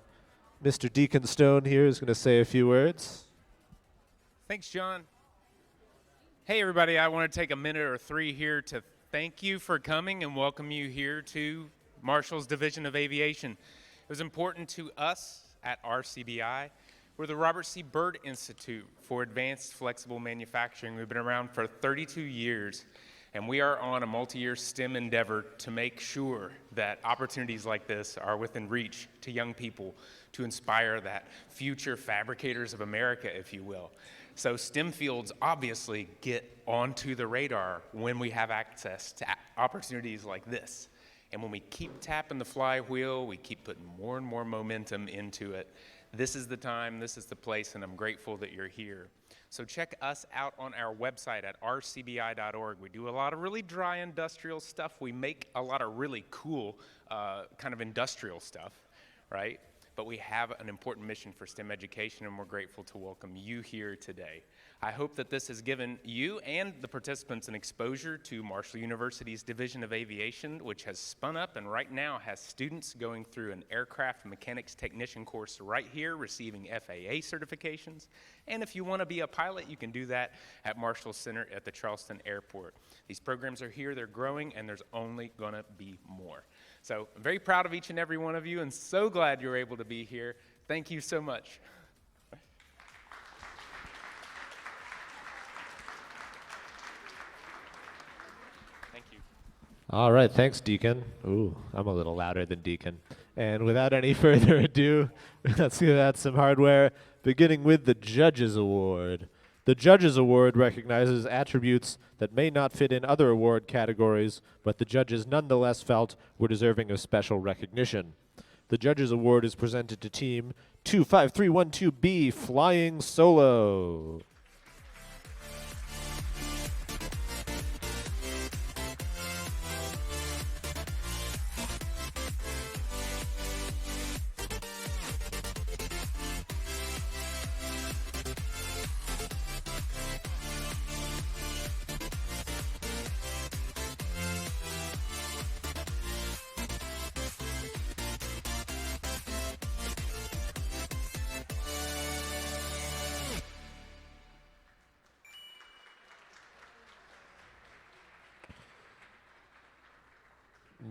A: Mr. Deacon Stone here, who's going to say a few words.
H: Thanks, John. Hey, everybody. I want to take a minute or three here to thank you for coming and welcome you here to Marshall's Division of Aviation. It was important to us at RCBI. We're the Robert C. Byrd Institute for Advanced Flexible Manufacturing. We've been around for 32 years, and we are on a multi-year STEM endeavor to make sure that opportunities like this are within reach to young people to inspire that future fabricators of America, if you will. So STEM fields obviously get onto the radar when we have access to opportunities like this. And when we keep tapping the flywheel, we keep putting more and more momentum into it. This is the time, this is the place, and I'm grateful that you're here. So check us out on our website at rcbi.org. We do a lot of really dry industrial stuff. We make a lot of really cool kind of industrial stuff, right? But we have an important mission for STEM education, and we're grateful to welcome you here today. I hope that this has given you and the participants an exposure to Marshall University's Division of Aviation, which has spun up and right now has students going through an aircraft mechanics technician course right here, receiving FAA certifications. And if you want to be a pilot, you can do that at Marshall Center at the Charleston Airport. These programs are here, they're growing, and there's only going to be more. So I'm very proud of each and every one of you and so glad you're able to be here. Thank you so much. Thank you.
A: All right, thanks, Deacon. Ooh, I'm a little louder than Deacon. And without any further ado, let's get at some hardware, beginning with the Judges Award. The Judges Award recognizes attributes that may not fit in other award categories, but the judges nonetheless felt were deserving of special recognition. The Judges Award is presented to Team 25312B Flying Solo.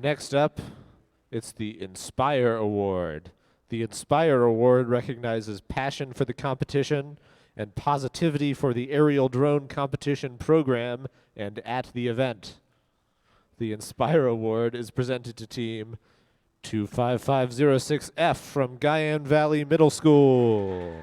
A: Next up, it's the Inspire Award. The Inspire Award recognizes passion for the competition and positivity for the aerial drone competition program and at the event. The Inspire Award is presented to Team 25506F from Guyan Valley Middle School.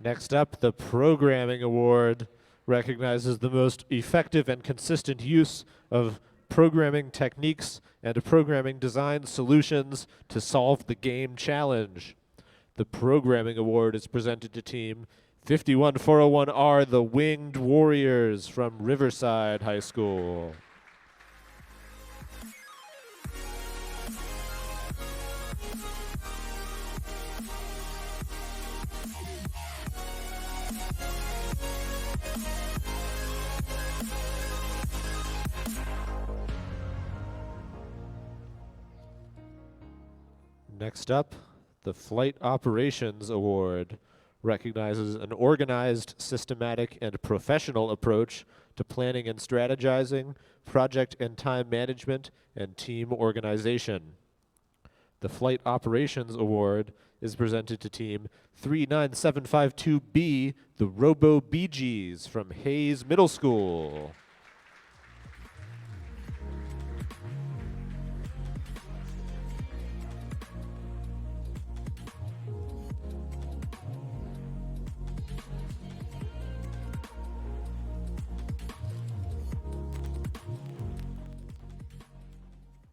A: Next up, the Programming Award recognizes the most effective and consistent use of programming techniques and programming design solutions to solve the game challenge. The Programming Award is presented to Team 51401R, the Winged Warriors from Riverside High School. Next up, the Flight Operations Award recognizes an organized, systematic, and professional approach to planning and strategizing, project and time management, and team organization. The Flight Operations Award is presented to Team 39752B, the Robo Bee Gees from Hayes Middle School.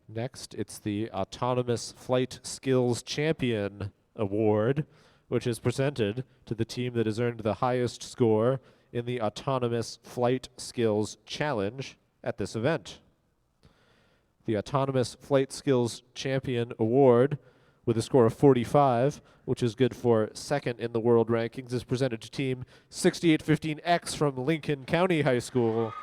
A: Next, it's the Autonomous Flight Skills Champion Award, which is presented to the team that has earned the highest score in the Autonomous Flight Skills Challenge at this event. The Autonomous Flight Skills Champion Award, with a score of 45, which is good for second in the world rankings, is presented to Team 6815X from Lincoln County High School.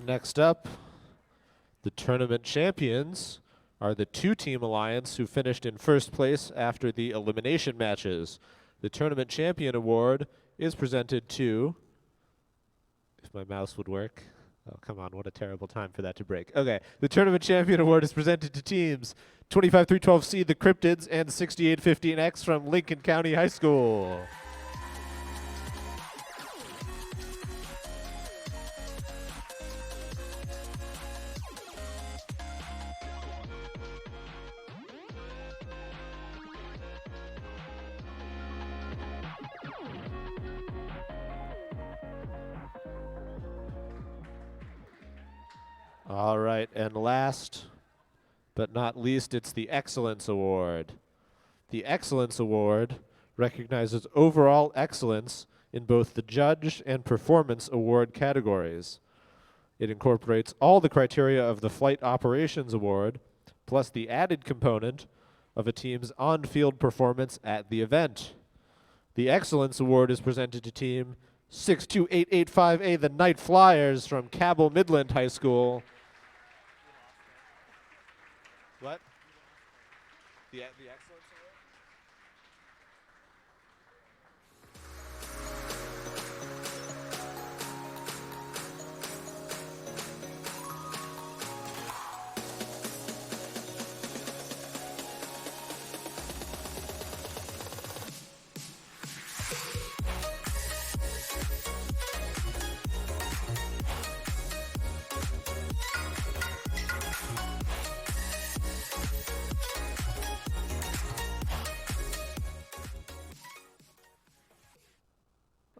A: Next up, the tournament champions are the two-team alliance who finished in first place after the elimination matches. The tournament champion award is presented to, if my mouse would work. Oh, come on, what a terrible time for that to break. Okay, the tournament champion award is presented to teams 25312C, the Cryptids, and 6815X from Lincoln County High School. All right, and last but not least, it's the Excellence Award. The Excellence Award recognizes overall excellence in both the Judge and Performance Award categories. It incorporates all the criteria of the Flight Operations Award, plus the added component of a team's on-field performance at the event. The Excellence Award is presented to Team 62885A, the Night Flyers from Cabell Midland High School. What? The Excellence Award?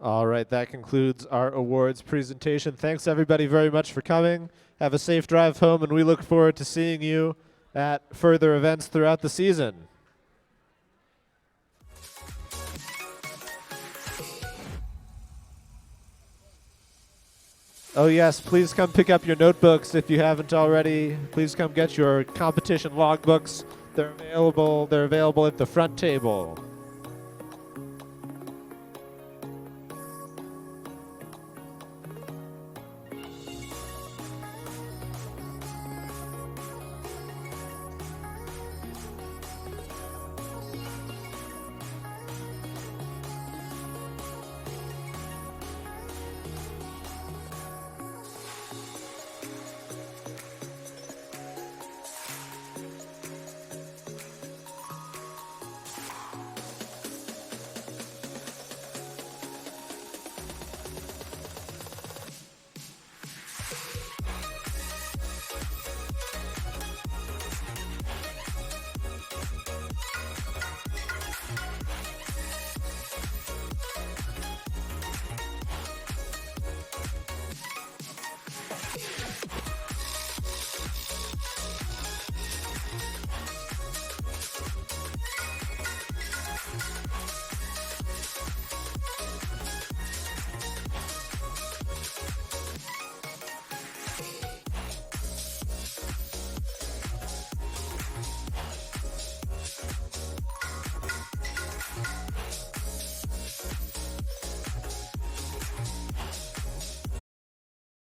A: All right, that concludes our awards presentation. Thanks everybody very much for coming. Have a safe drive home, and we look forward to seeing you at further events throughout the season. Oh yes, please come pick up your notebooks if you haven't already. Please come get your competition logbooks. They're available at the front table.